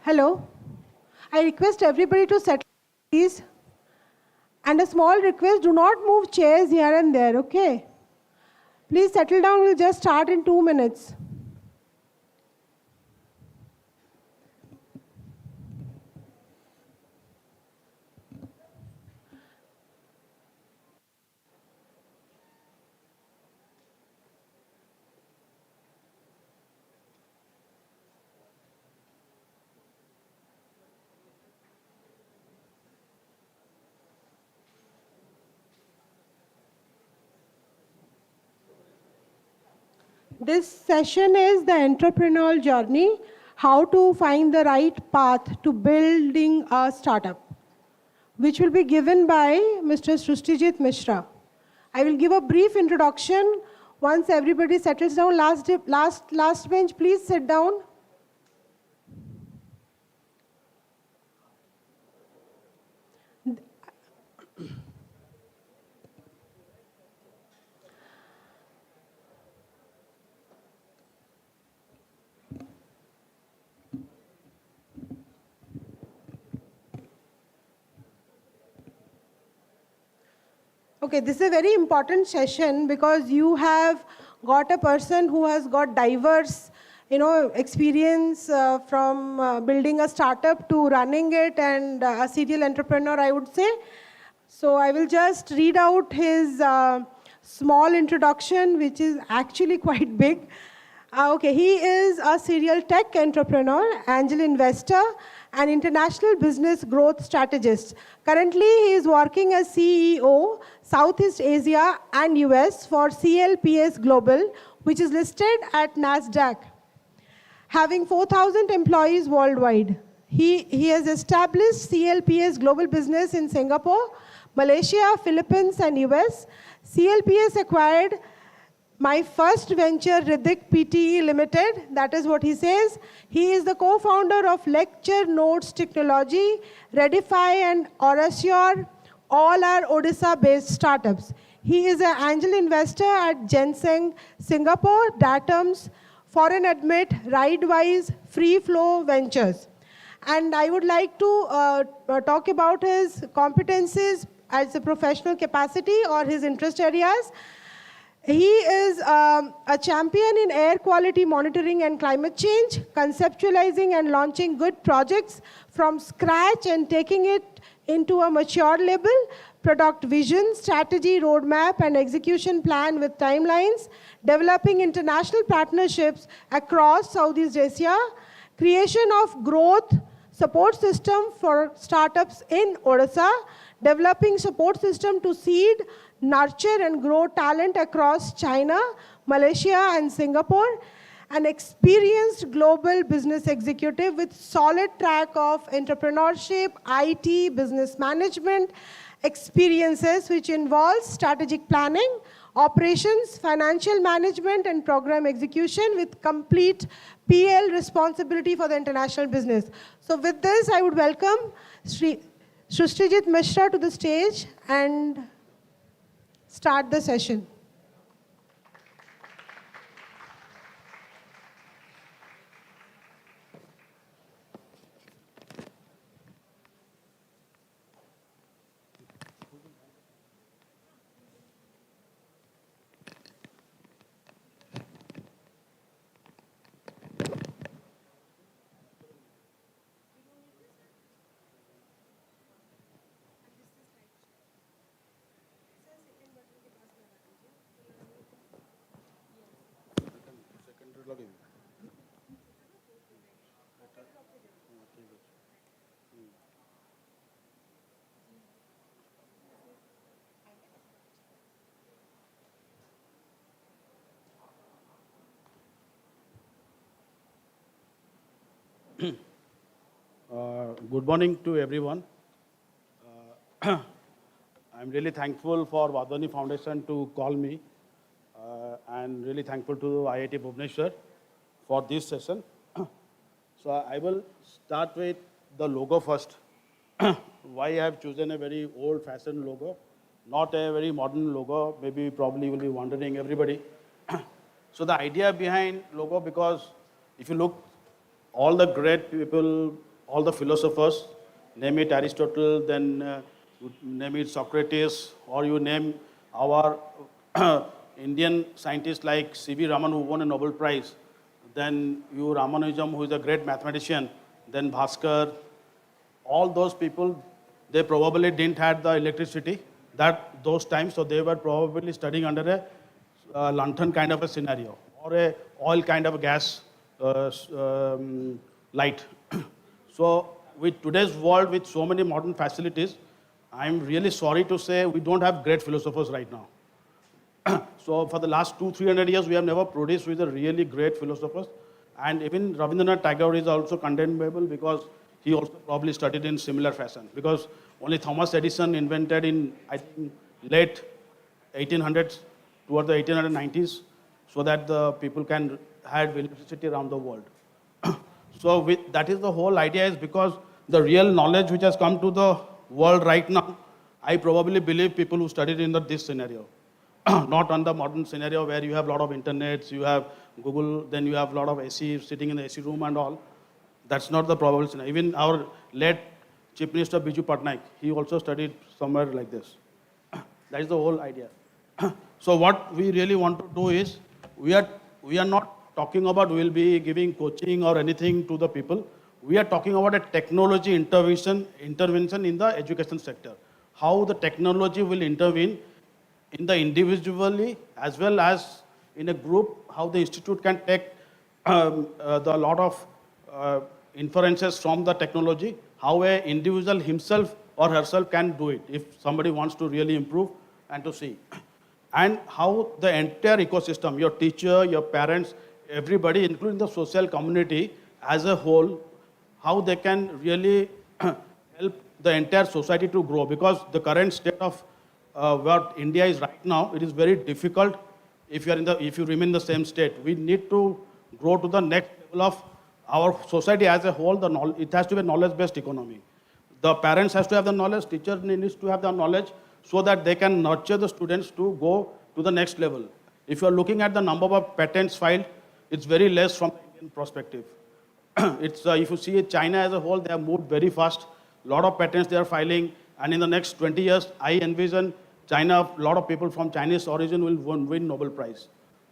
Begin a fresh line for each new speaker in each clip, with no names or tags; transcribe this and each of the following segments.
Hello. I request everybody to settle, please. And a small request, do not move chairs here and there, okay? Please settle down, we'll just start in 2 minutes. This session is the entrepreneurial journey, how to find the right path to building a startup, which will be given by Mr. Shrustijit Mishra. I will give a brief introduction once everybody settles down. Last bench, please sit down. Okay, this is a very important session because you have got a person who has got diverse, experience from building a startup to running it and a serial entrepreneur, I would say. So I will just read out his small introduction, which is actually quite big. Okay, he is a serial tech entrepreneur, angel investor, and international business growth strategist. Currently, he is working as CEO, Southeast Asia and US for CLPS Global, which is listed at NASDAQ, having 4,000 employees worldwide. He has established CLPS Global Business in Singapore, Malaysia, Philippines, and US. CLPS acquired my first venture, Riddhic PTE Limited, that is what he says. He is the co-founder of Lecture Notes Technology, Redify and Orasure, all are Odisha-based startups. He is an angel investor at Ginseng, Singapore, Datums, Foreign Admit, Ridewise, Free Flow Ventures. And I would like to talk about his competencies as a professional capacity or his interest areas. He is a champion in air quality monitoring and climate change, conceptualizing and launching good projects from scratch and taking it into a mature level, product vision, strategy, roadmap, and execution plan with timelines, developing international partnerships across Southeast Asia, creation of growth support system for startups in Odisha, developing support system to seed, nurture and grow talent across China, Malaysia, and Singapore, an experienced global business executive with solid track of entrepreneurship, IT, business management, experiences which involves strategic planning, operations, financial management, and program execution with complete PL responsibility for the international business. So with this, I would welcome Shrustijit Mishra to the stage and start the session.
Good morning to everyone. I'm really thankful for Wadhwani Foundation to call me and really thankful to IIT Bhubaneswar for this session. So I will start with the logo first. Why I have chosen a very old-fashioned logo, not a very modern logo. Maybe probably you will be wondering, everybody. So the idea behind logo, because if you look, all the great people all the philosophers, name it Aristotle, then you name it Socrates, or you name our Indian scientists like C.V. Raman, who won a Nobel Prize, then you Ramanujan, who is a great mathematician, then Bhaskar, all those people, they probably didn't have the electricity those times, so they were probably studying under a lantern kind of a scenario, or a oil kind of a gas light. So with today's world, with so many modern facilities, I'm really sorry to say we don't have great philosophers right now. So for the last 200-300 years, we have never produced with a really great philosophers. And even Rabindranath Tagore is also condemnable because he also probably studied in similar fashion. Because only Thomas Edison invented in, I think, late 1800s, toward the 1890s, so that the people can have electricity around the world. So that is the whole idea, is because the real knowledge which has come to the world right now, I probably believe people who studied in this scenario. Not on the modern scenario where you have a lot of internets, you have Google, then you have a lot of AC sitting in the AC room and all. That's not the probable scenario. Even our late Chief Minister Biju Patnaik, he also studied somewhere like this. That is the whole idea. So what we really want to do is, we are not talking about we will be giving coaching or anything to the people. We are talking about a technology intervention in the education sector. How the technology will intervene in the individually as well as in a group, how the institute can take the lot of inferences from the technology, how an individual himself or herself can do it if somebody wants to really improve and to see. And how the entire ecosystem, your teacher, your parents, everybody, including the social community as a whole, how they can really help the entire society to grow. Because the current state of what India is right now, it is very difficult if you remain in the same state. We need to grow to the next level of our society as a whole. It has to be a knowledge-based economy. The parents has to have the knowledge, teacher needs to have the knowledge, so that they can nurture the students to go to the next level. If you are looking at the number of patents filed, it's very less from the Indian perspective. If you see China as a whole, they have moved very fast. A lot of patents they are filing, and in the next 20 years, I envision China, a lot of people from Chinese origin will win Nobel Prize.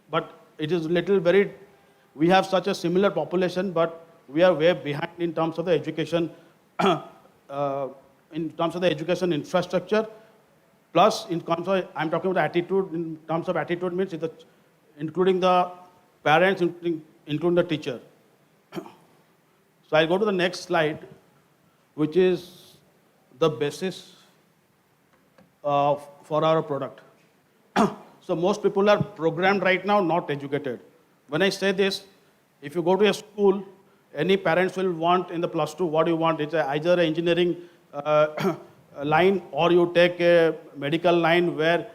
But it is we have such a similar population, but we are way behind in terms of the education, in terms of the education infrastructure. Plus, in terms of, I'm talking about attitude. In terms of attitude means including the parents, including the teacher. So I'll go to the next slide, which is the basis for our product. So most people are programmed right now, not educated. When I say this, if you go to a school, any parents will want in the +2, what do you want? It's either an engineering line, or you take a medical line where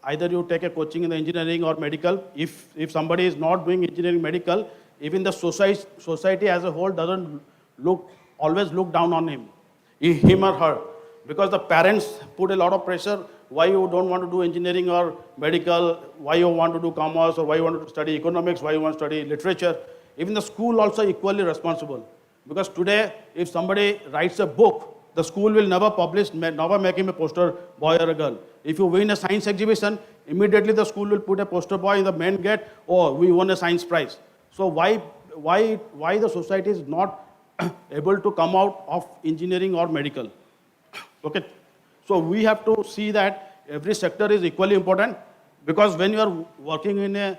either you take a coaching in the engineering or medical. If somebody is not doing engineering medical, even the society as a whole doesn't always look down on him or her, because the parents put a lot of pressure. Why you don't want to do engineering or medical? Why you want to do commerce, or why you want to study economics? Why you want to study literature? Even the school also equally responsible, because today if somebody writes a book, the school will never make him a poster boy or a girl. If you win a science exhibition, immediately the school will put a poster boy in the main gate. Oh, we won a science prize. So why the society is not able to come out of engineering or medical? Okay, so we have to see that every sector is equally important, because when you are working in a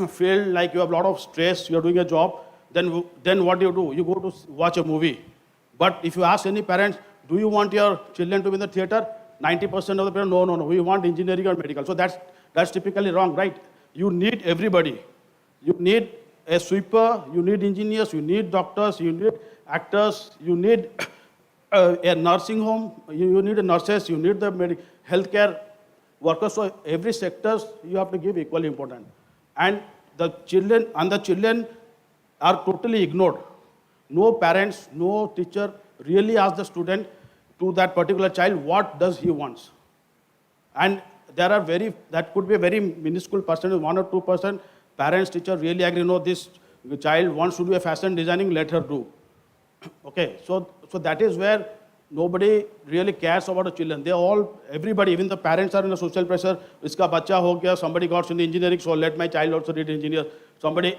field like you have a lot of stress, you are doing a job, then what do? You go to watch a movie. But if you ask any parents, do you want your children to be in the theater? 90% of the parents, no, we want engineering or medical. So that's typically wrong, right? You need everybody. You need a sweeper, you need engineers, you need doctors, you need actors, you need a nursing home, you need nurses, you need the healthcare workers. So every sector you have to give equally important. And the children are totally ignored. No parents, no teacher really asks the student to that particular child, what does he wants? And that could be a very minuscule percentage, 1 or 2%. Parents, teacher really agree, no, this child wants to do a fashion designing, let her do. Okay, so that is where nobody really cares about the children. They all, everybody, even the parents are in a social pressure. Iska bacha ho gaya, somebody got into engineering, so let my child also read engineer. Somebody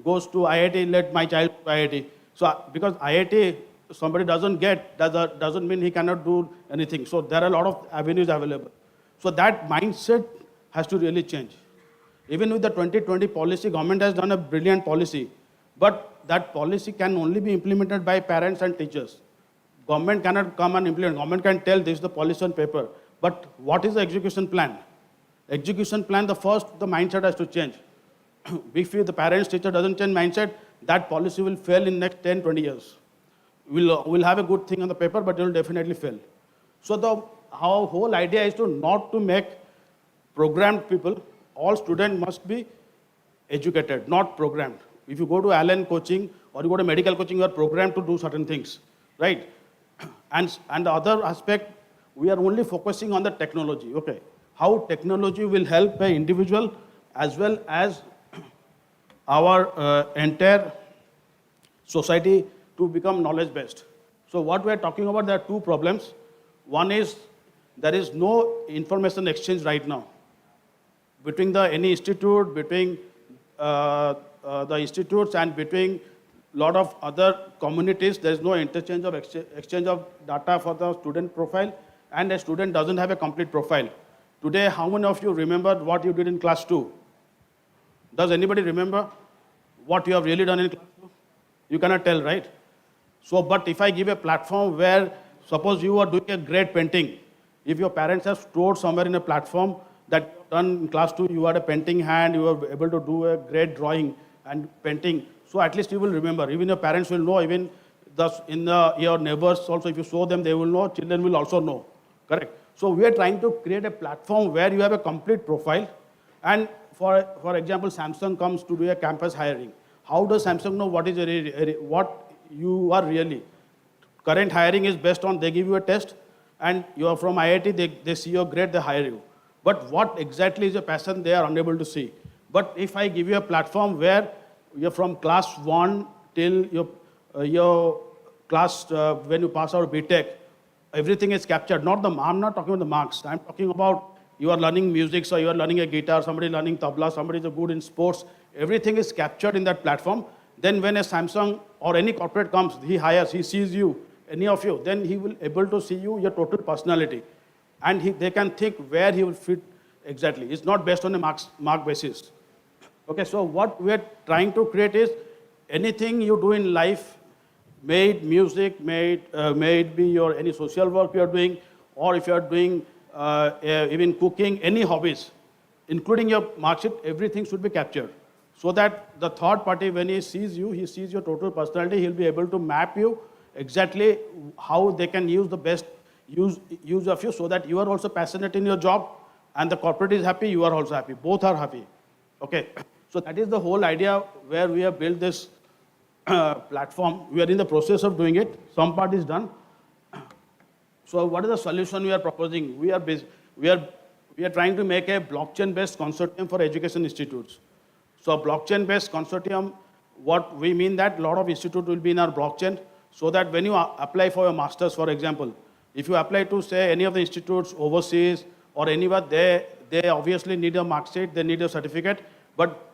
goes to IIT, let my child go to IIT. So because IIT, somebody doesn't get, doesn't mean he cannot do anything. So there are a lot of avenues available. So that mindset has to really change. Even with the 2020 policy, government has done a brilliant policy, but that policy can only be implemented by parents and teachers. Government cannot come and implement. Government can tell this is the policy on paper, but what is the execution plan? Execution plan, the mindset has to change. If the parents, teacher doesn't change mindset, that policy will fail in next 10, 20 years. We'll have a good thing on the paper, but it will definitely fail. So the whole idea is to not to make programmed people. All students must be educated, not programmed. If you go to Allen coaching or you go to medical coaching, you are programmed to do certain things, right? And the other aspect, we are only focusing on the technology, okay? How technology will help an individual as well as our entire society to become knowledge-based. So what we are talking about, there are two problems. One is there is no information exchange right now between any institute, between the institutes and between lot of other communities. There is no interchange of exchange of data for the student profile, and a student doesn't have a complete profile. Today, how many of you remember what you did in class 2? Does anybody remember what you have really done in class 2? You cannot tell, right? So, but if I give a platform where, suppose you are doing a great painting, if your parents have stored somewhere in a platform that you have done in class 2, you had a painting hand, you were able to do a great drawing and painting, so at least you will remember. Even your parents will know, even your neighbors also, if you show them, they will know, children will also know, correct? So we are trying to create a platform where you have a complete profile, and for example, Samsung comes to do a campus hiring. How does Samsung know what you are really? Current hiring is based on, they give you a test, and you are from IIT, they see your grade, they hire you. But what exactly is your passion, they are unable to see. But if I give you a platform where you're from class 1 till your class, when you pass out BTech, everything is captured. I'm not talking about the marks. I'm talking about you are learning music, so you are learning a guitar, somebody learning tabla, somebody is good in sports. Everything is captured in that platform. Then when a Samsung or any corporate comes, he hires, he sees you, any of you, then he will able to see you, your total personality. And they can think where he will fit exactly. It's not based on a mark basis. Okay, so what we're trying to create is anything you do in life, may it music, may it be your any social work you are doing, or if you are doing even cooking, any hobbies, including your mark sheet, everything should be captured. So that the third party, when he sees you, he sees your total personality, he'll be able to map you exactly how they can use the best use of you, so that you are also passionate in your job and the corporate is happy, you are also happy. Both are happy. Okay. So that is the whole idea where we have built this platform. We are in the process of doing it. Some part is done. So what is the solution we are proposing? We are trying to make a blockchain-based consortium for education institutes. So blockchain-based consortium, what we mean that a lot of institutes will be in our blockchain, so that when you apply for your master's, for example, if you apply to, say, any of the institutes overseas or anywhere, they obviously need a mark sheet, they need a certificate, but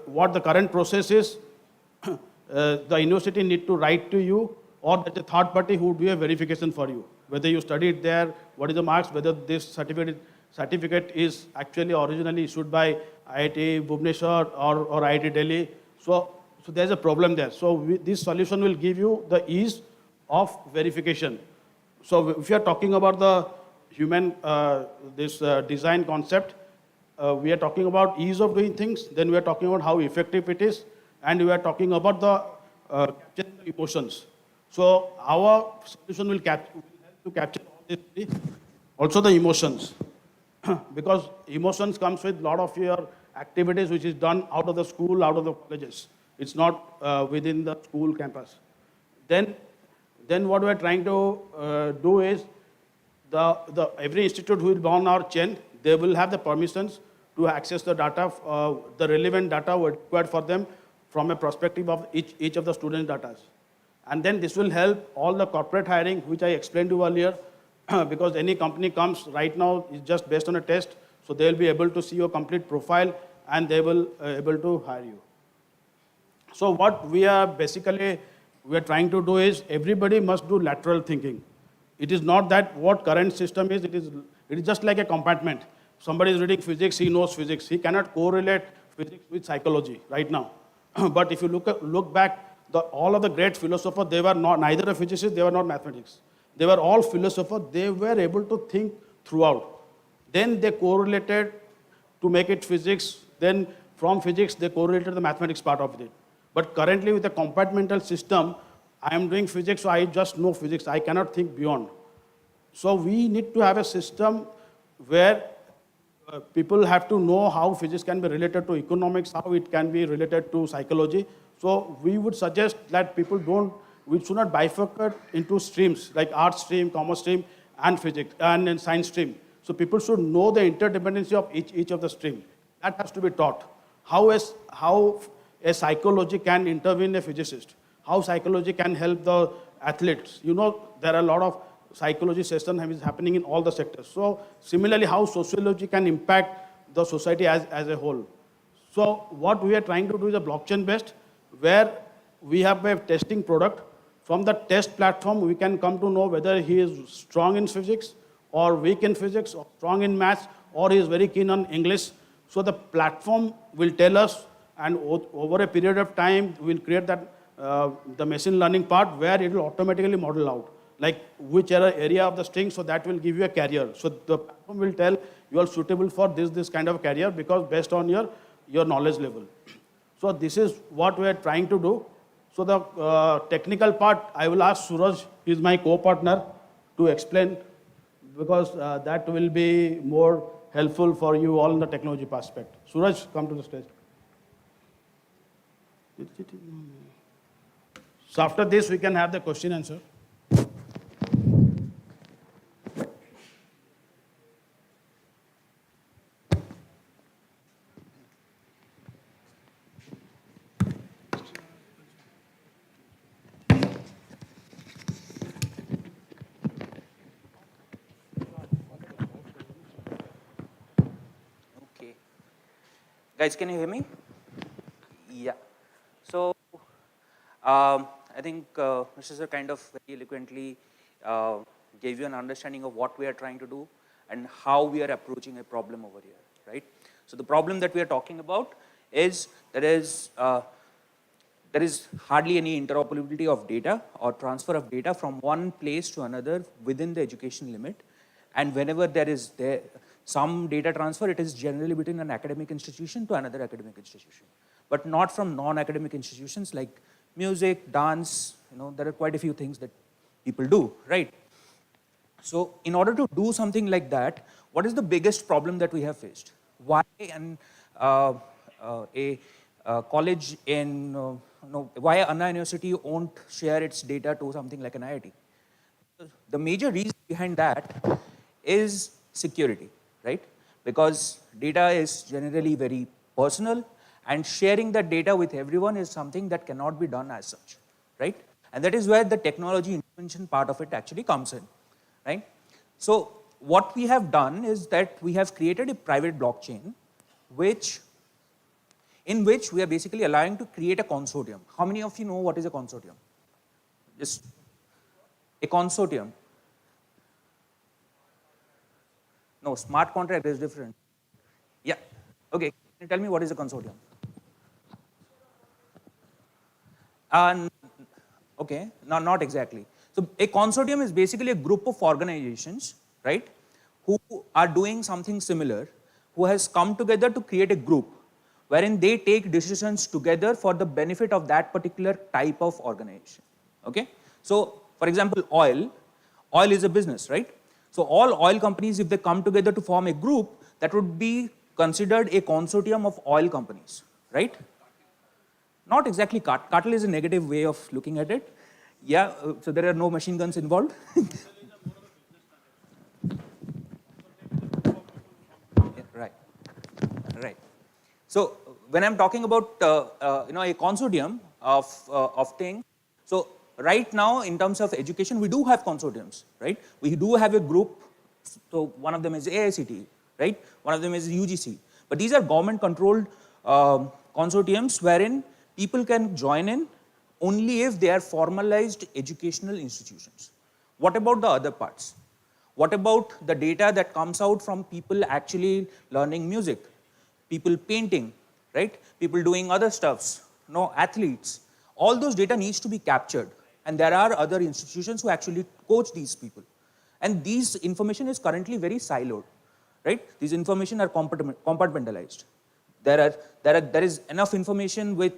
what the current process is, the university need to write to you, or there's a third party who do a verification for you, whether you studied there, what is the marks, whether this certificate is actually originally issued by IIT Bhubaneswar or IIT Delhi. So there's a problem there. So this solution will give you the ease of verification. So if you are talking about the human, design concept, we are talking about ease of doing things, then we are talking about how effective it is, and we are talking about the capturing the emotions. So our solution will help to capture all these three. Also the emotions, because emotions comes with a lot of your activities which is done out of the school, out of the colleges. It's not within the school campus. Then what we are trying to do is, every institute who will be on our chain, they will have the permissions to access the data, the relevant data required for them from a perspective of each of the students' data. And then this will help all the corporate hiring, which I explained to you earlier, because any company comes right now is just based on a test, so they will be able to see your complete profile and they will able to hire you. So what we are trying to do is everybody must do lateral thinking. It is not that what current system is, it is just like a compartment. Somebody is reading physics, he knows physics. He cannot correlate physics with psychology right now. But if you look back, all of the great philosophers, they were not neither a physicist, they were not mathematics. They were all philosophers. They were able to think throughout. Then they correlated to make it physics. Then from physics, they correlated the mathematics part of it. But currently with the compartmental system, I am doing physics, so I just know physics. I cannot think beyond. So we need to have a system where people have to know how physics can be related to economics, how it can be related to psychology. So we would suggest that we should not bifurcate into streams like art stream, commerce stream, and physics, and science stream. So people should know the interdependency of each of the stream. That has to be taught. How a psychology can intervene a physicist, how psychology can help the athletes. You know, there are a lot of psychology sessions happening in all the sectors. So similarly, how sociology can impact the society as a whole. So what we are trying to do is a blockchain-based, where we have a testing product. From the test platform, we can come to know whether he is strong in physics, or weak in physics, or strong in maths, or he is very keen on English. So the platform will tell us, and over a period of time, we'll create that the machine learning part where it will automatically model out, like which area of the string, so that will give you a career. So the platform will tell you are suitable for this kind of career because based on your knowledge level. So this is what we are trying to do. So the technical part, I will ask Suraj, he is my co-partner, to explain, because that will be more helpful for you all in the technology perspective. Suraj, come to the stage. So after this, we can have the question answer.
Okay. Guys, can you hear me? Yeah. So, I think Mr. Sir kind of very eloquently gave you an understanding of what we are trying to do and how we are approaching a problem over here, right? So the problem that we are talking about is there is hardly any interoperability of data or transfer of data from one place to another within the education limit. And whenever there is some data transfer, it is generally between an academic institution to another academic institution, but not from non-academic institutions like music, dance. You know, there are quite a few things that people do, right? So in order to do something like that, what is the biggest problem that we have faced? Why a college in, why Anna University won't share its data to something like an IIT? The major reason behind that is security, right? Because data is generally very personal, and sharing that data with everyone is something that cannot be done as such, right? And that is where the technology intervention part of it actually comes in, right? So what we have done is that we have created a private blockchain in which we are basically allowing to create a consortium. How many of you know what is a consortium? Just a consortium. No, smart contract is different. Yeah, okay, can you tell me what is a consortium? Okay, no, not exactly. So a consortium is basically a group of organizations, right, who are doing something similar, who has come together to create a group wherein they take decisions together for the benefit of that particular type of organization, okay? So, for example, oil is a business, right? So all oil companies, if they come together to form a group, that would be considered a consortium of oil companies, right? Not exactly cartel is a negative way of looking at it. Yeah, so there are no machine guns involved. Yeah, right. So when I'm talking about a consortium of things, so right now, in terms of education, we do have consortiums, right? We do have a group. So one of them is AICT, right? One of them is UGC. But these are government-controlled consortiums wherein people can join in only if they are formalized educational institutions. What about the other parts? What about the data that comes out from people actually learning music, people painting, right? People doing other stuffs, athletes. All those data needs to be captured. And there are other institutions who actually coach these people. And these information is currently very siloed, right? These information are compartmentalized. There is enough information with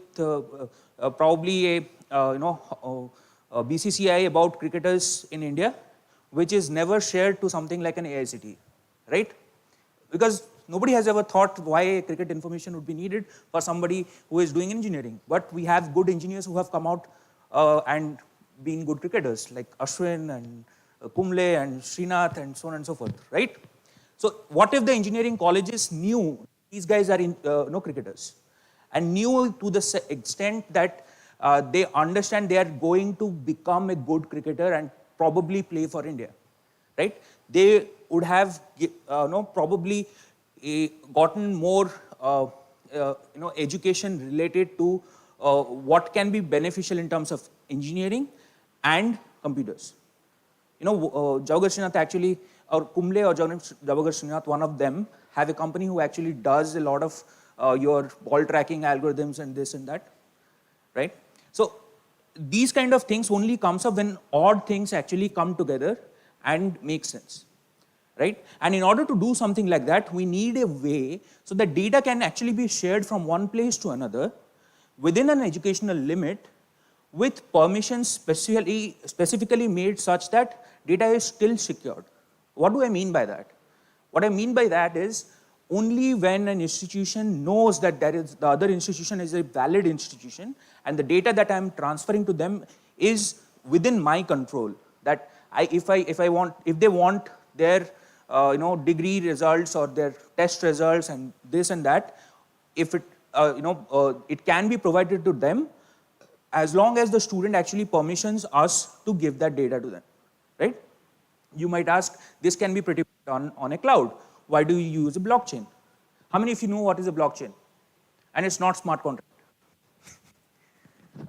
probably a BCCI about cricketers in India, which is never shared to something like an AICT, right? Because nobody has ever thought why cricket information would be needed for somebody who is doing engineering. But we have good engineers who have come out and been good cricketers, like Ashwin and Kumble and Srinath and so on and so forth, right? So what if the engineering colleges knew these guys are cricketers and knew to the extent that they understand they are going to become a good cricketer and probably play for India, right? They would have probably gotten more education related to what can be beneficial in terms of engineering and computers. Javagar Srinath actually, or Kumble or Javagar Srinath, one of them, have a company who actually does a lot of your ball tracking algorithms and this and that, right? So these kind of things only comes up when odd things actually come together and make sense, right? And in order to do something like that, we need a way so that data can actually be shared from one place to another within an educational limit with permissions specifically made such that data is still secured. What do I mean by that? What I mean by that is only when an institution knows that the other institution is a valid institution and the data that I'm transferring to them is within my control. That if they want their degree results or their test results and this and that, if it can be provided to them as long as the student actually permissions us to give that data to them, right? You might ask, this can be pretty done on a cloud. Why do you use a blockchain? How many of you know what is a blockchain? And it's not smart contract.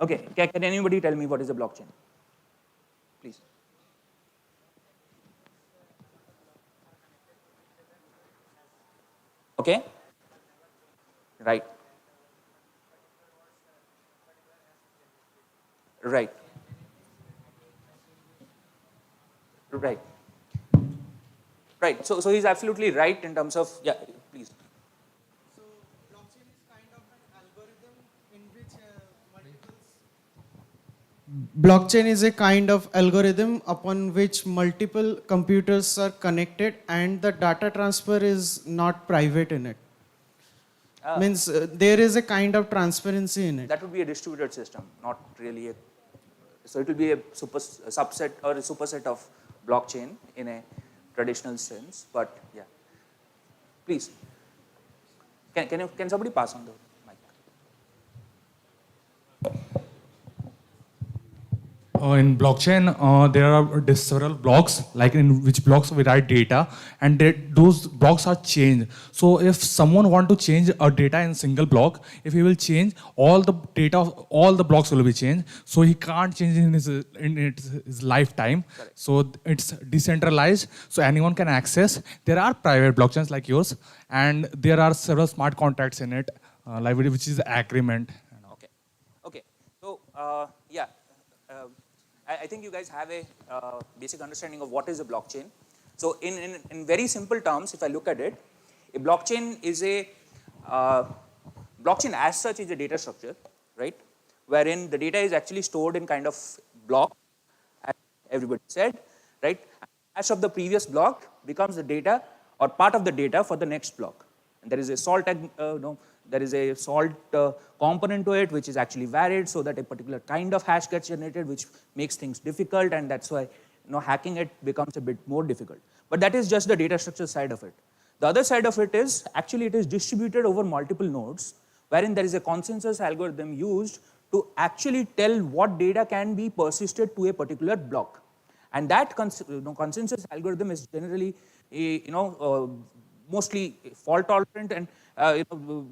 Okay, can anybody tell me what is a blockchain? Please. Okay. Right. Right. Right. Right. So he's absolutely right in terms of, yeah, please.
So blockchain is kind of an algorithm in which blockchain is a kind of algorithm upon which multiple computers are connected and the data transfer is not private in it. Means there is a kind of transparency in it.
That would be a distributed system, not really a. So it will be a subset or a superset of blockchain in a traditional sense, but yeah. Please. Can somebody pass on the mic?
In blockchain, there are several blocks, like in which blocks we write data, and those blocks are changed. So if someone want to change a data in single block, if he will change, all the data, all the blocks will be changed. So he can't change in his lifetime.
Correct.
So it's decentralized, so anyone can access. There are private blockchains like yours, and there are several smart contracts in it, like which is agreement.
Okay. Okay. So yeah. I think you guys have a basic understanding of what is a blockchain. So in very simple terms, if I look at it, a blockchain is blockchain as such is a data structure, right? Wherein the data is actually stored in kind of block, as everybody said, right? Hash of the previous block becomes the data or part of the data for the next block. And there is a salt there is a salt component to it, which is actually varied so that a particular kind of hash gets generated, which makes things difficult, and that's why hacking it becomes a bit more difficult. But that is just the data structure side of it. The other side of it is actually it is distributed over multiple nodes, wherein there is a consensus algorithm used to actually tell what data can be persisted to a particular block. And that consensus algorithm is generally, mostly fault tolerant, and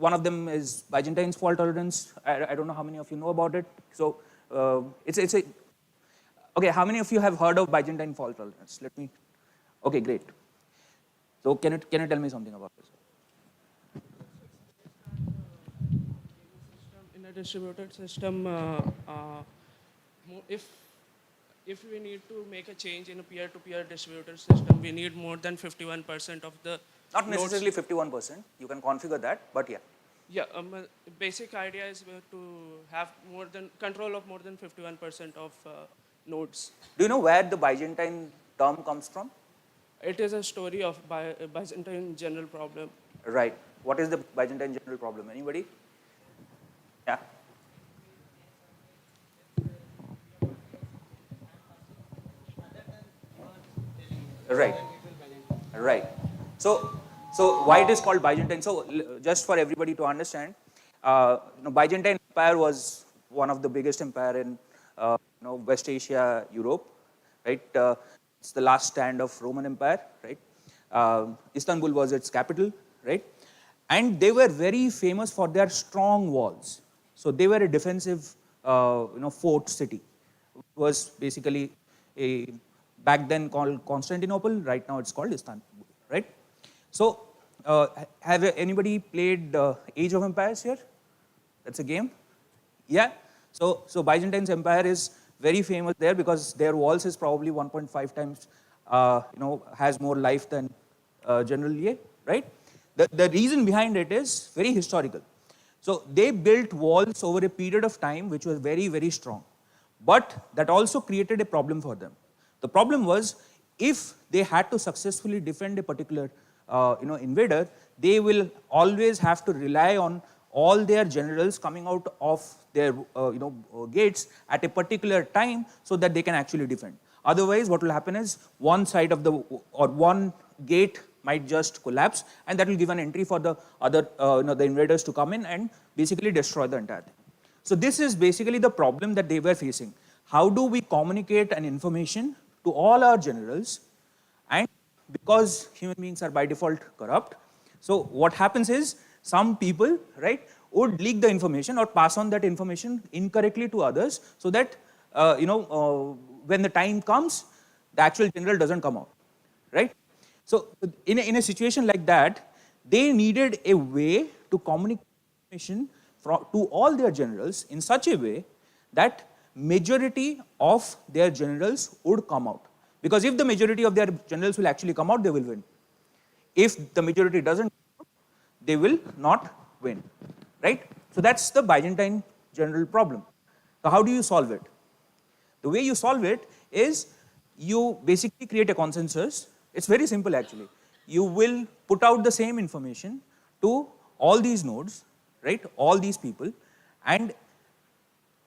one of them is Byzantine's fault tolerance. I don't know how many of you know about it. So it's a okay. How many of you have heard of Byzantine fault tolerance? Let me. Okay, great. So can you tell me something about this?
In a distributed system, if we need to make a change in a peer-to-peer distributed system, we need more than 51% of the
Not
nodes.
necessarily 51%. You can configure that, but yeah.
Yeah, basic idea is to have control of more than 51% of nodes.
Do you know where the Byzantine term comes from?
It is a story of Byzantine general problem.
Right. What is the Byzantine general problem? Anybody? Yeah. Right. Right. So why it is called Byzantine? So just for everybody to understand, Byzantine Empire was one of the biggest empire in West Asia, Europe, right? It's the last stand of Roman Empire, right? Istanbul was its capital, right? And they were very famous for their strong walls. So they were a defensive, fort city. It was basically back then called Constantinople. Right now it's called Istanbul, right? So have anybody played Age of Empires here? That's a game. Yeah. So Byzantine's empire is very famous there because their walls is probably 1.5 times, has more life than generally, right? The reason behind it is very historical. So they built walls over a period of time which was very, very strong. But that also created a problem for them. The problem was if they had to successfully defend a particular invader, they will always have to rely on all their generals coming out of their gates at a particular time so that they can actually defend. Otherwise, what will happen is one side of one gate might just collapse, and that will give an entry for the other the invaders to come in and basically destroy the entire thing. So this is basically the problem that they were facing. How do we communicate an information to all our generals? And because human beings are by default corrupt, so what happens is some people, right, would leak the information or pass on that information incorrectly to others so that, when the time comes, the actual general doesn't come out, right? So in a situation like that, they needed a way to communicate information to all their generals in such a way that majority of their generals would come out. Because if the majority of their generals will actually come out, they will win. If the majority doesn't come out, they will not win, right? So that's the Byzantine general problem. So how do you solve it? The way you solve it is you basically create a consensus. It's very simple actually. You will put out the same information to all these nodes, right? All these people, and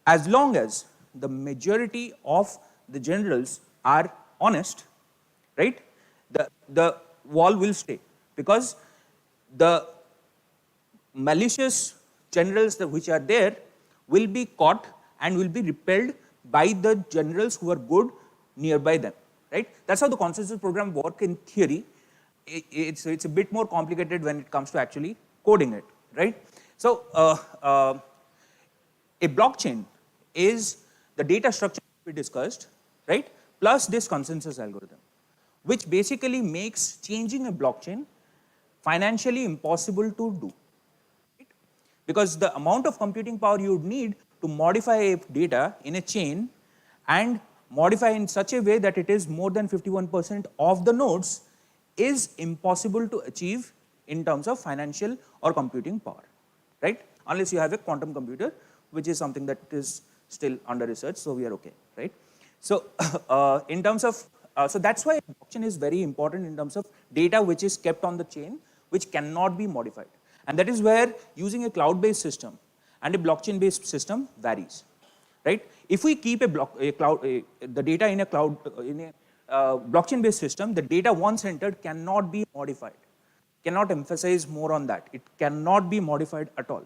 as long as the majority of the generals are honest, right? The wall will stay because the malicious generals which are there will be caught and will be repelled by the generals who are good nearby them, right? That's how the consensus program works in theory. It's a bit more complicated when it comes to actually coding it, right? So a blockchain is the data structure we discussed, right? Plus this consensus algorithm, which basically makes changing a blockchain financially impossible to do. Right? Because the amount of computing power you would need to modify a data in a chain and modify in such a way that it is more than 51% of the nodes is impossible to achieve in terms of financial or computing power, right? Unless you have a quantum computer, which is something that is still under research, so we are okay, right? So in terms of, so that's why blockchain is very important in terms of data which is kept on the chain, which cannot be modified. And that is where using a cloud-based system and a blockchain-based system varies, right? If we keep the data in a cloud, in a blockchain-based system, the data once entered cannot be modified. Cannot emphasize more on that. It cannot be modified at all.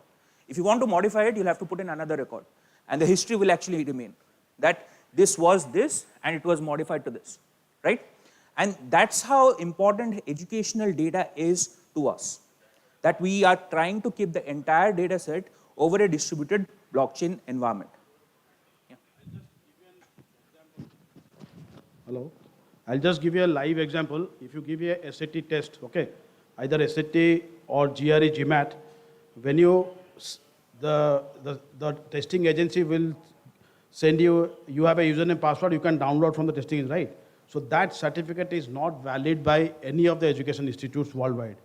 If you want to modify it, you'll have to put in another record. and the history will actually remain. That this was this and it was modified to this, right? And that's how important educational data is to us. That we are trying to keep the entire data set over a distributed blockchain environment.
Hello. I'll just give you a live example. If you give a SAT test, okay, either SAT or GRE, GMAT, when you, the testing agency will send you, you have a username password you can download from the testing, right? So that certificate is not valid by any of the education institutes worldwide.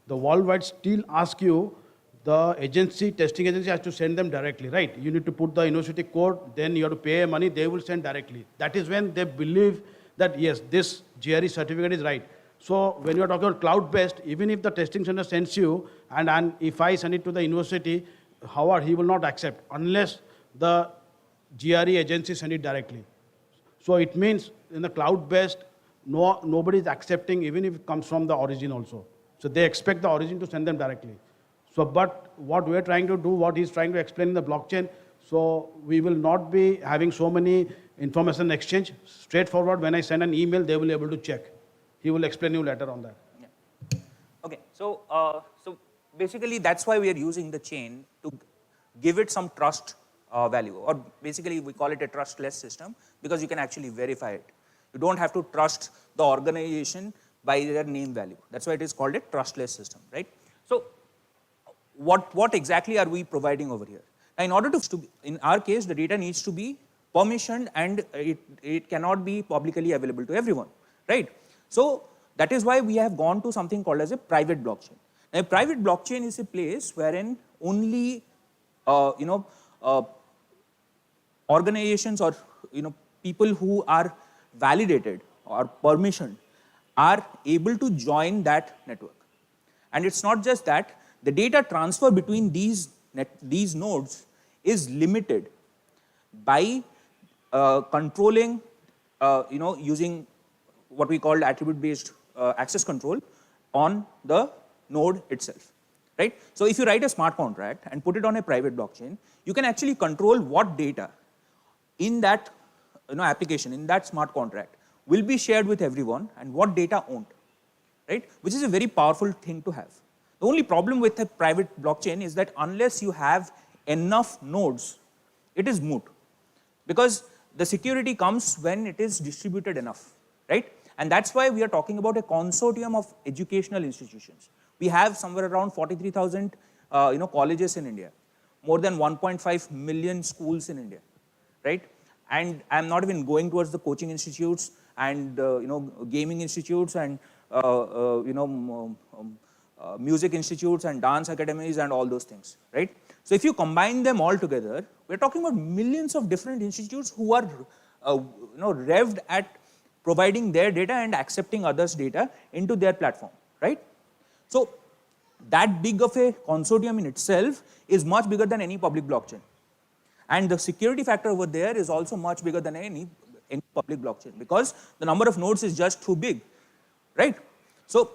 The worldwide still ask you, the agency, testing agency has to send them directly, right? You need to put the university code, then you have to pay money, they will send directly. That is when they believe that yes, this GRE certificate is right. So when you are talking about cloud-based, even if the testing center sends you, and if I send it to the university, Howard, he will not accept unless the GRE agency send it directly. So it means in the cloud-based, nobody is accepting even if it comes from the origin also. So they expect the origin to send them directly. So, but what we're trying to do, what he's trying to explain in the blockchain, so we will not be having so many information exchange. Straightforward, when I send an email, they will be able to check. He will explain you later on that.
Yeah. Okay, so, so basically that's why we are using the chain to give it some trust value, or basically we call it a trustless system because you can actually verify it. You don't have to trust the organization by their name value. That's why it is called a trustless system, right? So what exactly are we providing over here? Now, in order to, in our case, the data needs to be permissioned and it cannot be publicly available to everyone, right? So that is why we have gone to something called as a private blockchain. Now, a private blockchain is a place wherein only, organizations or, people who are validated or permissioned are able to join that network. And it's not just that, the data transfer between these nodes is limited by controlling, using what we call attribute-based access control on the node itself, right? So if you write a smart contract and put it on a private blockchain, you can actually control what data in that application, in that smart contract, will be shared with everyone and what data won't, right? Which is a very powerful thing to have. The only problem with a private blockchain is that unless you have enough nodes, it is moot. Because the security comes when it is distributed enough, right? And that's why we are talking about a consortium of educational institutions. We have somewhere around 43,000 colleges in India, more than 1.5 million schools in India, right? And I'm not even going towards the coaching institutes and gaming institutes and music institutes and dance academies and all those things, right? So if you combine them all together, we're talking about millions of different institutes who are revved at providing their data and accepting others' data into their platform, right? So that big of a consortium in itself is much bigger than any public blockchain. And the security factor over there is also much bigger than any public blockchain because the number of nodes is just too big, right? So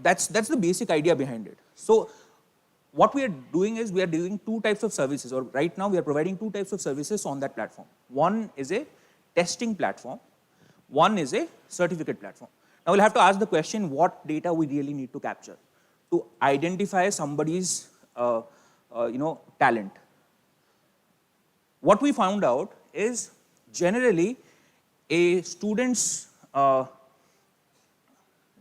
that's the basic idea behind it. So what we are doing is we are doing two types of services, or right now we are providing two types of services on that platform. One is a testing platform, one is a certificate platform. Now we'll have to ask the question, what data we really need to capture to identify somebody's talent. What we found out is generally a student's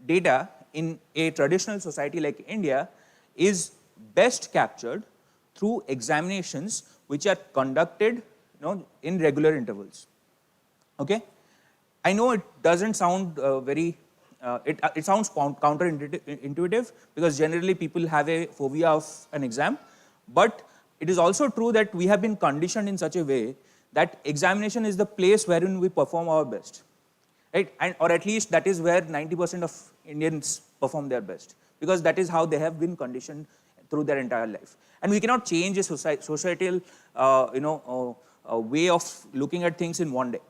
data in a traditional society like India is best captured through examinations which are conducted in regular intervals. Okay? I know it doesn't sound it sounds counterintuitive because generally people have a phobia of an exam, but it is also true that we have been conditioned in such a way that examination is the place wherein we perform our best, right? Or at least that is where 90% of Indians perform their best because that is how they have been conditioned through their entire life. And we cannot change a societal way of looking at things in one day,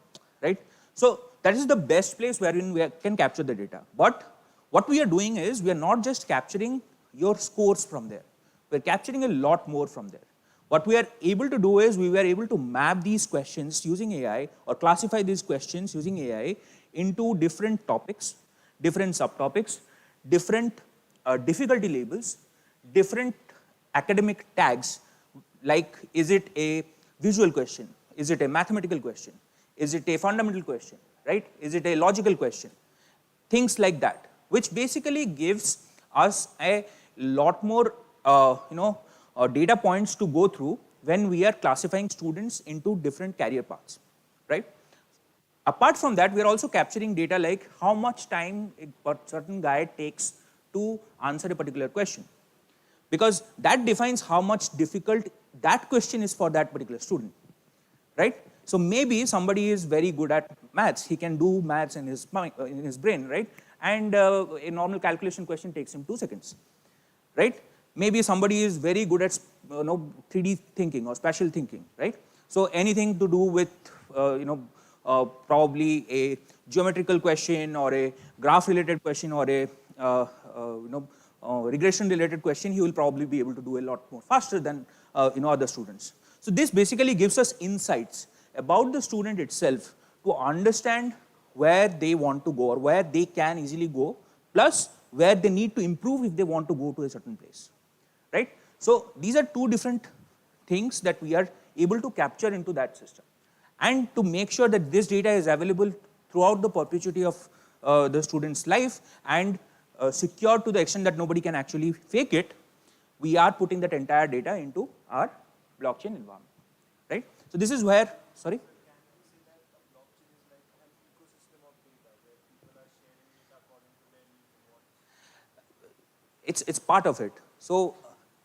right? So that is the best place wherein we can capture the data. But what we are doing is we are not just capturing your scores from there. We're capturing a lot more from there. What we are able to do is we were able to map these questions using AI or classify these questions using AI into different topics, different subtopics, different difficulty labels, different academic tags, like is it a visual question, is it a mathematical question, is it a fundamental question, right? Is it a logical question? Things like that, which basically gives us a lot more data points to go through when we are classifying students into different career paths, right? Apart from that, we are also capturing data like how much time a certain guy takes to answer a particular question, because that defines how much difficult that question is for that particular student, right? So maybe somebody is very good at maths, he can do maths in his mind, in his brain, right? And a normal calculation question takes him 2 seconds, right? Maybe somebody is very good at 3D thinking or spatial thinking, right? So anything to do with probably a geometrical question or a graph related question or a regression related question, he will probably be able to do a lot more faster than other students. So this basically gives us insights about the student itself to understand where they want to go or where they can easily go, plus where they need to improve if they want to go to a certain place, right? So these are 2 different things that we are able to capture into that system. And to make sure that this data is available throughout the perpetuity of the student's life and secure to the extent that nobody can actually fake it, we are putting that entire data into our blockchain environment, right? So this is where, sorry? It's part of it. So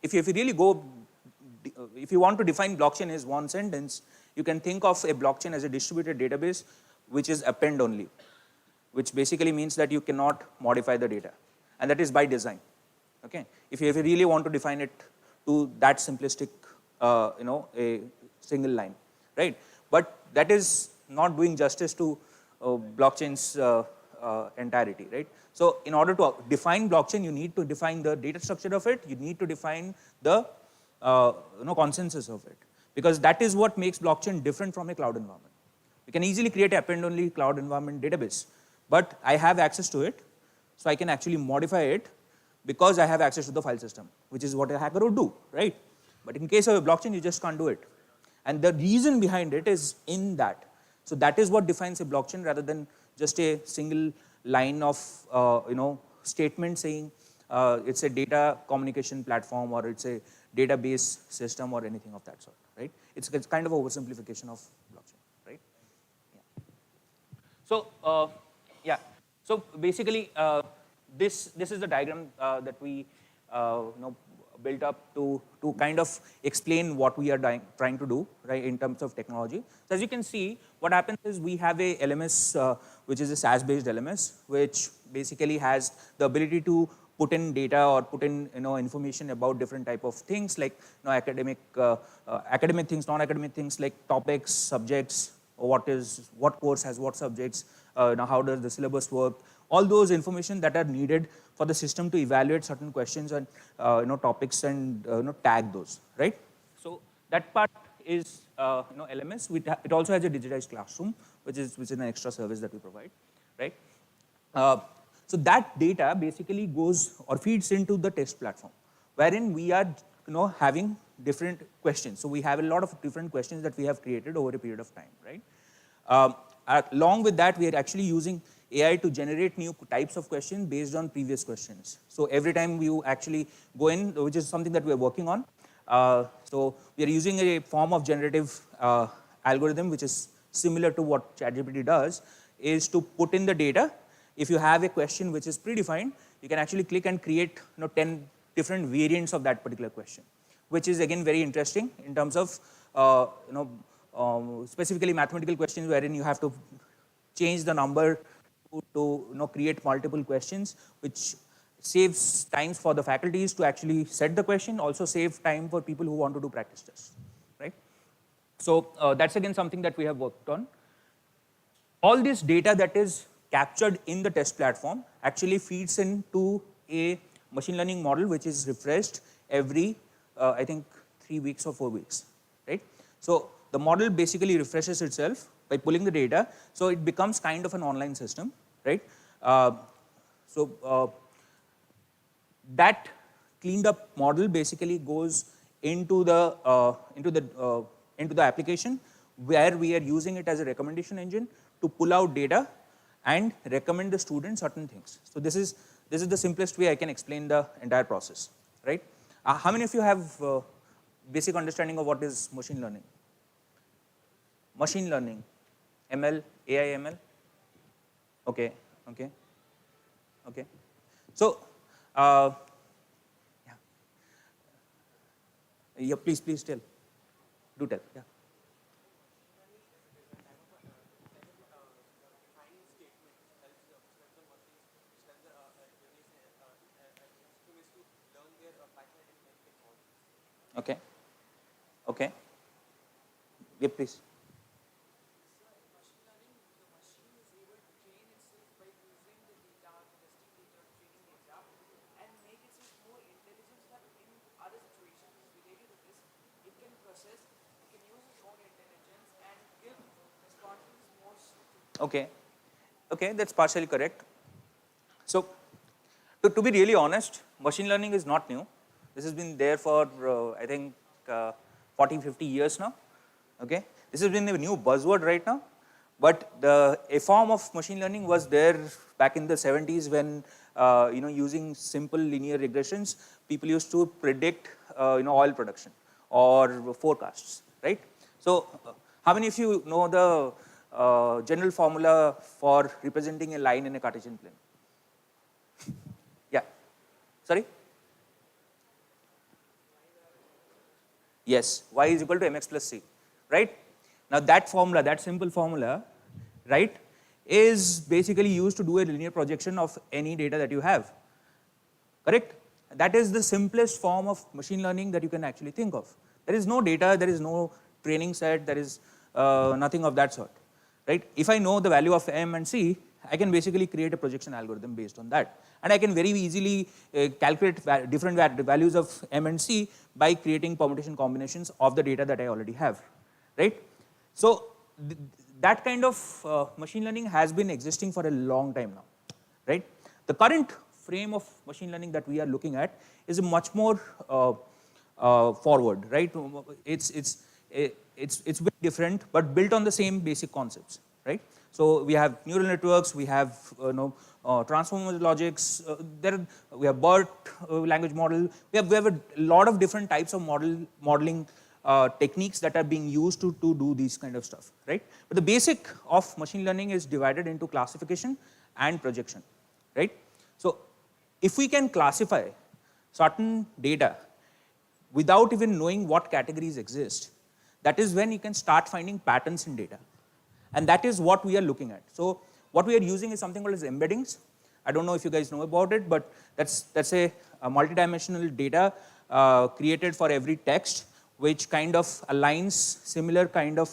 if you really go, if you want to define blockchain as one sentence, you can think of a blockchain as a distributed database which is append only, which basically means that you cannot modify the data, and that is by design. Okay, if you really want to define it to that simplistic, a single line, right? But that is not doing justice to blockchain's entirety, right? So in order to define blockchain, you need to define the data structure of it, you need to define the consensus of it, because that is what makes blockchain different from a cloud environment. You can easily create an append-only cloud environment database, but I have access to it, so I can actually modify it because I have access to the file system, which is what a hacker would do, right? But in case of a blockchain, you just can't do it. And the reason behind it is in that. So that is what defines a blockchain rather than just a single line of statement saying it's a data communication platform or it's a database system or anything of that sort, right? It's kind of oversimplification of blockchain, right? Yeah. So yeah. So basically, this is the diagram that we built up to kind of explain what we are trying to do, right, in terms of technology. So as you can see, what happens is we have a LMS, which is a SaaS-based LMS, which basically has the ability to put in data or put in information about different type of things like academic things, non-academic things like topics, subjects, what course has what subjects, how does the syllabus work, all those information that are needed for the system to evaluate certain questions and topics and tag those, right? So that part is LMS. It also has a digitized classroom, which is an extra service that we provide, right? So that data basically goes or feeds into the test platform, wherein we are having different questions. So we have a lot of different questions that we have created over a period of time, right? Along with that, we are actually using AI to generate new types of questions based on previous questions. So every time you actually go in, which is something that we are working on, so we are using a form of generative algorithm which is similar to what ChatGPT does, is to put in the data. If you have a question which is predefined, you can actually click and create 10 different variants of that particular question, which is again very interesting in terms of specifically mathematical questions wherein you have to change the number to create multiple questions, which saves times for the faculties to actually set the question, also save time for people who want to do practice tests, right? So that's again something that we have worked on. All this data that is captured in the test platform actually feeds into a machine learning model which is refreshed every, I think, 3 weeks or 4 weeks, right? So the model basically refreshes itself by pulling the data, so it becomes kind of an online system, right? So that cleaned up model basically goes into the application where we are using it as a recommendation engine to pull out data and recommend the student certain things. So this is the simplest way I can explain the entire process, right? How many of you have basic understanding of what is machine learning? Machine learning, ML, AI, ML. Okay. So, yeah, please tell. Do tell. Yeah. Okay. Yeah, please. Okay, that's partially correct. So, to be really honest, machine learning is not new. This has been there for, I think, 40, 50 years now. Okay, this has been a new buzzword right now. But a form of machine learning was there back in the 70s when, using simple linear regressions, people used to predict, oil production or forecasts, right? So, how many of you know the general formula for representing a line in a Cartesian plane? Yeah. Sorry? Yes, y is equal to mx plus c, right? Now that formula, that simple formula, right, is basically used to do a linear projection of any data that you have, correct? That is the simplest form of machine learning that you can actually think of. There is no data, there is no training set, there is nothing of that sort, right? If I know the value of m and c, I can basically create a projection algorithm based on that. And I can very easily calculate different values of m and c by creating permutation combinations of the data that I already have, right? So that kind of machine learning has been existing for a long time now, right? The current frame of machine learning that we are looking at is a much more forward, right? It's very different, but built on the same basic concepts, right? So we have neural networks, we have transformer logics, we have BERT language model, we have a lot of different types of modeling techniques that are being used to do these kind of stuff, right? But the basic of machine learning is divided into classification and projection, right? So if we can classify certain data without even knowing what categories exist, that is when you can start finding patterns in data. And that is what we are looking at. So what we are using is something called as embeddings. I don't know if you guys know about it, but that's a multidimensional data created for every text, which kind of aligns similar kind of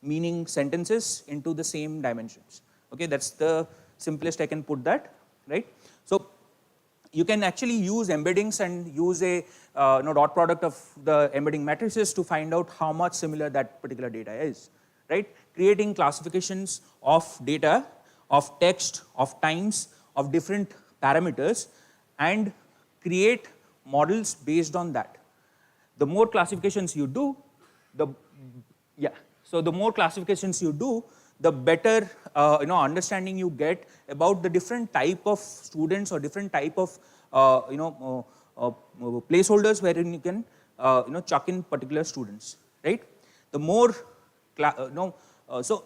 meaning sentences into the same dimensions. Okay, that's the simplest I can put that, right? So you can actually use embeddings and use a dot product of the embedding matrices to find out how much similar that particular data is, right? Creating classifications of data, of text, of times, of different parameters, and create models based on that. The more classifications you do, the more classifications you do, the better understanding you get about the different type of students or different type of placeholders wherein you can chuck in particular students, right? The more so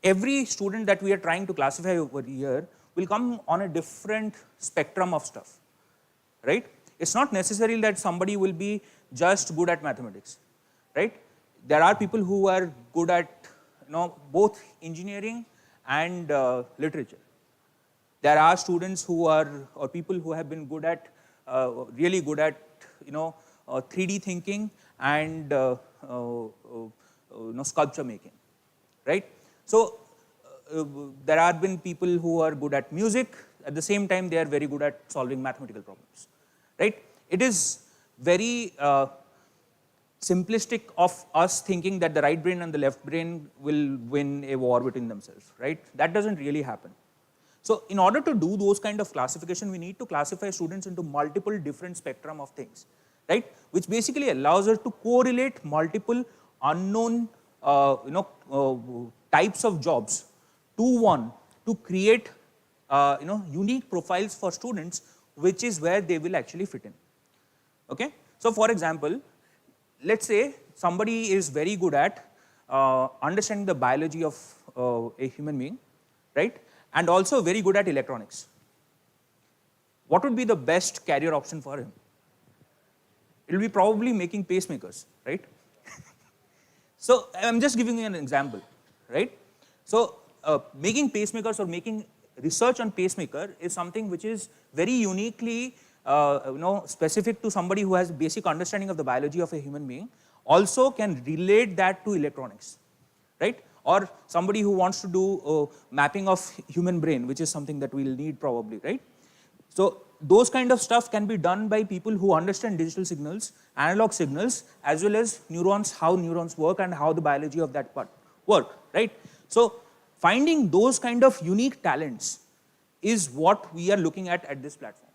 every student that we are trying to classify over here will come on a different spectrum of stuff, right? It's not necessary that somebody will be just good at mathematics, right? There are people who are good at both engineering and literature. There are students who are, or people who have been good at, really good at 3D thinking and sculpture making, right? So there have been people who are good at music. At the same time, they are very good at solving mathematical problems, right? It is very simplistic of us thinking that the right brain and the left brain will win a war between themselves, right? That doesn't really happen. So in order to do those kind of classification, we need to classify students into multiple different spectrum of things, right? Which basically allows us to correlate multiple unknown, types of jobs to one to create, unique profiles for students, which is where they will actually fit in. Okay? So for example, let's say somebody is very good at understanding the biology of a human being, right? And also very good at electronics. What would be the best career option for him? It will be probably making pacemakers, right? So I'm just giving you an example, right? So making pacemakers or making research on pacemaker is something which is very uniquely specific to somebody who has basic understanding of the biology of a human being, also can relate that to electronics, right? Or somebody who wants to do mapping of human brain, which is something that we'll need probably, right? So those kind of stuff can be done by people who understand digital signals, analog signals, as well as neurons, how neurons work and how the biology of that part work, right? So finding those kind of unique talents is what we are looking at this platform,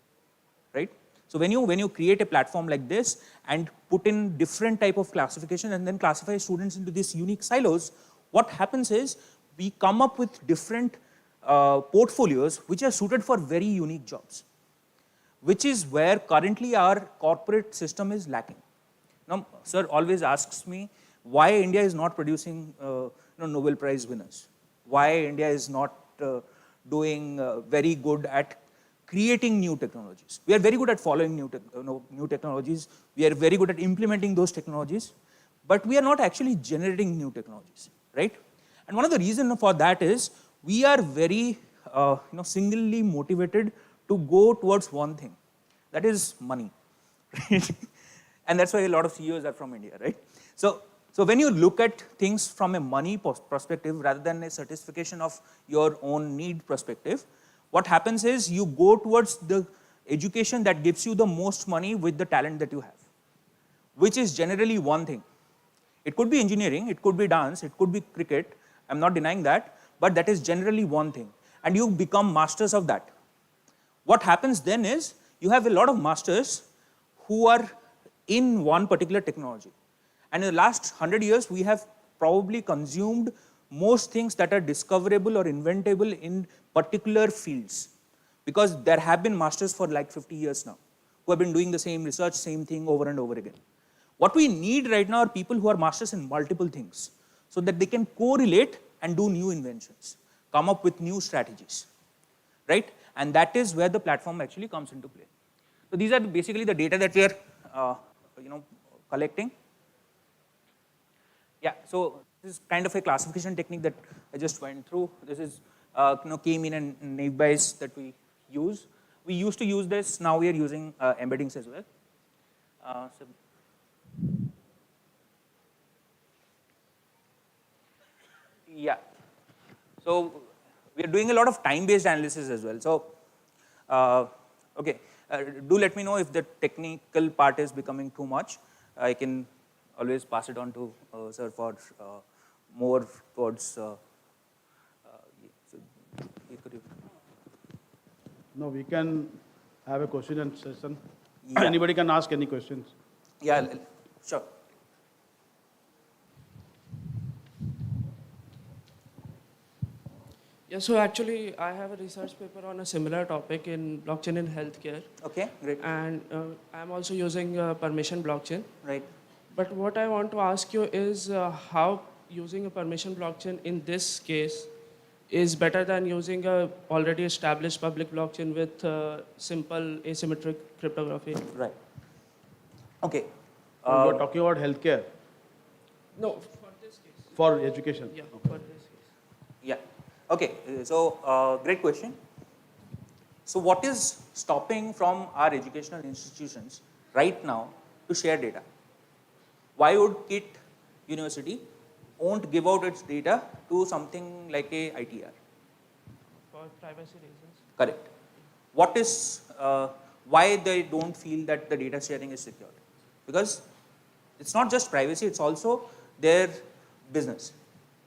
right? So when you create a platform like this and put in different type of classification and then classify students into these unique silos, what happens is we come up with different portfolios which are suited for very unique jobs, which is where currently our corporate system is lacking. Now, sir always asks me why India is not producing Nobel Prize winners, why India is not doing very good at creating new technologies. We are very good at following new technologies. We are very good at implementing those technologies, but we are not actually generating new technologies, right? And one of the reasons for that is we are very singly motivated to go towards one thing, that is money, right? And that's why a lot of CEOs are from India, right? So when you look at things from a money perspective rather than a certification of your own need perspective, what happens is you go towards the education that gives you the most money with the talent that you have, which is generally one thing. It could be engineering, it could be dance, it could be cricket, I'm not denying that, but that is generally one thing. And you become masters of that. What happens then is you have a lot of masters who are in one particular technology. And in the last 100 years, we have probably consumed most things that are discoverable or inventable in particular fields, because there have been masters for like 50 years now who have been doing the same research, same thing over and over again. What we need right now are people who are masters in multiple things so that they can correlate and do new inventions, come up with new strategies, right? And that is where the platform actually comes into play. So these are basically the data that we are collecting. Yeah, so this is kind of a classification technique that I just went through. This is K-mean and naive Bayes that we use. We used to use this, now we are using embeddings as well. Yeah, so we are doing a lot of time-based analysis as well. So, okay, do let me know if the technical part is becoming too much. I can always pass it on to sir for more towards. So
No, we can have a question and session.
Yeah.
Anybody can ask any questions.
Yeah, sure.
Yeah, so actually, I have a research paper on a similar topic in blockchain in healthcare.
Okay, great.
And I'm also using permission blockchain.
Right.
But what I want to ask you is how using a permission blockchain in this case is better than using a already established public blockchain with simple asymmetric cryptography.
Right. Okay.
We're talking about healthcare
No, for this case.
for education.
Yeah,
Okay.
for this case.
Yeah. Okay. So great question. So what is stopping from our educational institutions right now to share data? Why would KIT University won't give out its data to something like a ITR?
For privacy reasons.
Correct. What is why they don't feel that the data sharing is secure? Because It's not just privacy, it's also their business,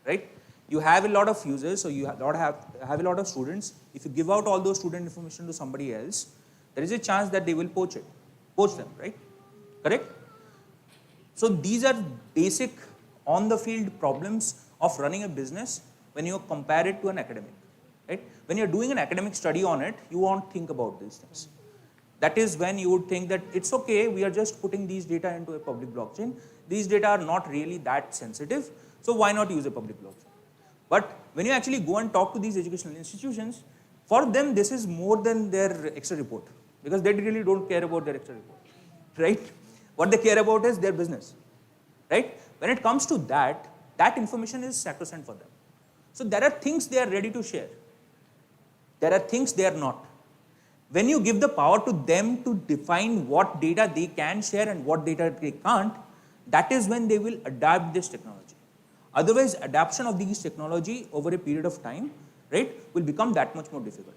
right? You have a lot of users, so you have a lot of students. If you give out all those student information to somebody else, there is a chance that they will poach them, right? Correct? So these are basic on-the-field problems of running a business when you compare it to an academic, right? When you're doing an academic study on it, you won't think about these things. That is when you would think that it's okay, we are just putting these data into a public blockchain. These data are not really that sensitive, so why not use a public blockchain? But when you actually go and talk to these educational institutions, for them this is more than their extra report, because they really don't care about their extra report, right? What they care about is their business, right? When it comes to that, that information is sacrosanct for them. So there are things they are ready to share. There are things they are not. When you give the power to them to define what data they can share and what data they can't, that is when they will adapt this technology. Otherwise, adaptation of these technology over a period of time, right, will become that much more difficult,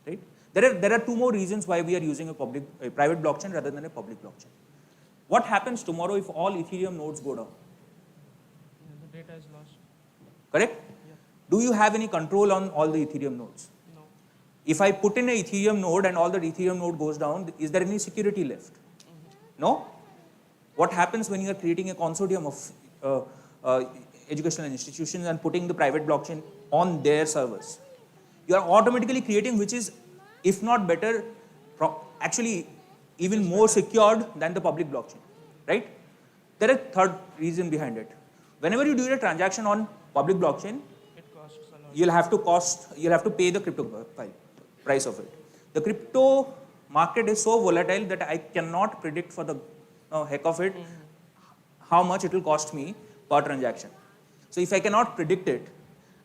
right? There are two more reasons why we are using a private blockchain rather than a public blockchain. What happens tomorrow if all Ethereum nodes go down?
The data is lost.
Correct?
Yeah.
Do you have any control on all the Ethereum nodes?
No.
If I put in an Ethereum node and all the Ethereum node goes down, is there any security left? No? What happens when you are creating a consortium of educational institutions and putting the private blockchain on their servers? You are automatically creating, which is, if not better, actually even more secured than the public blockchain, right? There is a third reason behind it. Whenever you do a transaction on public blockchain,
It costs a lot.
you'll have to pay the crypto price of it. The crypto market is so volatile that I cannot predict for the heck of it how much it will cost me per transaction. So if I cannot predict it,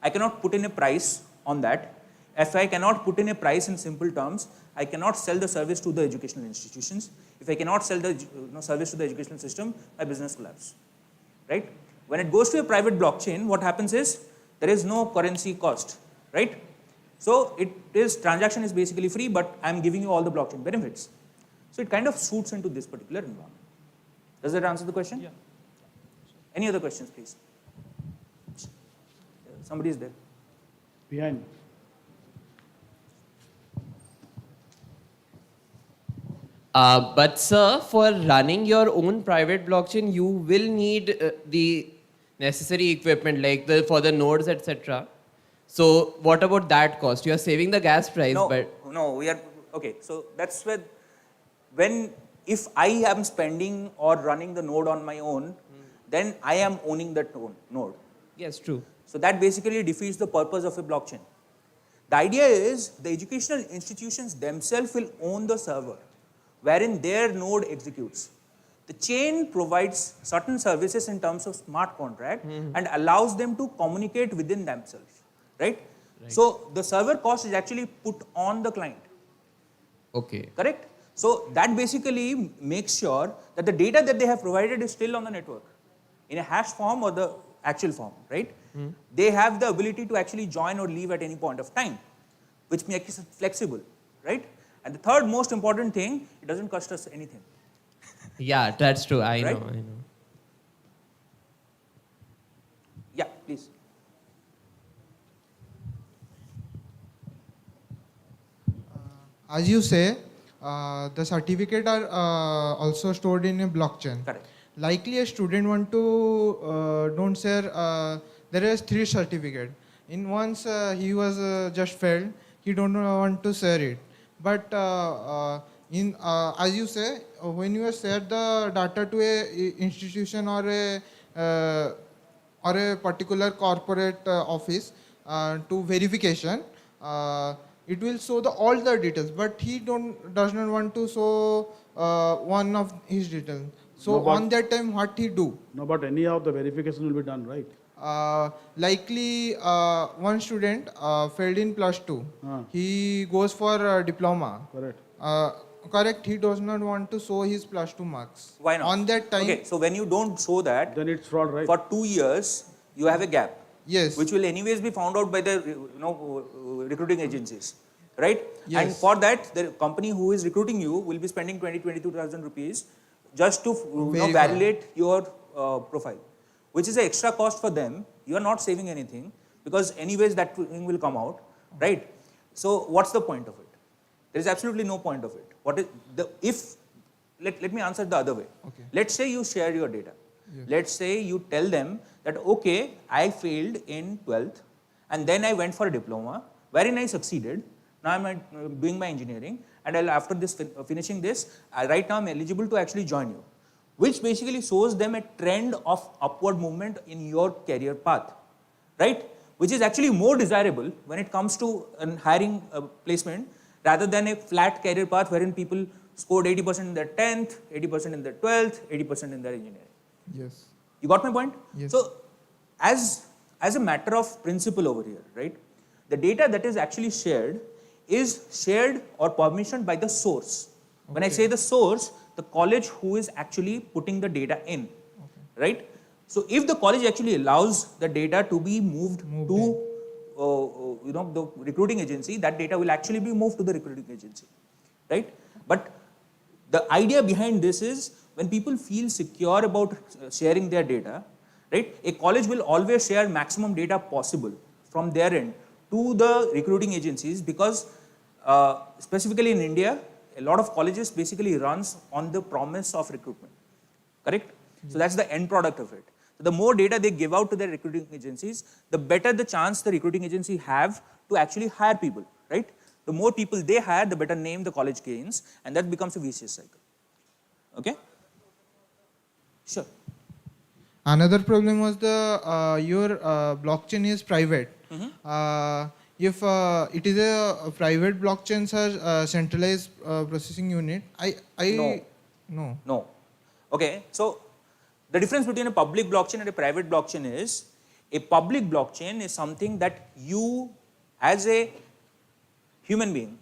I cannot put in a price on that. If I cannot put in a price in simple terms, I cannot sell the service to the educational institutions. If I cannot sell the service to the educational system, my business collapses, right? When it goes to a private blockchain, what happens is there is no currency cost, right? So transaction is basically free, but I'm giving you all the blockchain benefits. So it kind of suits into this particular environment. Does that answer the question?
Yeah.
Any other questions, please? Somebody is there.
Behind.
But sir, for running your own private blockchain, you will need the necessary equipment like for the nodes, etc. So what about that cost? You are saving the gas price,
No, we are, okay, so that's where, if I am spending or running the node on my own, then I am owning that node.
Yes, true.
So that basically defeats the purpose of a blockchain. The idea is the educational institutions themselves will own the server wherein their node executes. The chain provides certain services in terms of smart contract and allows them to communicate within themselves, right? So the server cost is actually put on the client.
Okay.
Correct? So that basically makes sure that the data that they have provided is still on the network in a hash form or the actual form, right? They have the ability to actually join or leave at any point of time, which makes it flexible, right? And the third most important thing, it doesn't cost us anything.
Yeah, that's true. I
Right?
know.
Yeah, please.
As you say, the certificate are also stored in a blockchain.
Correct.
Likely a student want to don't share, there is 3 certificate. In once he was just failed, he don't want to share it. But as you say, when you share the data to a institution or a particular corporate office to verification, it will show all the details, but he does not want to show one of his details. So
No, but-
on that time, what he do?
No, but anyhow, the verification will be done, right?
Likely one student failed in +2. He goes for diploma.
Correct.
Correct. He does not want to show his +2 marks.
Why not?
On that time,
Okay, so when you don't show that,
Then it's fraud, right?
for 2 years, you have a gap.
yes.
Which will anyways be found out by the recruiting agencies, right?
Yes.
And for that, the company who is recruiting you will be spending 22,000 rupees just to
Verify.
validate your profile, which is an extra cost for them. You are not saving anything because anyways that thing will come out, right? So what's the point of it? There is absolutely no point of it. What is the if? Let me answer the other way.
Okay.
Let's say you share your data. Let's say you tell them that, okay, I failed in 12th and then I went for a diploma wherein I succeeded. Now I'm doing my engineering and after this finishing this, right now I'm eligible to actually join you, which basically shows them a trend of upward movement in your career path, right? Which is actually more desirable when it comes to hiring a placement rather than a flat career path wherein people scored 80% in their 10th, 80% in their 12th, 80% in their engineering.
Yes.
You got my point?
Yes.
So, as a matter of principle over here, right? The data that is actually shared is shared or permissioned by the source. When I say the source, the college who is actually putting the data in, right? So, if the college actually allows the data to be moved to the recruiting agency, that data will actually be moved to the recruiting agency, right? But the idea behind this is when people feel secure about sharing their data, right? A college will always share maximum data possible from their end to the recruiting agencies because specifically in India, a lot of colleges basically runs on the promise of recruitment, correct? So that's the end product of it. So the more data they give out to their recruiting agencies, the better the chance the recruiting agency have to actually hire people, right? The more people they hire, the better name the college gains, and that becomes a vicious cycle. Okay? Sure.
Another problem was your blockchain is private. If it is a private blockchain, sir, centralized processing unit, No.
Okay, so the difference between a public blockchain and a private blockchain is a public blockchain is something that you as a human being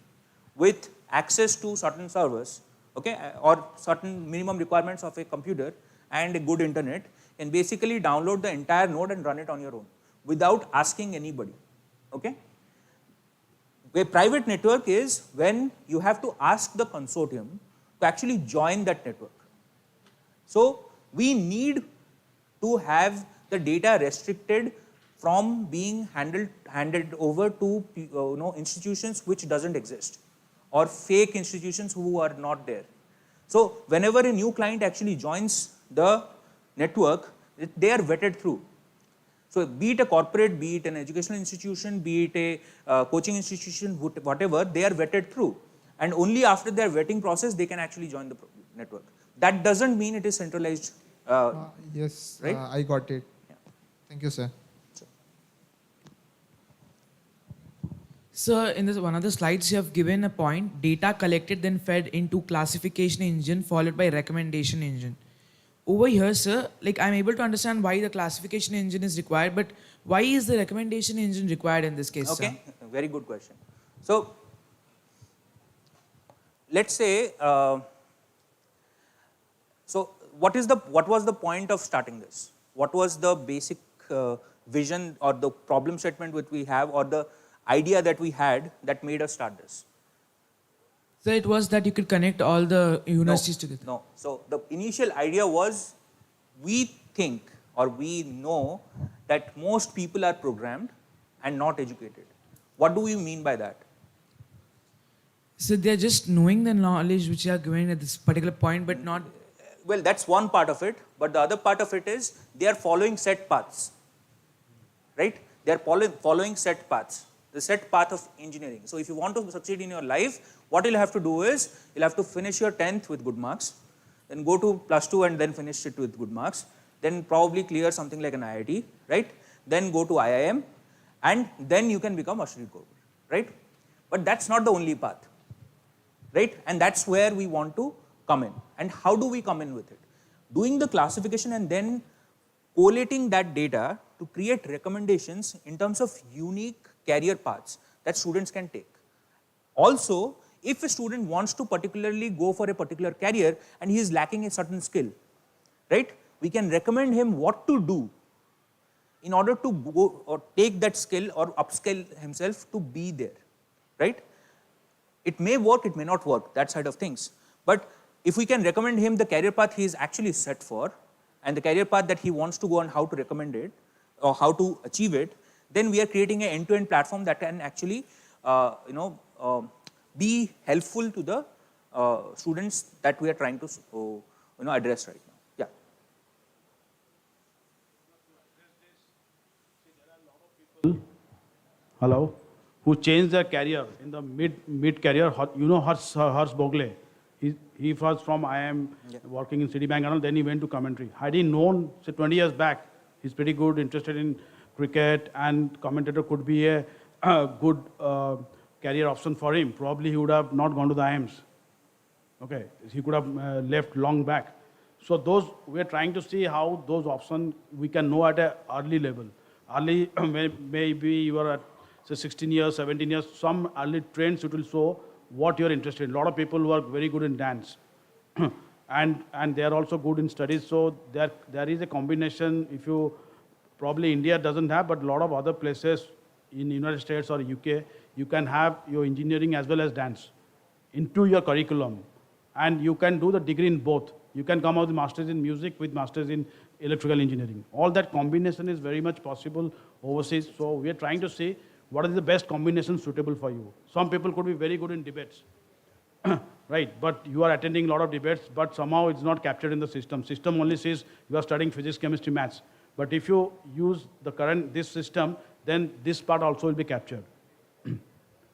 with access to certain servers, okay, or certain minimum requirements of a computer and a good internet can basically download the entire node and run it on your own without asking anybody, okay? A private network is when you have to ask the consortium to actually join that network. So we need to have the data restricted from being handed over to institutions which doesn't exist or fake institutions who are not there. So whenever a new client actually joins the network, they are vetted through. So be it a corporate, be it an educational institution, be it a coaching institution, whatever, they are vetted through. And only after their vetting process, they can actually join the network. That doesn't mean it is centralized.
Yes,
right?
I got it.
Yeah.
Thank you, sir.
So in this one of the slides you have given a point, data collected then fed into classification engine followed by recommendation engine. Over here, sir, like I'm able to understand why the classification engine is required, but why is the recommendation engine required in this case,
Okay,
sir?
very good question. So let's say, what was the point of starting this? What was the basic vision or the problem statement which we have or the idea that we had that made us start this?
So it was that you could connect all the universities together.
No. So the initial idea was we think or we know that most people are programmed and not educated. What do we mean by that?
So they're just knowing the knowledge which they are given at this particular point, but not.
Well, that's one part of it, but the other part of it is they are following set paths, right? They are following set paths, the set path of engineering. So if you want to succeed in your life, what you'll have to do is you'll have to finish your 10th with good marks, then go to +2 and then finish it with good marks, then probably clear something like an IIT, right? Then go to IIM, and then you can become a Ashri Korber, right? But that's not the only path, right? And that's where we want to come in. And how do we come in with it? Doing the classification and then collating that data to create recommendations in terms of unique career paths that students can take. Also, if a student wants to particularly go for a particular career and he is lacking a certain skill, right? We can recommend him what to do in order to go or take that skill or upskill himself to be there, right? It may work, it may not work, that side of things. But if we can recommend him the career path he is actually set for, and the career path that he wants to go and how to recommend it, or how to achieve it, then we are creating an end-to-end platform that can actually, be helpful to the students that we are trying to, address right now. Yeah.
Hello, who changed their career in the mid career. You know Harsh Bogle. He was from IIM, working in Citibank and all. Then he went to commentary. Had he known, say 20 years back, he's pretty good, interested in cricket, and commentator could be a good career option for him. Probably he would have not gone to the IIMs. Okay, he could have left long back. So those, we are trying to see how those options we can know at an early level. Early, maybe you are at say 16 years, 17 years, some early trends it will show what you're interested in. A lot of people who are very good in dance and they are also good in studies. So there is a combination. If you, probably India doesn't have, but a lot of other places in United States or UK, you can have your engineering as well as dance into your curriculum. And you can do the degree in both. You can come out with masters in music with masters in electrical engineering. All that combination is very much possible overseas. So we are trying to see what is the best combination suitable for you. Some people could be very good in debates, right? But you are attending a lot of debates, but somehow it's not captured in the system. System only says you are studying physics, chemistry, maths. But if you use the current, this system, then this part also will be captured.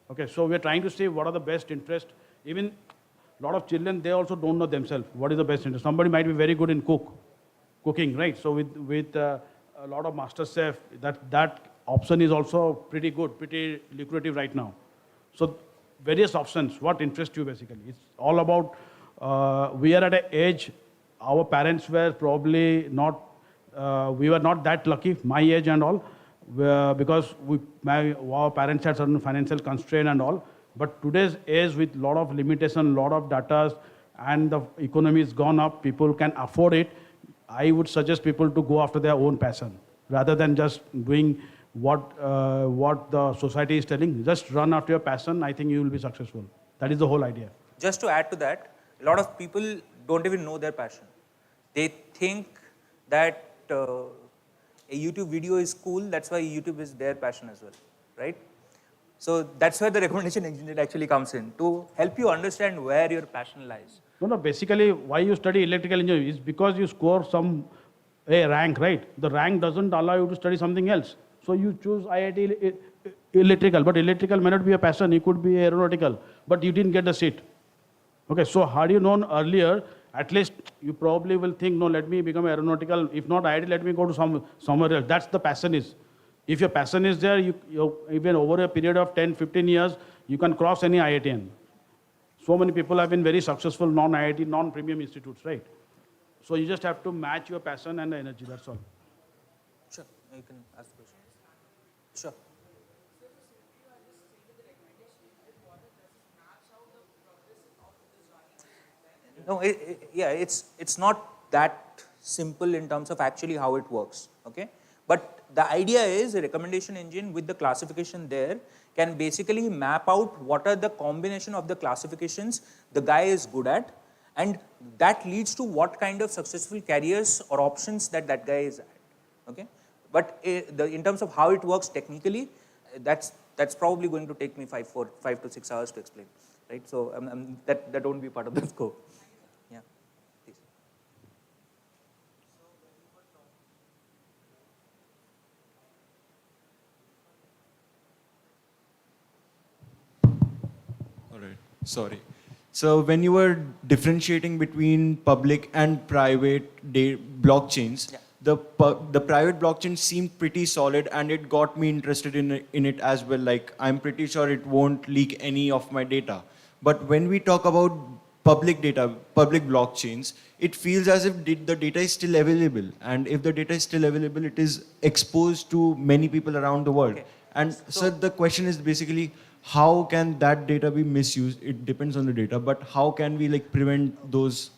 Okay, so we are trying to see what are the best interests. Even a lot of children, they also don't know themselves what is the best interest. Somebody might be very good in cooking, right? So with a lot of master chef, that option is also pretty good, pretty lucrative right now. So various options, what interests you basically. It's all about, we are at an age, our parents were probably not, we were not that lucky, my age and all, because our parents had certain financial constraint and all. But today's age with a lot of limitation, lot of data, and the economy has gone up, people can afford it. I would suggest people to go after their own passion rather than just doing what the society is telling. Just run after your passion. I think you will be successful. That is the whole idea.
Just to add to that, a lot of people don't even know their passion. They think that a YouTube video is cool, that's why YouTube is their passion as well, right? So that's where the recommendation engine actually comes in, to help you understand where your passion lies.
No, basically why you study electrical engineering is because you score a rank, right? The rank doesn't allow you to study something else. So you choose IIT electrical, but electrical may not be a passion, it could be aeronautical, but you didn't get the seat. Okay, so had you known earlier, at least you probably will think, no, let me become aeronautical. If not IIT, let me go to somewhere else. That's the passion is. If your passion is there, you even over a period of 10, 15 years, you can cross any IITian. So many people have been very successful non-IIT, non-premium institutes, right? So you just have to match your passion and the energy, that's all.
Sure, you can ask the question. Sure. No, it's not that simple in terms of actually how it works, okay? But the idea is a recommendation engine with the classification there can basically map out what are the combination of the classifications the guy is good at, and that leads to what kind of successful careers or options that guy is at, okay? But in terms of how it works technically, that's probably going to take me 5 to 6 hours to explain, right? So that won't be part of the scope. Yeah, please.
All right, sorry. So when you were differentiating between public and private blockchains,
Yeah.
the private blockchain seemed pretty solid, and it got me interested in it as well. Like, I'm pretty sure it won't leak any of my data. But when we talk about public data, public blockchains, it feels as if the data is still available. And if the data is still available, it is exposed to many people around the world.
Okay.
And so the question is basically, how can that data be misused? It depends on the data, but how can we prevent those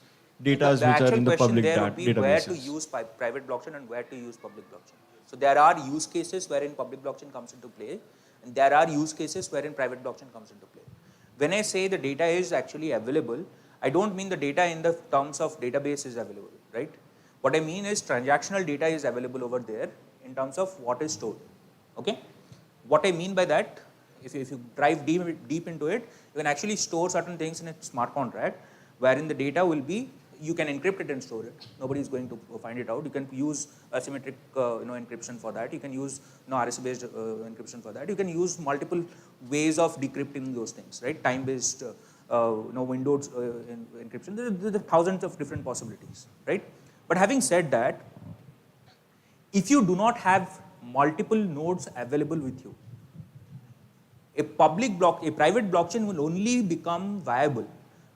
data which are in the public databases?
Where to use private blockchain and where to use public blockchain. So there are use cases wherein public blockchain comes into play, and there are use cases wherein private blockchain comes into play. When I say the data is actually available, I don't mean the data in the terms of database is available, right? What I mean is transactional data is available over there in terms of what is stored, okay? What I mean by that, if you dive deep into it, you can actually store certain things in a smart contract wherein the data will be, you can encrypt it and store it. Nobody is going to find it out. You can use asymmetric encryption for that. You can use RSA-based encryption for that. You can use multiple ways of decrypting those things, right? Time-based windowed encryption. There are thousands of different possibilities, right? But having said that, if you do not have multiple nodes available with you, a private blockchain will only become viable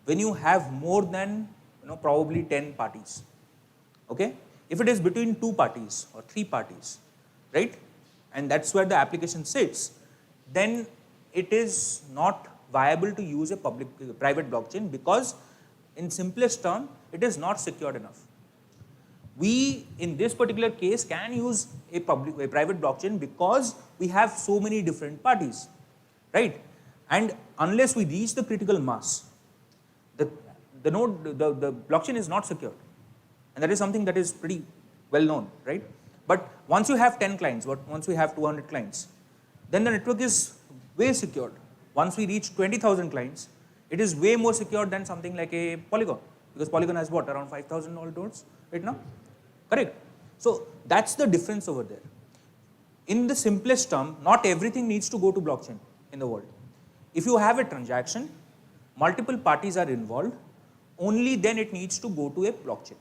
when you have more than probably 10 parties. Okay? If it is between 2 parties or 3 parties, right? And that's where the application sits, then it is not viable to use a private blockchain because in simplest term, it is not secured enough. We, in this particular case, can use a private blockchain because we have so many different parties, right? And unless we reach the critical mass, the blockchain is not secured. And that is something that is pretty well known, right? But once you have 10 clients, once we have 200 clients, then the network is way secured. Once we reach 20,000 clients, it is way more secure than something like a Polygon. Because Polygon has what, around 5,000 all nodes right now? Correct. So that's the difference over there. In the simplest term, not everything needs to go to blockchain in the world. If you have a transaction, multiple parties are involved, only then it needs to go to a blockchain.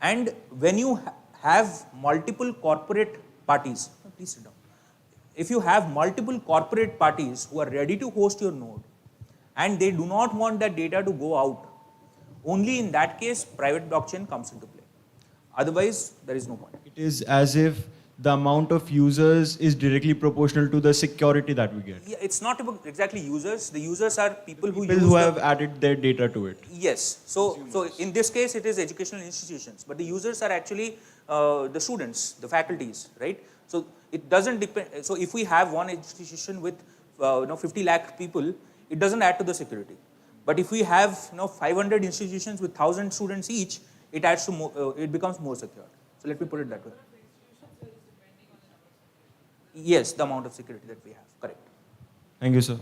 And when you have multiple corporate parties, please sit down. If you have multiple corporate parties who are ready to host your node and they do not want that data to go out, only in that case private blockchain comes into play. Otherwise, there is no point.
It is as if the amount of users is directly proportional to the security that we get.
Yeah, it's not about exactly users. The users are people who
have added their data to it.
Yes. So in this case, it is educational institutions, but the users are actually the students, the faculties, right? So it doesn't depend. So if we have one institution with 50 lakh people, it doesn't add to the security. But if we have 500 institutions with 1,000 students each, it adds to more, it becomes more secure. So let me put it that way. Yes, the amount of security that we have. Correct.
Thank you, sir.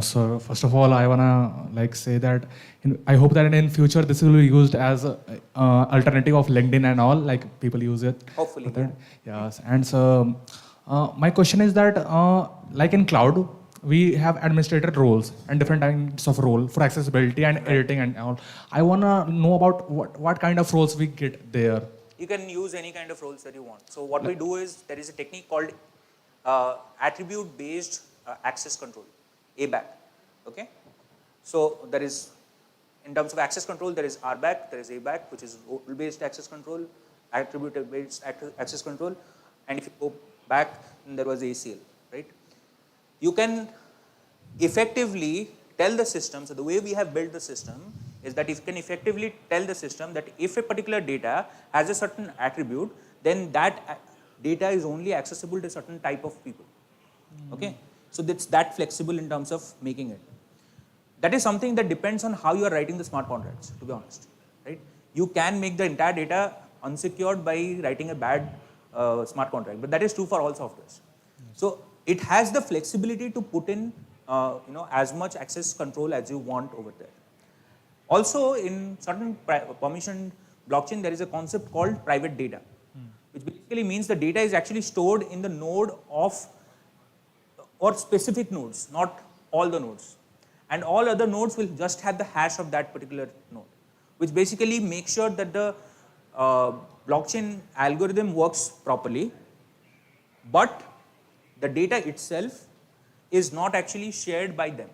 So first of all, I wanna say that I hope that in future this will be used as a alternative of LinkedIn and all, like people use it.
Hopefully.
Yes, and so my question is that like in cloud, we have administrator roles and different kinds of role for accessibility and editing and all. I wanna know about what kind of roles we get there.
You can use any kind of roles that you want. So what we do is there is a technique called attribute-based access control. ABAC, okay? So there is, in terms of access control, there is RBAC, there is ABAC, which is role-based access control, attribute-based access control, and if you go back, then there was ACL, right? You can effectively tell the system, so the way we have built the system is that you can effectively tell the system that if a particular data has a certain attribute, then that data is only accessible to a certain type of people, okay? So that's that flexible in terms of making it. That is something that depends on how you are writing the smart contracts, to be honest, right? You can make the entire data unsecured by writing a bad smart contract, but that is true for all softwares. So it has the flexibility to put in as much access control as you want over there. Also, in certain permission blockchain, there is a concept called private data, which basically means the data is actually stored in the node of or specific nodes, not all the nodes. And all other nodes will just have the hash of that particular node, which basically makes sure that the blockchain algorithm works properly, but the data itself is not actually shared by them.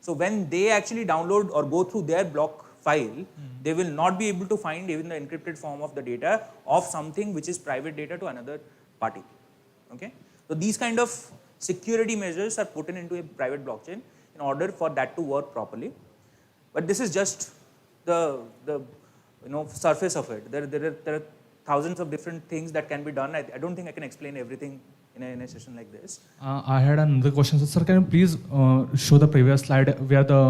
So when they actually download or go through their block file, they will not be able to find even the encrypted form of the data of something which is private data to another party, okay? So these kind of security measures are put into a private blockchain in order for that to work properly. But this is just the surface of it. There are thousands of different things that can be done. I don't think I can explain everything in a session like this.
I had another question. So, sir, can you please show the previous slide where the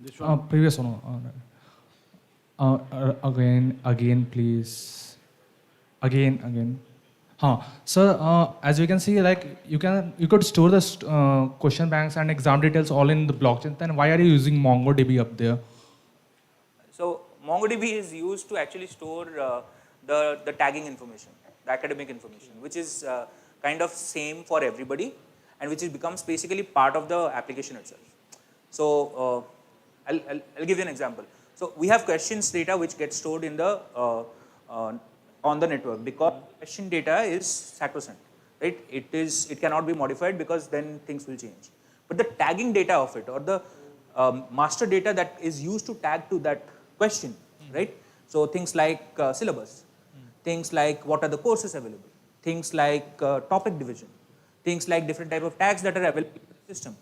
This one?
previous one? Again, please. Again. Sir, as you can see, like you could store the question banks and exam details all in the blockchain. Then why are you using MongoDB up there?
So MongoDB is used to actually store the tagging information, the academic information, which is kind of same for everybody, and which becomes basically part of the application itself. So I'll give you an example. So we have questions data which gets stored in the on the network, because question data is sacrosanct, right? It cannot be modified because then things will change. But the tagging data of it, or the master data that is used to tag to that question, right? So things like syllabus, things like what are the courses available, things like topic division, things like different type of tags that are available in the system.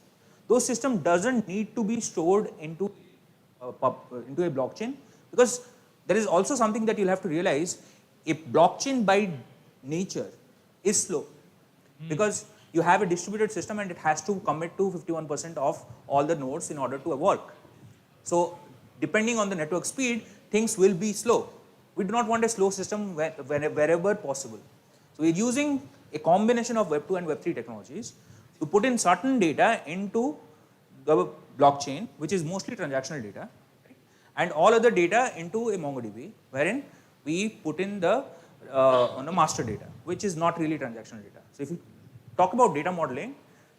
Those system doesn't need to be stored into a blockchain, because there is also something that you'll have to realize. A blockchain by nature is slow, because you have a distributed system and it has to commit to 51% of all the nodes in order to work. So depending on the network speed, things will be slow. We do not want a slow system wherever possible. So we're using a combination of Web 2 and Web 3 technologies to put in certain data into the blockchain, which is mostly transactional data, right? And all other data into a MongoDB, wherein we put in the on the master data, which is not really transactional data. So if you talk about data modeling,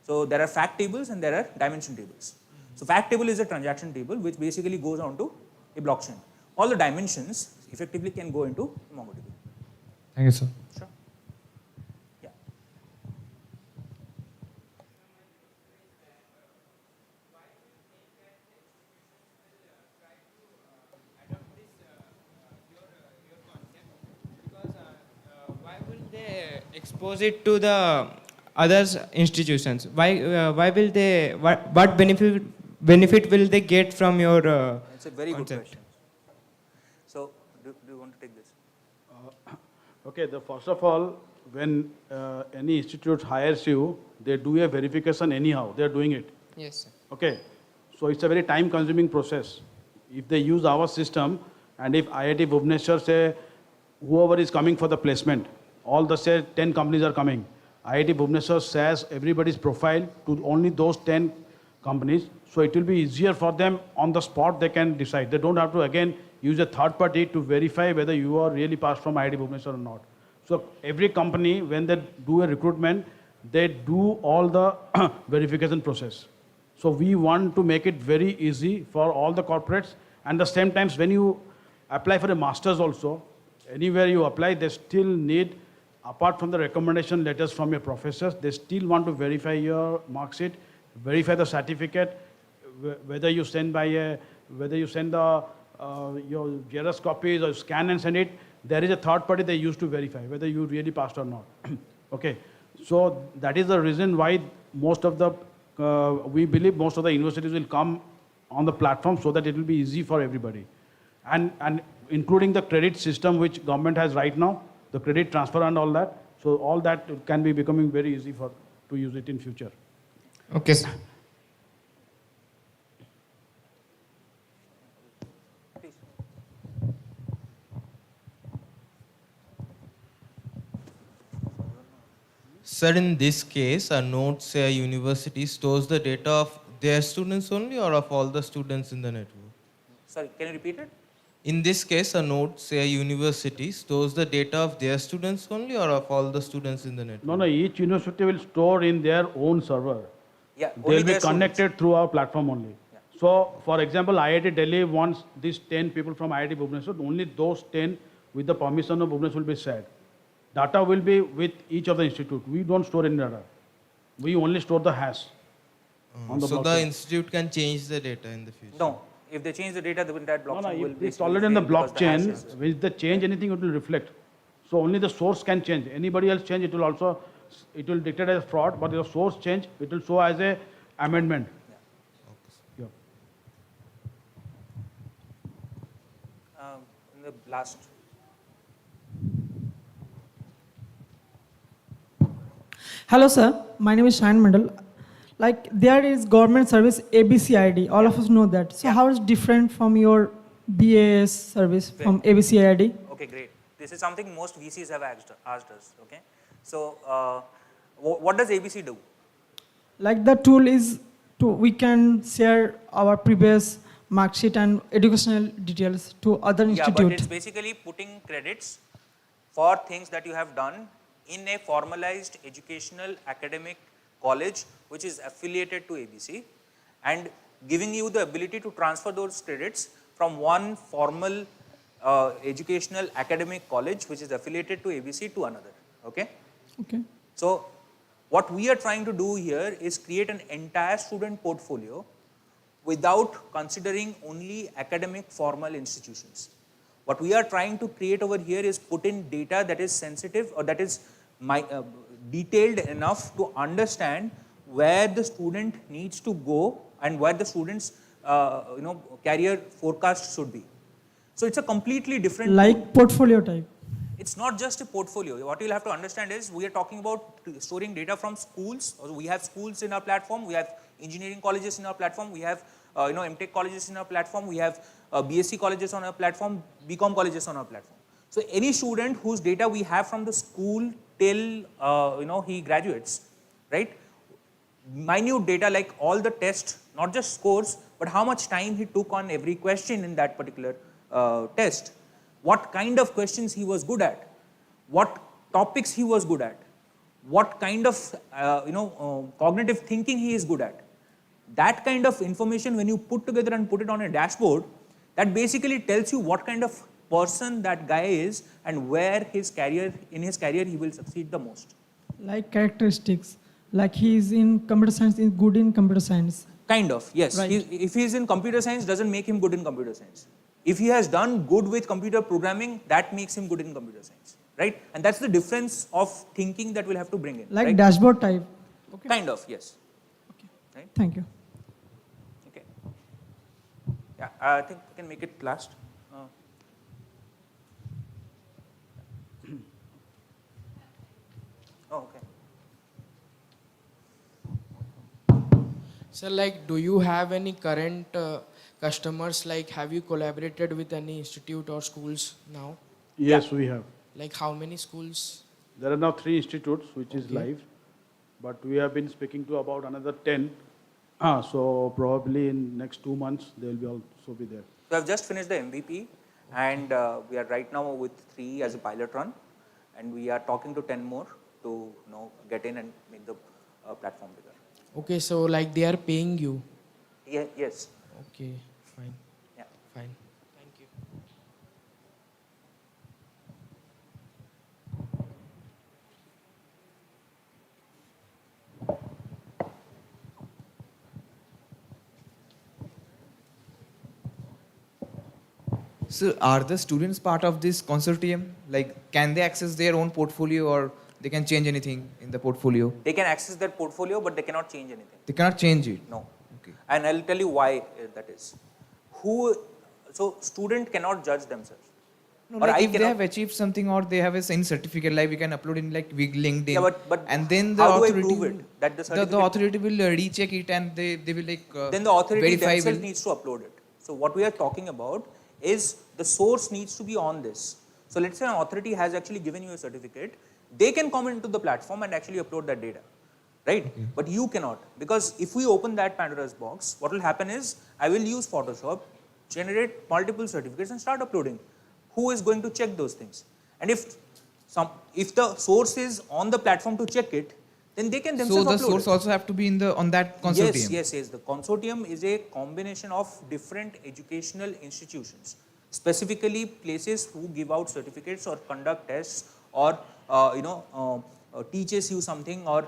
so there are fact tables and there are dimension tables. So fact table is a transaction table which basically goes onto a blockchain. All the dimensions effectively can go into MongoDB.
Thank you, sir.
Sure. Yeah.
Why will they expose it to the other institutions? Why will they? What benefit will they get from your?
It's a very
concept?
good question. So do you want to take this?
Okay, first of all, when any institute hires you, they do a verification anyhow. They are doing it.
Yes, sir.
Okay, so it's a very time-consuming process. If they use our system, and if IIT Bhubaneswar say whoever is coming for the placement, all the say 10 companies are coming. IIT Bhubaneswar says everybody's profile to only those 10 companies, so it will be easier for them on the spot. They can decide. They don't have to again use a third party to verify whether you are really passed from IIT Bhubaneswar or not. So every company, when they do a recruitment, they do all the verification process. So we want to make it very easy for all the corporates. And the same times, when you apply for a master's also, anywhere you apply, they still need, apart from the recommendation letters from your professors, they still want to verify your mark sheet, verify the certificate, whether you send the your Xerox copies or scan and send it. There is a third party they use to verify whether you really passed or not. Okay, so that is the reason why most of the we believe most of the universities will come on the platform, so that it will be easy for everybody, and including the credit system which government has right now, the credit transfer and all that. So all that can be becoming very easy to use it in future.
Okay, sir.
Sir, in this case, a node, say a university, stores the data of their students only or of all the students in the network?
Sorry, can you repeat it?
In this case, a node, say a university, stores the data of their students only or of all the students in the network?
No, each university will store in their own server.
Yeah,
They'll be connected through our platform only.
Yeah.
So, for example, IIT Delhi wants these 10 people from IIT Bhubaneswar, only those 10 with the permission of Bhubaneswar will be shared. Data will be with each of the institute. We don't store any data. We only store the hash on the
So
blockchain.
the institute can change the data in the future?
No. If they change the data, then that blockchain will
If
be
it's already in the
because the hash is-
blockchain, if they change anything, it will reflect. So only the source can change. Anybody else change, it will also, it will dictate as fraud, but if the source change, it will show as a amendment. Yeah.
In the last.
Hello, sir. My name is Shayan Mandal. Like there is government service ABCID. All of us know that. So how is different from your BAS service from ABCID?
Okay, great. This is something most VCs have asked us. Okay, so what does ABC do?
Like the tool is we can share our previous mark sheet and educational details to other
Yeah,
institute.
but it's basically putting credits for things that you have done in a formalized educational academic college which is affiliated to ABC, and giving you the ability to transfer those credits from one formal educational academic college which is affiliated to ABC to another. Okay?
Okay.
So what we are trying to do here is create an entire student portfolio without considering only academic formal institutions. What we are trying to create over here is put in data that is sensitive or that is detailed enough to understand where the student needs to go and where the student's career forecast should be. So it's a completely different
Like
tool.
portfolio type.
It's not just a portfolio. What you'll have to understand is we are talking about storing data from schools. We have schools in our platform. We have engineering colleges in our platform. We have MTech colleges in our platform. We have BSc colleges on our platform, BCom colleges on our platform. So any student whose data we have from the school till he graduates, right? Minute data like all the tests, not just scores, but how much time he took on every question in that particular test. What kind of questions he was good at, what topics he was good at, what kind of cognitive thinking he is good at. That kind of information, when you put together and put it on a dashboard, that basically tells you what kind of person that guy is and where in his career he will succeed the most.
Like characteristics. Like he is in computer science, is good in computer science.
Kind of, yes.
Right.
If he is in computer science, doesn't make him good in computer science. If he has done good with computer programming, that makes him good in computer science, right? And that's the difference of thinking that we'll have to bring in.
Like
right?
dashboard type. Okay.
Kind of, yes.
Okay.
Right?
Thank you.
Okay. Yeah, I think we can make it last. Oh, okay.
So like, do you have any current customers? Like, have you collaborated with any institute or schools now?
Yes, we have.
Like how many schools?
There are now 3 institutes which is live, but we have been speaking to about another 10. So probably in next 2 months they will be also be there.
So I've just finished the MVP, and we are right now with 3 as a pilot run, and we are talking to 10 more to get in and make the platform bigger.
Okay, so like they are paying you.
Yeah, yes.
Okay, fine.
Yeah.
Fine. Thank you.
So are the students part of this consortium? Like, can they access their own portfolio or they can change anything in the portfolio?
They can access their portfolio, but they cannot change anything.
They cannot change it?
No.
Okay.
And I'll tell you why that is. So student cannot judge themselves.
No,
Or
like
I
if they
cannot-
have achieved something or they have a any certificate, like we can upload in like LinkedIn.
Yeah, but
and then the
how do I
authority
prove
will,
it? That the
the
certificate-
authority will recheck it and they will like
then the authority
verify
themselves
will.
needs to upload it. So what we are talking about is the source needs to be on this. So let's say an authority has actually given you a certificate, they can come into the platform and actually upload that data, right?
Okay.
But you cannot, because if we open that Pandora's box, what will happen is I will use Photoshop, generate multiple certificates and start uploading. Who is going to check those things? And if the source is on the platform to check it, then they can
So
themselves
the
upload
source
it.
also have to be on that consortium.
Yes. The consortium is a combination of different educational institutions, specifically places who give out certificates or conduct tests or teaches you something or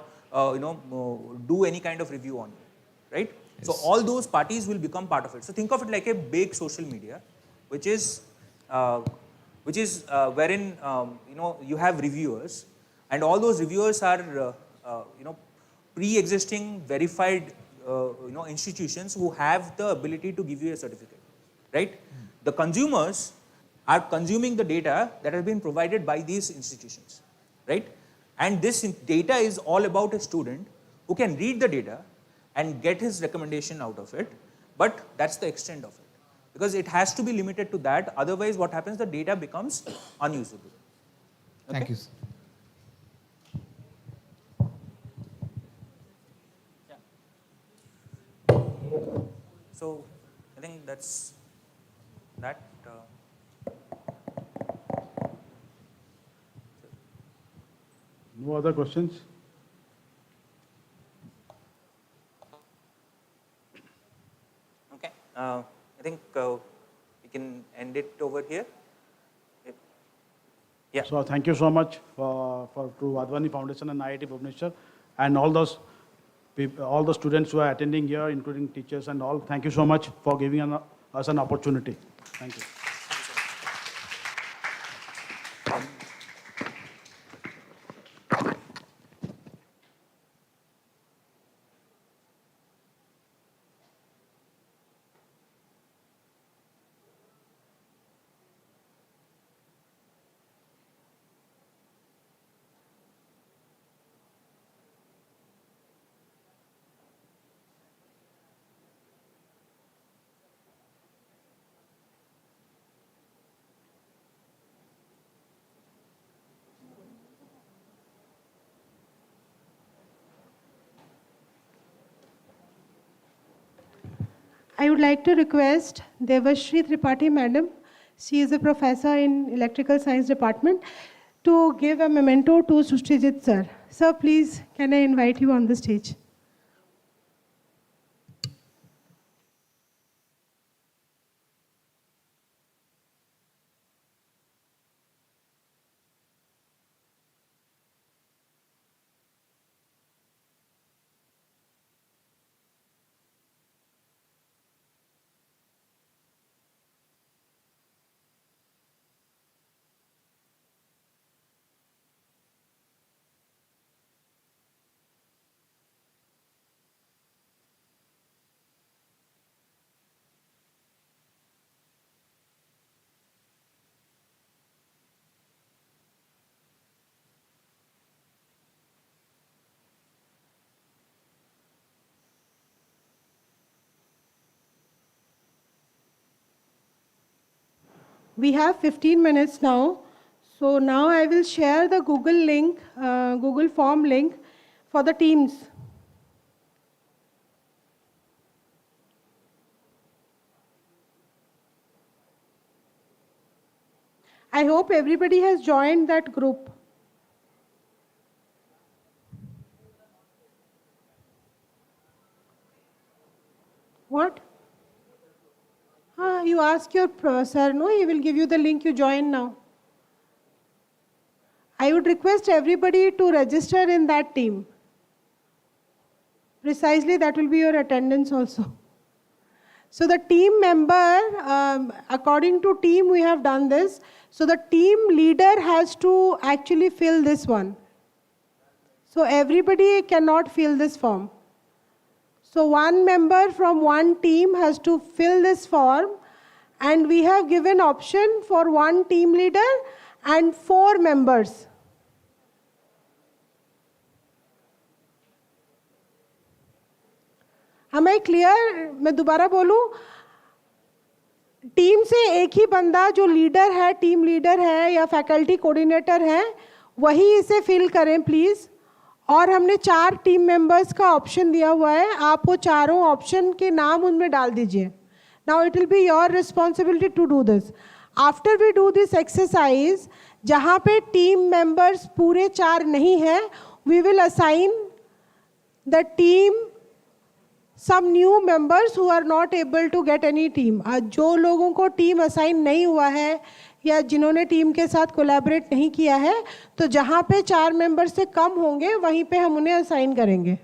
do any kind of review on you, right?
Yes.
So all those parties will become part of it. So think of it like a big social media, which is wherein you have reviewers, and all those reviewers are pre-existing verified institutions who have the ability to give you a certificate, right? The consumers are consuming the data that has been provided by these institutions, right? And this data is all about a student who can read the data and get his recommendation out of it, but that's the extent of it. Because it has to be limited to that, otherwise what happens, the data becomes unusable. Okay?
Thank you, sir.
So I think that's that.
No other questions?
Okay. I think we can end it over here. Yeah.
So thank you so much to Wadhwani Foundation and IIT Bhubaneswar and all those people, all the students who are attending here, including teachers and all. Thank you so much for giving us an opportunity. Thank you.
I would like to request Devashri Tripathi Madam, she is a professor in Electrical Science Department, to give a memento to Sushtijit sir. Sir, please, can I invite you on the stage? We have 15 minutes now. So now I will share the Google link, Google form link for the teams. I hope everybody has joined that group. What? You ask your sir, no, he will give you the link, you join now. I would request everybody to register in that team. Precisely, that will be your attendance also. So the team member, according to team, we have done this. So the team leader has to actually fill this one. So everybody cannot fill this form. So one member from one team has to fill this form, and we have given option for one team leader and 4 members. Am I clear? मैं दोबारा बोलूं, team से एक ही बंदा जो leader है, team leader है या फैकल्टी कोऑर्डिनेटर है, वही इसे फिल करें प्लीज. और हमने 4 टीम मेंबर्स का ऑप्शन दिया हुआ है, आप वो चारों ऑप्शन के नाम उनमें डाल दीजिए. Now it will be your responsibility to do this. After we do this exercise, जहाँ पे टीम मेंबर्स पूरे 4 नहीं हैं, we will assign the team some new members who are not able to get any team. जो लोगों को team assign नहीं हुआ है या जिन्होंने टीम के साथ कोलैबोरेट नहीं किया है, तो जहाँ पे 4 मेंबर से कम होंगे वहीं पे हम उन्हें असाइन करेंगे.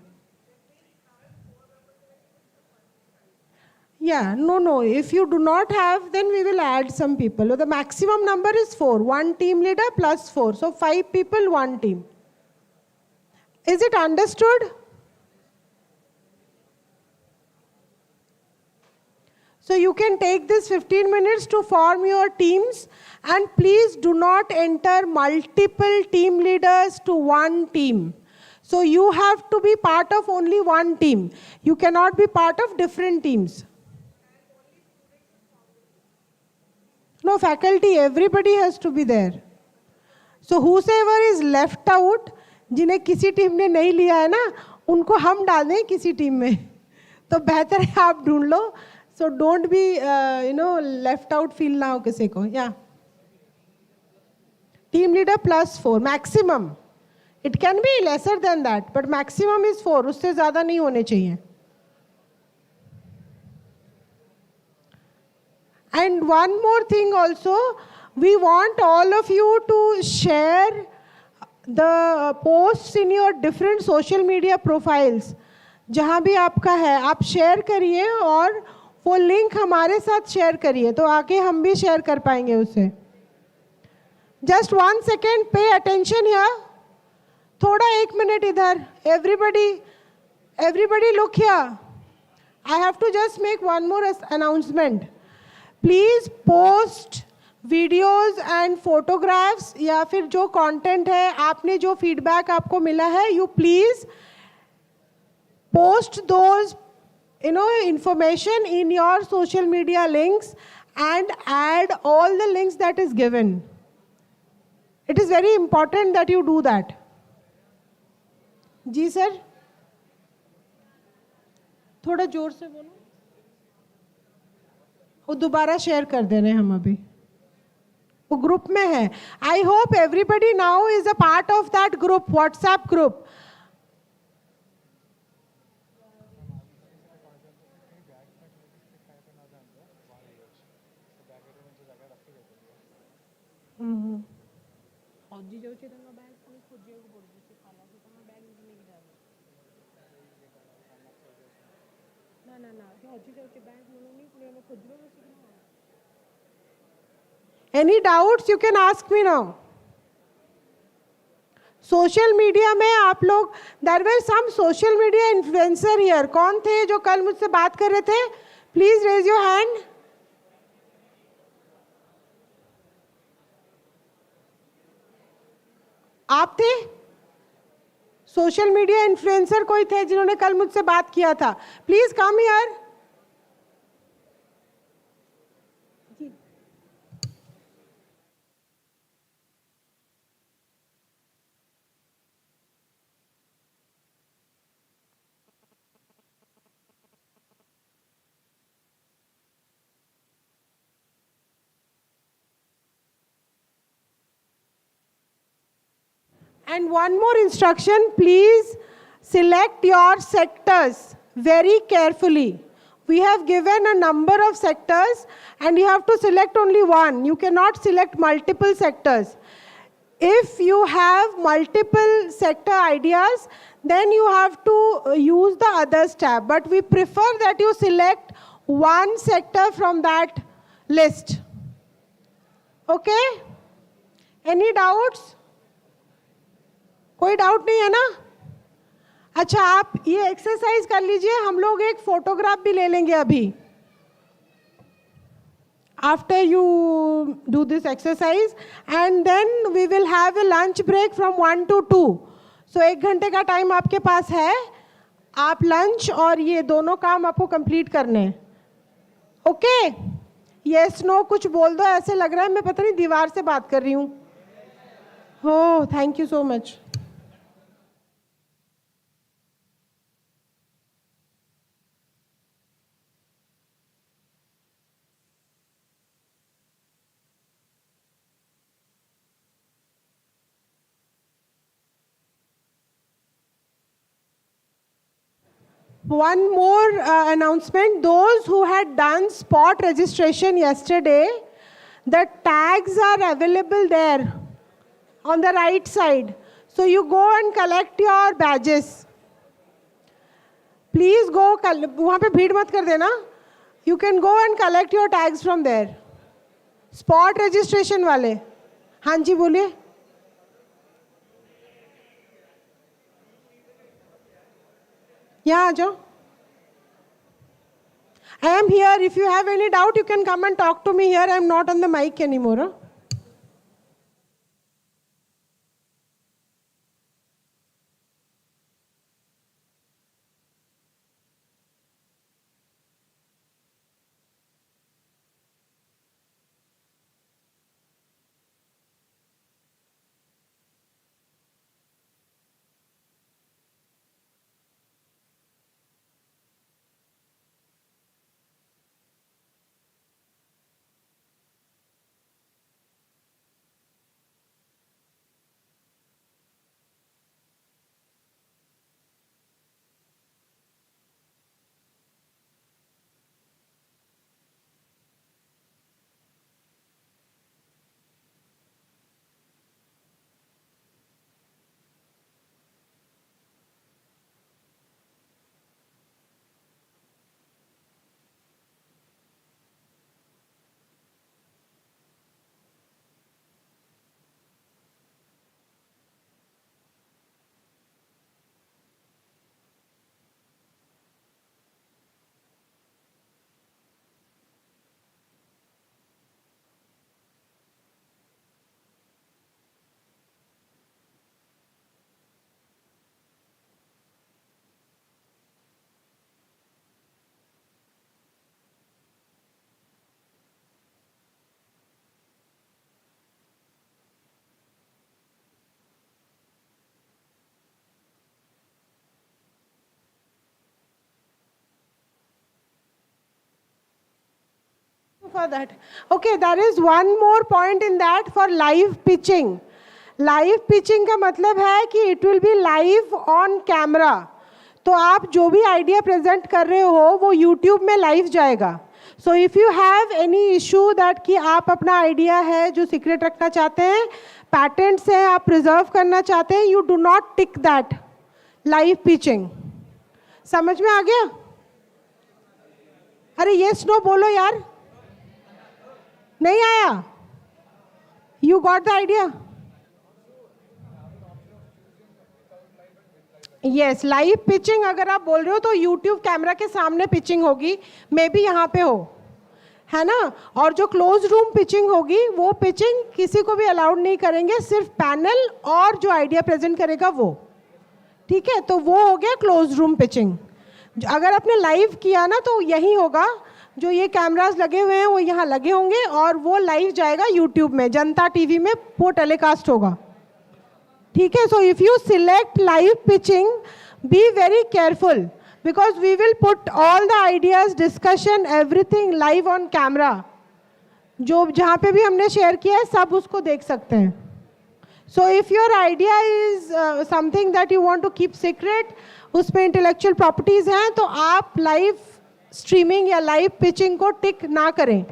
Yeah, no. If you do not have, then we will add some people. The maximum number is 4. 1 team leader plus 4. So 5 people, 1 team. Is it understood? So So you can take this 15 minutes to form your teams, and please do not enter multiple team leaders to one team. So you have to be part of only one team. You cannot be part of different teams. No, faculty, everybody has to be there. So whosoever is left out, जिन्हें किसी team ने नहीं लिया है ना, उनको हम डाल दें किसी टीम में. तो बेहतर है आप ढूंढ लो. So don't be, left out feel ना हो किसी को. Yeah. Team leader +4 maximum. It can be lesser than that, but maximum is 4. उससे ज़्यादा नहीं होने चाहिए. And one more thing also, we want all of you to share the posts in your different social media profiles. जहाँ भी आपका है, आप शेयर करिए और वो लिंक हमारे साथ शेयर करिए, तो आगे हम भी शेयर कर पाएंगे उसे. Just 1 second, pay attention here. थोड़ा 1 minute इधर. Everybody look here. I have to just make one more announcement. Please post videos and photographs या फिर जो content है, आपने जो feedback आपको मिला है, you please post those information in your social media links and add all the links that is given. It is very important that you do that. जी सर, थोड़ा जोर से बोलो. वो दोबारा शेयर कर दे रहे हैं हम अभी. वो ग्रुप में है. I hope everybody now is a part of that group, WhatsApp group. Any doubts you can ask me now. Social media में आप लोग, there were some social media influencer here. कौन थे जो कल मुझसे बात कर रहे थे? Please raise your hand. आप थे? सोशल मीडिया इन्फ्लुएंसर कोई थे जिन्होंने कल मुझसे बात किया था? Please come here. And one more instruction, please select your sectors very carefully. We have given a number of sectors and you have to select only one. You cannot select multiple sectors. If you have multiple sector ideas, then you have to use the others tab. But we prefer that you select one sector from that list. Okay? Any doubts? कोई doubt नहीं है ना? अच्छा, आप ये exercise कर लीजिए. हम लोग एक फोटोग्राफ भी ले लेंगे अभी. After you do this exercise, and then we will have a lunch break from 1 to 2. So 1 घंटे का टाइम आपके पास है. आप लंच और ये दोनों काम आपको कंप्लीट करने हैं. ओके? यस नो कुछ बोल दो. ऐसे लग रहा है मैं पता नहीं दीवार से बात कर रही हूँ. हो, thank you so much. One more announcement. Those who had done spot registration yesterday, the tags are available there on the right side. So you go and collect your badges. Please go, वहाँ पे भीड़ मत कर देना. You can go and collect your tags from there. Spot registration वाले. हाँ जी बोलिए. यहाँ आ जाओ. I am here. If you have any doubt, you can come and talk to me here. I am not on the mic anymore. Huh? For that. Okay, there is one more point in that for live pitching. Live pitching का मतलब है कि it will be live on camera. तो आप जो भी idea present कर रहे हो वो यूट्यूब में लाइव जाएगा. सो if you have any issue that कि आप अपना आइडिया है जो सीक्रेट रखना चाहते हैं, पैटेंट्स हैं आप प्रिजर्व करना चाहते हैं, you do not tick that live pitching. समझ में आ गया? अरे यस नो बोलो यार. नहीं आया? You got the idea? Yes, live pitching अगर आप बोल रहे हो तो यूट्यूब कैमरा के सामने पिचिंग होगी, मे बी यहाँ पे हो, है ना. और जो क्लोज रूम पिचिंग होगी वो पिचिंग किसी को भी अलाउड नहीं करेंगे, सिर्फ पैनल और जो आइडिया प्रेजेंट करेगा वो. ठीक है, तो वो हो गया क्लोज रूम पिचिंग. अगर आपने लाइव किया ना तो यही होगा, जो ये कैमरास लगे हुए हैं वो यहाँ लगे होंगे और वो लाइव जाएगा यूट्यूब में, जनता टीवी में वो टेलीकास्ट होगा. ठीक है, so if you select live pitching be very careful because we will put all the ideas, discussion, everything live on camera. जो जहाँ पे भी हमने शेयर किया है सब उसको देख सकते हैं. So if your idea is something that you want to keep secret, उसमें इंटेलेक्चुअल प्रॉपर्टीज हैं, तो आप लाइव स्ट्रीमिंग या लाइव पिचिंग को टिक ना करें.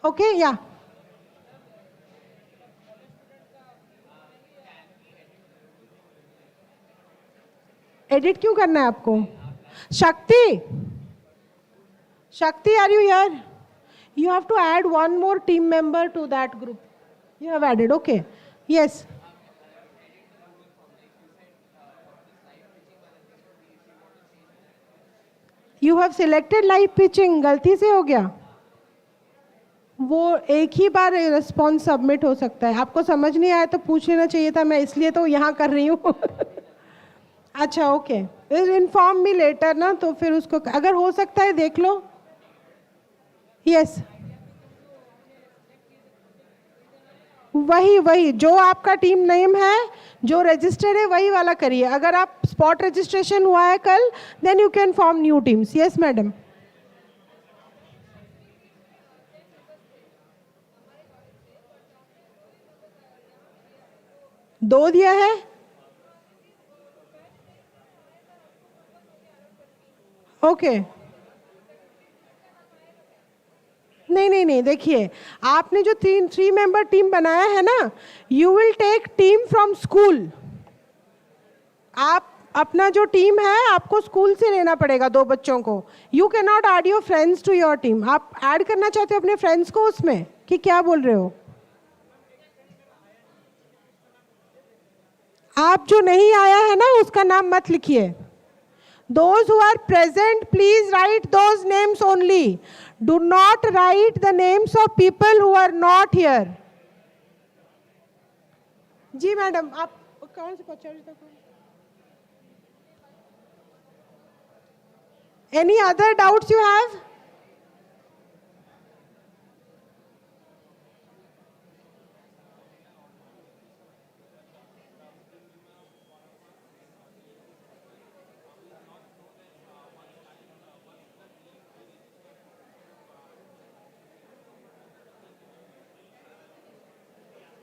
ओके या एडिट क्यों करना है आपको? Shakti, Shakti are you here? You have to add one more team member to that group. You have added, okay. Yes, you have selected live pitching, गलती से हो गया. वो एक ही बार रिस्पॉन्स सबमिट हो सकता है. आपको समझ नहीं आया तो पूछ लेना चाहिए था, मैं इसलिए तो यहाँ कर रही हूँ. अच्छा ओके, इन्फॉर्म मी लेटर ना, तो फिर उसको अगर हो सकता है देख लो. यस, वही वही जो आपका टीम नेम है, जो रजिस्टर्ड है वही वाला करिए. अगर आप स्पॉट रजिस्ट्रेशन हुआ है कल, then you can form new teams. Yes madam. दो दिया है. ओके नहीं नहीं नहीं, देखिए आपने जो थ्री मेंबर टीम बनाया है ना, you will tech team from school. आप अपना जो टीम है आपको स्कूल से लेना पड़ेगा, 2 बच्चों को. You can not add your friends to your team. आप ऐड करना चाहते हो अपने फ्रेंड्स को उसमें, कि क्या बोल रहे हो? आप जो नहीं आया है ना उसका नाम मत लिखिए. Those who are present, please write those names only. Do not write the names of people who are not here. जी मैडम, आप कौन से क्वेश्चन तक? Any other doubts you have?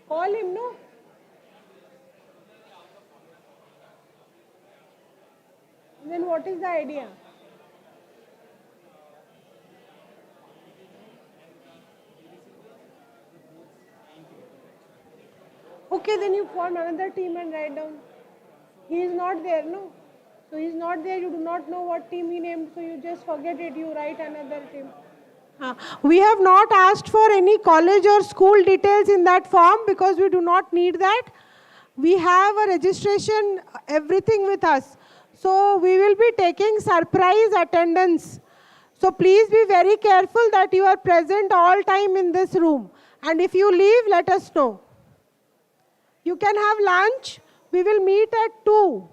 Call him, no? Then what is the idea? Okay, then you form another team and write down. He is not there, no? So he is not there, you do not know what team he named, so you just forget it, you write another team. We have not asked for any college or school details in that form because we do not need that. We have a registration, everything with us. So we will be taking surprise attendance. So please be very careful that you are present all time in this room. And if you leave, let us know. You can have lunch. We will meet at 2.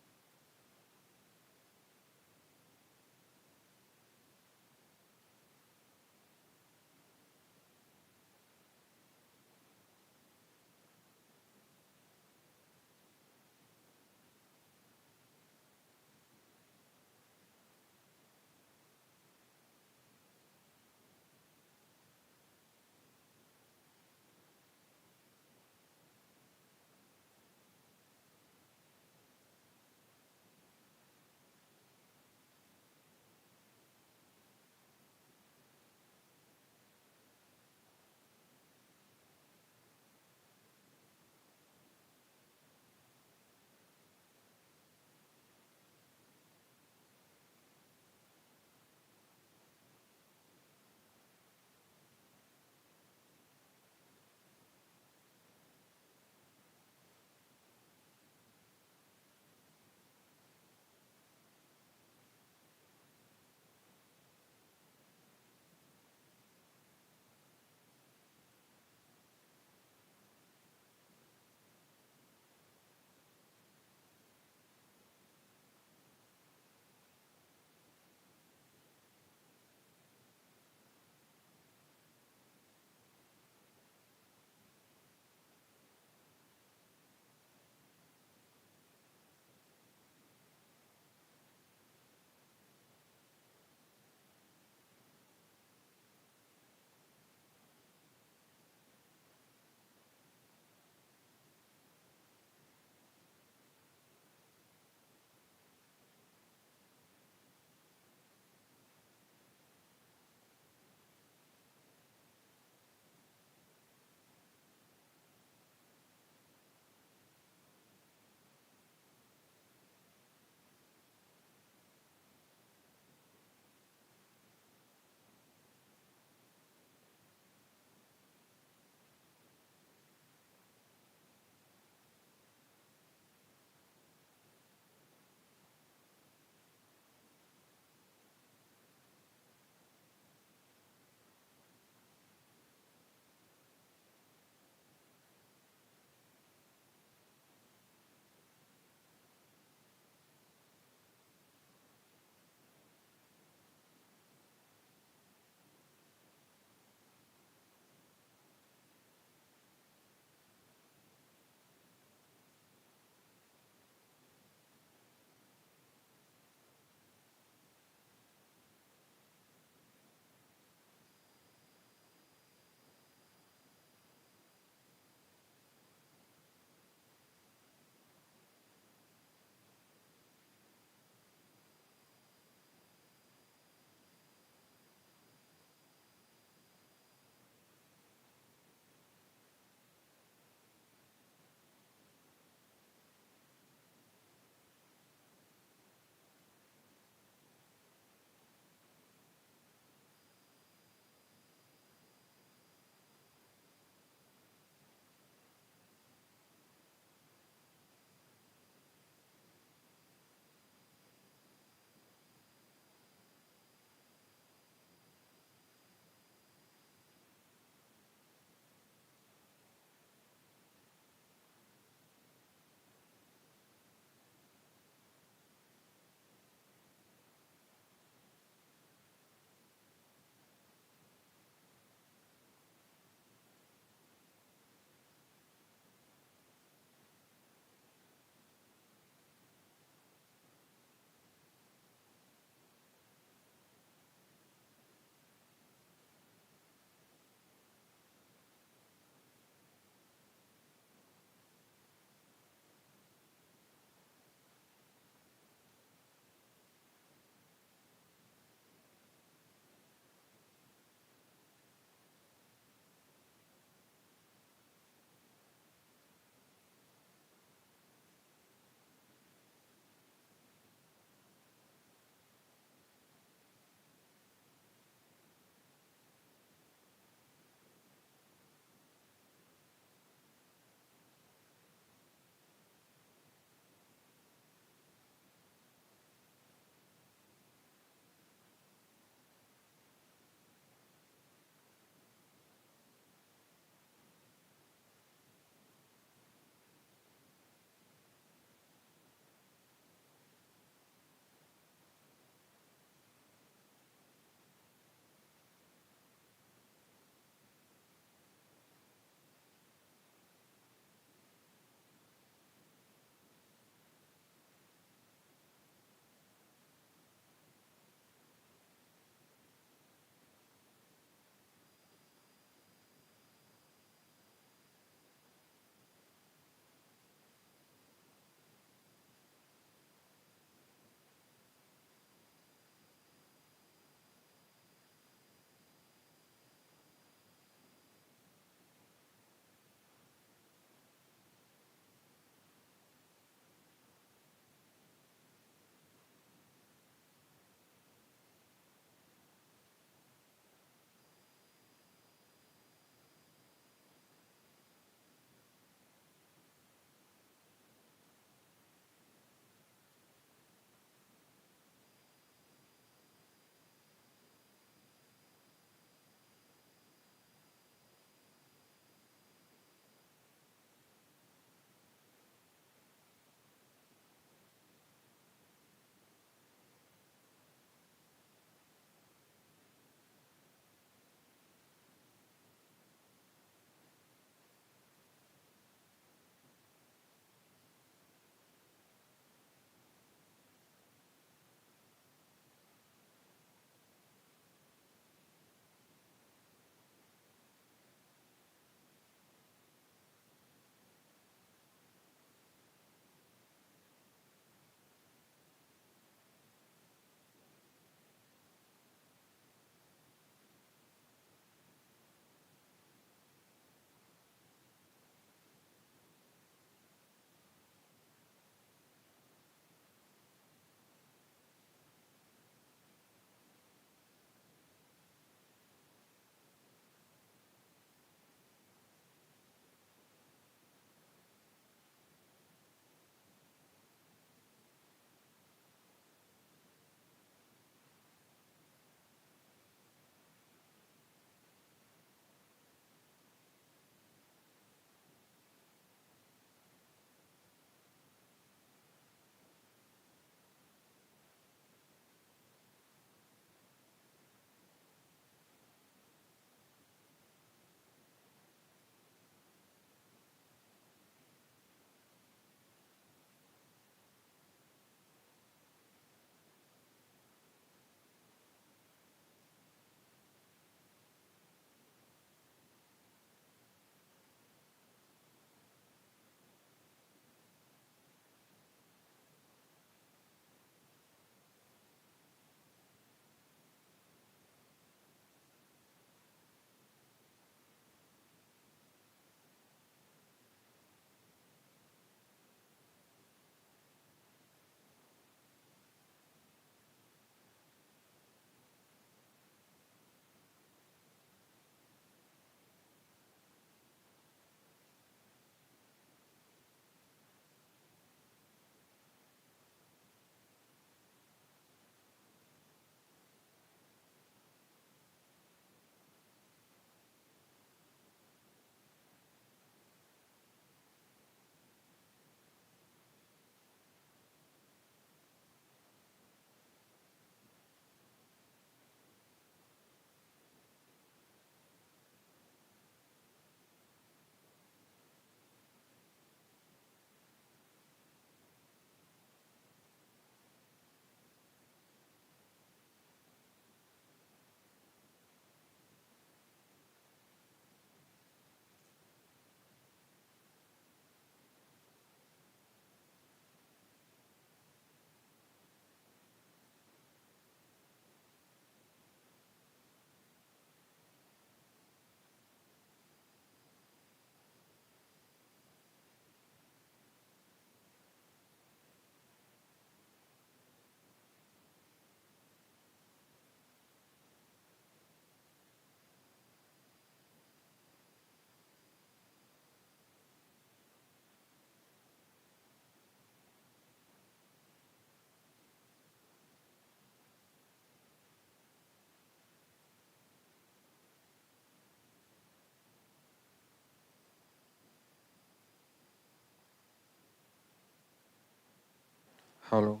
Hello.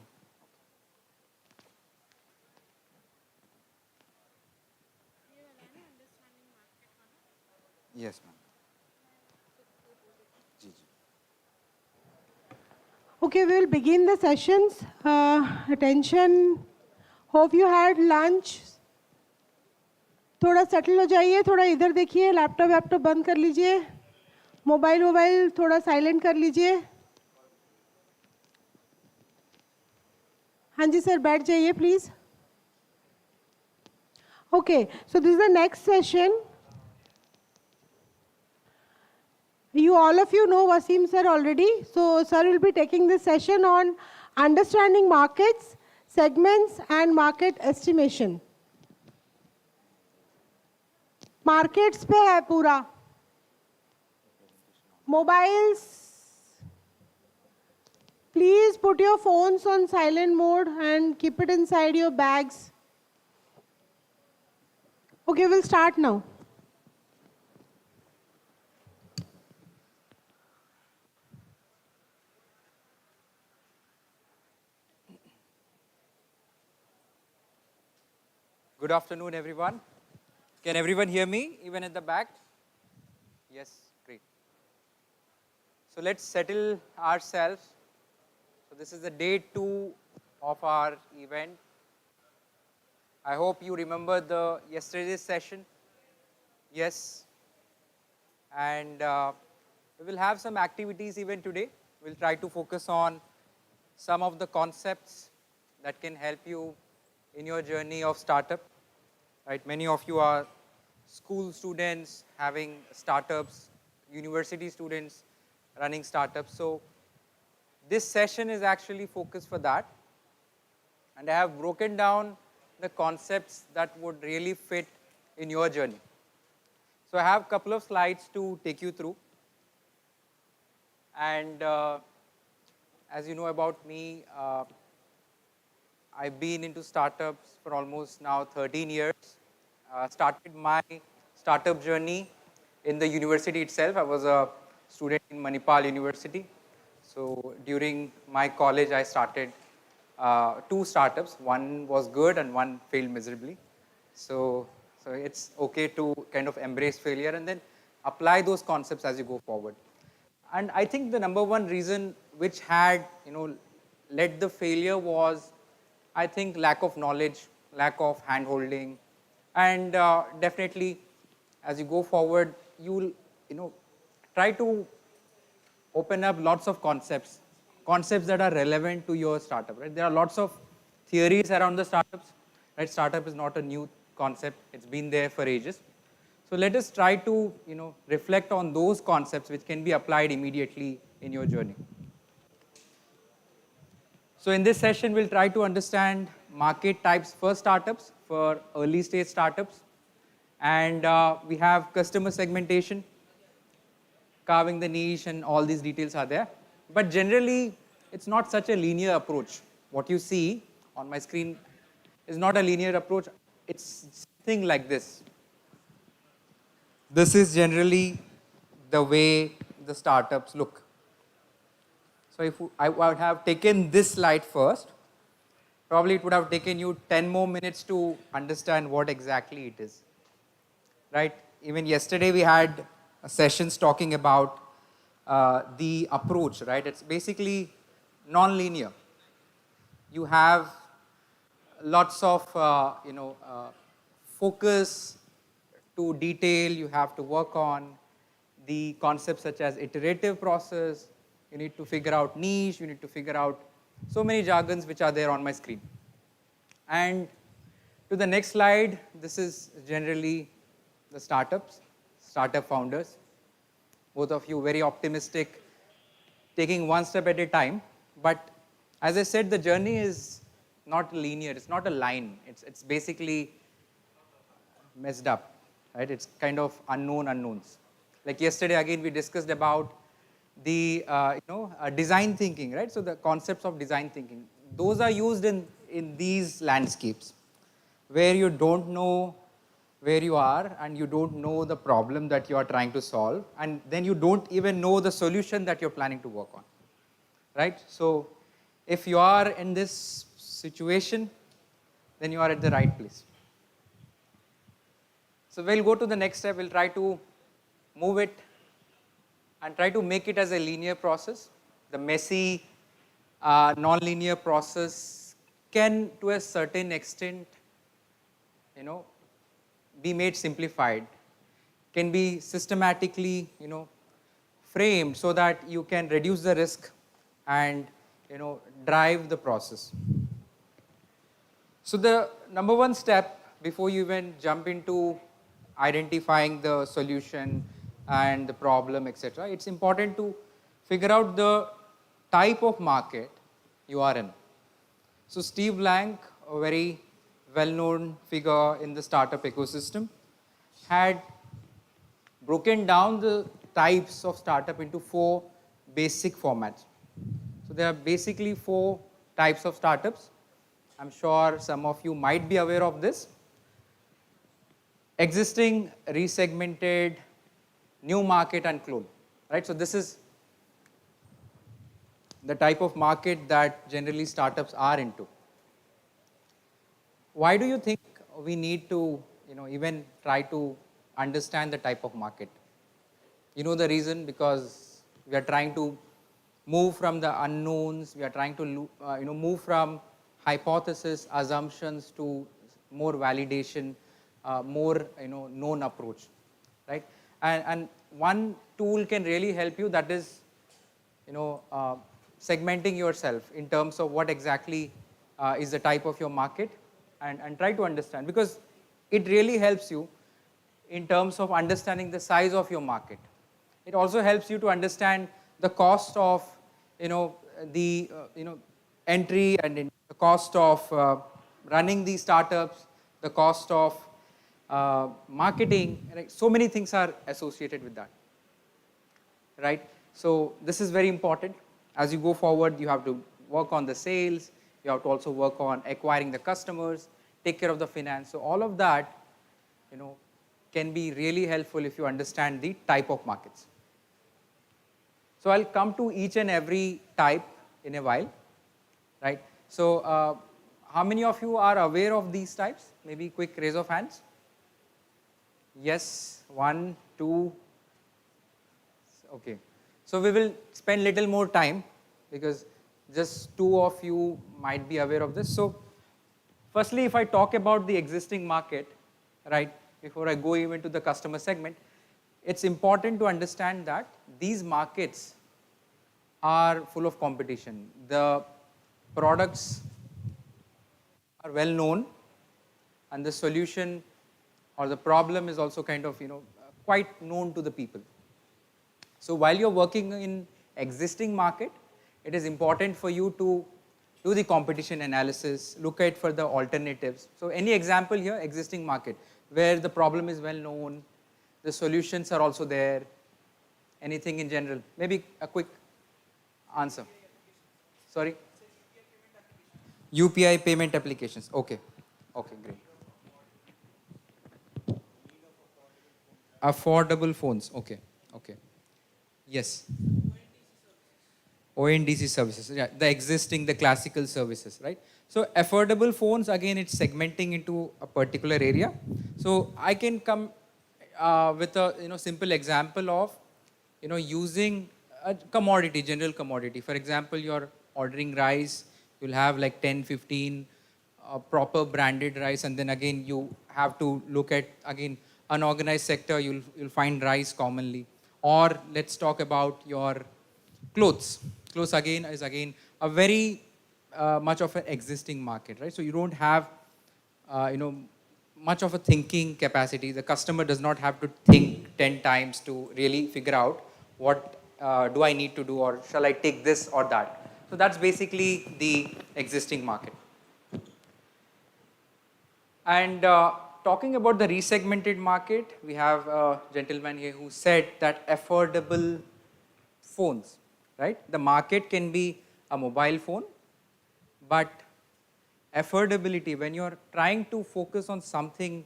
Yes, ma'am. जी, जी.
Okay, we will begin the sessions. Attention. Hope you had lunch. थोड़ा settle हो जाइए, थोड़ा इधर देखिए, laptop बंद कर लीजिए, मोबाइल थोड़ा साइलेंट कर लीजिए. हाँ जी सर, बैठ जाइए please. Okay, so this is the next session. All of you know Wasim sir already. So sir will be taking this session on understanding markets, segments and market estimation. Markets पे है पूरा. Mobiles. Please put your phones on silent mode and keep it inside your bags. Okay, we'll start now.
Good afternoon, everyone. Can everyone hear me, even at the back? Yes, great. So let's settle ourselves. So this is the day 2 of our event. I hope you remember the yesterday's session. Yes. And we will have some activities even today. We'll try to focus on some of the concepts that can help you in your journey of startup. Right? Many of you are school students having startups, university students running startups. So this session is actually focused for that. And I have broken down the concepts that would really fit in your journey. So I have a couple of slides to take you through. And as you know about me, I've been into startups for almost now 13 years. Started my startup journey in the university itself. I was a student in Manipal University. So during my college, I started 2 startups. One was good and one failed miserably. So it's okay to kind of embrace failure and then apply those concepts as you go forward. And I think the number one reason which had, led the failure was, I think, lack of knowledge, lack of hand-holding, and definitely as you go forward, you'll, try to open up lots of concepts that are relevant to your startup, right? There are lots of theories around the startups, right? Startup is not a new concept. It's been there for ages. So let us try to, reflect on those concepts which can be applied immediately in your journey. So in this session, we'll try to understand market types for startups, for early stage startups. And we have customer segmentation, carving the niche, and all these details are there. But generally, it's not such a linear approach. What you see on my screen is not a linear approach. It's something like this. This is generally the way the startups look. So if I would have taken this slide first, probably it would have taken you 10 more minutes to understand what exactly it is. Right? Even yesterday we had sessions talking about the approach, right? It's basically non-linear. You have lots of, focus to detail you have to work on, the concepts such as iterative process, you need to figure out niche, you need to figure out so many jargons which are there on my screen. And to the next slide, this is generally the startup founders. Both of you very optimistic, taking one step at a time. But as I said, the journey is not linear, it's not a line. It's basically messed up, right? It's kind of unknowns. Like yesterday, again, we discussed about the design thinking, right? So the concepts of design thinking, those are used in these landscapes where you don't know where you are and you don't know the problem that you are trying to solve, and then you don't even know the solution that you're planning to work on, right? So If you are in this situation, then you are at the right place. So we'll go to the next step. We'll try to move it and try to make it as a linear process. The messy, non-linear process can, to a certain extent, be made simplified, can be systematically, framed so that you can reduce the risk and, drive the process. So the number one step before you even jump into identifying the solution and the problem, etc., it's important to figure out the type of market you are in. So Steve Blank, a very well-known figure in the startup ecosystem, had broken down the types of startup into 4 basic formats. So there are basically 4 types of startups. I'm sure some of you might be aware of this. Existing, resegmented, new market, and clone. Right? So this is the type of market that generally startups are into. Why do you think we need to, even try to understand the type of market? You know the reason, because we are trying to move from the unknowns, we are trying to move from hypothesis, assumptions to more validation, more known approach, right? And one tool can really help you, that is segmenting yourself in terms of what exactly is the type of your market, and try to understand, because it really helps you in terms of understanding the size of your market. It also helps you to understand the cost of the entry, and the cost of running these startups, the cost of marketing. Right? So many things are associated with that, right? So this is very important. As you go forward, you have to work on the sales, you have to also work on acquiring the customers, take care of the finance. So all of that can be really helpful if you understand the type of markets. So I'll come to each and every type in a while, right? So how many of you are aware of these types? Maybe quick raise of hands. Yes, 1, 2. Okay. So we will spend little more time, because just 2 of you might be aware of this. So firstly, if I talk about the existing market, right, before I go even to the customer segment, it's important to understand that these markets are full of competition. The products are well known, and the solution or the problem is also kind of quite known to the people. So while you're working in existing market, it is important for you to do the competition analysis, look at for the alternatives. So any example here, existing market, where the problem is well known, the solutions are also there, anything in general. Maybe a quick answer. Sorry? UPI payment applications. Okay. Okay, great. Affordable phones. Okay. Okay. Yes. ONDC services. Yeah, the existing, the classical services, right? So affordable phones, again, it's segmenting into a particular area. So I can come with a simple example of using a commodity, general commodity. For example, you're ordering rice, you'll have like 10, 15 proper branded rice, and then again you have to look at again unorganized sector. You'll find rice commonly. Or let's talk about your clothes. Clothes again is a very much of an existing market, right? So you don't have much of a thinking capacity. The customer does not have to think 10 times to really figure out what do I need to do, or shall I take this or that. So that's basically the existing market. And talking about the resegmented market, we have a gentleman here who said that affordable phones, right? The market can be a mobile phone, but affordability, when you're trying to focus on something,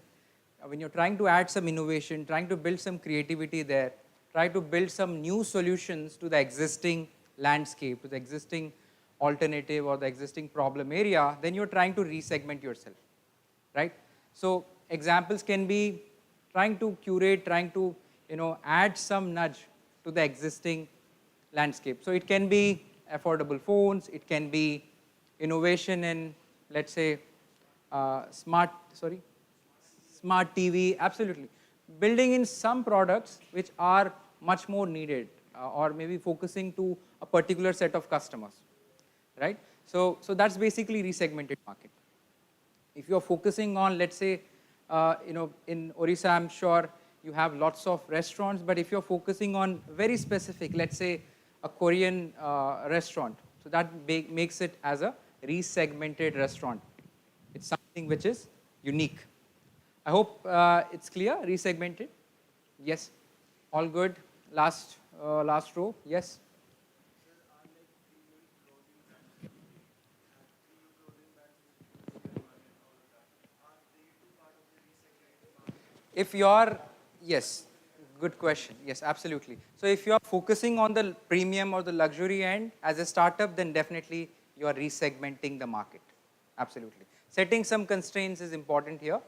when you're trying to add some innovation, trying to build some creativity there, try to build some new solutions to the existing landscape, to the existing alternative or the existing problem area, then you're trying to resegment yourself, right? So examples can be trying to curate, trying to add some nudge to the existing landscape. So it can be affordable phones, it can be innovation in, let's say, smart TV, absolutely. Building in some products which are much more needed or maybe focusing to a particular set of customers, right? So that's basically resegmented market. If you're focusing on, let's say, in Orissa, I'm sure you have lots of restaurants, but if you're focusing on very specific, let's say a Korean restaurant, so that makes it as a resegmented restaurant. It's something which is unique. I hope it's clear, resegmented. Yes, all good. Last row, yes. If you're, yes, good question. Yes, absolutely. So if you're focusing on the premium or the luxury end as a startup, then definitely you are resegmenting the market. Absolutely. Setting some constraints is important here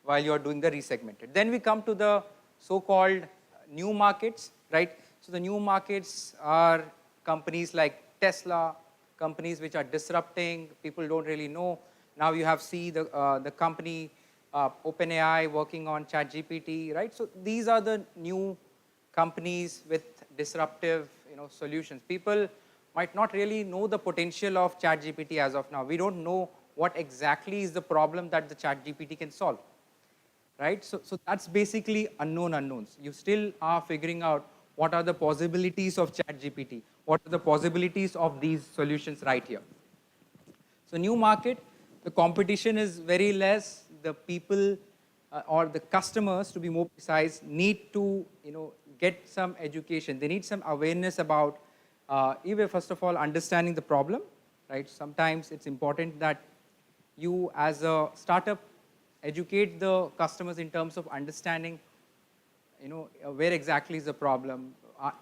while you're doing the resegmented. Then we come to the so-called new markets, right? So the new markets are companies like Tesla, companies which are disrupting, people don't really know. Now you have the company OpenAI working on ChatGPT, right? So these are the new companies with disruptive, solutions. People might not really know the potential of ChatGPT as of now. We don't know what exactly is the problem that the ChatGPT can solve, right? So that's basically unknown unknowns. You still are figuring out what are the possibilities of ChatGPT, what are the possibilities of these solutions right here. So new market, the competition is very less. The people or the customers, to be more precise, need to get some education. They need some awareness about even first of all understanding the problem, right? Sometimes it's important that you as a startup educate the customers in terms of understanding where exactly is the problem.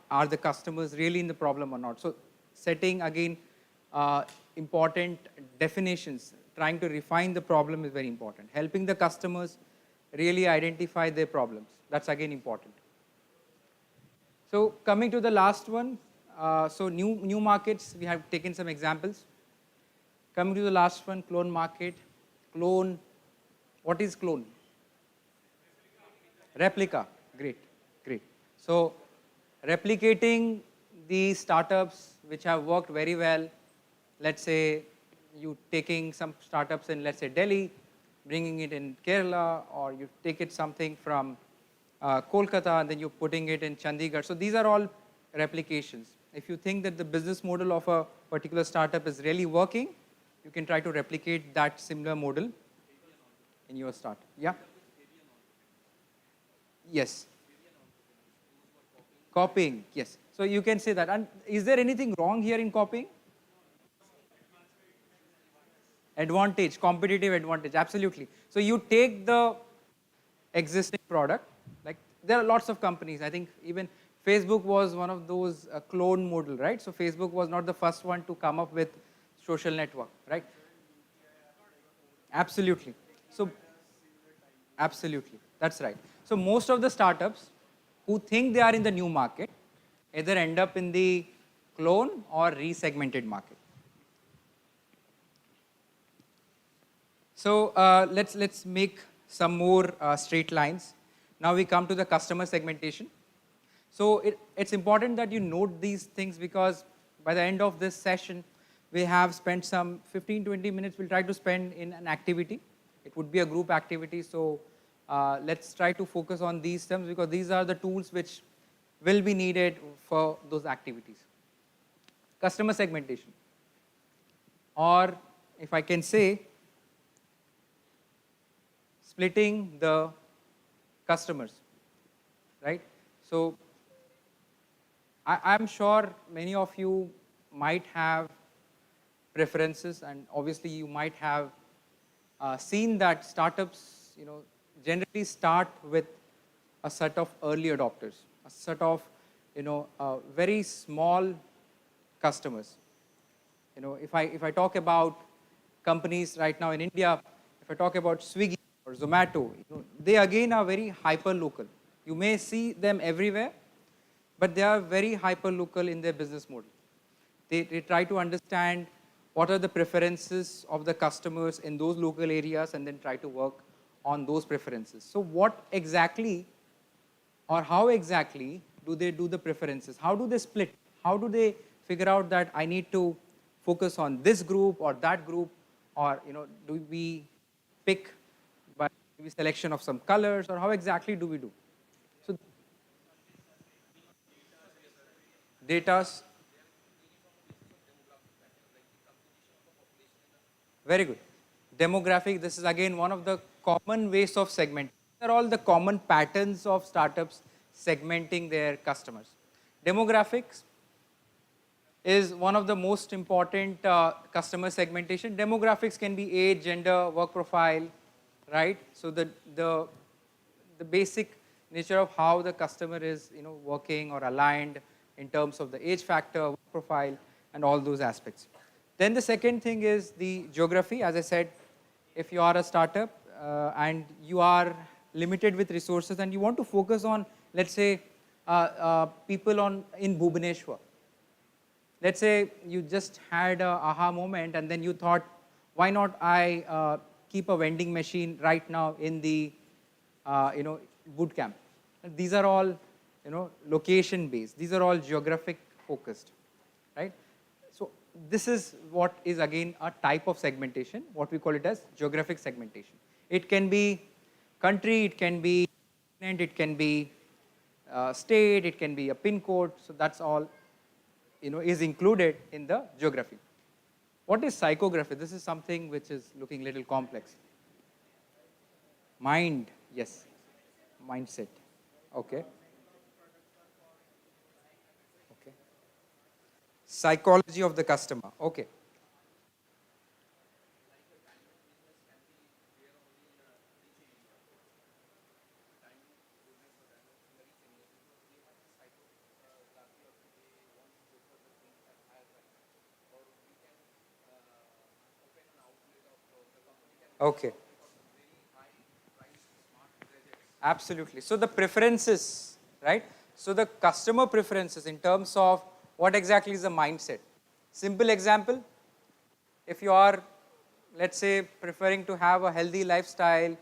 Are the customers really in the problem or not? So setting again important definitions, trying to refine the problem is very important. Helping the customers really identify their problems, that's again important. So coming to the last one, so new markets, we have taken some examples. Coming to the last one, clone market. Clone, what is clone? Replica, great. So replicating the startups which have worked very well, let's say you taking some startups in, let's say, Delhi, bringing it in Kerala, or you take it something from Kolkata and then you're putting it in Chandigarh. So these are all replications. If you think that the business model of a particular startup is really working, you can try to replicate that similar model in your startup. Yeah? Yes. Copying, yes. So you can say that. And is there anything wrong here in copying? Advantage, competitive advantage, absolutely. So you take the existing product, like there are lots of companies. I think even Facebook was one of those clone model, right? So Facebook was not the first one to come up with social network, right? Absolutely. So absolutely, that's right. So most of the startups who think they are in the new market either end up in the clone or resegmented market. So let's make some more straight lines. Now we come to the customer segmentation. So it's important that you note these things because by the end of this session, we have spent some 15-20 minutes we'll try to spend in an activity. It would be a group activity. So let's try to focus on these terms because these are the tools which will be needed for those activities. Customer segmentation. Or if I can say, splitting the customers, right? So I'm sure many of you might have preferences and obviously you might have seen that startups, generally start with a set of early adopters, a set of, very small customers. if I talk about companies right now in India, if I talk about Swiggy or Zomato, they again are very hyper local. You may see them everywhere, but they are very hyper local in their business model. They try to understand what are the preferences of the customers in those local areas and then try to work on those preferences. So what exactly or how exactly do they do the preferences? How do they split? How do they figure out that I need to focus on this group or that group, or do we pick by maybe selection of some colors, or how exactly do we do? So data's very good. Demographic, this is again one of the common ways of segmenting. These are all the common patterns of startups segmenting their customers. Demographics is one of the most important customer segmentation. Demographics can be age, gender, work profile, right? So the basic nature of how the customer is working or aligned in terms of the age factor, work profile, and all those aspects. Then the second thing is the geography. As I said, if you are a startup and you are limited with resources and you want to focus on, let's say, people in Bhubaneswar. Let's say you just had a aha moment and then you thought, why not I keep a vending machine right now in the boot camp. These are all location based. These are all geographic focused, right? So this is what is again a type of segmentation, what we call it as geographic segmentation. It can be country, it can be continent, it can be state, it can be a pin code. So that's all is included in the geography. What is psychography? This is something which is looking a little complex. Mind, yes. Mindset. Okay. Okay. Psychology of the customer. Okay. Okay. Absolutely. So the preferences, right? So the customer preferences in terms of what exactly is the mindset. Simple example, if you are, let's say, preferring to have a healthy lifestyle,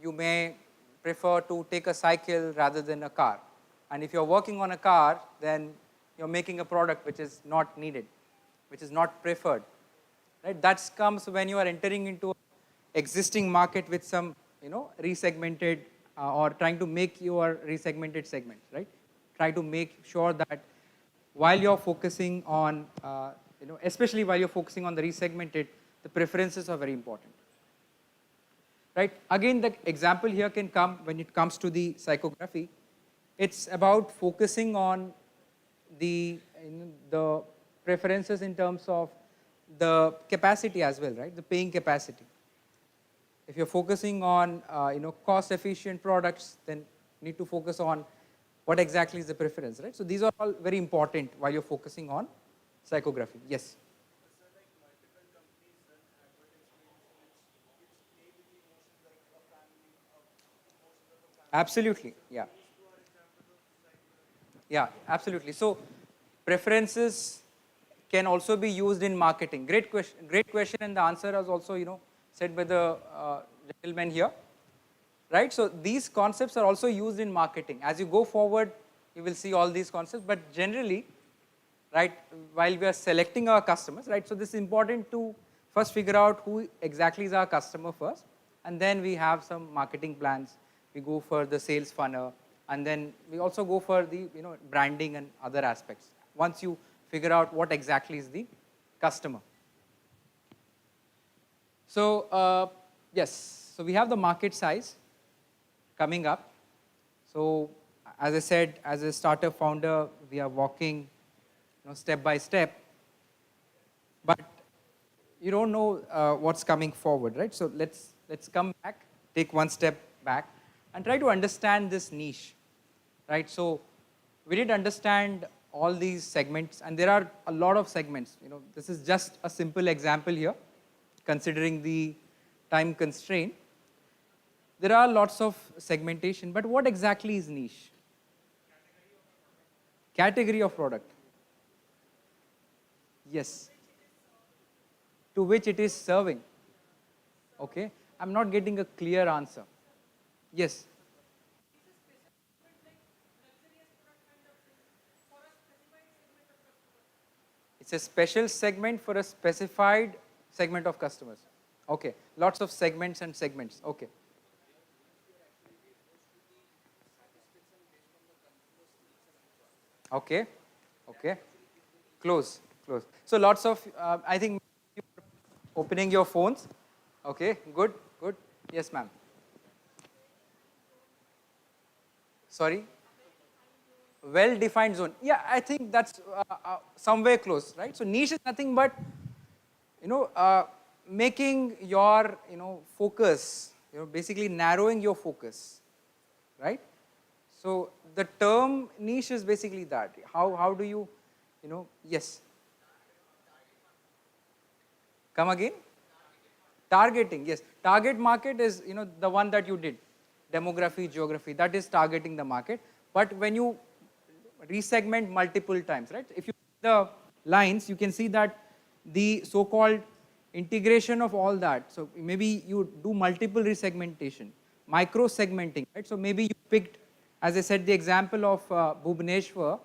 you may prefer to take a cycle rather than a car. And if you're working on a car, then you're making a product which is not needed, which is not preferred. Right? That comes when you are entering into existing market with some resegmented or trying to make your resegmented segments, right? Try to make sure that while you're focusing on especially while you're focusing on the resegmented, the preferences are very important, right? Again, the example here can come when it comes to the psychography. It's about focusing on the preferences in terms of the capacity as well, right? The paying capacity. If you're focusing on cost-efficient products, then you need to focus on what exactly is the preference, right? So these are all very important while you're focusing on psychography. Yes. Absolutely. Yeah. Yeah. Absolutely. So preferences can also be used in marketing. Great question. Great question, and the answer is also said by the gentleman here, right? So these concepts are also used in marketing. As you go forward, you will see all these concepts, but generally, right, while we are selecting our customers, right, so this is important to first figure out who exactly is our customer first, and then we have some marketing plans. We go for the sales funnel, and then we also go for the branding and other aspects. Once you figure out what exactly is the customer. So yes, so we have the market size coming up. So as I said, as a startup founder, we are walking step by step, but you don't know what's coming forward, right? So let's come back, take one step back, and try to understand this niche, right? So we did understand all these segments, and there are a lot of segments. This is just a simple example here, considering the time constraint. There are lots of segmentation, but what exactly is niche? Category of product. Yes. To which it is serving. Okay. I'm not getting a clear answer. Yes. It's a special segment for a specified segment of customers. Okay. Lots of segments and segments. Okay. Okay. Okay. Close. Close. So lots of, I think, opening your phones. Okay. Good. Good. Yes, ma'am. Sorry. Well-defined zone. Yeah, I think that's somewhere close, right? So niche is nothing but, making your, focus, basically narrowing your focus, right? So the term niche is basically that. How do you, yes. Come again? Targeting, yes. Target market is, the one that you did. Demography, geography, that is targeting the market. But when you resegment multiple times, right? If you see the lines, you can see that the so-called integration of all that. So maybe you do multiple resegmentation, micro segmenting, right? So maybe you picked, as I said, the example of Bhubaneswar.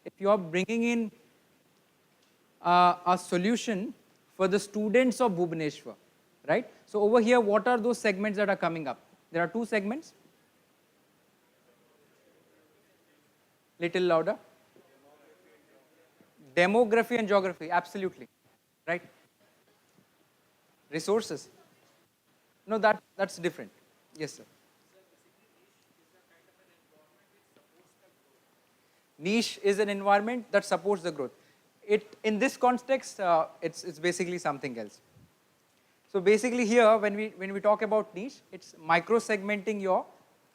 If you are bringing in a solution for the students of Bhubaneswar, right? So over here, what are those segments that are coming up? There are two segments. Little louder. Demography and geography, absolutely, right? Resources. No, that's different. Yes, sir. Niche is an environment that supports the growth. In this context, it's basically something else. So basically here, when we talk about niche, it's micro segmenting your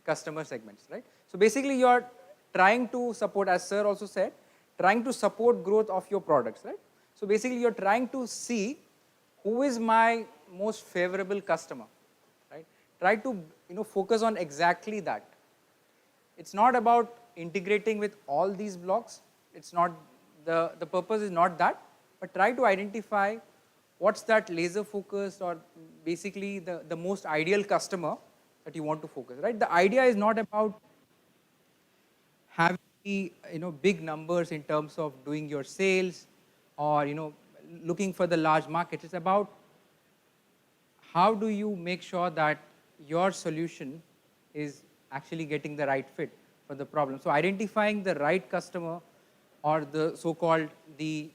customer segments, right? So basically you're trying to support, as sir also said, trying to support growth of your products, right? So basically you're trying to see who is my most favorable customer, right? Try to focus on exactly that. It's not about integrating with all these blocks. It's not, the purpose is not that, but try to identify what's that laser focus, or basically the most ideal customer that you want to focus, right? The idea is not about having big numbers in terms of doing your sales, or looking for the large market. It's about how do you make sure that your solution is actually getting the right fit for the problem. So identifying the right customer, or the so-called the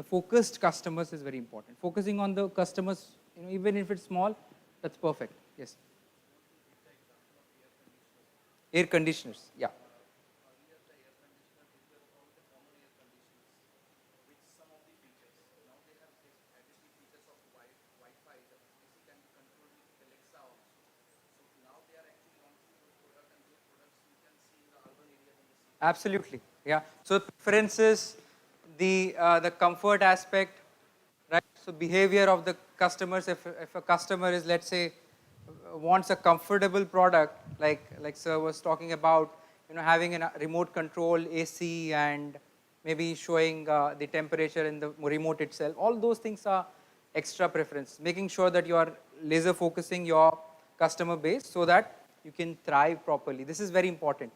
focused customers, is very important. Focusing on the customers, even if it's small, that's perfect. Yes. Air conditioners, yeah. Absolutely, yeah. So preferences, the comfort aspect, right? So behavior of the customers. If a customer is, let's say, wants a comfortable product, like sir was talking about, having a remote control AC, and maybe showing the temperature in the remote itself. All those things are extra preference. Making sure that you are laser focusing your customer base so that you can thrive properly. This is very important.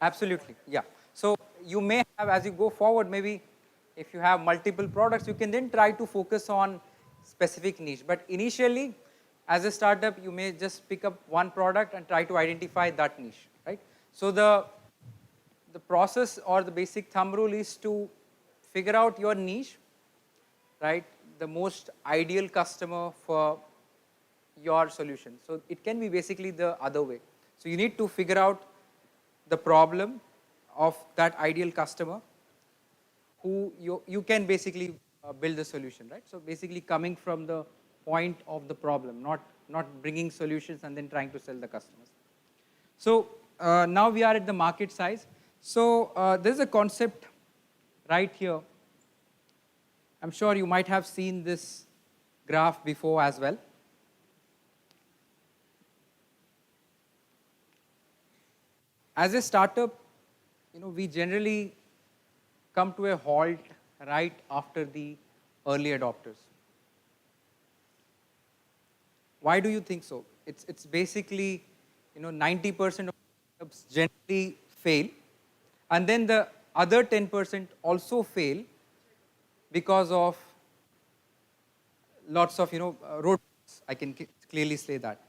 Absolutely, yeah. So you may have, as you go forward, maybe if you have multiple products, you can then try to focus on specific niche. But initially, as a startup, you may just pick up one product and try to identify that niche, right? So the process, or the basic thumb rule, is to figure out your niche, right? The most ideal customer for your solution. So it can be basically the other way. So you need to figure out the problem of that ideal customer, who you can basically build the solution, right? So basically coming from the point of the problem, not bringing solutions and then trying to sell the customers. So now we are at the market size. So there's a concept right here. I'm sure you might have seen this graph before as well. As a startup, we generally come to a halt right after the early adopters. Why do you think so? It's basically, 90% of startups generally fail, and then the other 10% also fail because of lots of, roadblocks. I can clearly say that.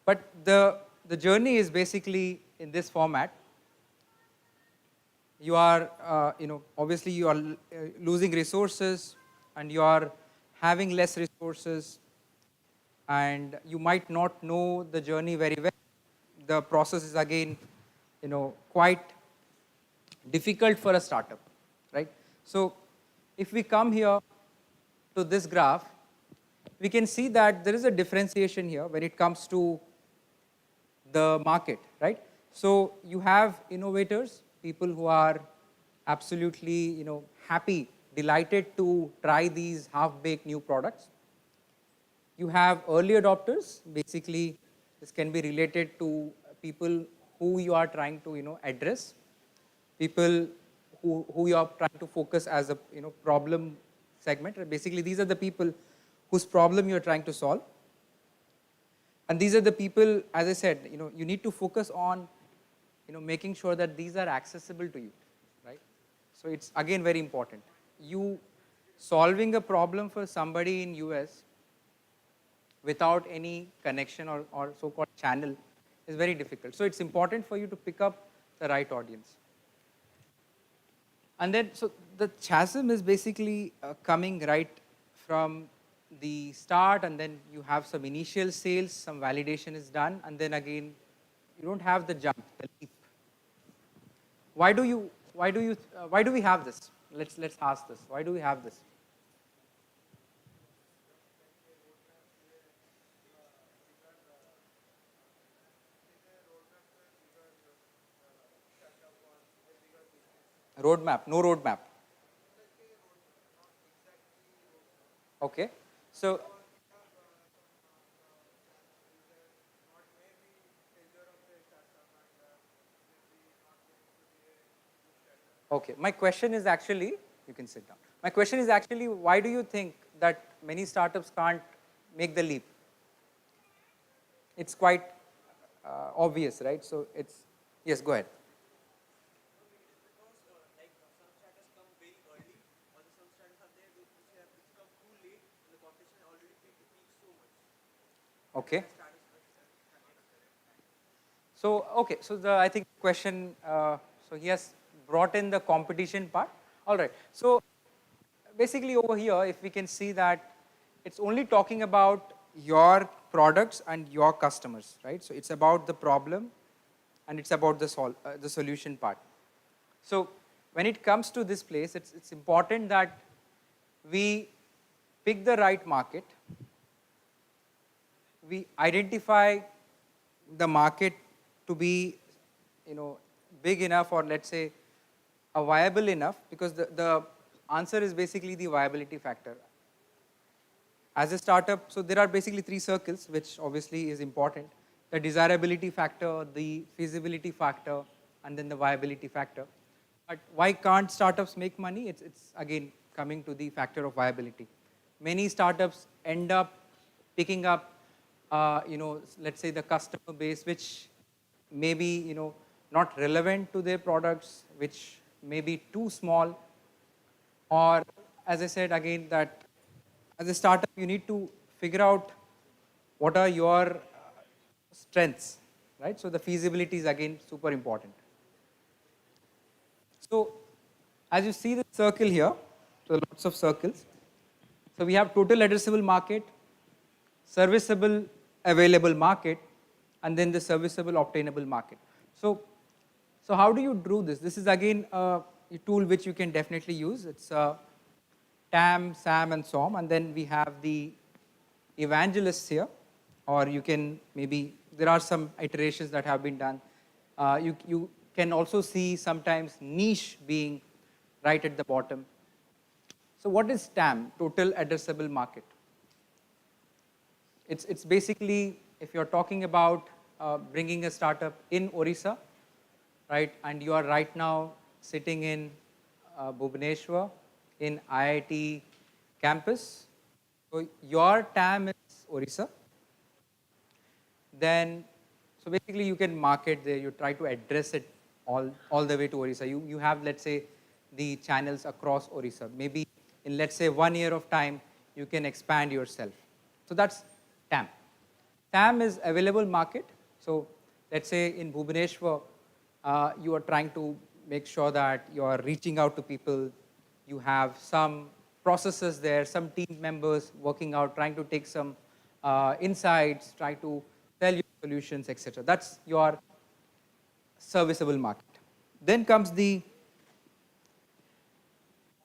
But the journey is basically in this format. You are, obviously you are losing resources, and you are having less resources, and you might not know the journey very well. The process is again, quite difficult for a startup, right? So if we come here to this graph, we can see that there is a differentiation here when it comes to the market, right? So you have innovators, people who are absolutely, happy, delighted to try these half-baked new products. You have early adopters. Basically, this can be related to people who you are trying to, address, people who you are trying to focus as a, problem segment. Basically, these are the people whose problem you are trying to solve. And these are the people, as I said, you need to focus on, making sure that these are accessible to you, right? So it's again very important. You solving a problem for somebody in US without any connection or so-called channel is very difficult. So it's important for you to pick up the right audience. And then, so the chasm is basically coming right from the start, and then you have some initial sales, some validation is done, and then again, you don't have the jump, the leap. Why do we have this? Let's ask this. Why do we have this? Roadmap, no roadmap. Okay, so okay, my question is actually, you can sit down. My question is actually, why do you think that many startups can't make the leap? It's quite obvious, right? So it's, yes, go ahead. Okay. So, okay, so I think the question, so he has brought in the competition part. All right. So basically over here, if we can see that it's only talking about your products and your customers, right? So it's about the problem and it's about the solution part. So when it comes to this place, it's important that we pick the right market. We identify the market to be, big enough, or let's say viable enough, because the answer is basically the viability factor. As a startup, so there are basically 3 circles, which obviously is important: the desirability factor, the feasibility factor, and then the viability factor. But why can't startups make money? It's again coming to the factor of viability. Many startups end up picking up, let's say the customer base, which may be, not relevant to their products, which may be too small, or as I said again, that as a startup, you need to figure out what are your strengths, right? So the feasibility is again super important. So as you see the circle here, so lots of circles. So we have total addressable market, serviceable available market, and then the serviceable obtainable market. So how do you do this? This is again a tool which you can definitely use. It's TAM, SAM, and SOM. And then we have the evangelists here, or you can maybe, there are some iterations that have been done. You can also see sometimes niche being right at the bottom. So what is TAM, total addressable market? It's basically, if you're talking about bringing a startup in Orissa, right, and you are right now sitting in Bhubaneswar in IIT campus, so your TAM is Orissa, then, so basically you can market there, you try to address it all the way to Orissa. You have, let's say, the channels across Orissa. Maybe in, let's say, 1 year of time, you can expand yourself. So that's TAM. TAM is available market. So let's say in Bhubaneswar, you are trying to make sure that you are reaching out to people. You have some processes there, some team members working out, trying to take some insights, try to sell your solutions, etc. That's your serviceable market. Then comes the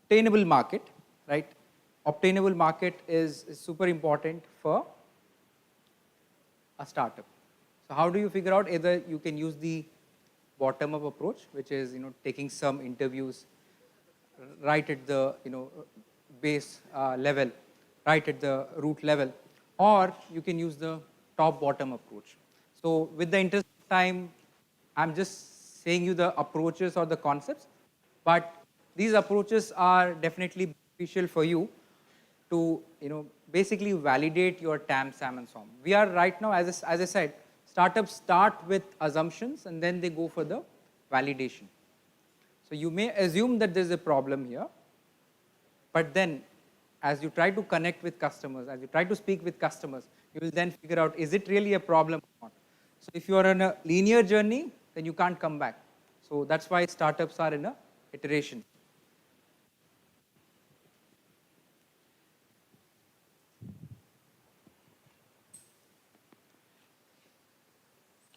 obtainable market, right? Obtainable market is super important for a startup. So how do you figure out? Either you can use the bottom-up approach, which is taking some interviews right at the base level, right at the root level, or you can use the top-bottom approach. So with the interest of time, I'm just saying you the approaches or the concepts, but these approaches are definitely beneficial for you to basically validate your TAM, SAM, and SOM. We are right now, as I said, startups start with assumptions and then they go for the validation. So you may assume that there's a problem here, but then as you try to connect with customers, as you try to speak with customers, you will then figure out, is it really a problem or not? So if you are on a linear journey, then you can't come back. So that's why startups are in a iteration.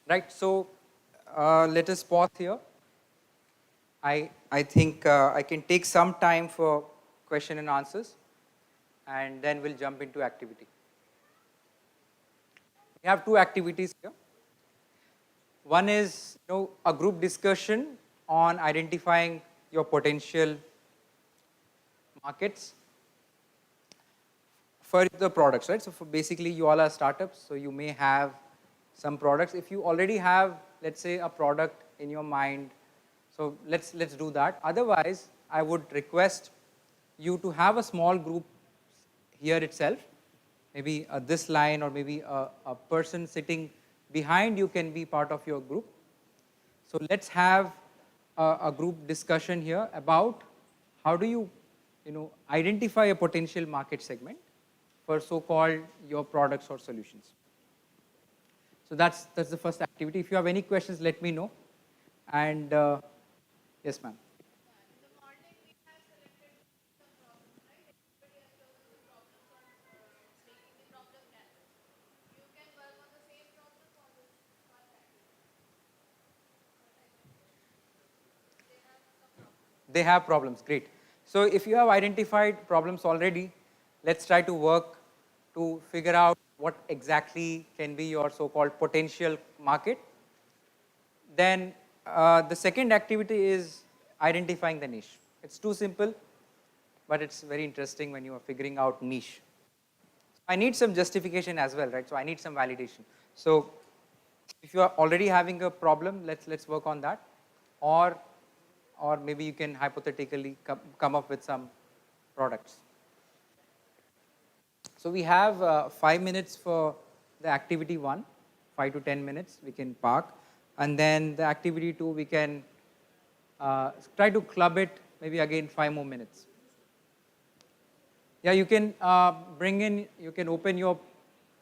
Right, so let us pause here. I think I can take some time for question and answers, and then we'll jump into activity. We have two activities here. One is a group discussion on identifying your potential markets for the products, right? So for basically you all are startups, so you may have some products. If you already have, let's say, a product in your mind, so let's do that. Otherwise, I would request you to have a small group here itself, maybe this line, or maybe a person sitting behind you can be part of your group. So let's have a group discussion here about how do you identify a potential market segment for so-called your products or solutions. So that's the first activity. If you have any questions, let me know. And yes, ma'am. They have problems, great. So if you have identified problems already, let's try to work to figure out what exactly can be your so-called potential market. Then the second activity is identifying the niche. It's too simple, but it's very interesting when you are figuring out niche. I need some justification as well, right? So I need some validation. So if you are already having a problem, let's work on that. Or maybe you can hypothetically come up with some products. So we have 5 minutes for the activity 1, 5 to 10 minutes we can park. And then the activity 2, we can try to club it, maybe again 5 more minutes. Yeah, you can bring in, you can open your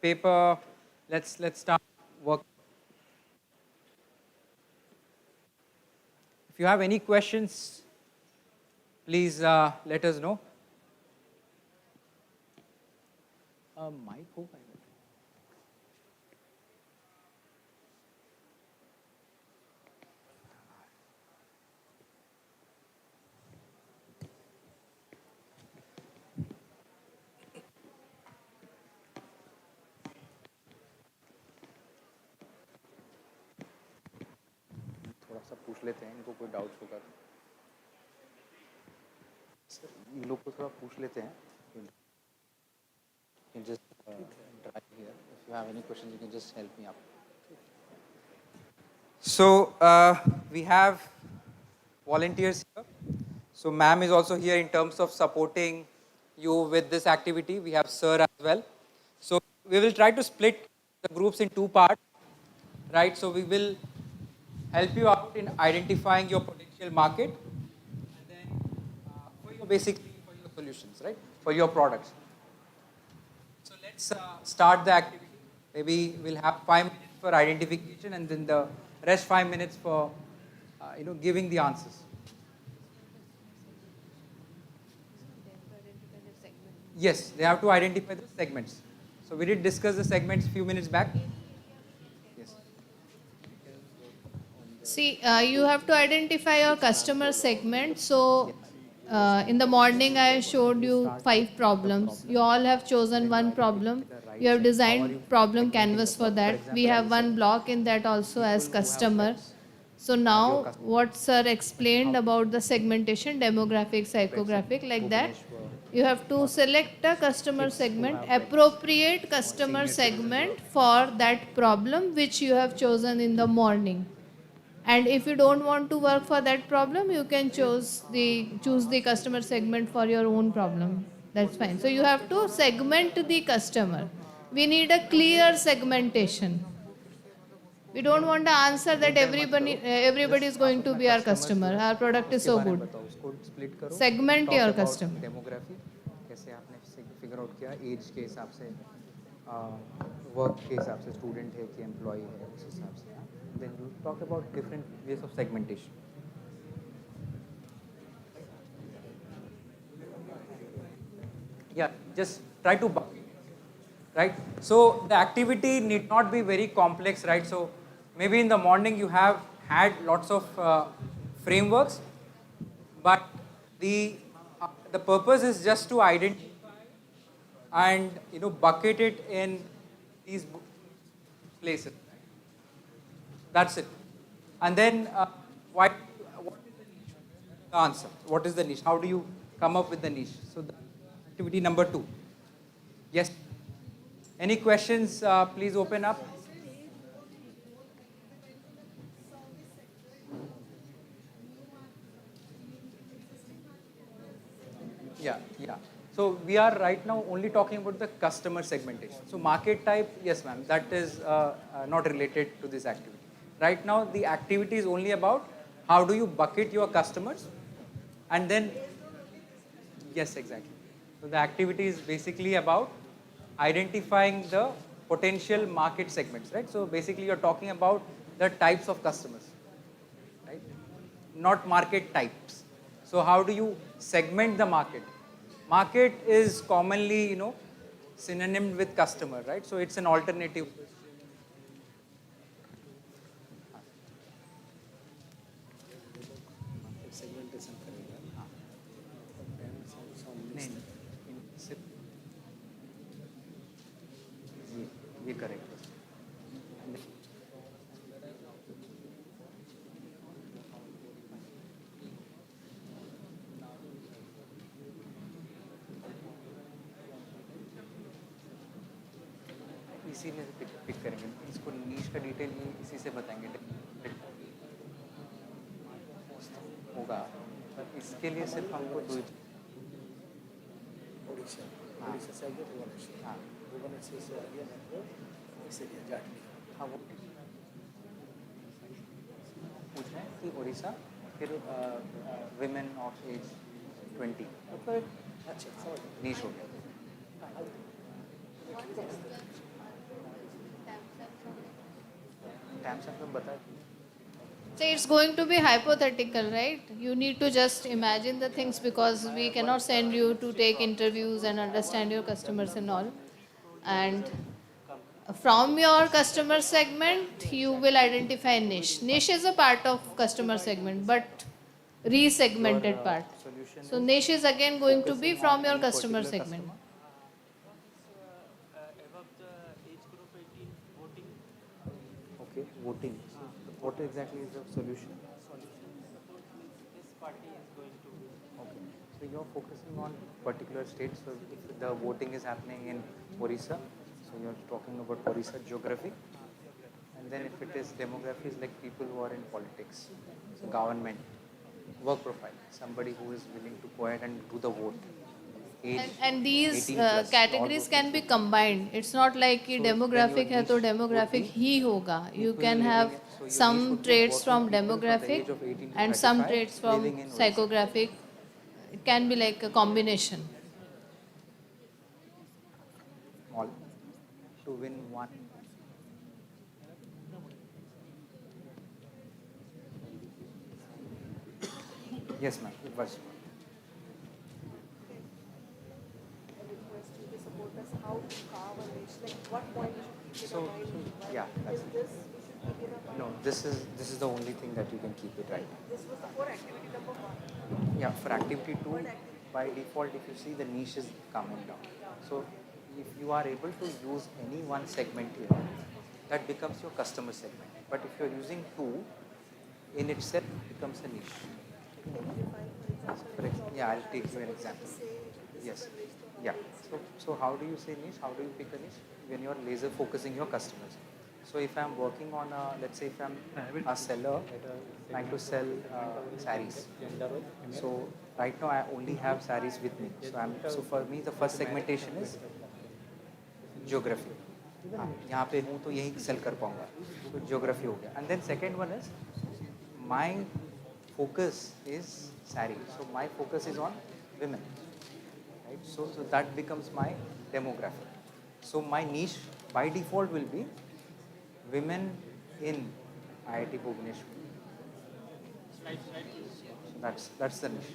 paper. Let's start work. If you have any questions, please let us know. Mic ho gaya. थोड़ा सा पूछ लेते हैं, इनको कोई doubts होगा तो। Sir इन लोग को थोड़ा पूछ लेते हैं. You can just drive here. If you have any questions, you can just help me out. So we have volunteers here. So ma'am is also here in terms of supporting you with this activity. We have sir as well. So we will try to split the groups in two parts, right? So we will help you out in identifying your potential market, and then for your basically for your solutions, right? For your products. So let's start the activity. Maybe we'll have 5 minutes for identification, and then the rest 5 minutes for giving the answers. Yes, they have to identify the segments. So we did discuss the segments few minutes back. Yes.
See, you have to identify your customer segment. So, in the morning, I showed you 5 problems. You all have chosen one problem. You have designed problem canvas for that. We have one block in that also as customer. So now, what sir explained about the segmentation, demographic, psychographic, like that, you have to select a customer segment, appropriate customer segment for that problem which you have chosen in the morning. And if you don't want to work for that problem, you can choose the customer segment for your own problem. That's fine. So you have to segment the customer. We need a clear segmentation. We don't want to answer that everybody is going to be our customer. Our product is so good. Segment your customer.
Demography कैसे आपने figure out किया, as के हिसाब से, work के हिसाब से, student है कि एम्प्लॉय है, उस हिसाब से. Then you talk about different ways of segmentation. Yeah, just try to bucket, right? So the activity need not be very complex, right? So maybe in the morning you have had lots of frameworks, but the purpose is just to identify and bucket it in these places. That's it. And then what is the niche? The answer. What is the niche? How do you come up with the niche? So the activity number 2. Yes. Any questions? Please open up. Yeah. So we are right now only talking about the customer segmentation. So market type, yes ma'am, that is not related to this activity. Right now the activity is only about how do you bucket your customers, and then, yes, exactly. So the activity is basically about identifying the potential market segments, right? So basically you're talking about the types of customers, right? Not market types. So how do you segment the market? Market is commonly, synonym with customer, right? So it's an alternative. ये correct है. इसी में pick करेंगे, इसको नीश का detail इसी से बताएंगे होगा. इसके लिए सिर्फ हमको उड़ीसा से आगे भुवनेश्वर से आगे हमको इसीलिए जाटनी. हाँ, वो पूछ रहे हैं कि उड़ीसा, फिर विमेन ऑफ एज 20. अच्छा, नीश हो गया.
So it's going to be hypothetical, right? You need to just imagine the things, because we cannot send you to take interviews and understand your customers and all. And from your customer segment, you will identify niche. Niche is a part of customer segment, but re-segmented part. So niche is again going to be from your customer segment.
Okay, voting. So what exactly is the solution? Okay, so you're focusing on particular states. So if the voting is happening in Orissa, so you're talking about Orissa geography. And then if it is demography, it's like people who are in politics, so government, work profile, somebody who is willing to go ahead and do the vote. Age,
And these
18 plus, all
categories
those
can
things.
be combined. It's not like कि
So then
demographic
your
है तो
niche
demographic
would be
ही होगा. You
people
can
living
have
in- so your niche
some
would be
traits
working
from
people from the
demographic
age of 18 to
and some
35
traits from
living in Orissa.
psychographic. It can be like a combination.
Small to win one. Yes, ma'am. It was. So yeah, that's it. No, this is the only thing that you can keep it right. This was the for activity number 1. Yeah, for activity 2, by default, if you see the niche is coming down. So if you are able to use any one segment here, that becomes your customer segment. But if you're using 2, in itself it becomes a niche. Yeah, I'll take you an example. Yes. Yeah. So how do you say niche? How do you pick a niche? When you're laser focusing your customers. So if I'm working on let's say if I'm a seller trying to sell saris. So right now I only have saris with me. So for me the first segmentation is geography. यहाँ पे हूँ तो यही sell कर पाऊँगा. तो geography हो गया. And then second one is my focus is sari. So my focus is on women. Right? So that becomes my demographic. So my niche by default will be women in IIT Bhubaneswar. So that's the niche.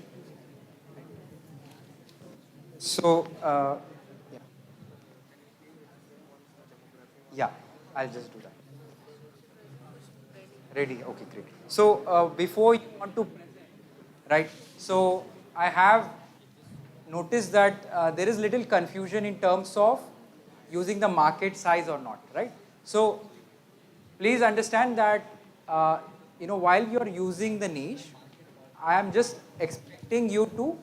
So yeah, I'll just do that. Ready? Okay, great. So before you want to, right? So I have noticed that there is little confusion in terms of using the market size or not, right? So please understand that while you are using the niche, I am just expecting you to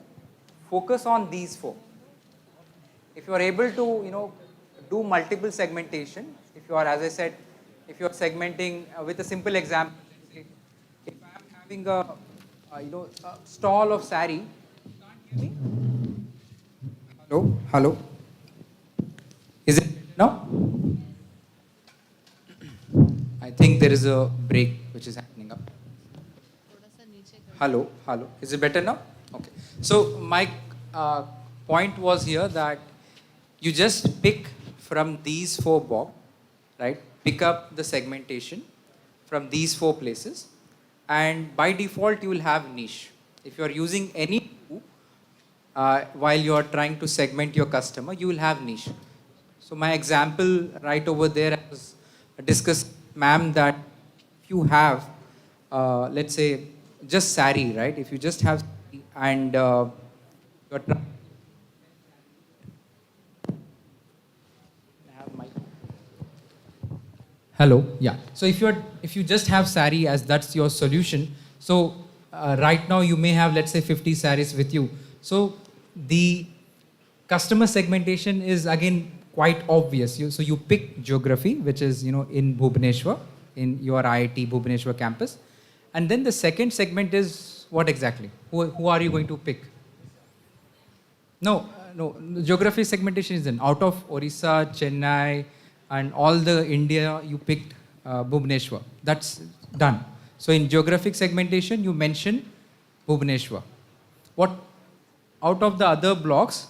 focus on these 4. If you are able to do multiple segmentation, if you are, as I said, if you are segmenting with a simple example, if I am having a stall of sari, hello, is it now? I think there is a break which is happening up. Hello, is it better now? Okay. So my point was here that you just pick from these 4 box, right? Pick up the segmentation from these 4 places, and by default you will have niche. If you are using any while you are trying to segment your customer, you will have niche. So my example right over there, I was discussed, ma'am, that if you have, let's say, just sari, right? If you just have sari and you're trying. Hello. Yeah. So if you just have sari as that's your solution, so right now you may have, let's say, 50 saris with you. So the customer segmentation is again quite obvious. So you pick geography, which is in Bhubaneswar, in your IIT Bhubaneswar campus, and then the second segment is what exactly? Who are you going to pick? No. Geography segmentation is in out of Orissa, Chennai, and all the India, you picked Bhubaneswar. That's done. So in geographic segmentation, you mention Bhubaneswar. What out of the other blocks?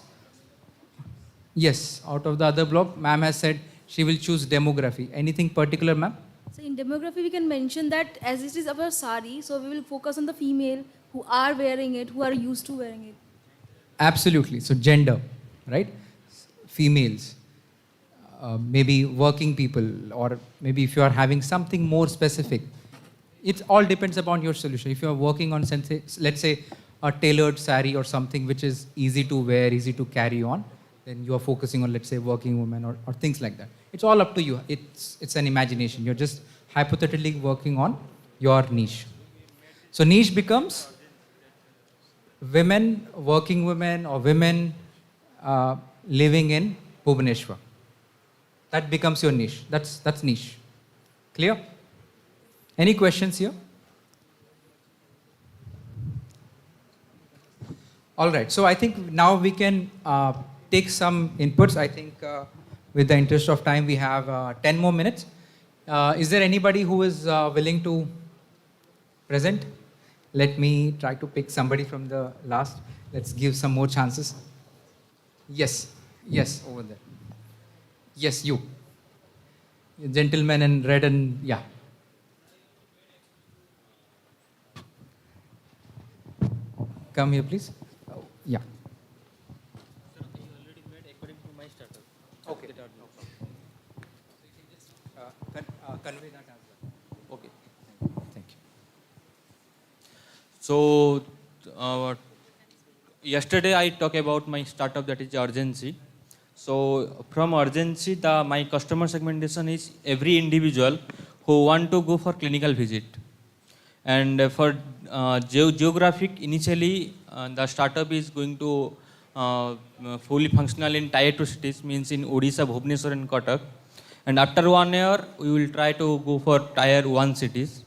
Yes, out of the other block, ma'am has said she will choose demography. Anything particular, ma'am?
So in demography, we can mention that as it is our sari, so we will focus on the female who are wearing it, who are used to wearing it.
Absolutely. So gender, right? Females. Maybe working people, or maybe if you are having something more specific, it all depends upon your solution. If you are working on, let's say, a tailored sari or something which is easy to wear, easy to carry on, then you are focusing on, let's say, working women or things like that. It's all up to you. It's an imagination. You're just
hypothetically working on your niche. So niche becomes women, working women or women living in Bhubaneswar. That becomes your niche. That's niche. Clear? Any questions here? All right. So I think now we can take some inputs. I think with the interest of time, we have 10 more minutes. Is there anybody who is willing to present? Let me try to pick somebody from the last. Let's give some more chances. Yes. Yes, over there. Yes, you. Gentleman in red and yeah. Come here, please. Yeah. Okay. Convey that as well.
Okay.
Thank you.
So, yesterday I talked about my startup, that is urgency. So, from urgency, my customer segmentation is every individual who want to go for clinical visit. And for geographic, initially the startup is going to fully functional in tier 2 cities, means in Odisha, Bhubaneswar and Cuttack. And after 1 year, we will try to go for tier 1 cities,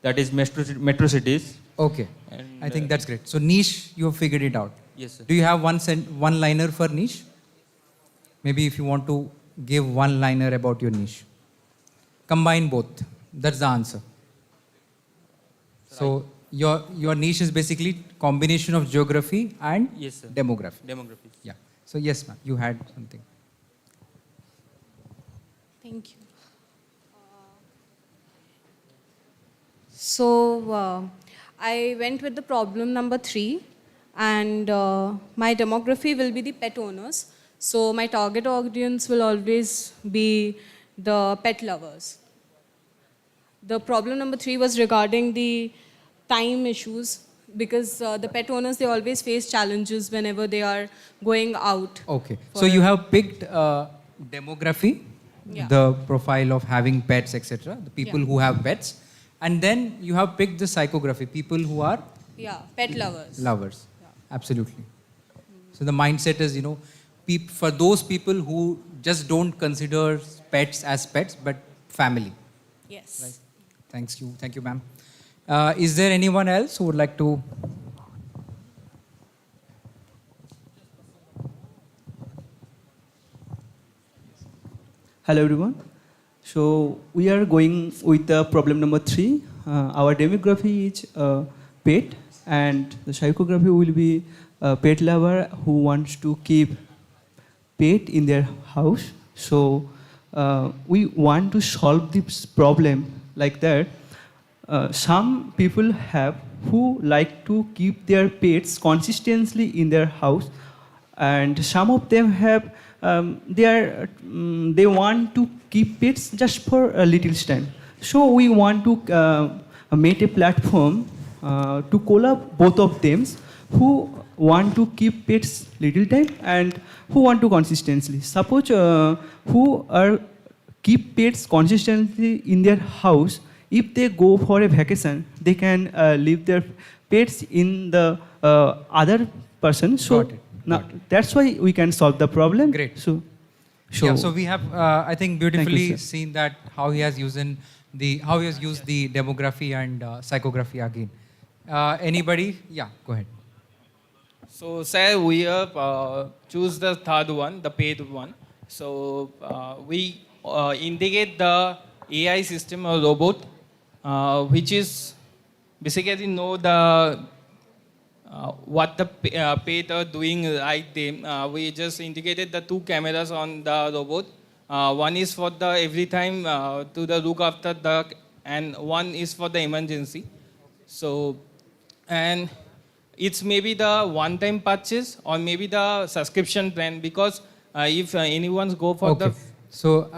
that is metro cities.
Okay.
And
I think that's great. So niche, you have figured it out.
Yes, sir.
Do you have one liner for niche? Maybe if you want to give one liner about your niche. Combine both. That's the answer. So your niche is basically combination of geography and
Yes, sir.
demography.
Demography.
Yeah. So yes, ma'am, you had something.
Thank you. So I went with the problem number 3, and my demography will be the pet owners. So my target audience will always be the pet lovers. The problem number 3 was regarding the time issues, because the pet owners, they always face challenges whenever they are going out.
Okay. So you have picked demography,
Yeah.
the profile of having pets, etc. The people
Yeah.
who have pets. And then you have picked the psychography, people who are
Yeah, pet lovers.
lovers. Absolutely. So the mindset is, for those people who just don't consider pets as pets, but family.
Yes.
Right. Thank you, ma'am. Is there anyone else who would like to?
Hello everyone. So we are going with the problem number 3. Our demography is pet, and the psychography will be a pet lover who wants to keep pet in their house. So we want to solve this problem like that. Some people have who like to keep their pets consistently in their house, and some of them have they want to keep pets just for a little time. So we want to make a platform to collab both of them, who want to keep pets little time and who want to consistently. Suppose who are keep pets consistently in their house, if they go for a vacation, they can leave their pets in the other person. So now that's why we can solve the problem.
Great.
So
we have, I think, beautifully seen that how he has used the demography and psychography again. Anybody? Yeah, go ahead.
So, sir, we have choose the third one, the paid one. So, we indicate the AI system or robot, which is basically know the what the pet are doing right there. We just indicated the 2 cameras on the robot. One is for the every time to the look after the, and one is for the emergency. So, and it's maybe the one-time purchase or maybe the subscription plan, because if anyone's go for the.
So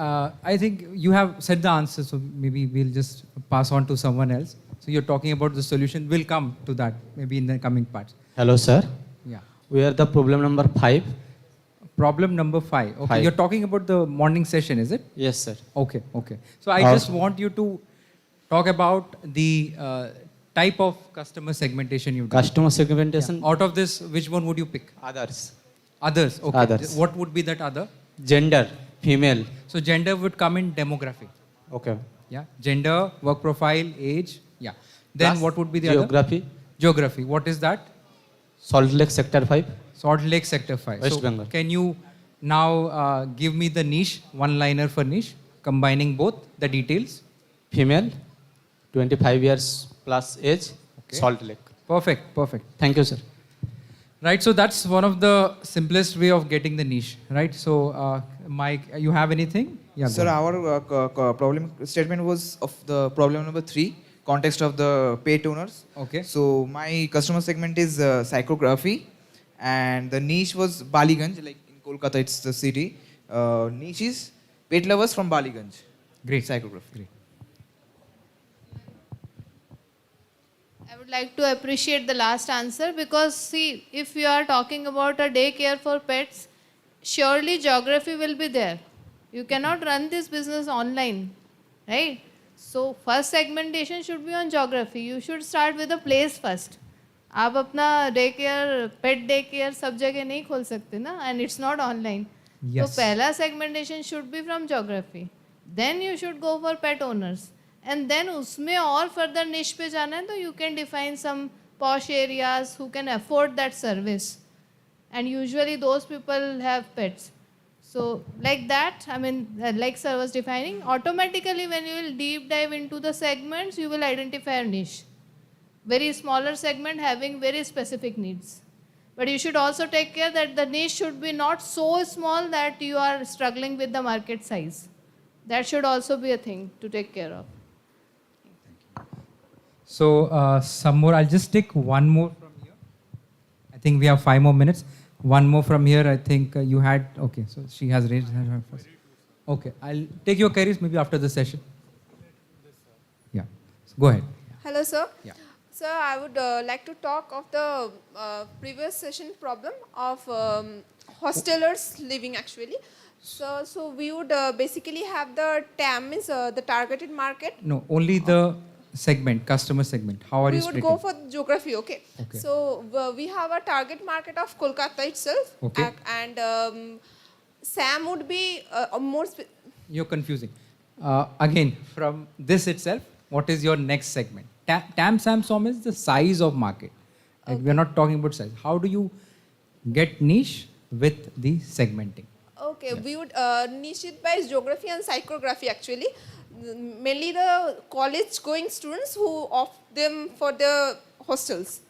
I think you have said the answer, so maybe we'll just pass on to someone else. So you're talking about the solution. We'll come to that maybe in the coming parts.
Hello, sir.
Yeah.
We are the problem number 5.
Problem number 5. Okay.
5.
You're talking about the morning session, is it?
Yes, sir.
Okay. So I just want you to talk about the type of customer segmentation you do.
Customer segmentation.
Yeah. Out of this, which one would you pick?
Others.
Others. Okay.
Others.
What would be that other?
Gender, female.
So gender would come in demography.
Okay.
Yeah. Gender, work profile, age. Yeah. Then
Plus
what would be the
geography.
other? Geography. What is that?
Salt Lake Sector 5.
Salt Lake Sector 5.
West
so
Bengal.
Can you now give me the niche, one-liner for niche, combining both the details?
Female, 25 years plus age,
Okay.
Salt Lake.
Perfect. Perfect.
Thank you, sir.
Right. So that's one of the simplest way of getting the niche. Right. So Mike, you have anything? Yeah.
Sir, our problem statement was of the problem number 3, context of the pet owners.
Okay.
So my customer segment is psychography, and the niche was Baliganj, like in Kolkata, it's the city. Niche is pet lovers from Baliganj.
Great.
Psychography.
Great.
I would like to appreciate the last answer because see, if you are talking about a daycare for pets, surely geography will be there. You cannot run this business online, right? So first segmentation should be on geography. You should start with a place first. आप अपना daycare, pet daycare सब जगह नहीं खोल सकते ना, and it's not online.
Yes.
So पहला segmentation should be from geography. Then you should go for pet owners. And then उसमें और further niche पे जाना है तो you can define some posh areas who can afford that service. And usually those people have pets. So like that, I mean, like sir was defining, automatically when you will deep dive into the segments, you will identify a niche. Very smaller segment having very specific needs. But you should also take care that the niche should be not so small that you are struggling with the market size. That should also be a thing to take care of.
So some more. I'll just take one more from here. I think we have 5 more minutes. One more from here. I think you had. Okay, so she has raised her hand first. Okay, I'll take your queries maybe after the session. Yeah. So go ahead.
Hello, sir.
Yeah.
Sir, I would like to talk of the previous session problem of hostelers living actually. So we would basically have the TAM is the targeted market.
No, only the segment, customer segment. How are
We
you
would
splitting?
go for geography, okay.
Okay.
So we have a target market of Kolkata itself.
Okay.
And SAM would be more.
You're confusing. Again, from this itself, what is your next segment? TAM, SAM, SOM is the size of market. Like we're not talking about size. How do you get niche with the segmenting?
Okay, we would niche it by geography and psychography actually. Mainly the college going students who opt them for the hostels.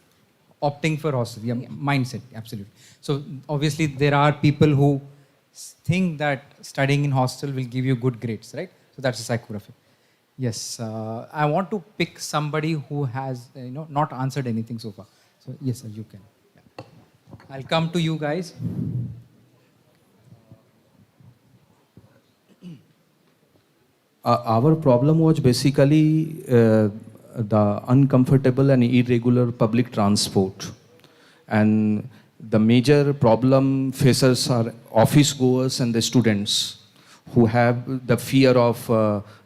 Opting for hostel, yeah, mindset, absolutely. So obviously there are people who think that studying in hostel will give you good grades, right? So that's a psychography. Yes, I want to pick somebody who has not answered anything so far. So yes, sir, you can. Yeah. I'll come to you guys.
Our problem was basically the uncomfortable and irregular public transport. And the major problem faces are office goers and the students who have the fear of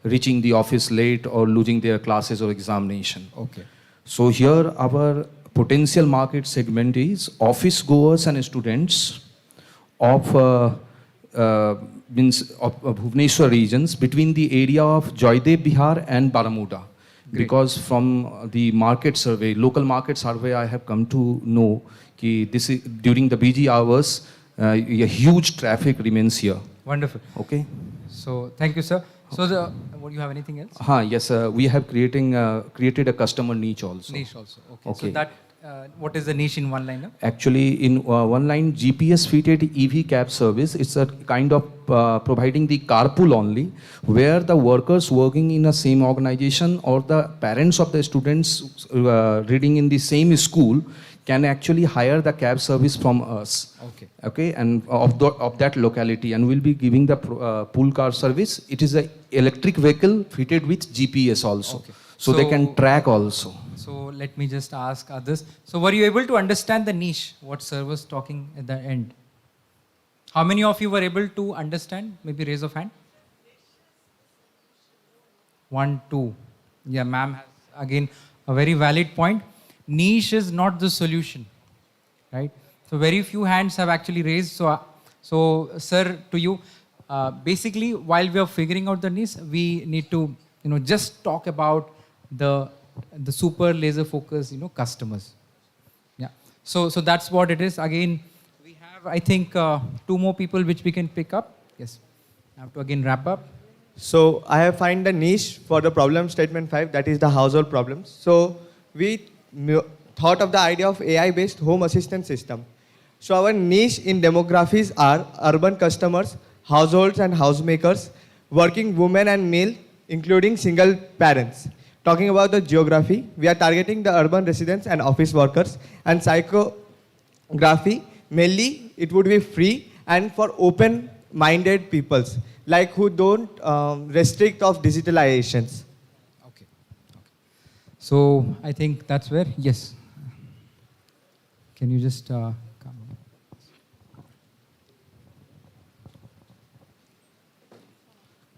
reaching the office late or losing their classes or examination.
Okay.
So here our potential market segment is office goers and students of Bhubaneswar regions between the area of Joydev Bihar and Baramuda.
Great.
Because from the market survey, local market survey, I have come to know that this is, during the busy hours, a huge traffic remains here.
Wonderful.
Okay.
So thank you, sir. So do you have anything else?
Yes, we have created a customer niche also.
Niche also. Okay. So that what is the niche in one liner?
Actually, in one line, GPS-fitted EV cab service, it's a kind of providing the carpool only, where the workers working in the same organization or the parents of the students reading in the same school can actually hire the cab service from us.
Okay.
Okay, and of that locality, and we'll be giving the pool car service. It is an electric vehicle fitted with GPS also,
Okay.
so they can track also.
So let me just ask others. So were you able to understand the niche, what sir was talking at the end? How many of you were able to understand? Maybe raise of hand. 1, 2. Yeah, ma'am has again a very valid point. Niche is not the solution, right? So very few hands have actually raised. So sir, to you, basically, while we are figuring out the niche, we need to, just talk about the super laser focus, customers. Yeah. So that's what it is. Again, we have, I think, two more people which we can pick up. Yes. I have to again wrap up.
So I have find the niche for the problem statement 5, that is the household problems. So we thought of the idea of AI-based home assistant system. So our niche in demographies are urban customers, households and housemakers, working women and male, including single parents. Talking about the geography, we are targeting the urban residents and office workers, and psychography, mainly it would be free and for open-minded peoples, like who don't restrict of digitalizations.
So I think that's where, yes. Can you just come?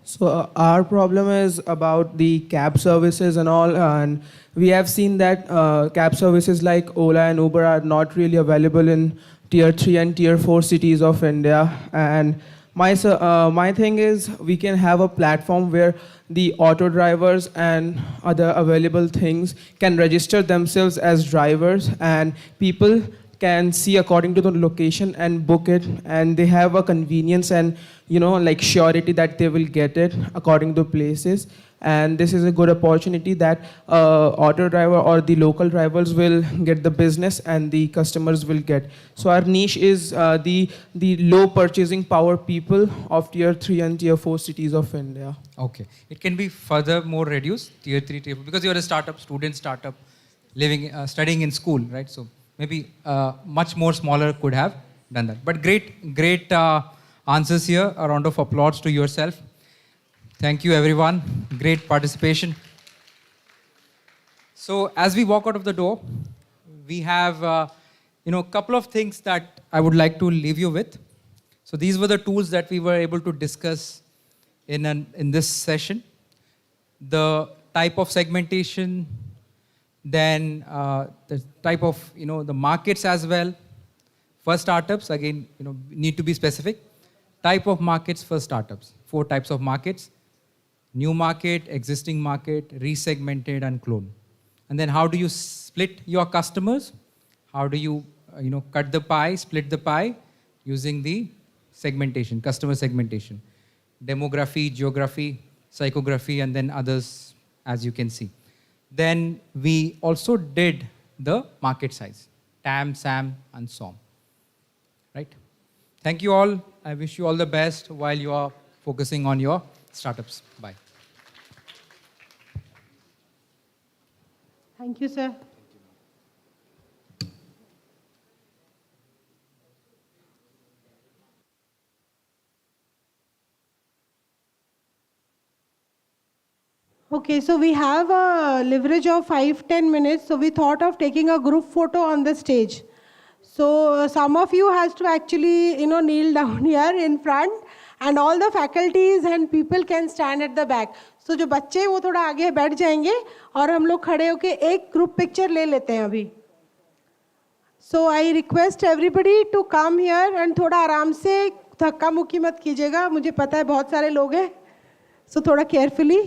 So our problem is about the cab services and all, and we have seen that cab services like Ola and Uber are not really available in tier 3 and tier 4 cities of India. And my thing is we can have a platform where the auto drivers and other available things can register themselves as drivers, and people can see according to the location and book it, and they have a convenience and like surety that they will get it according to places. And this is a good opportunity that auto driver or the local drivers will get the business and the customers will get. So our niche is the low purchasing power people of tier 3 and tier 4 cities of India.
Okay. It can be further more reduced, tier 3, tier 4, because you're a student startup, living, studying in school, right? So maybe much more smaller could have done that. But great answers here. A round of applause to yourself. Thank you, everyone. Great participation. So as we walk out of the door, we have a couple of things that I would like to leave you with. So these were the tools that we were able to discuss in this session. The type of segmentation, then the type of the markets as well. For startups, again, need to be specific. Type of markets for startups. 4 types of markets: new market, existing market, resegmented, and clone. And then how do you split your customers? How do you cut the pie, split the pie using the segmentation, customer segmentation, demography, geography, psychography, and then others, as you can see. Then we also did the market size, TAM, SAM, and SOM. Right? Thank you all. I wish you all the best while you are focusing on your startups. Bye.
Thank you, sir. Okay, so we have a leverage of 5-10 minutes. So we thought of taking a group photo on the stage. So some of you has to actually, kneel down here in front, and all the faculties and people can stand at the back. So जो बच्चे वो थोड़ा आगे बैठ जाएंगे और हम लोग खड़े होके एक group picture ले लेते हैं अभी. So I request everybody to come here and थोड़ा आराम से धक्का मुक्की मत कीजिएगा. मुझे पता है बहुत सारे लोग हैं. So थोड़ा carefully.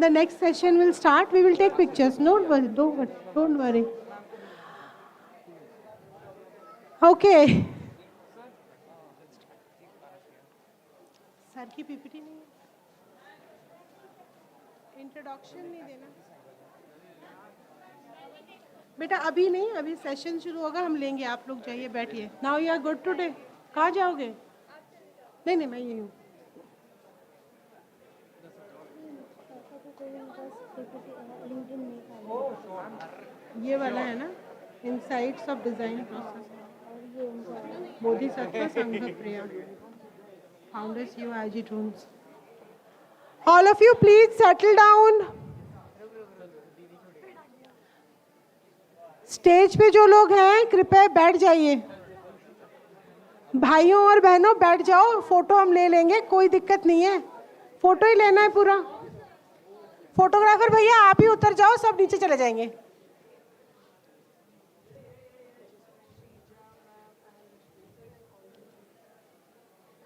The next session will start. We will take pictures. Don't worry. Okay. Sir की पीपीटी नहीं है, इंट्रोडक्शन नहीं देना बेटा, अभी नहीं, अभी सेशन शुरू होगा, हम लेंगे, आप लोग जाइए बैठिए. Now you are good today. कहाँ जाओगे? नहीं नहीं, मैं यही हूँ. ये वाला है ना, insights of design process. Bodhisattva Sangh Priya, founders IIT drones. All of you, please settle down. Stage पे जो लोग हैं कृपया बैठ जाइए. भाइयों और बहनों बैठ जाओ, फोटो हम ले लेंगे, कोई दिक्कत नहीं है. फोटो ही लेना है पूरा. फोटोग्राफर भैया आप ही उतर जाओ, सब नीचे चले जाएंगे.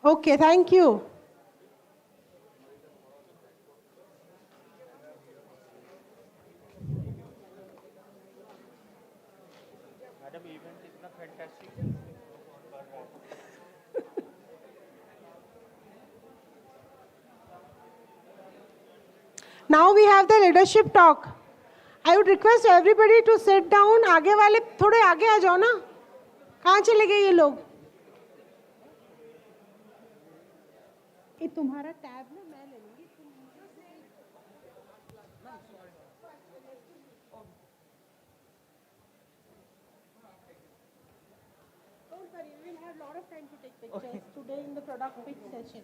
Okay, thank you. Now we have the leadership talk. I would request everybody to sit down. आगे वाले थोड़े आगे आ जाओ ना. कहाँ चले गए ये लोग? ये तुम्हारा टैब ना मैं ले लूँगी. Don't worry, we will have a lot of time to take pictures today in the product pitch session.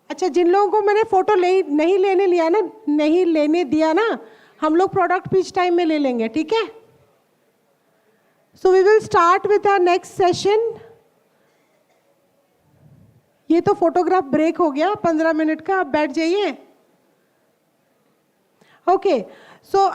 अच्छा, जिन लोगों को मैंने फोटो नहीं लेने दिया ना, हम लोग प्रोडक्ट पिच टाइम में ले लेंगे, ठीक है? So we will start with our next session. ये तो फोटोग्राफ ब्रेक हो गया 15 मिनट का, आप बैठ जाइए. Okay, so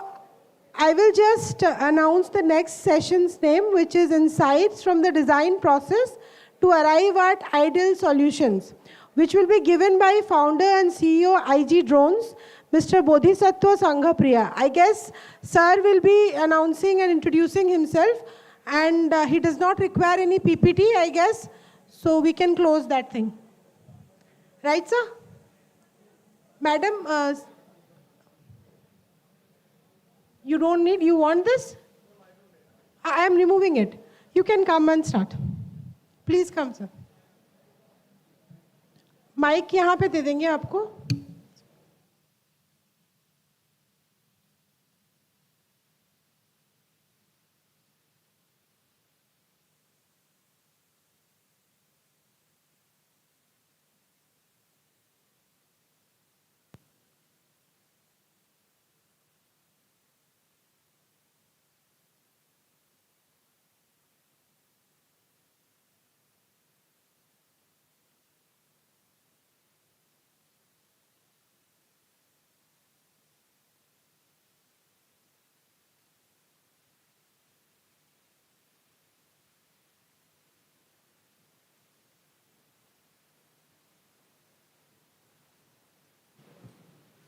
I will just announce the next session's name, which is Insights from the Design Process to Arrive at Ideal Solutions, which will be given by founder and CEO IG Drones, Mr. Bodhisattva Sanghapriya. I guess sir will be announcing and introducing himself, and he does not require any PPT, I guess, so we can close that thing. Right, sir? Madam, you don't need, you want this? I am removing it. You can come and start. Please come, sir. Mic यहाँ पे दे देंगे आपको.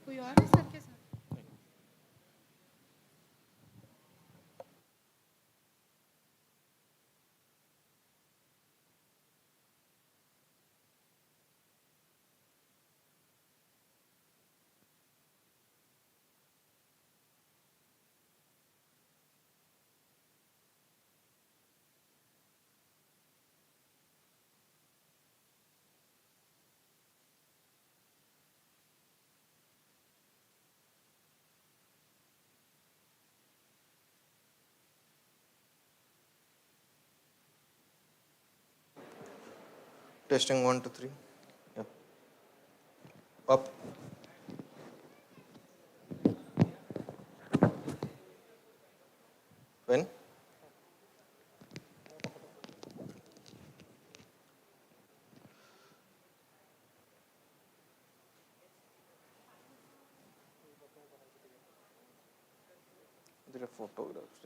कोई और है sir के साथ?
Testing 1 2 3. Yeah. Up. When? There are photographs.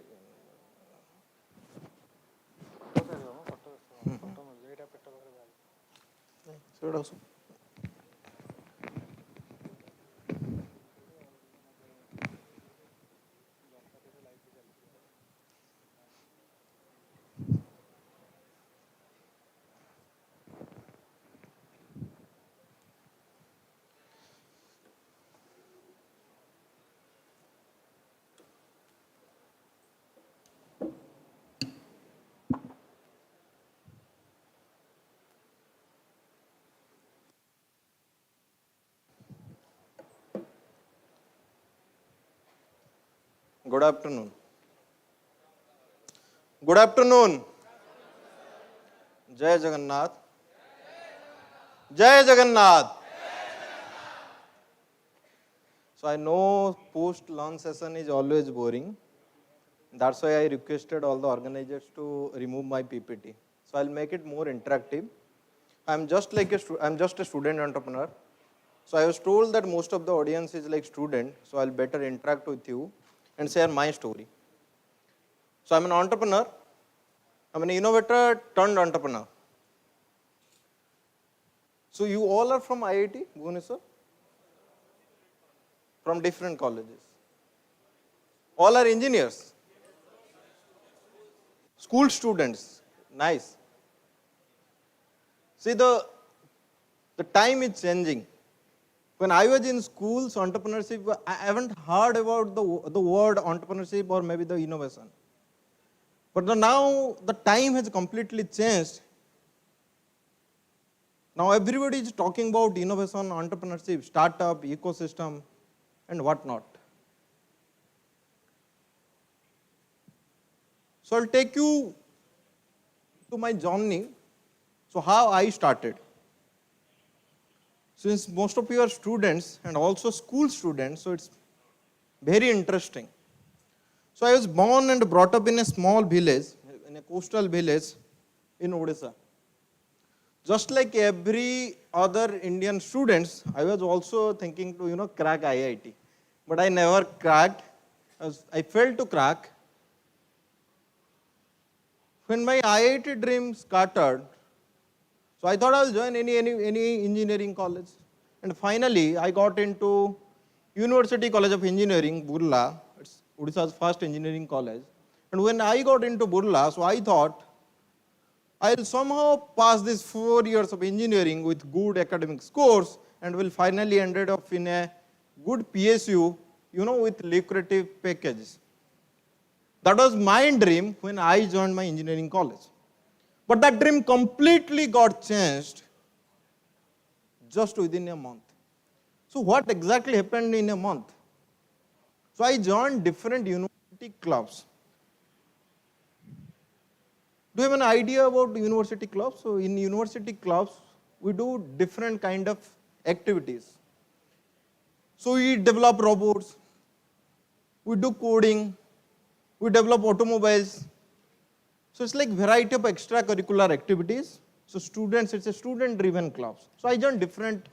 So also. Good afternoon. Good afternoon. Jai Jagannath. Jai Jagannath. So I know post-lunch session is always boring. That's why I requested all the organizers to remove my PPT. So I'll make it more interactive. I'm just a student entrepreneur. So I was told that most of the audience is like student, so I'll better interact with you and share my story. So I'm an entrepreneur. I'm an innovator turned entrepreneur. So you all are from IIT Bhubaneswar? From different colleges. All are engineers. School students. Nice. See, the time is changing. When I was in schools, entrepreneurship, I haven't heard about the word entrepreneurship or maybe the innovation. But now the time has completely changed. Now everybody is talking about innovation, entrepreneurship, startup, ecosystem, and whatnot. So I'll take you to my journey. So how I started. Since most of you are students and also school students, so it's very interesting. So I was born and brought up in a small village, in a coastal village in Odisha. Just like every other Indian students, I was also thinking to, crack IIT. But I never cracked. I failed to crack. When my IIT dream started, so I thought I'll join any engineering college. And finally, I got into University College of Engineering, Burla. It's Odisha's first engineering college. And when I got into Burla, so I thought, I'll somehow pass these 4 years of engineering with good academic scores and will finally end up in a good PSU, with lucrative packages. That was my dream when I joined my engineering college. But that dream completely got changed just within a month. So what exactly happened in a month? So I joined different university clubs. Do you have an idea about university clubs? So in university clubs, we do different kind of activities. So we develop robots, we do coding, we develop automobiles. So it's like variety of extracurricular activities. So students, it's a student-driven clubs. So I joined different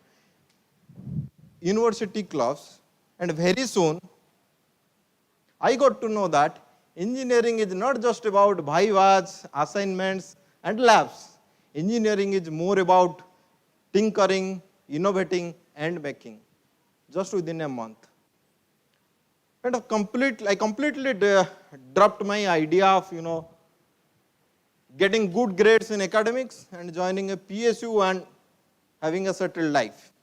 university clubs, and very soon, I got to know that engineering is not just about vivas, assignments, and labs. Engineering is more about tinkering, innovating, and making, just within a month. And I completely dropped my idea of, getting good grades in academics and joining a PSU and having a settled life.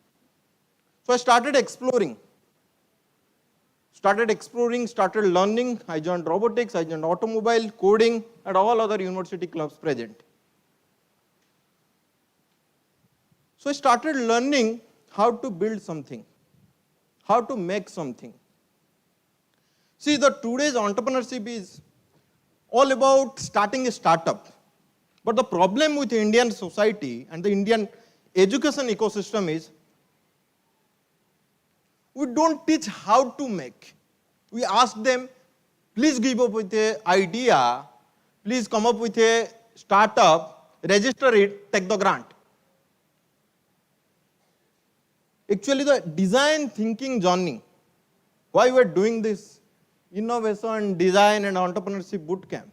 So I started exploring, started learning. I joined robotics, I joined automobile, coding, and all other university clubs present. So I started learning how to build something, how to make something. See, today's entrepreneurship is all about starting a startup. But the problem with Indian society and the Indian education ecosystem is we don't teach how to make. We ask them, please give up with an idea, please come up with a startup, register it, take the grant. Actually, the design thinking journey, why we are doing this innovation, design, and entrepreneurship bootcamp?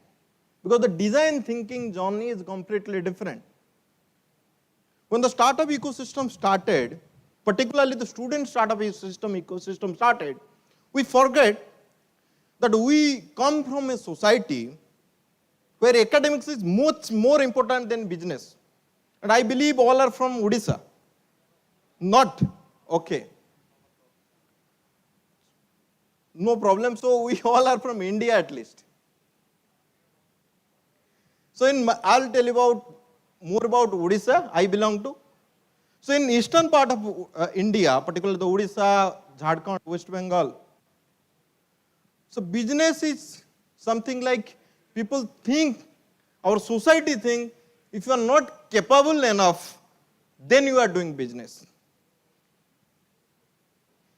Because the design thinking journey is completely different. When the startup ecosystem started, particularly the student startup ecosystem started, we forget that we come from a society where academics is much more important than business. And I believe all are from Odisha. Not? Okay. No problem. So we all are from India at least. So I'll tell you more about Odisha I belong to. So in eastern part of India, particularly the Odisha, Jharkhand, West Bengal, So business is something like people think, our society think, if you are not capable enough, then you are doing business.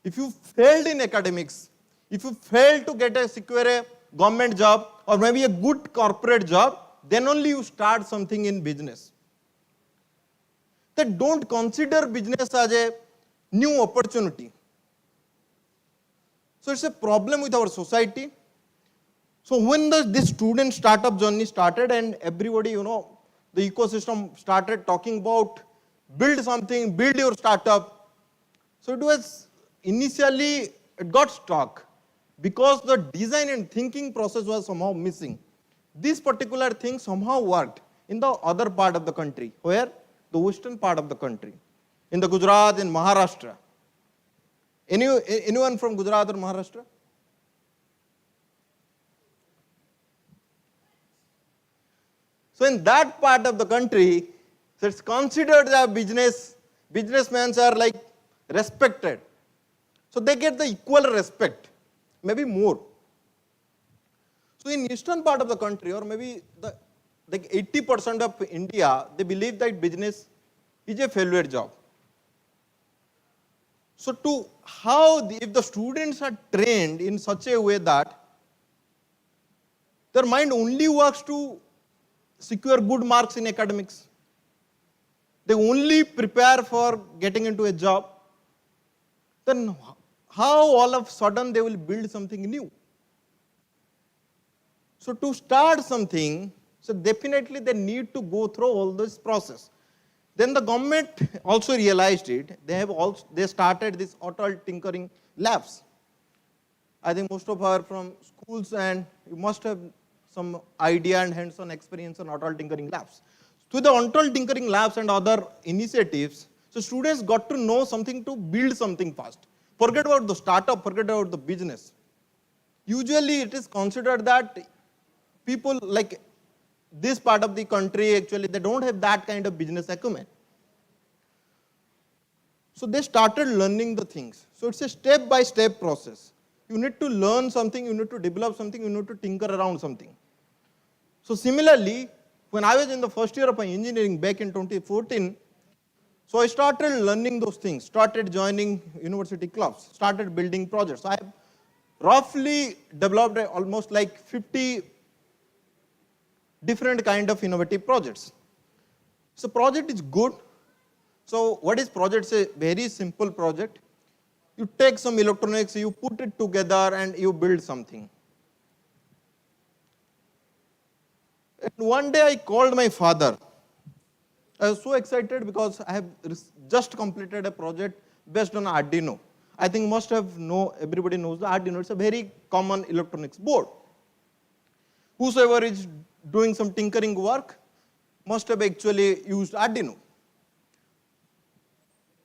If you failed in academics, if you failed to secure a government job or maybe a good corporate job, then only you start something in business. They don't consider business as a new opportunity. So it's a problem with our society. So when this student startup journey started and everybody, the ecosystem started talking about build something, build your startup. So it was initially, it got stuck because the design and thinking process was somehow missing. This particular thing somehow worked in the other part of the country. Where? The western part of the country. In the Gujarat, in Maharashtra. Anyone from Gujarat or Maharashtra? So in that part of the country, so it's considered that businessmen are like respected. So they get the equal respect, maybe more. So in eastern part of the country, or maybe like 80% of India, they believe that business is a failure job. So if the students are trained in such a way that their mind only works to secure good marks in academics, they only prepare for getting into a job, then how all of a sudden they will build something new? So to start something, so definitely they need to go through all this process. Then the government also realized it. They started this Atal Tinkering Labs. I think most of our from schools, and you must have some idea and hands-on experience on Atal Tinkering Labs. Through the Atal Tinkering Labs and other initiatives, so students got to know something to build something fast. Forget about the startup, forget about the business. Usually it is considered that people like this part of the country, actually, they don't have that kind of business acumen. So they started learning the things. So it's a step-by-step process. You need to learn something, you need to develop something, you need to tinker around something. So similarly, when I was in the first year of my engineering back in 2014, so I started learning those things, started joining university clubs, started building projects. I have roughly developed almost like 50 different kind of innovative projects. So project is good. So what is project? It's a very simple project. You take some electronics, you put it together and you build something. And one day I called my father. I was so excited because I have just completed a project based on Arduino. I think everybody knows the Arduino. It's a very common electronics board. Whosoever is doing some tinkering work must have actually used Arduino.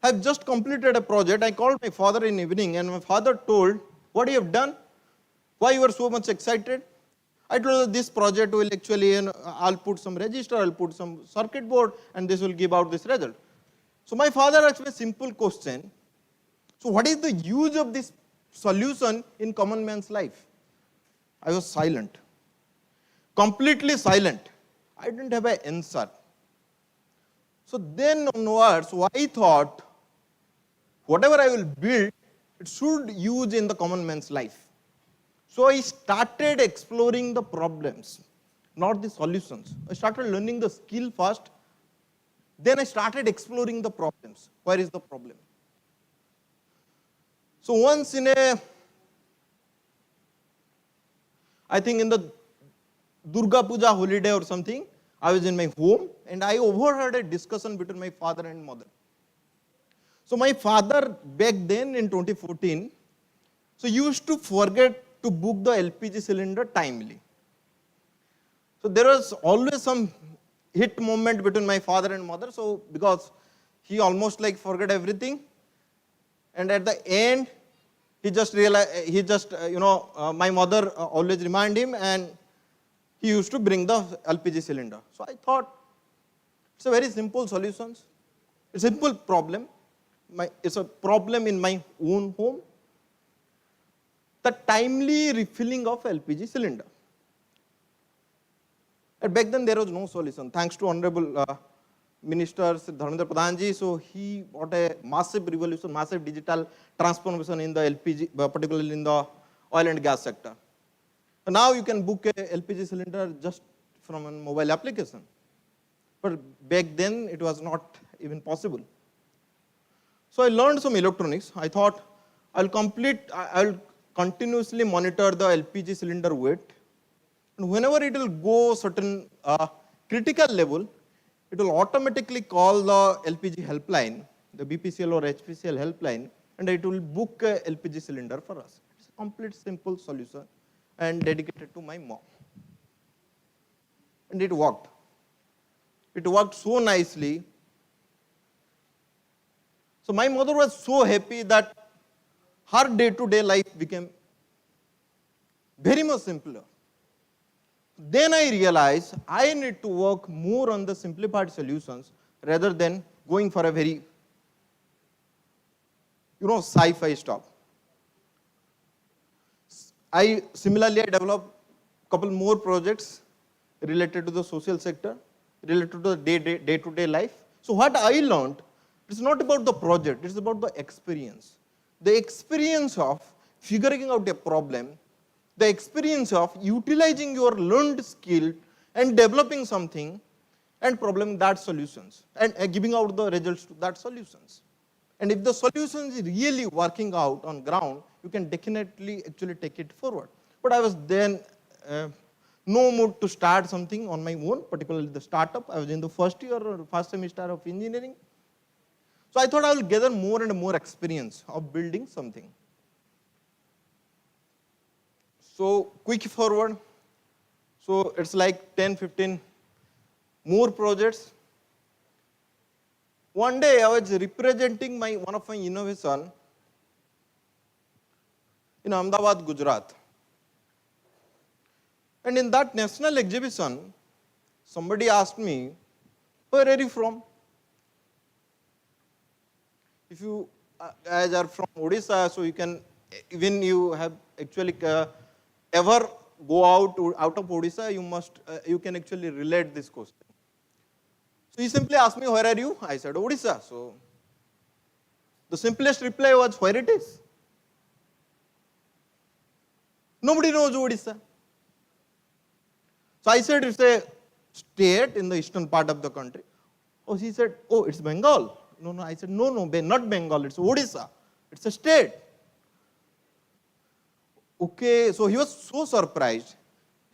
I have just completed a project. I called my father in the evening and my father told, what you have done? Why you are so much excited? I told him this project will actually, I'll put some register, I'll put some circuit board and this will give out this result. So my father asked me a simple question. So what is the use of this solution in common man's life? I was silent. Completely silent. I didn't have an answer. So then onwards, I thought, whatever I will build, it should use in the common man's life. So I started exploring the problems, not the solutions. I started learning the skill first. Then I started exploring the problems. Where is the problem? So once I think in the Durga Puja holiday or something, I was in my home and I overheard a discussion between my father and mother. So my father back then in 2014, so used to forget to book the LPG cylinder timely. So there was always some hit moment between my father and mother. So because he almost like forgot everything, and at the end he just realized my mother always remind him, and he used to bring the LPG cylinder. So I thought it's a very simple solution. It's a simple problem. It's a problem in my own home. the timely refilling of LPG cylinder. And back then there was no solution. Thanks to Honorable Minister Sri Dharmendra Pradhanji, so he brought a massive revolution, massive digital transformation in the LPG, particularly in the oil and gas sector. So now you can book a LPG cylinder just from a mobile application. But back then it was not even possible. So I learned some electronics. I thought I'll continuously monitor the LPG cylinder weight. And whenever it will go certain critical level, it will automatically call the LPG helpline, the BPCL or HPCL helpline, and it will book a LPG cylinder for us. It's a complete simple solution and dedicated to my mom. And it worked. It worked so nicely. So my mother was so happy that her day-to-day life became very much simpler. Then I realized I need to work more on the simplified solutions rather than going for a very, sci-fi stuff. Similarly, I developed a couple more projects related to the social sector, related to the day-to-day life. So what I learned, it's not about the project, it's about the experience. The experience of figuring out a problem, the experience of utilizing your learned skill and developing something and problem that solutions and giving out the results to that solutions. And if the solution is really working out on ground, you can definitely actually take it forward. But I was then no mood to start something on my own, particularly the startup. I was in the first year or first semester of engineering. So I thought I will gather more and more experience of building something. So quick forward. So it's like 10, 15 more projects. One day I was representing one of my innovation in Ahmedabad, Gujarat. And in that national exhibition, somebody asked me, where are you from? If you guys are from Odisha, so you can, even you have actually ever go out of Odisha, you can actually relate this question. So he simply asked me, where are you? I said, Odisha. So the simplest reply was, where it is? Nobody knows Odisha. So I said, it's a state in the eastern part of the country. Oh, he said, oh, it's Bengal. No, I said, no, not Bengal, it's Odisha. It's a state. Okay, so he was so surprised.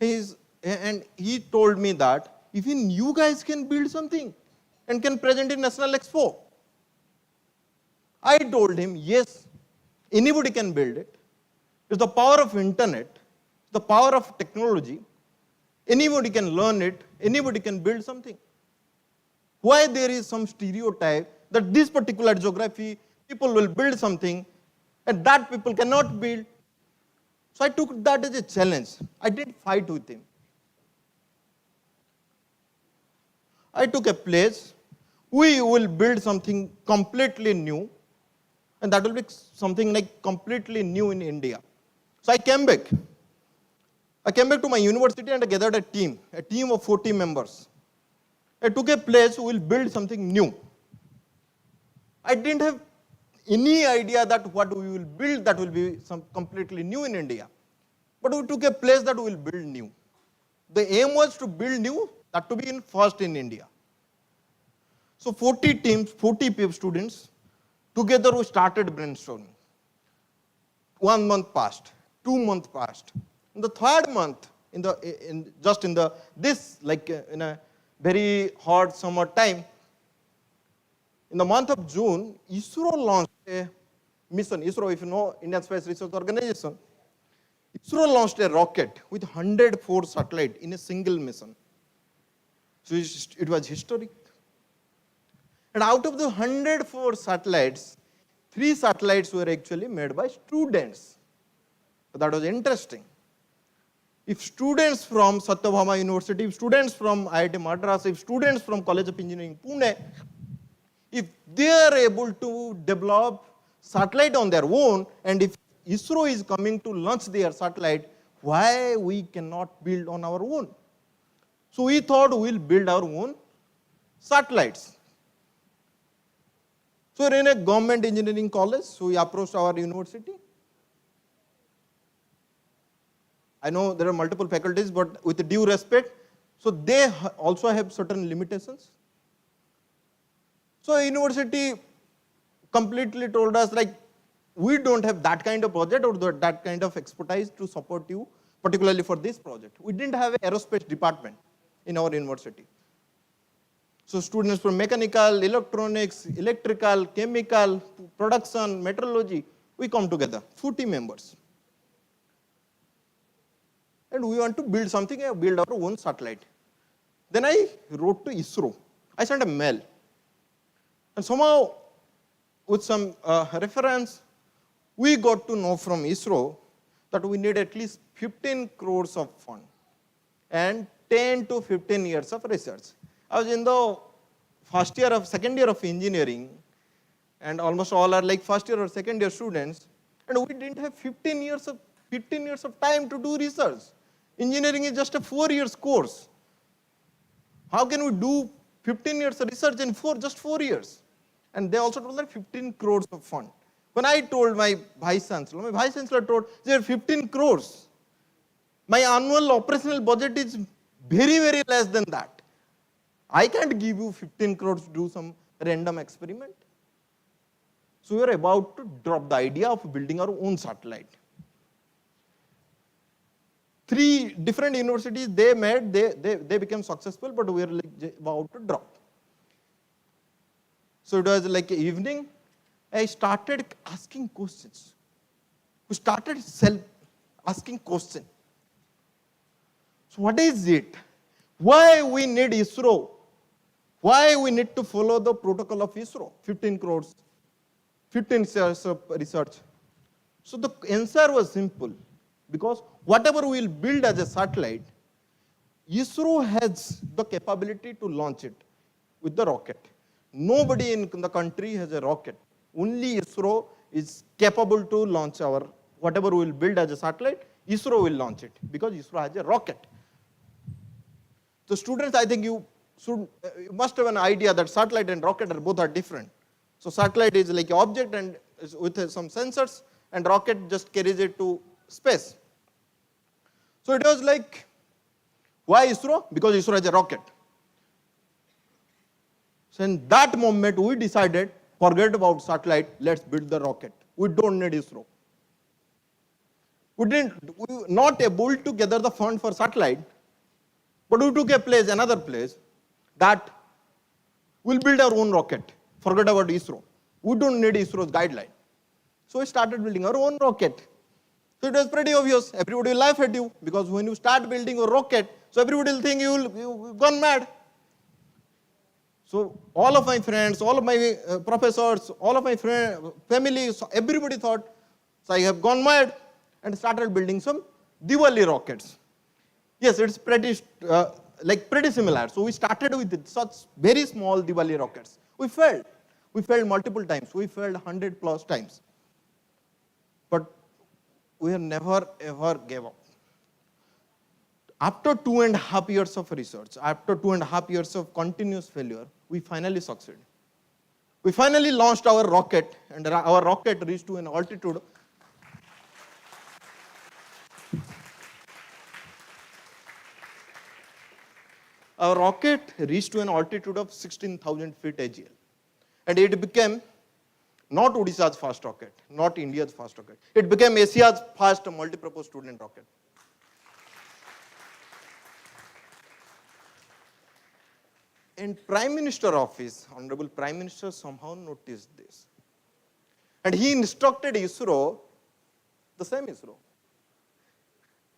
And he told me that even you guys can build something and can present in National Expo. I told him, yes, anybody can build it. It's the power of internet, the power of technology. Anybody can learn it, anybody can build something. Why there is some stereotype that this particular geography, people will build something and that people cannot build. So I took that as a challenge. I didn't fight with him. I took a place, we will build something completely new, and that will be something like completely new in India. So I came back. I came back to my university and I gathered a team of 40 members. I took a place, we will build something new. I didn't have any idea that what we will build that will be some completely new in India. But we took a place that we will build new. The aim was to build new, that to be first in India. So 40 teams, 40 students, together we started brainstorming. 1 month passed, 2 months passed. In the third month, in a very hot summer time, in the month of June, ISRO launched a mission. ISRO, if you know, Indian Space Research Organization. ISRO launched a rocket with 104 satellites in a single mission. So it was historic. And out of the 104 satellites, 3 satellites were actually made by students. So that was interesting. If students from Satyabhama University, if students from IIT Madras, if students from College of Engineering Pune, if they are able to develop satellite on their own, and if ISRO is coming to launch their satellite, why we cannot build on our own? So we thought we'll build our own satellites. So we're in a government engineering college, so we approached our university. I know there are multiple faculties, but with due respect, so they also have certain limitations. So university completely told us, like, we don't have that kind of project or that kind of expertise to support you, particularly for this project. We didn't have an aerospace department in our university. So students from mechanical, electronics, electrical, chemical, production, meteorology, we come together, 40 members. And we want to build something, build our own satellite. Then I wrote to ISRO. I sent a mail. And somehow, with some reference, we got to know from ISRO that we need at least 15 crores of fund and 10 to 15 years of research. I was in the second year of engineering, and almost all are like first year or second year students, and we didn't have 15 years of time to do research. Engineering is just a 4 years course. How can we do 15 years of research in just 4 years? And they also told that 15 crores of fund. When I told my vice chancellor told, there are 15 crores. My annual operational budget is very, very less than that. I can't give you 15 crores to do some random experiment. So we were about to drop the idea of building our own satellite. 3 different universities they became successful, but we were like about to drop. So it was like evening, I started asking questions. We started asking questions. So what is it? Why we need ISRO? Why we need to follow the protocol of ISRO? 15 crores, 15 years of research. So the answer was simple. Because whatever we will build as a satellite, ISRO has the capability to launch it with the rocket. Nobody in the country has a rocket. Only ISRO is capable to launch whatever we will build as a satellite, ISRO will launch it because ISRO has a rocket. So students, I think you must have an idea that satellite and rocket both are different. So satellite is like an object and with some sensors, and rocket just carries it to space. So it was like, why ISRO? Because ISRO has a rocket. So in that moment, we decided, forget about satellite, let's build the rocket. We don't need ISRO. We were not able to gather the fund for satellite, but we took another place that we'll build our own rocket. Forget about ISRO. We don't need ISRO's guideline. So we started building our own rocket. So it was pretty obvious. Everybody will laugh at you because when you start building a rocket, so everybody will think you've gone mad. So all of my friends, all of my professors, all of my family, everybody thought, so I have gone mad and started building some Diwali rockets. Yes, it's pretty similar. So we started with such very small Diwali rockets. We failed. We failed multiple times. We failed 100+ times. But we have never ever gave up. After 2.5 years of research, after 2.5 years of continuous failure, we finally succeeded. We finally launched our rocket, and our rocket reached to an altitude of 16,000 feet AGL. And it became not Odisha's first rocket, not India's first rocket. It became Asia's first multipurpose student rocket. In Prime Minister office, Honorable Prime Minister somehow noticed this. And he instructed ISRO, the same ISRO,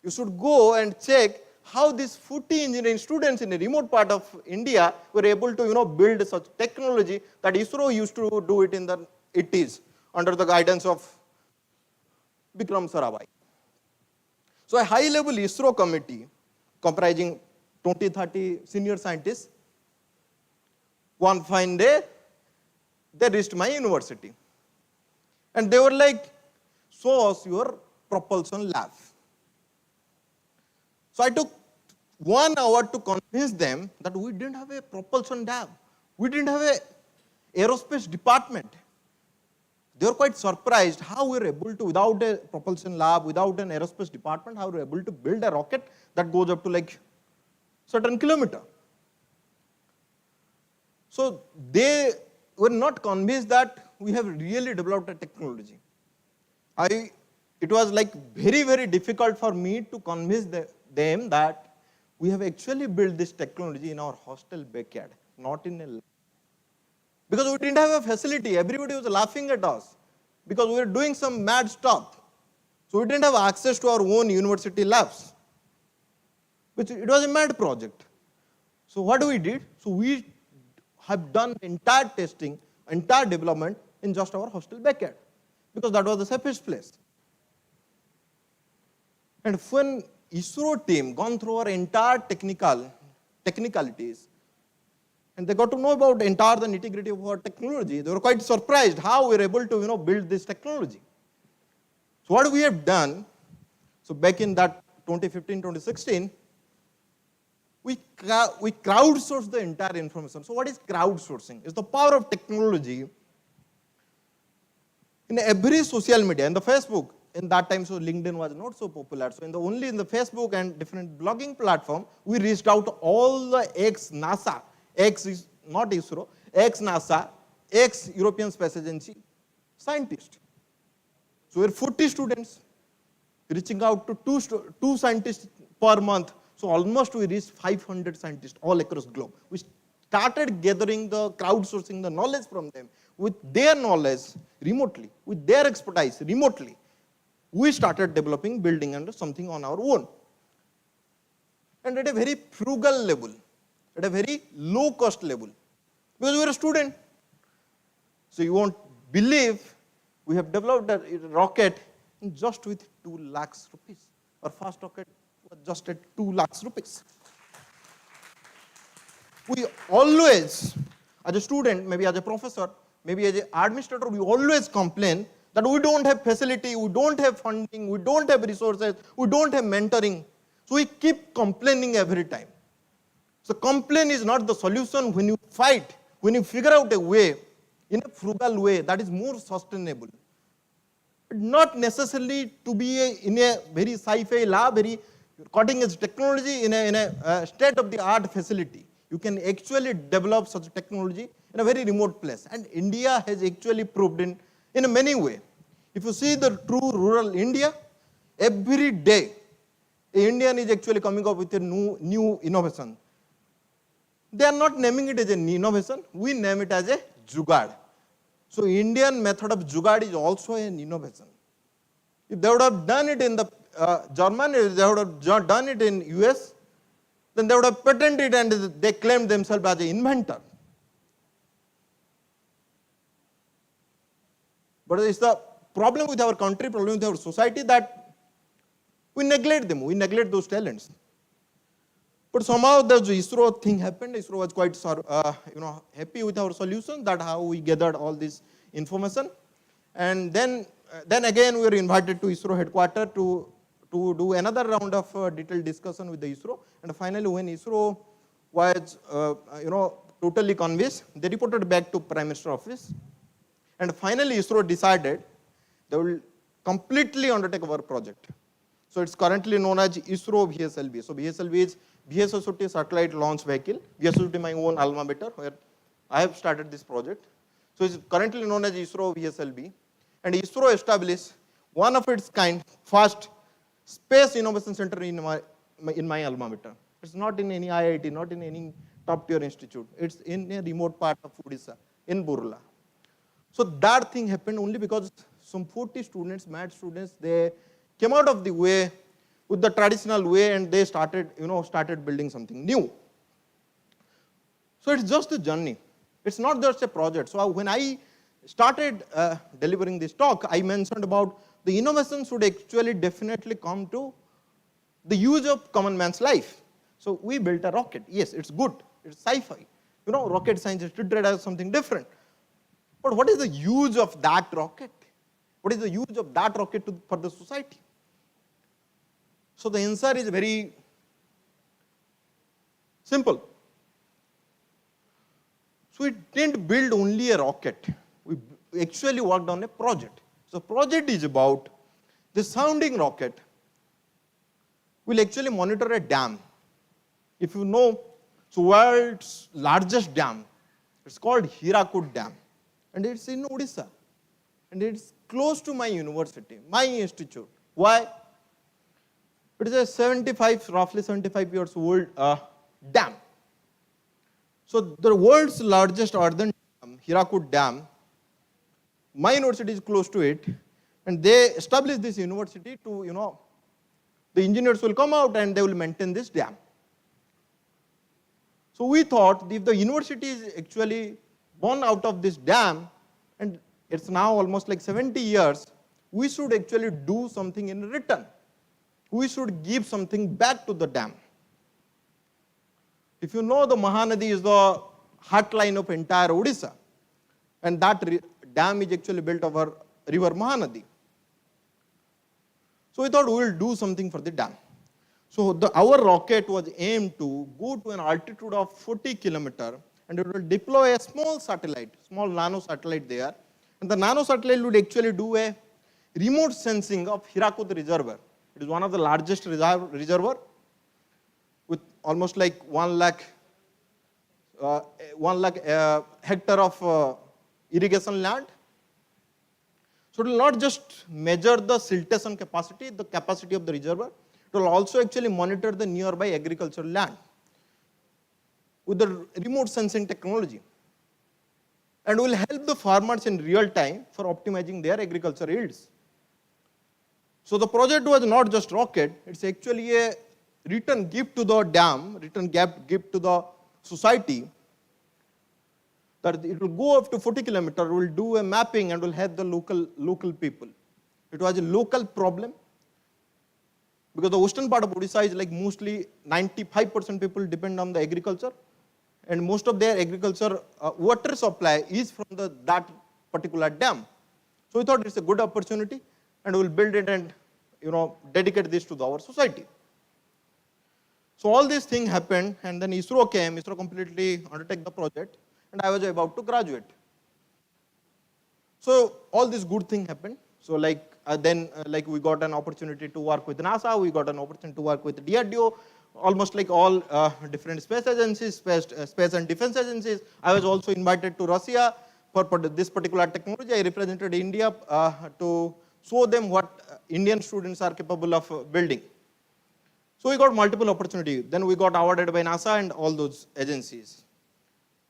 you should go and check how these 40 engineering students in a remote part of India were able to build such technology that ISRO used to do it in the 80s under the guidance of Vikram Sarabhai. So a high-level ISRO committee comprising 20-30 senior scientists, one fine day, they reached my university. And they were like, show us your propulsion lab. So I took 1 hour to convince them that we didn't have a propulsion lab. We didn't have a aerospace department. They were quite surprised how we were able to, without a propulsion lab, without an aerospace department, how we were able to build a rocket that goes up to like certain kilometer. So they were not convinced that we have really developed a technology. It was like very, very difficult for me to convince them that we have actually built this technology in our hostel backyard, not in a lab. Because we didn't have a facility, everybody was laughing at us because we were doing some mad stuff. So we didn't have access to our own university labs. It was a mad project. So what we did? So we have done entire testing, entire development in just our hostel backyard because that was the safest place. And when ISRO team gone through our entire technicalities, and they got to know about the entire the nitty-gritty of our technology, they were quite surprised how we were able to build this technology. So what we have done, so back in that 2015, 2016, we crowdsourced the entire information. So what is crowdsourcing? It's the power of technology in every social media. In the Facebook, in that time, so LinkedIn was not so popular. So only in the Facebook and different blogging platform, we reached out to all the ex-NASA, is not ISRO, ex-NASA, ex-European Space Agency scientists. So we're 40 students reaching out to two scientists per month. So almost we reached 500 scientists all across the globe. We started gathering crowdsourcing the knowledge from them. With their knowledge remotely, with their expertise remotely, we started developing, building and something on our own. And at a very frugal level, at a very low cost level, because we are a student. So you won't believe we have developed a rocket just with 2 lakhs rupees. Our first rocket was just at 2 lakhs rupees. We always, as a student, maybe as a professor, maybe as an administrator, we always complain that we don't have facility, we don't have funding, we don't have resources, we don't have mentoring. So we keep complaining every time. So complaint is not the solution. When you fight, when you figure out a way, in a frugal way that is more sustainable. Not necessarily to be in a very sci-fi lab, very cutting edge technology in a state-of-the-art facility. You can actually develop such technology in a very remote place. And India has actually proved in many ways. If you see the true rural India, every day, an Indian is actually coming up with a new innovation. They are not naming it as an innovation, we name it as a jugaad. So Indian method of jugaad is also an innovation. If they would have done it in the Germany, if they would have done it in US, then they would have patented it and they claimed themselves as an inventor. But it's the problem with our country, problem with our society that we neglect them, we neglect those talents. But somehow the ISRO thing happened. ISRO was quite happy with our solution, that how we gathered all this information. And then again we were invited to ISRO headquarters to do another round of detailed discussion with the ISRO. And finally when ISRO was totally convinced, they reported back to Prime Minister's office. And finally ISRO decided they will completely undertake our project. So it's currently known as ISRO VSLV. So VSLV is VSSOT Satellite Launch Vehicle. VSSOT is my own alma mater where I have started this project. So it's currently known as ISRO VSLV. And ISRO established one of its kind first space innovation center in my alma mater. It's not in any IIT, not in any top tier institute. It's in a remote part of Odisha, in Burla. So that thing happened only because some 40 students, mad students, they came out of the way with the traditional way and they started building something new. So it's just a journey. It's not just a project. So when I started delivering this talk, I mentioned about the innovation should actually definitely come to the use of common man's life. So we built a rocket. Yes, it's good. It's sci-fi. Rocket science is treated as something different. But what is the use of that rocket? What is the use of that rocket for the society? So the answer is very simple. So we didn't build only a rocket. We actually worked on a project. So project is about the sounding rocket will actually monitor a dam. If you know, so world's largest dam, it's called Hirakud Dam, and it's in Odisha, and it's close to my university, my institute. Why? It is a roughly 75 years old dam. So the world's largest earthen dam, Hirakud Dam, my university is close to it, and they established this university to, the engineers will come out and they will maintain this dam. So we thought if the university is actually born out of this dam, and it's now almost like 70 years, we should actually do something in return. We should give something back to the dam. If you know, the Mahanadi is the heartline of entire Odisha, and that dam is actually built over river Mahanadi. So we thought we will do something for the dam. So our rocket was aimed to go to an altitude of 40 kilometers, and it will deploy a small satellite, small nano satellite there. And the nano satellite would actually do a remote sensing of Hirakud Reservoir. It is one of the largest reservoir with almost like 1 lakh hectare of irrigation land. So it will not just measure the siltation capacity, the capacity of the reservoir, it will also actually monitor the nearby agricultural land with the remote sensing technology, and will help the farmers in real time for optimizing their agriculture yields. So the project was not just rocket, it's actually a return gift to the dam, return gift to the society, that it will go up to 40 kilometers, will do a mapping and will help the local people. It was a local problem because the western part of Odisha is like mostly 95% people depend on the agriculture, and most of their agriculture water supply is from that particular dam. So we thought it's a good opportunity, and we'll build it and dedicate this to our society. So all these things happened, and then ISRO came. ISRO completely undertook the project, and I was about to graduate. So all these good things happened. So then we got an opportunity to work with NASA. We got an opportunity to work with DRDO. Almost like all different space agencies, space and defense agencies. I was also invited to Russia for this particular technology. I represented India to show them what Indian students are capable of building. So we got multiple opportunities. Then we got awarded by NASA and all those agencies.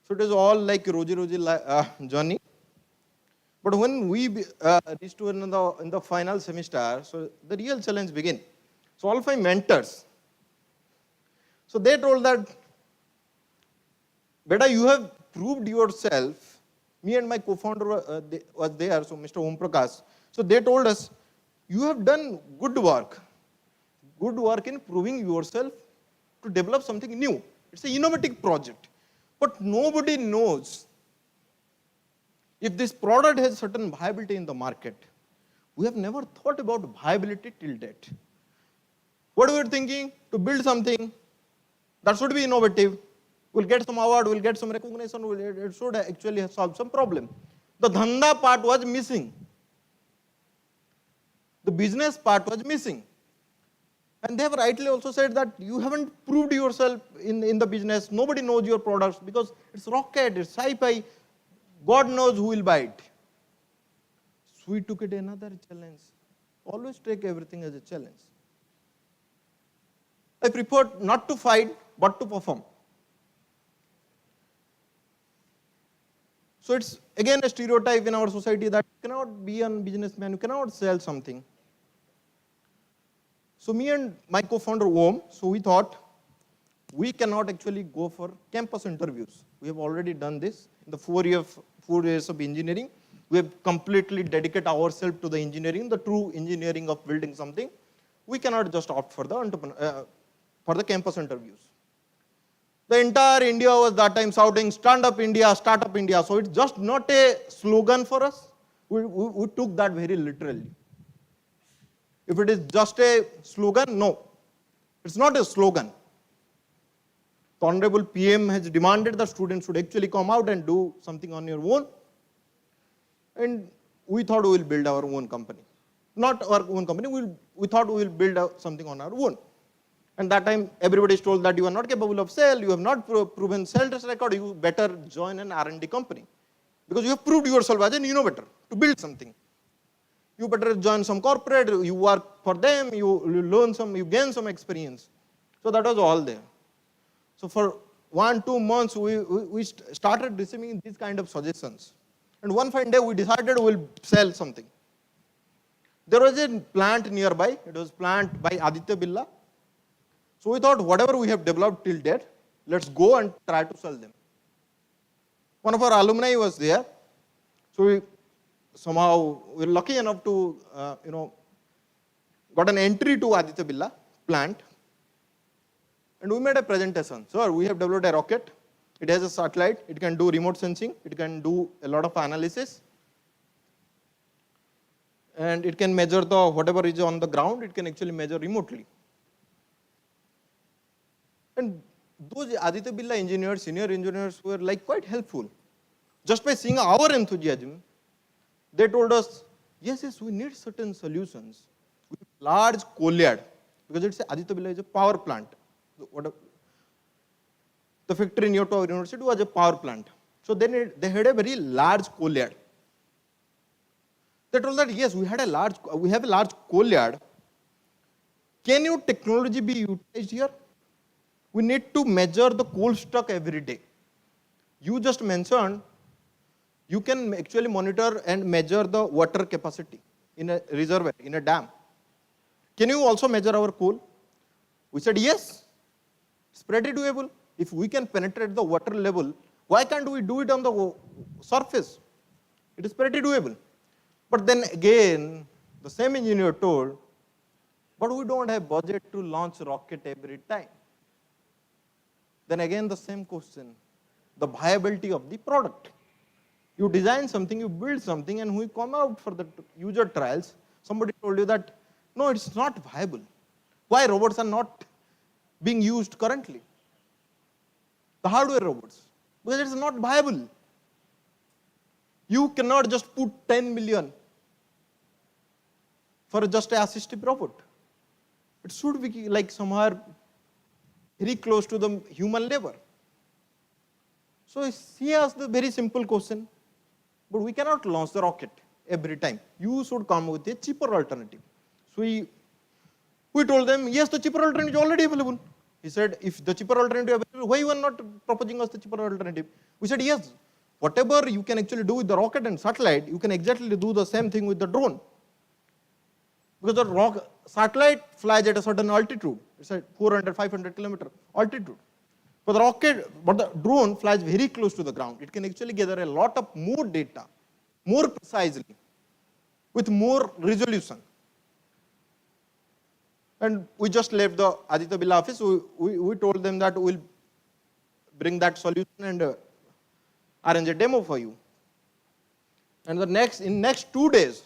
So it is all like rosy journey. But when we reached to in the final semester, so the real challenge began. So all of my mentors, so they told that, Beta, you have proved yourself. Me and my co-founder was there, so Mr. Om Prakash. So they told us, you have done good work in proving yourself to develop something new. It's an innovative project. But nobody knows if this product has certain viability in the market. We have never thought about viability till date. What we were thinking? To build something that should be innovative, we'll get some award, we'll get some recognition, it should actually solve some problem. The dhanda part was missing. The business part was missing. And they have rightly also said that you haven't proved yourself in the business. Nobody knows your products because it's rocket, it's sci-fi. God knows who will buy it. So we took it another challenge. Always take everything as a challenge. I prefer not to fight, but to perform. So it's again a stereotype in our society that you cannot be a businessman, you cannot sell something. So me and my co-founder Om, so we thought we cannot actually go for campus interviews. We have already done this in the 4 years of engineering. We have completely dedicated ourselves to the engineering, the true engineering of building something. We cannot just opt for the campus interviews. The entire India was that time shouting, stand up India, start up India. So it's just not a slogan for us. We took that very literally. If it is just a slogan, no. It's not a slogan. The Honorable PM has demanded that students should actually come out and do something on your own. And we thought we will build our own company. Not our own company, we thought we will build something on our own. And that time, everybody is told that you are not capable of sale, you have not proven sales record, you better join an R&D company. Because you have proved yourself as an innovator to build something. You better join some corporate, you work for them, you learn some, you gain some experience. So that was all there. So for 1-2 months, we started receiving these kind of suggestions. And one fine day, we decided we'll sell something. There was a plant nearby. It was plant by Aditya Birla. So we thought, whatever we have developed till date, let's go and try to sell them. One of our alumni was there. So we were lucky enough to, got an entry to Aditya Birla plant. And we made a presentation. Sir, we have developed a rocket. It has a satellite. It can do remote sensing. It can do a lot of analysis. And it can measure whatever is on the ground, it can actually measure remotely. And those Aditya Birla engineers, senior engineers were like quite helpful. Just by seeing our enthusiasm, they told us, yes, we need certain solutions. Large coal yard, because it's Aditya Birla is a power plant. The factory near to our university was a power plant. So they had a very large coal yard. They told that, yes, we have a large coal yard. Can your technology be utilized here? We need to measure the coal stock every day. You just mentioned you can actually monitor and measure the water capacity in a reservoir, in a dam. Can you also measure our coal? We said, yes, it's pretty doable. If we can penetrate the water level, why can't we do it on the surface? It is pretty doable. But then again, the same engineer told, but we don't have budget to launch rocket every time. Then again, the same question, the viability of the product. You design something, you build something, and we come out for the user trials. Somebody told you that, no, it's not viable. Why robots are not being used currently? The hardware robots, because it's not viable. You cannot just put 10 million for just an assistive robot. It should be like somewhere very close to the human labor. So he asked the very simple question, but we cannot launch the rocket every time. You should come with a cheaper alternative. So we told them, yes, the cheaper alternative is already available. He said, if the cheaper alternative is available, why you are not proposing us the cheaper alternative? We said, yes, whatever you can actually do with the rocket and satellite, you can exactly do the same thing with the drone. Because the satellite flies at a certain altitude. It's at 400, 500 kilometer altitude. But the drone flies very close to the ground. It can actually gather a lot of more data, more precisely, with more resolution. And we just left the Aditya Birla office. We told them that we'll bring that solution and arrange a demo for you. And in next 2 days,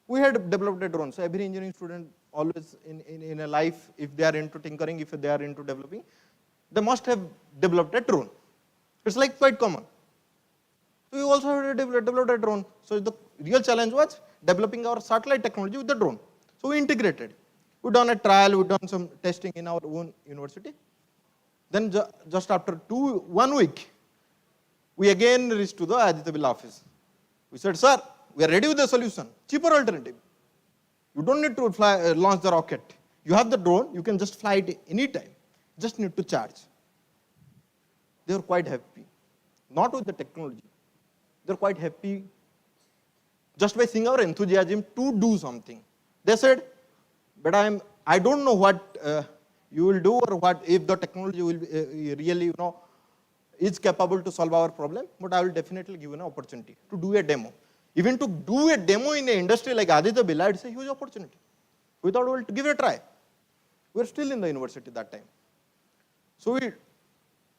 we had developed a drone. So every engineering student always in a life, if they are into tinkering, if they are into developing, they must have developed a drone. It's like quite common. So we also had developed a drone. So the real challenge was developing our satellite technology with the drone. So we integrated. We've done a trial, we've done some testing in our own university. Then just after 1 week, we again reached to the Aditya Birla office. We said, sir, we are ready with the solution, cheaper alternative. You don't need to launch the rocket. You have the drone, you can just fly it anytime. Just need to charge. They were quite happy. Not with the technology. They were quite happy just by seeing our enthusiasm to do something. They said, but I don't know what you will do or what if the technology will really, is capable to solve our problem, but I will definitely give you an opportunity to do a demo. Even to do a demo in an industry like Aditya Birla, it's a huge opportunity. We thought we'll give it a try. We were still in the university that time. So we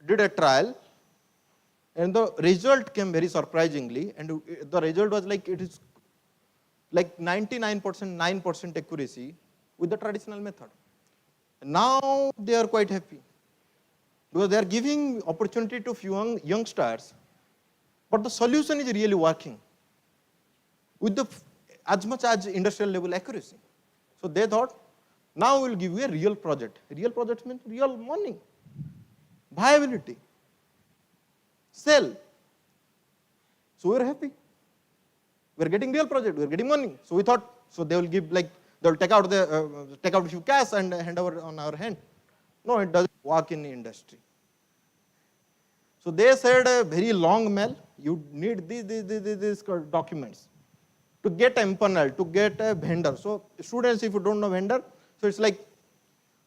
did a trial. And the result came very surprisingly, and the result was like it is like 99%, 9% accuracy with the traditional method. Now they are quite happy because they are giving opportunity to few youngsters, but the solution is really working with as much as industrial level accuracy. So they thought, now we'll give you a real project. Real project means real money, viability, sell. So we're happy. We're getting real project, we're getting money. So we thought, so they will give they'll take out a few cash and hand over on our hand. No, it doesn't work in the industry. So they said a very long mail, you need these documents to get empaneled, to get a vendor. So students, if you don't know vendor, so it's like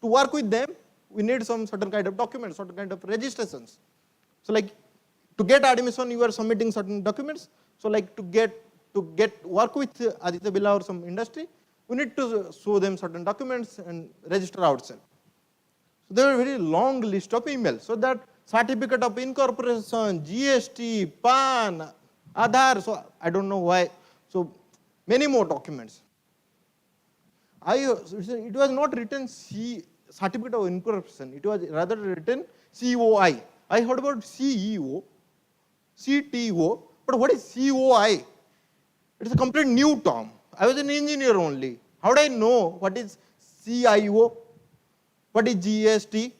to work with them, we need some certain kind of documents, certain kind of registrations. So like to get admission, you are submitting certain documents. So like to get work with Aditya Birla or some industry, we need to show them certain documents and register ourselves. So there are a very long list of emails. So that certificate of incorporation, GST, PAN, Aadhaar, so I don't know why. So many more documents. It was not written certificate of incorporation, it was rather written COI. I heard about CEO, CTO, but what is COI? It's a complete new term. I was an engineer only. How do I know what is CIO? What is GST?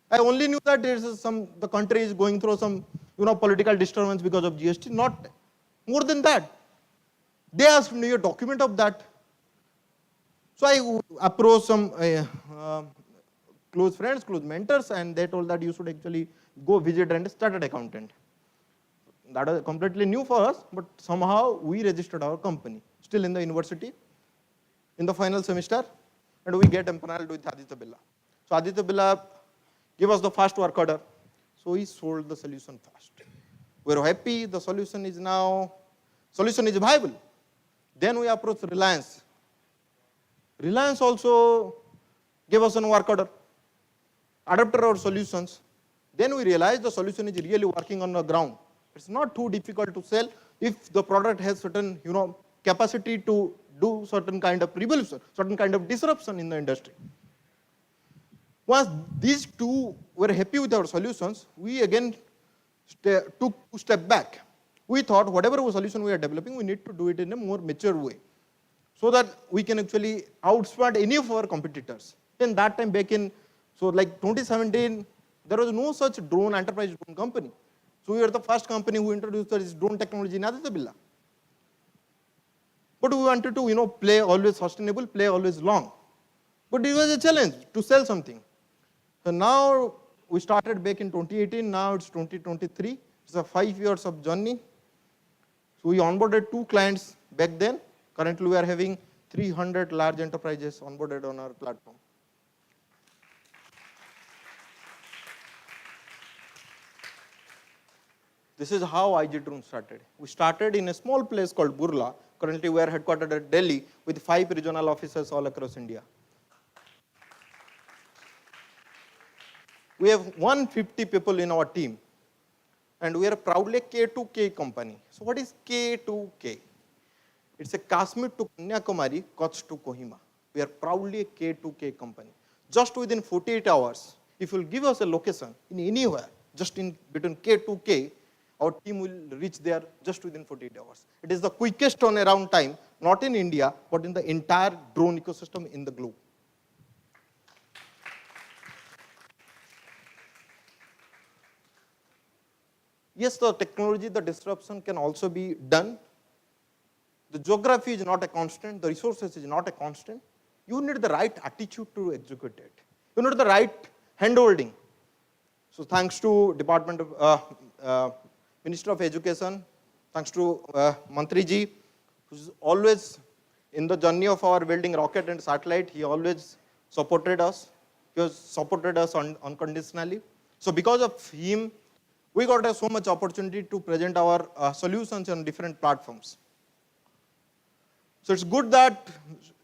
I only knew that the country is going through some political disturbance because of GST, not more than that. They asked me a document of that. So I approached some close friends, close mentors, and they told that you should actually go visit and start an accountant. That was completely new for us, but somehow we registered our company, still in the university, in the final semester, and we get empaneled with Aditya Birla. So Aditya Birla gave us the first work order, so he sold the solution fast. We were happy, the solution is viable. Then we approached Reliance. Reliance also gave us a work order, adapted our solutions. Then we realized the solution is really working on the ground. It's not too difficult to sell if the product has certain, capacity to do certain kind of revolution, certain kind of disruption in the industry. Once these two were happy with our solutions, we again took a step back. We thought whatever solution we are developing, we need to do it in a more mature way so that we can actually outsmart any of our competitors. In that time back in, 2017, there was no such enterprise drone company. So we were the first company who introduced this drone technology in Aditya Birla. But we wanted to, play always sustainable, play always long. But it was a challenge to sell something. So now we started back in 2018, now it's 2023. It's a 5 years of journey. So we onboarded 2 clients back then. Currently we are having 300 large enterprises onboarded on our platform. This is how IG Drone started. We started in a small place called Burla. Currently we are headquartered at Delhi with 5 regional offices all across India. We have 150 people in our team, and we are proudly a K2K company. So what is K2K? It's a Kashmir to Kanyakumari, Kutch to Kohima. We are proudly a K2K company. Just within 48 hours, if you'll give us a location in anywhere, just in between K2K, our team will reach there just within 48 hours. It is the quickest turnaround time, not in India, but in the entire drone ecosystem in the globe. Yes, the technology, the disruption can also be done. The geography is not a constant, the resources is not a constant. You need the right attitude to execute it. You need the right handholding. So thanks to Department of Minister of Education, thanks to Mantriji, who's always in the journey of our building rocket and satellite, he always supported us. He has supported us unconditionally. So because of him, we got so much opportunity to present our solutions on different platforms. So it's good that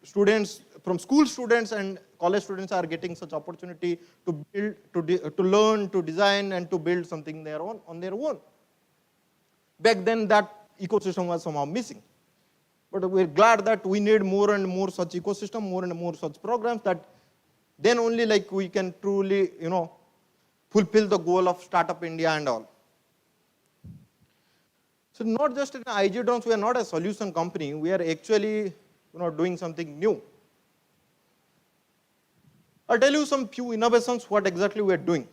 students, from school students and college students are getting such opportunity to build, to learn, to design, and to build something on their own. back then that ecosystem was somehow missing. But we're glad that we need more and more such ecosystem, more and more such programs, that then only like we can truly, fulfill the goal of Startup India and all. So not just in IG drones, we are not a solution company. We are actually, doing something new. I'll tell you some few innovations, what exactly we are doing.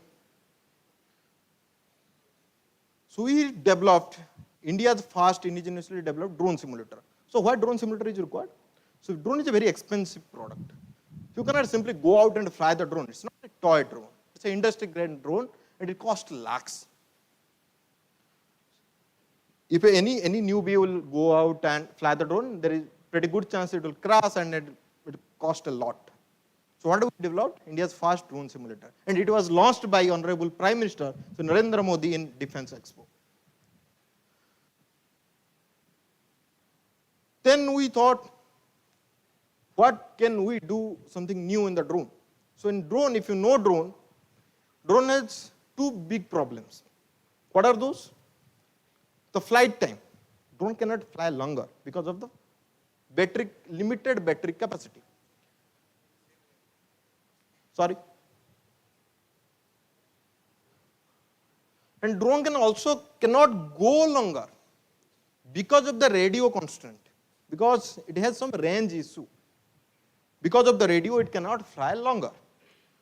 So we developed India's first indigenously developed drone simulator. So why drone simulator is required? So drone is a very expensive product. You cannot simply go out and fly the drone. It's not a toy drone. It's an industry-grade drone, and it costs lakhs. If any newbie will go out and fly the drone, there is pretty good chance it will crash and it will cost a lot. So what we developed? India's first drone simulator. And it was launched by Honorable Prime Minister Narendra Modi in Defense Expo. Then we thought, what can we do something new in the drone? So in drone, if you know drone has two big problems. What are those? The flight time. Drone cannot fly longer because of the limited battery capacity. Sorry. And drone cannot go longer because of the radio constraint, because it has some range issue. Because of the radio, it cannot fly longer.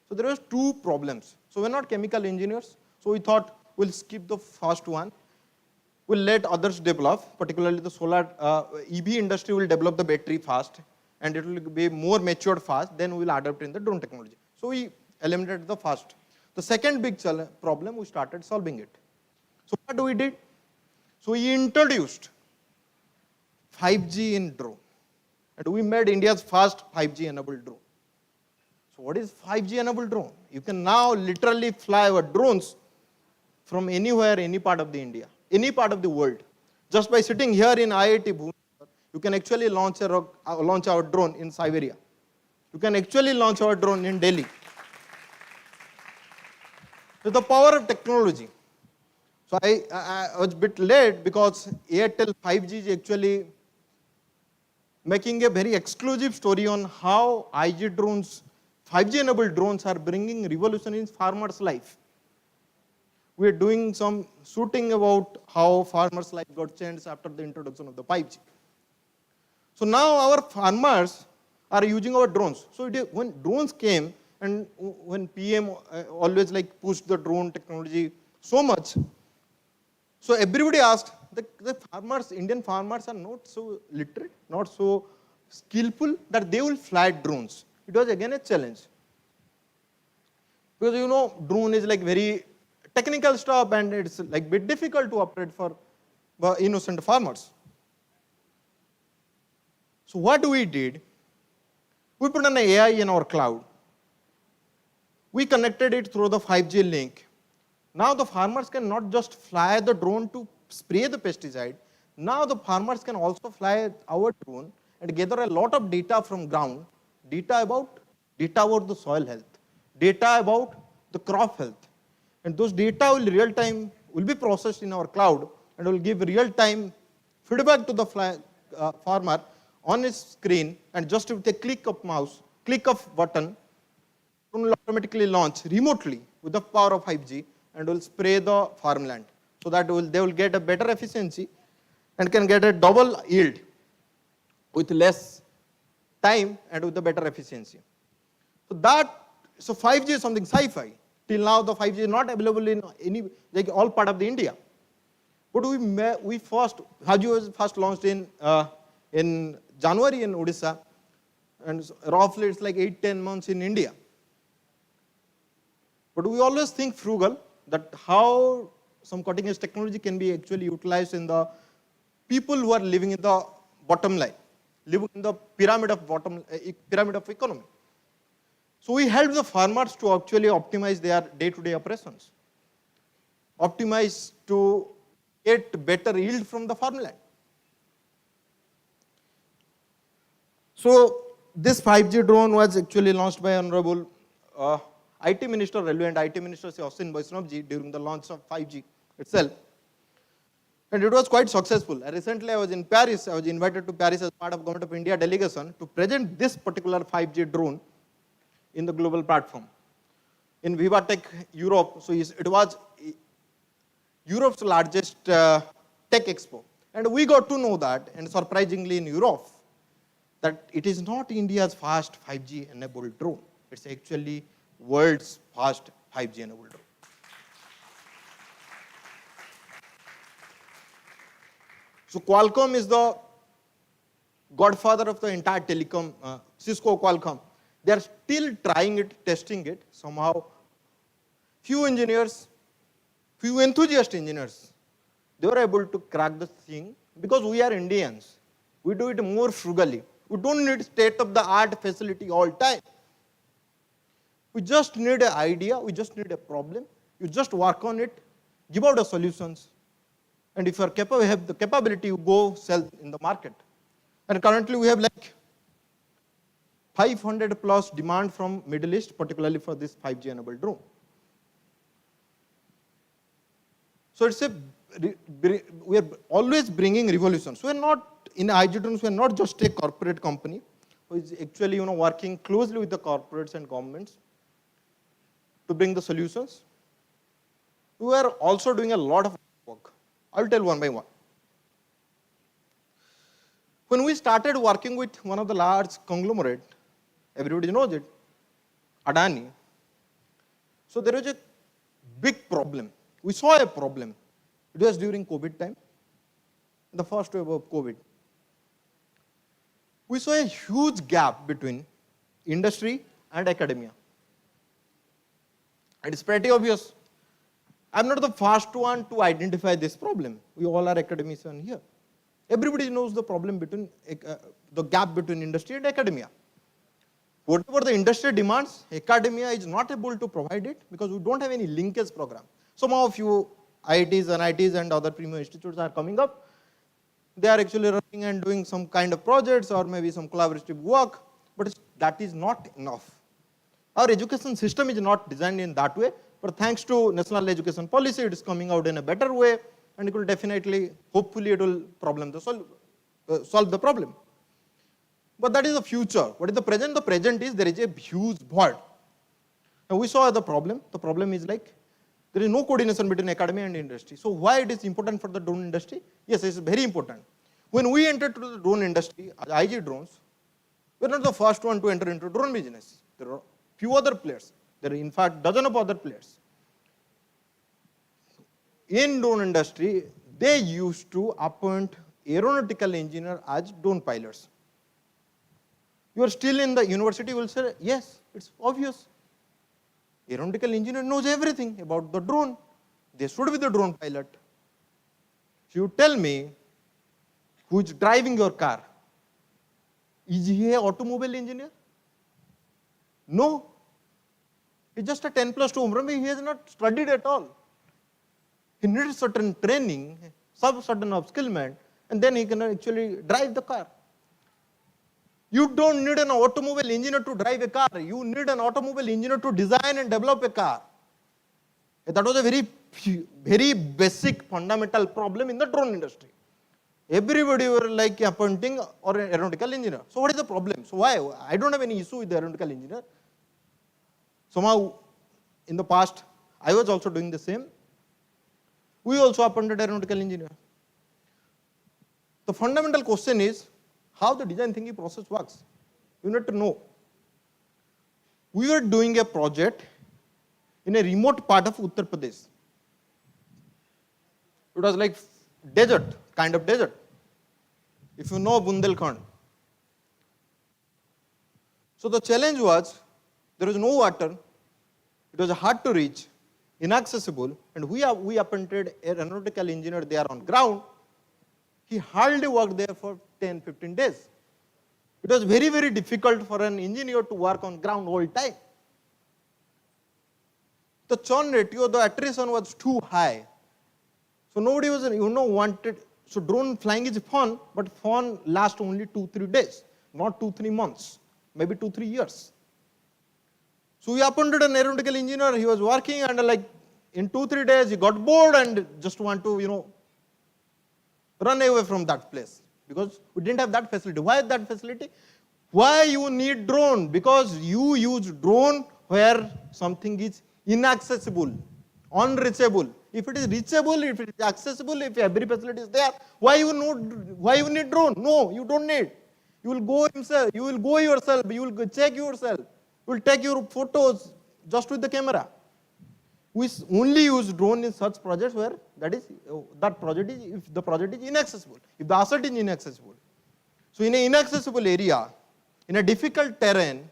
So there was two problems. So we're not chemical engineers, so we thought we'll skip the first one. We'll let others develop, particularly the solar EV industry will develop the battery fast, and it will be more matured fast, then we'll adapt in the drone technology. So we eliminated the first. The second big problem, we started solving it. So what we did? So we introduced 5G in drone. And we made India's first 5G enabled drone. So what is 5G enabled drone? You can now literally fly our drones from anywhere, any part of the India, any part of the world. Just by sitting here in IIT Bhubaneswar, you can actually launch our drone in Siberia. You can actually launch our drone in Delhi. So the power of technology. So I was a bit late because Airtel 5G is actually making a very exclusive story on how IG drones, 5G enabled drones are bringing revolution in farmers' life. We are doing some shooting about how farmers' life got changed after the introduction of the 5G. So now our farmers are using our drones. So when drones came, and when PM always pushed the drone technology so much, so everybody asked, the farmers, Indian farmers are not so literate, not so skillful that they will fly drones. It was again a challenge. Because drone is very technical stuff, and it's bit difficult to operate for innocent farmers. So what we did, we put an AI in our cloud. We connected it through the 5G link. Now the farmers can not just fly the drone to spray the pesticide. Now the farmers can also fly our drone and gather a lot of data from ground, data about the soil health, data about the crop health. And those data will be processed in our cloud and will give real-time feedback to the farmer on his screen, and just with a click of mouse, click of button, it will automatically launch remotely with the power of 5G and will spray the farmland. So that they will get a better efficiency and can get a double yield with less time and with a better efficiency. So 5G is something sci-fi. Till now the 5G is not available in all part of the India. But we first, 5G was first launched in January in Odisha, and roughly it's 8-10 months in India. But we always think frugal, that how some cutting edge technology can be actually utilized in the people who are living in the bottom line, living in the pyramid of economy. So we help the farmers to actually optimize their day-to-day operations, optimize to get better yield from the farmland. So this 5G drone was actually launched by Honorable IT Minister, Railway and IT Minister Ashwin Vaishnav ji during the launch of 5G itself. And it was quite successful. Recently, I was in Paris. I was invited to Paris as part of Government of India delegation to present this particular 5G drone in the global platform. In Vivatech Europe, so it was Europe's largest tech expo. And we got to know that, and surprisingly in Europe, that it is not India's fast 5G enabled drone. It's actually world's fast 5G enabled drone. So Qualcomm is the godfather of the entire telecom, Cisco, Qualcomm. They are still trying it, testing it. Somehow, few engineers, few enthusiast engineers, they were able to crack the thing because we are Indians. We do it more frugally. We don't need state-of-the-art facility all time. We just need an idea, we just need a problem. You just work on it, give out the solutions. And if you are capable, have the capability, you go sell in the market. And currently we have like 500 plus demand from Middle East, particularly for this 5G enabled drone. So it's we are always bringing revolutions. We are not, in IG drones, we are not just a corporate company who is actually working closely with the corporates and governments to bring the solutions. We are also doing a lot of work. I'll tell one by one. When we started working with one of the large conglomerate, everybody knows it, Adani. So there was a big problem. We saw a problem. It was during COVID time, the first wave of COVID. We saw a huge gap between industry and academia. And it's pretty obvious. I'm not the first one to identify this problem. We all are academicians here. Everybody knows the problem between the gap between industry and academia. Whatever the industry demands, academia is not able to provide it because we don't have any linkage program. Some of you IITs and ITs and other premium institutes are coming up. They are actually running and doing some kind of projects or maybe some collaborative work, but that is not enough. Our education system is not designed in that way, but thanks to national education policy, it is coming out in a better way, and it will definitely, hopefully, it will solve the problem. But that is the future. What is the present? The present is there is a huge void. Now we saw the problem. The problem is like there is no coordination between academia and industry. So why it is important for the drone industry? Yes, it is very important. When we entered to the drone industry, IG drones, we are not the first one to enter into drone business. There are few other players. There are in fact dozen of other players. In drone industry, they used to appoint aeronautical engineer as drone pilots. You are still in the university, you will say, yes, it's obvious. Aeronautical engineer knows everything about the drone. They should be the drone pilot. So you tell me, who is driving your car? Is he an automobile engineer? No. He's just a 10+2. Remember, he has not studied at all. He needs certain training, some certain upskillment, and then he can actually drive the car. You don't need an automobile engineer to drive a car. You need an automobile engineer to design and develop a car. That was a very basic fundamental problem in the drone industry. Everybody were like appointing or an aeronautical engineer. So what is the problem? So why? I don't have any issue with the aeronautical engineer. Somehow in the past, I was also doing the same. We also appointed aeronautical engineer. The fundamental question is how the design thinking process works. You need to know. We were doing a project in a remote part of Uttar Pradesh. It was like desert, kind of desert. If you know Bundelkhand. So the challenge was, there was no water, it was hard to reach, inaccessible, and we appointed an aeronautical engineer there on ground. He hardly worked there for 10-15 days. It was very, very difficult for an engineer to work on ground all time. The churn ratio, the attrition was too high. So nobody was, wanted, so drone flying is fun, but fun lasts only 2-3 days, not 2-3 months, maybe 2-3 years. So we appointed an aeronautical engineer, he was working and like in 2-3 days he got bored and just want to, run away from that place because we didn't have that facility. Why that facility? Why you need drone? Because you use drone where something is inaccessible, unreachable. If it is reachable, if it is accessible, if every facility is there, why you need drone? No, you don't need. You will go himself, you will go yourself, you will check yourself, you will take your photos just with the camera. We only use drone in such projects where if the project is inaccessible, if the asset is inaccessible. So in an inaccessible area, in a difficult terrain,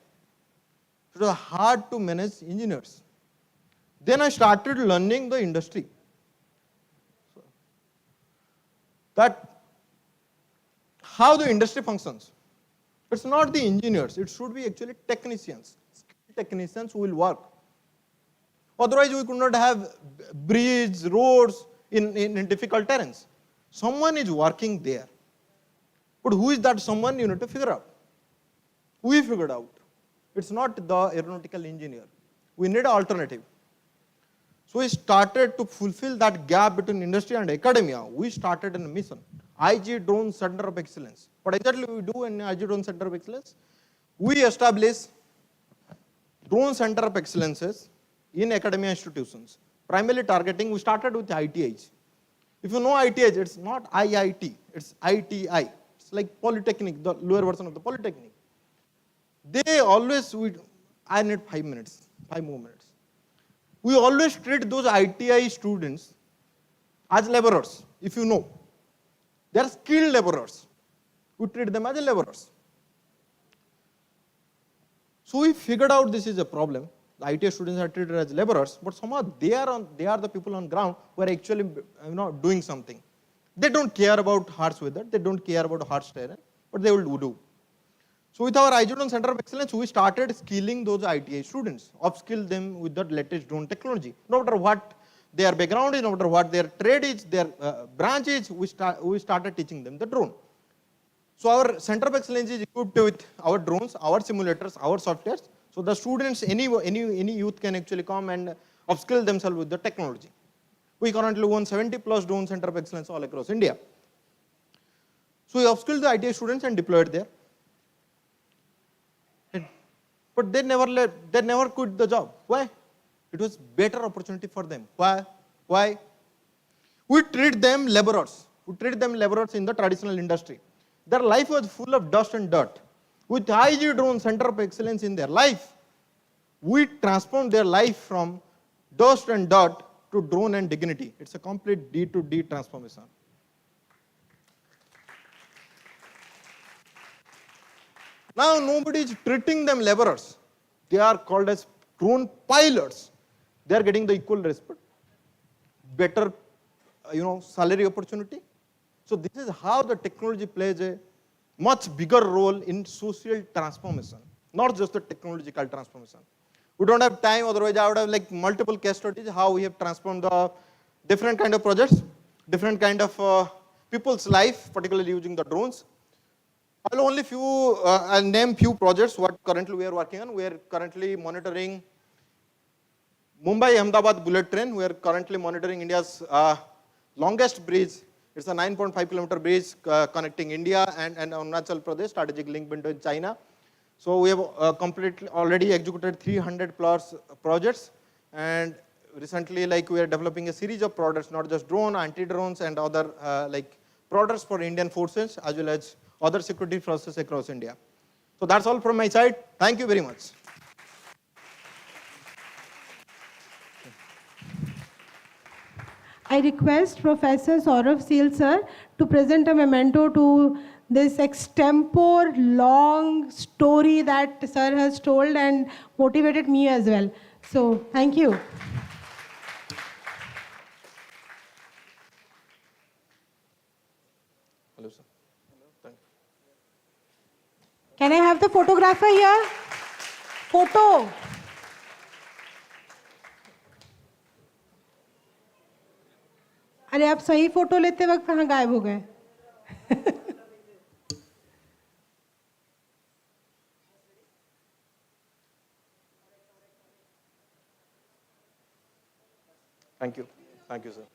it was hard to manage engineers. Then I started learning the industry. That how the industry functions. It's not the engineers, it should be actually technicians. Skilled technicians who will work. Otherwise, we could not have bridges, roads in difficult terrains. Someone is working there. But who is that someone? You need to figure out. We figured out. It's not the aeronautical engineer. We need an alternative. So we started to fulfill that gap between industry and academia. We started a mission, IG Drone Center of Excellence. What exactly we do in IG Drone Center of Excellence? We establish drone center of excellences in academia institutions, primarily targeting, we started with ITIs. If you know ITIs, it's not IIT, it's ITI. It's like Polytechnic, the lower version of the Polytechnic. They always, I need 5 minutes, 5 more minutes. We always treat those ITI students as laborers, if you know. They are skilled laborers. We treat them as laborers. So we figured out this is a problem. The ITI students are treated as laborers, but somehow they are the people on ground who are actually doing something. They don't care about harsh weather, they don't care about harsh terrain, but they will do. So with our IG Drone Center of Excellence, we started skilling those ITI students, upskill them with the latest drone technology. No matter what their background is, no matter what their trade is, their branch is, we started teaching them the drone. So our Center of Excellence is equipped with our drones, our simulators, our softwares. So the students, any youth can actually come and upskill themselves with the technology. We currently own 70 plus drone Center of Excellence all across India. So we upskilled the ITI students and deployed there. But they never quit the job. Why? It was better opportunity for them. Why? We treat them laborers. We treat them laborers in the traditional industry. Their life was full of dust and dirt. With IG Drone Center of Excellence in their life, we transformed their life from dust and dirt to drone and dignity. It's a complete D to D transformation. Now nobody is treating them laborers. They are called as drone pilots. They are getting the equal respect, better salary opportunity. So this is how the technology plays a much bigger role in social transformation, not just the technological transformation. We don't have time, otherwise I would have like multiple case studies how we have transformed the different kind of projects, different kind of people's life, particularly using the drones. I'll only I'll name few projects what currently we are working on. We are currently monitoring Mumbai-Ahmedabad bullet train. We are currently monitoring India's longest bridge. It's a 9.5 kilometer bridge connecting India and Arunachal Pradesh, strategic link between China. So we have already executed 300 plus projects, and recently we are developing a series of products, not just drone, anti-drones and other products for Indian forces as well as other security forces across India. So that's all from my side. Thank you very much.
I request Professor Saurav Seal sir to present a memento to this extempore long story that sir has told and motivated me as well. So thank you.
Hello, sir. Thank you.
Can I have the photographer here? Photo. अरे आप सही photo लेते वक्त कहाँ गायब हो गए?
Thank you, sir.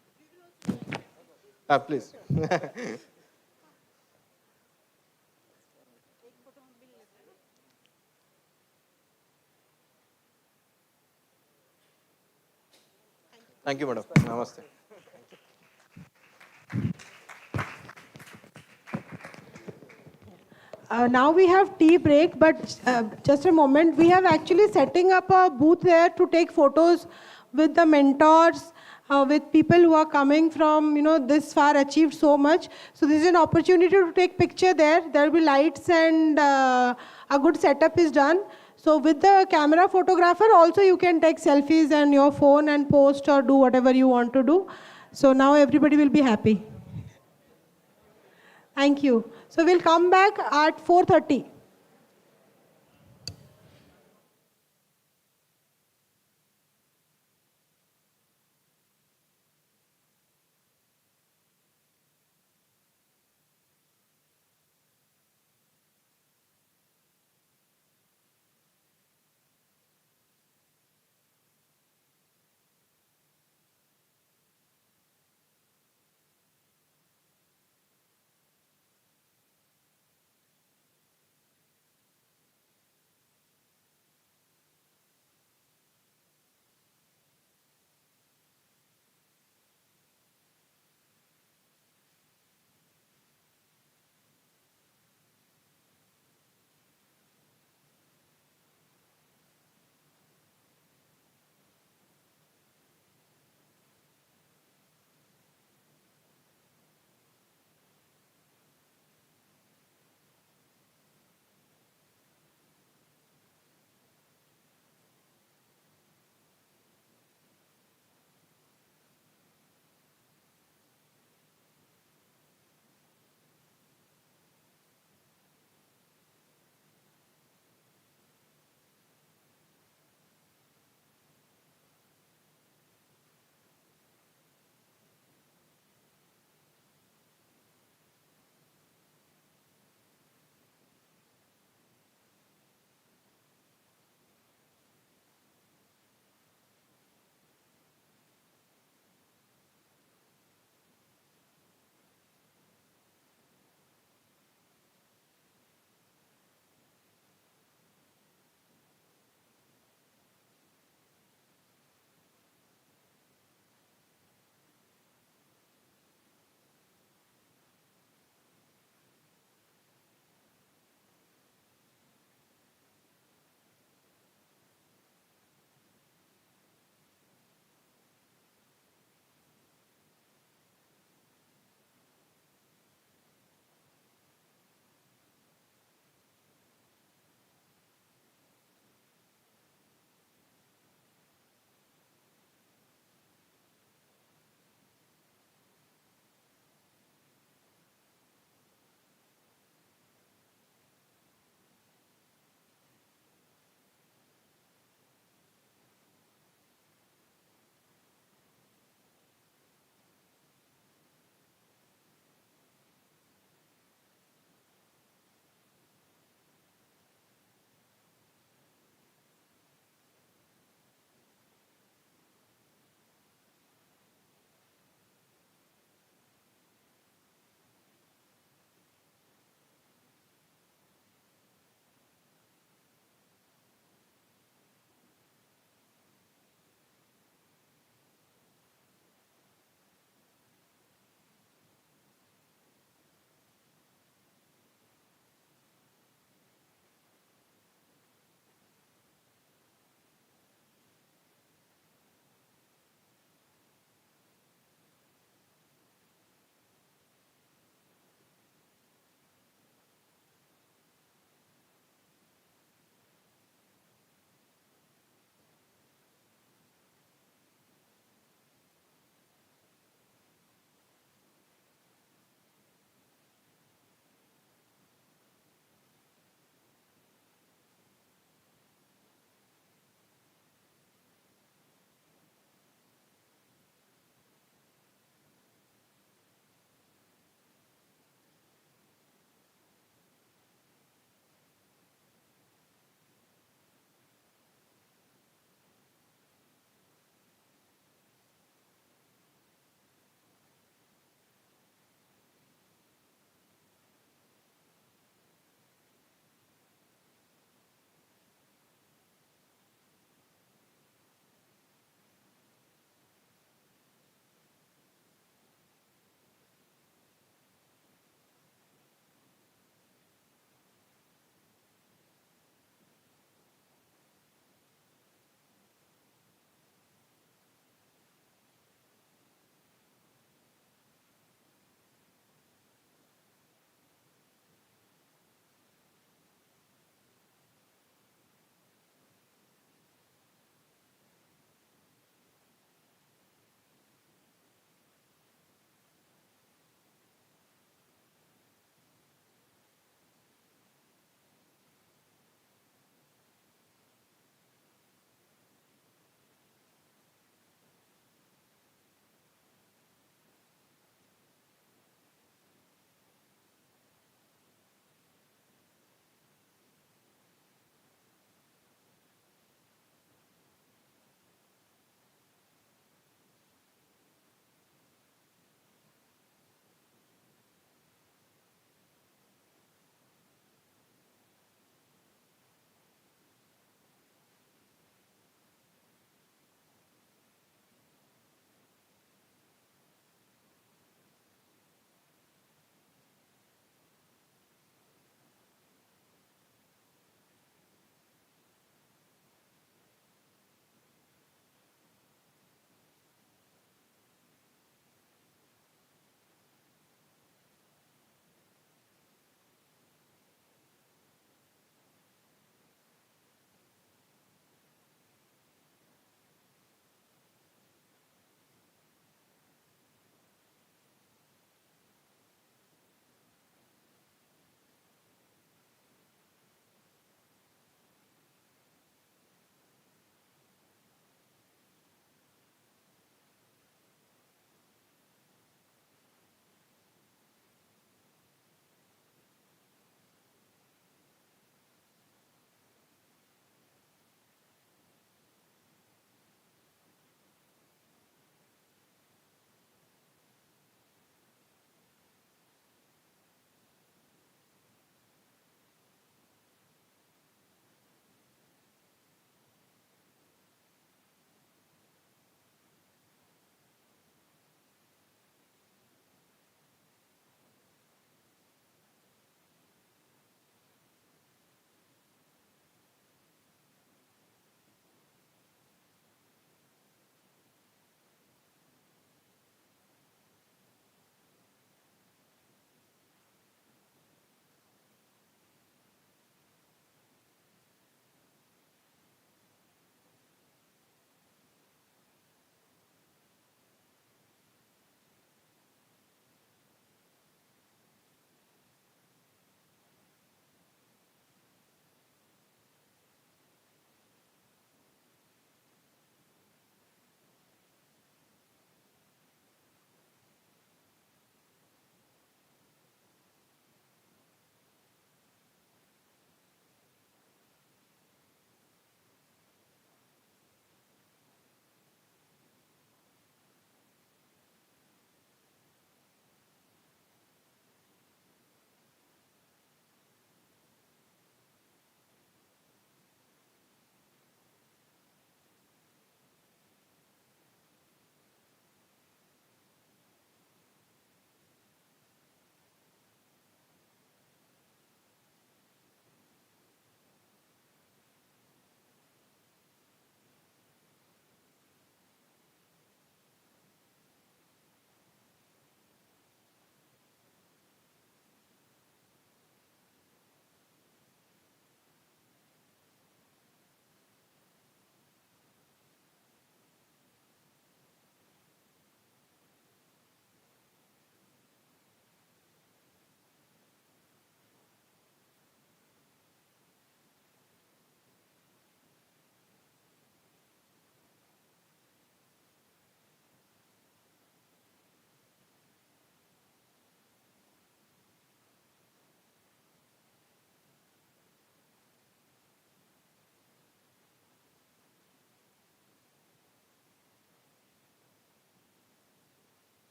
Please. Thank you, madam. Namaste.
Now we have tea break, but just a moment. We have actually setting up a booth there to take photos with the mentors, with people who are coming from, this far, achieved so much. So this is an opportunity to take picture there. There will be lights and a good setup is done. So with the camera photographer also you can take selfies and your phone and post or do whatever you want to do. So now everybody will be happy. Thank you. So we'll come back at 4:30.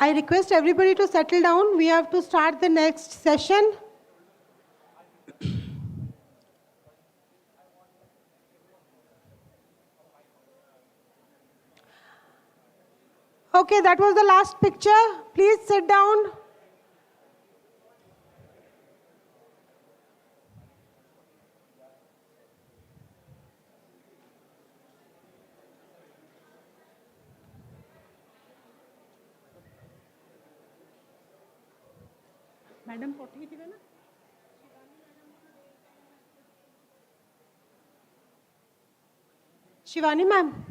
I request everybody to settle down. We have to start the next session. Okay, that was the last picture. Please sit down. Madam, Shivani ma'am.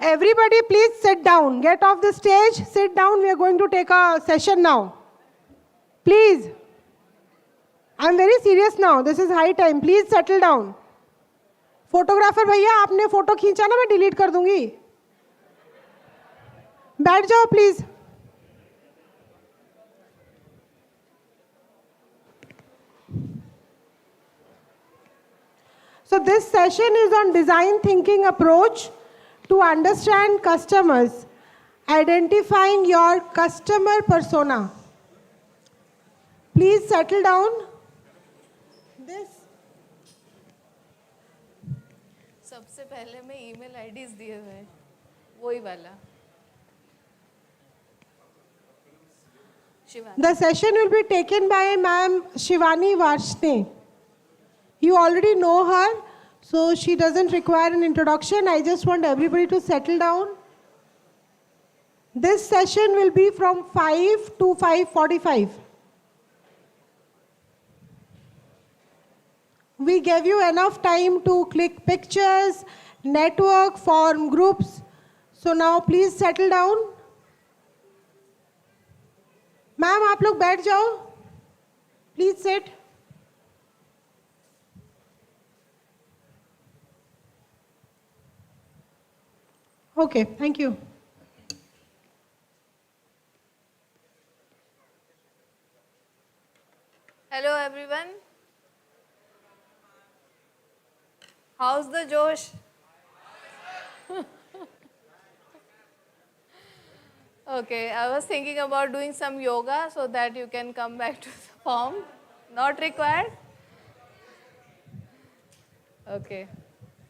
Everybody please sit down. Get off the stage, sit down. We are going to take a session now. Please. I'm very serious now. This is high time. Please settle down. Photographer भैया आपने photo खींचा ना, मैं delete कर दूंगी. बैठ जाओ please. So this session is on design thinking approach to understand customers, identifying your customer persona. Please settle down. This.
सबसे पहले मैं ईमेल आईडीज दिए हुए हैं, वही वाला.
The session will be taken by Ma'am Shivani Varshne. You already know her, so she doesn't require an introduction. I just want everybody to settle down. This session will be from 5 to 5:45. We gave you enough time to click pictures, network, form groups. So now please settle down. Ma'am आप लोग बैठ जाओ. Please sit. Okay, thank you.
Hello everyone. How's the Josh? Okay, I was thinking about doing some yoga so that you can come back to the form. Not required? Okay.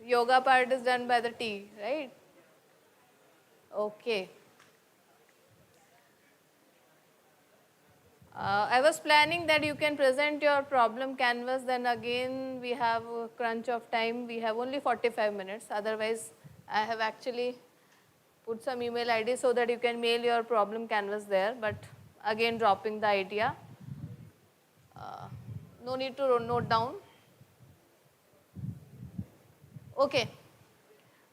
Yoga part is done by the tea, right? Okay. I was planning that you can present your problem canvas, then again we have a crunch of time. We have only 45 minutes. Otherwise, I have actually put some email ID so that you can mail your problem canvas there, but again dropping the idea. No need to note down. Okay.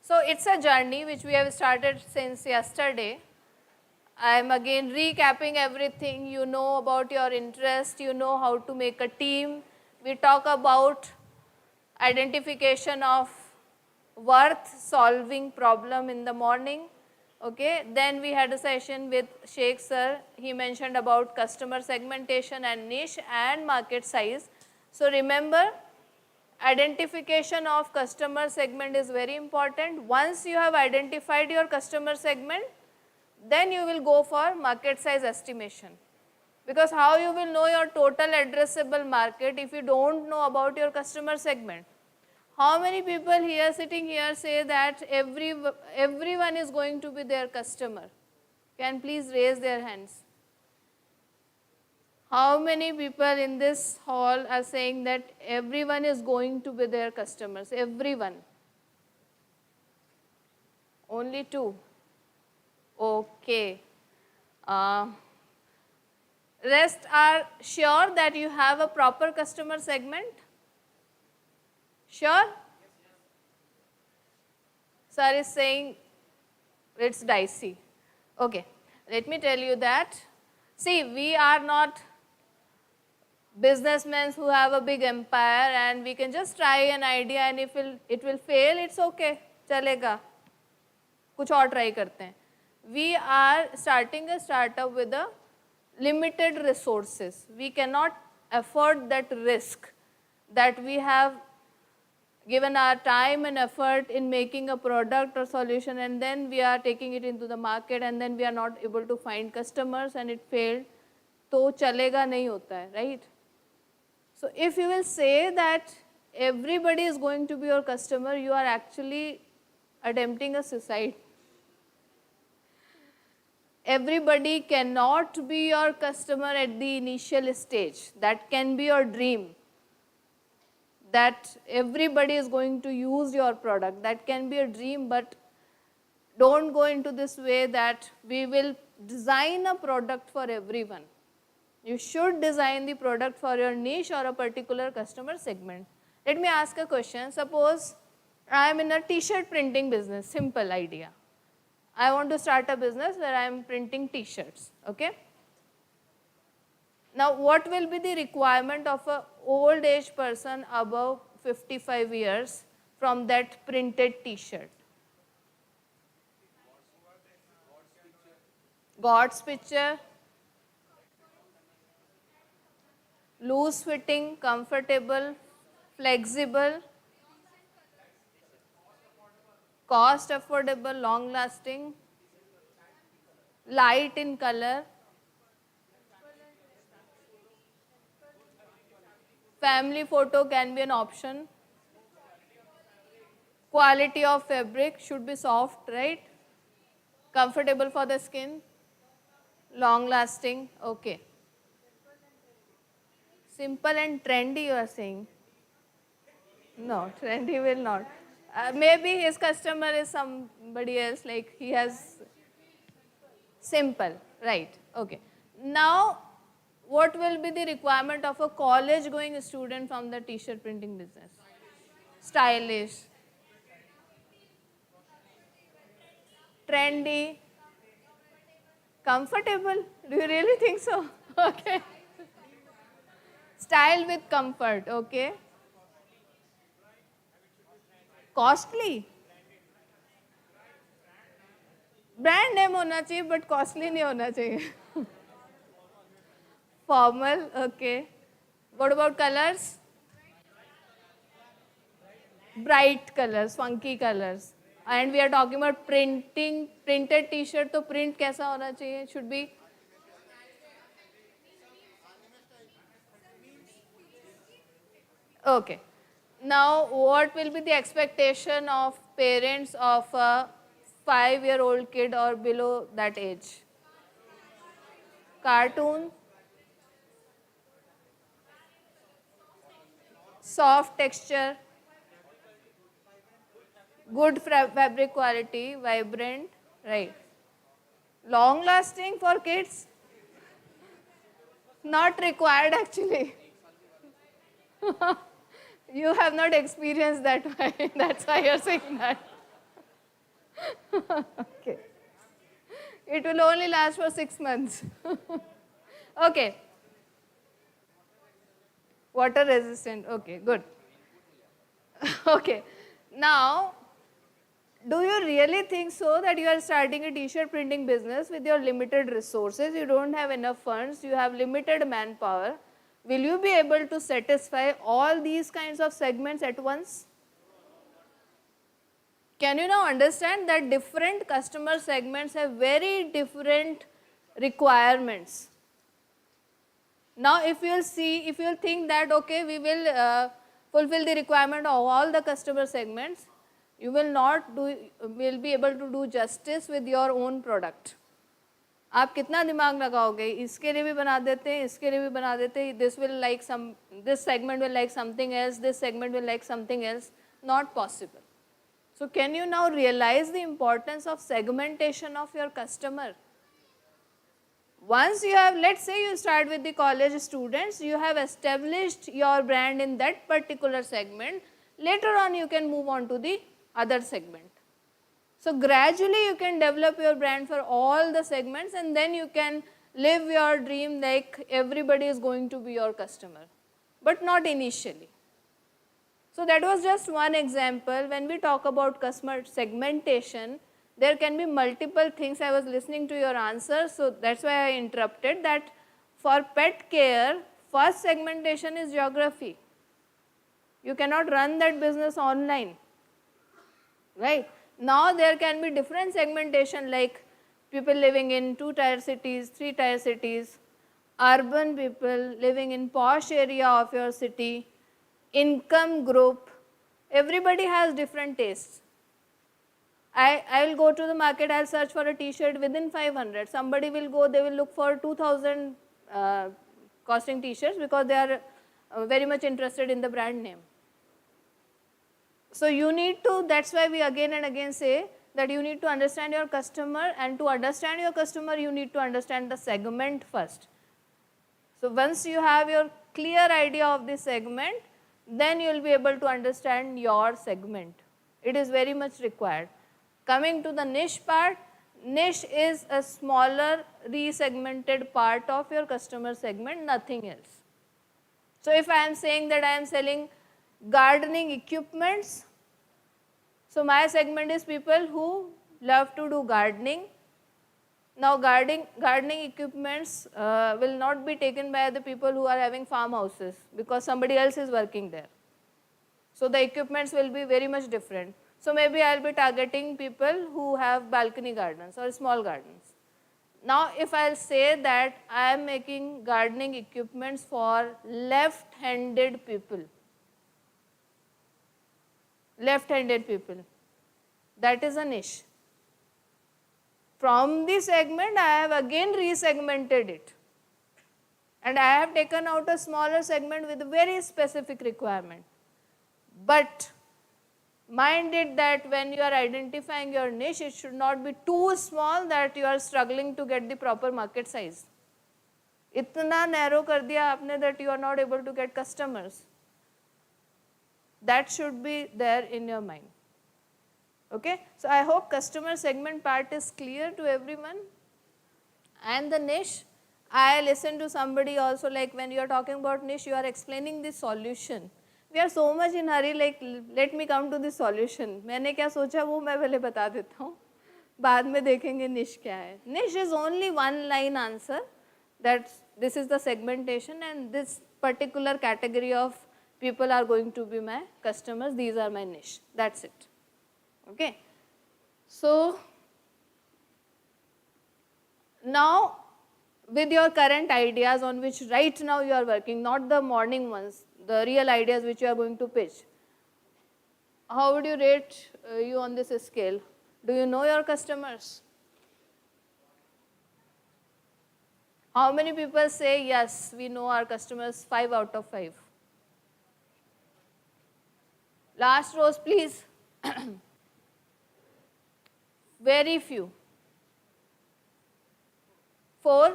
So it's a journey which we have started since yesterday. I am again recapping everything. You know about your interest, you know how to make a team. We talk about identification of worth, solving problem in the morning. Okay, then we had a session with Sheikh sir. He mentioned about customer segmentation and niche and market size. So remember, identification of customer segment is very important. Once you have identified your customer segment, then you will go for market size estimation. Because how you will know your total addressable market if you don't know about your customer segment? How many people here sitting here say that everyone is going to be their customer? Can please raise their hands? How many people in this hall are saying that everyone is going to be their customers? Everyone. Only 2. Okay. Rest are sure that you have a proper customer segment? Sure? Sir is saying it's dicey. Okay. Let me tell you that. See, we are not businessmen who have a big empire and we can just try an idea and if it will fail, it's okay. Chalega. Kuch aur try karte hain. We are starting a startup with a limited resources. We cannot afford that risk that we have given our time and effort in making a product or solution and then we are taking it into the market and then we are not able to find customers and it failed. To chalega nahi hota hai, right? So if you will say that everybody is going to be your customer, you are actually attempting a suicide. Everybody cannot be your customer at the initial stage. That can be your dream. That everybody is going to use your product. That can be a dream, but don't go into this way that we will design a product for everyone. You should design the product for your niche or a particular customer segment. Let me ask a question. Suppose I am in a t-shirt printing business, simple idea. I want to start a business where I am printing t-shirts, okay? Now, what will be the requirement of an old age person above 55 years from that printed t-shirt? God's picture, loose fitting, comfortable, flexible, cost affordable, long lasting, light in color, family photo can be an option, quality of fabric should be soft, right? Comfortable for the skin, long lasting, okay. Simple and trendy you are saying? No, trendy will not. Maybe his customer is somebody else, like he has simple, right, okay. Now, what will be the requirement of a college going student from the t-shirt printing business? Stylish, trendy, comfortable. Do you really think so? Okay. Style with comfort, okay. Costly. Brand name होना चाहिए but costly नहीं होना चाहिए. Formal, okay. What about colors? Bright colors, funky colors. And we are talking about printing, printed t-shirt, तो print कैसा होना चाहिए? Should be okay. Now, what will be the expectation of parents of a 5-year-old kid or below that age? Cartoon, soft texture, good fabric quality, vibrant, right? Long lasting for kids? Not required actually. You have not experienced that way. That's why you're saying that. Okay. It will only last for 6 months. Okay. Water resistant. Okay, good. Okay. Now, do you really think so that you are starting a t-shirt printing business with your limited resources? You don't have enough funds. You have limited manpower. Will you be able to satisfy all these kinds of segments at once? Can you now understand that different customer segments have very different requirements? Now, if you'll think that, okay, we will fulfill the requirement of all the customer segments, you will be able to do justice with your own product. आप कितना दिमाग लगाओगे, इसके लिए भी बना देते हैं, इसके लिए भी बना देते हैं, this segment will like something else, this segment will like something else, not possible. So can you now realize the importance of segmentation of your customer? Once you have, let's say you start with the college students, you have established your brand in that particular segment, later on you can move on to the other segment. So gradually you can develop your brand for all the segments, and then you can live your dream like everybody is going to be your customer, but not initially. So that was just one example. When we talk about customer segmentation, there can be multiple things. I was listening to your answers, so that's why I interrupted that. For pet care, first segmentation is geography. You cannot run that business online, right? Now there can be different segmentation, like people living in 2-tier cities, 3-tier cities, urban people living in posh area of your city, income group. Everybody has different tastes. I will go to the market, I will search for a t-shirt within 500. Somebody will go, they will look for 2000 costing t-shirts because they are very much interested in the brand name. So you need to, that's why we again and again say that you need to understand your customer, and to understand your customer you need to understand the segment first. So once you have your clear idea of the segment, then you will be able to understand your segment. It is very much required. Coming to the niche part, niche is a smaller resegmented part of your customer segment, nothing else. So if I am saying that I am selling gardening equipments, so my segment is people who love to do gardening. Now gardening equipments will not be taken by the people who are having farmhouses because somebody else is working there. So the equipments will be very much different. So maybe I will be targeting people who have balcony gardens or small gardens. Now if I will say that I am making gardening equipments for left-handed people, that is a niche. From the segment, I have again resegmented it, and I have taken out a smaller segment with a very specific requirement. But mind it that when you are identifying your niche, it should not be too small that you are struggling to get the proper market size. Itna narrow kar diya aapne that you are not able to get customers. That should be there in your mind. Okay, so I hope customer segment part is clear to everyone. And the niche, I listen to somebody also, like when you are talking about niche, you are explaining the solution. We are so much in hurry, like let me come to the solution. मैंने क्या सोचा वो मैं पहले बता देता हूँ, बाद में देखेंगे niche क्या है. Niche is only one line answer, that this is the segmentation and this particular category of people are going to be my customers, these are my niche, that's it. Okay, so now with your current ideas on which right now you are working, not the morning ones, the real ideas which you are going to pitch, how would you rate you on this scale? Do you know your customers? How many people say yes, we know our customers? 5 out of 5. Last rows please. Very few. 4,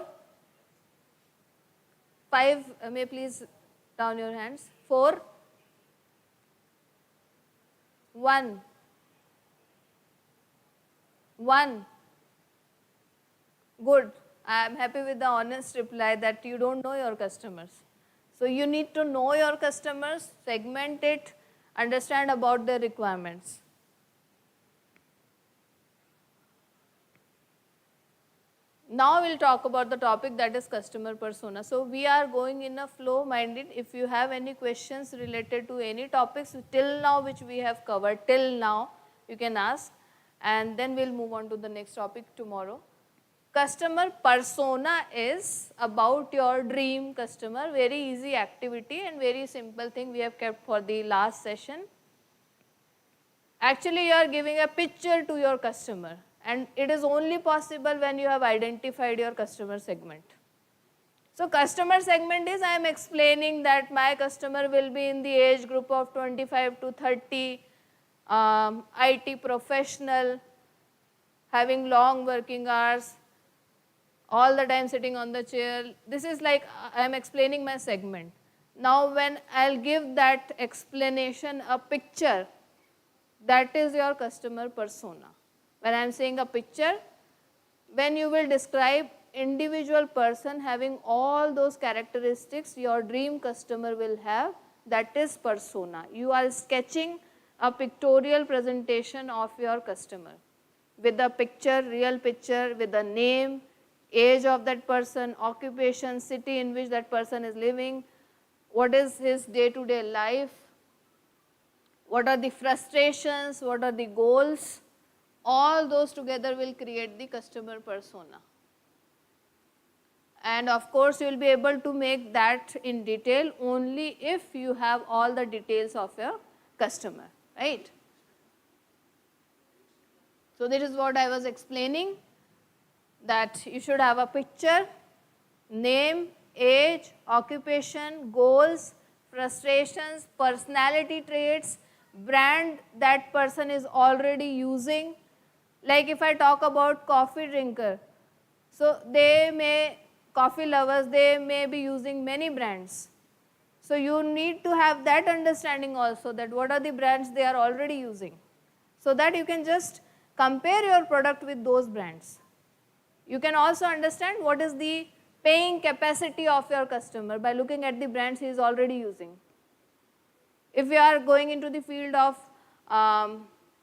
5, may please down your hands. 4, 1, 1. Good. I am happy with the honest reply that you don't know your customers. So you need to know your customers, segment it, understand about their requirements. Now we'll talk about the topic that is customer persona. So we are going in a flow minded. If you have any questions related to any topics till now which we have covered till now, you can ask, and then we'll move on to the next topic tomorrow. Customer persona is about your dream customer. Very easy activity and very simple thing we have kept for the last session. Actually, you are giving a picture to your customer, and it is only possible when you have identified your customer segment. So customer segment is, I am explaining that my customer will be in the age group of 25 to 30, IT professional, having long working hours, all the time sitting on the chair. This is like I am explaining my segment. Now when I'll give that explanation a picture, that is your customer persona. When I am saying a picture, when you will describe individual person having all those characteristics your dream customer will have, that is persona. You are sketching a pictorial presentation of your customer with a picture, real picture, with a name, age of that person, occupation, city in which that person is living, what is his day-to-day life, what are the frustrations, what are the goals. All those together will create the customer persona. And of course, you will be able to make that in detail only if you have all the details of your customer, right? So this is what I was explaining, that you should have a picture, name, age, occupation, goals, frustrations, personality traits, brand that person is already using. Like if I talk about coffee drinker, so coffee lovers, they may be using many brands. So you need to have that understanding also, that what are the brands they are already using, so that you can just compare your product with those brands. You can also understand what is the paying capacity of your customer by looking at the brands he is already using. If you are going into the field of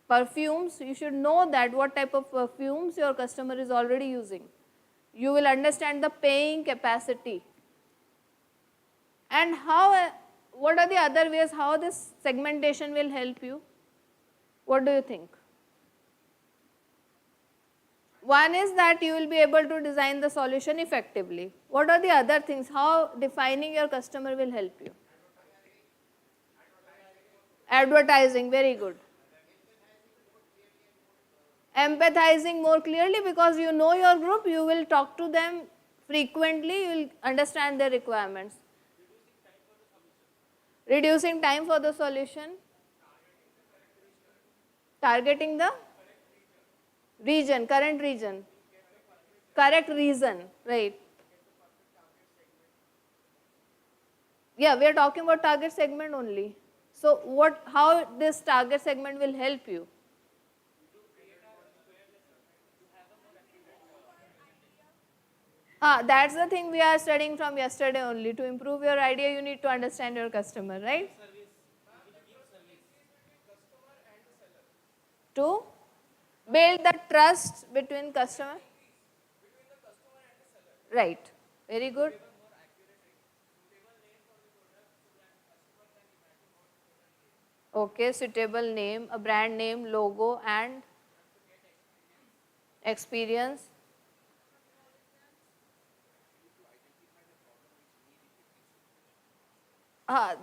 perfumes, you should know that what type of perfumes your customer is already using. You will understand the paying capacity. And what are the other ways how this segmentation will help you? What do you think? One is that you will be able to design the solution effectively. What are the other things? How defining your customer will help you? Advertising, very good. Empathizing more clearly, because you know your group, you will talk to them frequently, you will understand their requirements. Reducing time for the solution. Targeting the region, current region. Correct reason, right. Yeah, we are talking about target segment only. So how this target segment will help you? That's the thing we are studying from yesterday only. To improve your idea, you need to understand your customer, right? To build the trust between customer. Right, very good. Okay, suitable name, a brand name, logo and experience.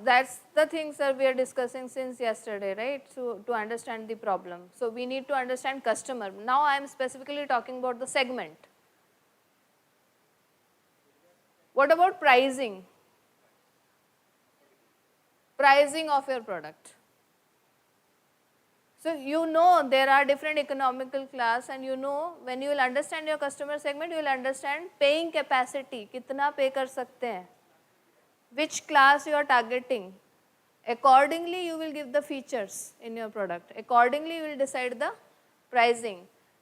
That's the thing, sir, we are discussing since yesterday, right? So to understand the problem. So we need to understand customer. Now I am specifically talking about the segment. What about pricing? Pricing of your product. So you know there are different economical class, and you know when you will understand your customer segment, you will understand paying capacity, kitna pay kar sakte hain, which class you are targeting. Accordingly, you will give the features in your product. Accordingly, you will decide the pricing.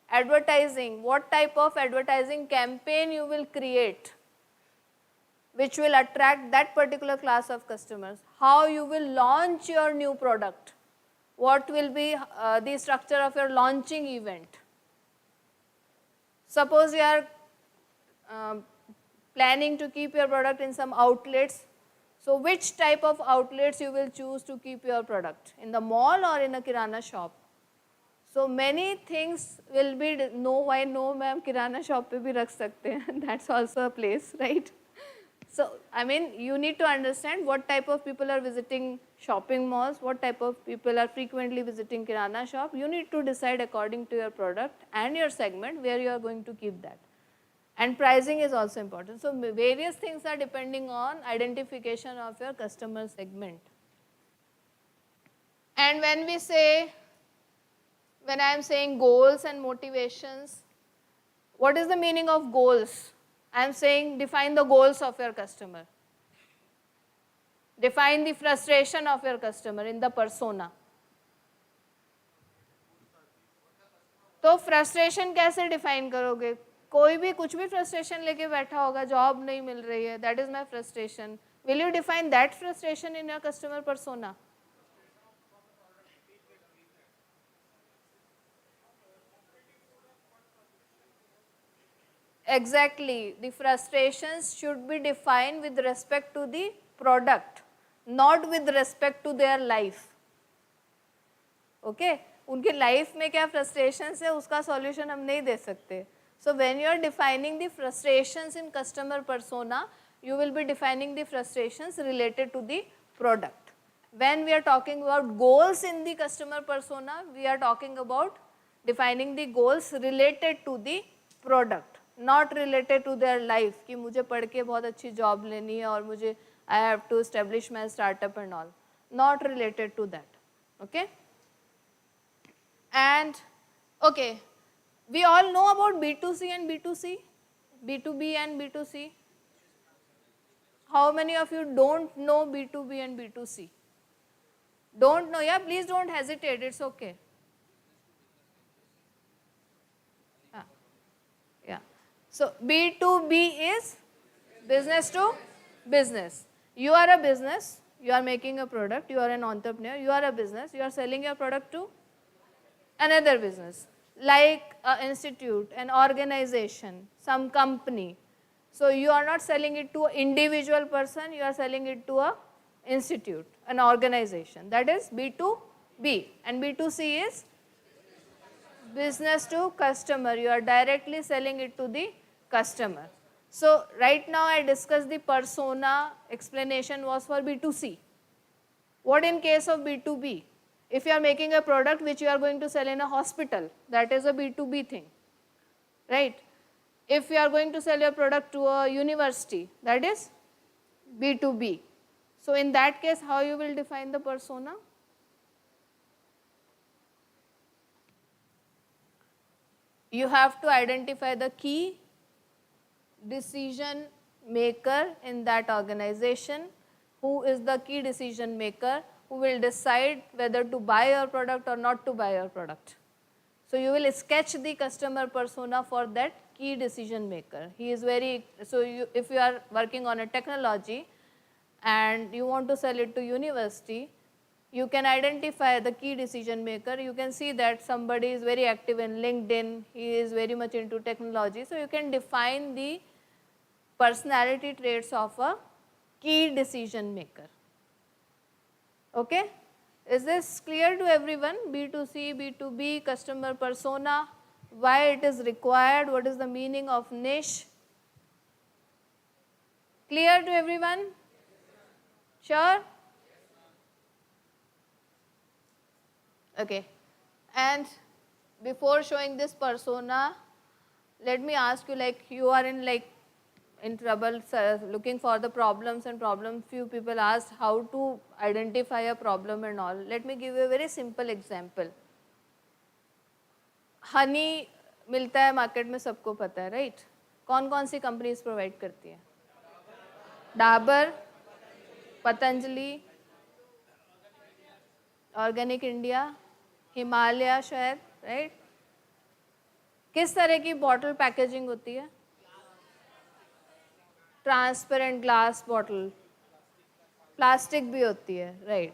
Advertising, what type of advertising campaign you will create, which will attract that particular class of customers. How you will launch your new product. What will be the structure of your launching event. Suppose you are planning to keep your product in some outlets. So which type of outlets you will choose to keep your product? In the mall or in a kirana shop? So many things will be, no, why no ma'am, kirana shop pe bhi rakh sakte hain. That's also a place, right? So, I mean, you need to understand what type of people are visiting shopping malls, what type of people are frequently visiting kirana shop. You need to decide according to your product and your segment where you are going to keep that. And pricing is also important. So, various things are depending on identification of your customer segment. And when we say, when I am saying goals and motivations, what is the meaning of goals? I am saying define the goals of your customer. Define the frustration of your customer in the persona. तो frustration कैसे define करोगे? कोई भी कुछ भी frustration लेके बैठा होगा, job नहीं मिल रही है, that is my frustration. Will you define that frustration in your customer persona? Exactly. The frustrations should be defined with respect to the product, not with respect to their life. Okay? उनके life में क्या frustrations है, उसका solution हम नहीं दे सकते. So when you are defining the frustrations in customer persona, you will be defining the frustrations related to the product. When we are talking about goals in the customer persona, we are talking about defining the goals related to the product. Not related to their life कि मुझे पढ़ के बहुत अच्छी job लेनी है और मुझे I have to establish my startup and all. Not related to that. Okay? And okay, we all know about B2C and B2C, B2B and B2C. How many of you don't know B2B and B2C? Don't know? Yeah, please don't hesitate. It's okay. Yeah. So B2B is business to business. You are a business, you are making a product, you are an entrepreneur, you are a business, you are selling your product to another business, like an institute, an organization, some company. So you are not selling it to an individual person, you are selling it to an institute, an organization. That is B2B. And B2C is business to customer. You are directly selling it to the customer. So right now I discussed the persona, explanation was for B2C. What in case of B2B? If you are making a product which you are going to sell in a hospital, that is a B2B thing, right? If you are going to sell your product to a university, that is B2B. So in that case, how you will define the persona? You have to identify the key decision maker in that organization. Who is the key decision maker who will decide whether to buy your product or not to buy your product. So you will sketch the customer persona for that key decision maker. He is very, so if you are working on a technology and you want to sell it to university, you can identify the key decision maker. You can see that somebody is very active in LinkedIn, he is very much into technology. So you can define the personality traits of a key decision maker. Okay? Is this clear to everyone? B2C, B2B, customer persona, why it is required, what is the meaning of niche? Clear to everyone? Sure? Okay. And before showing this persona, let me ask you, like, you are in trouble looking for the problems and problems. Few people asked how to identify a problem and all. Let me give you a very simple example. Honey मिलता है market में, सबको पता है, right? कौन कौन सी companies provide करती है? डाबर, पतंजलि, ऑर्गेनिक इंडिया, हिमालय शायद, राइट? किस तरह की बॉटल पैकेजिंग होती है? ट्रांसपेरेंट ग्लास बॉटल, प्लास्टिक भी होती है, right?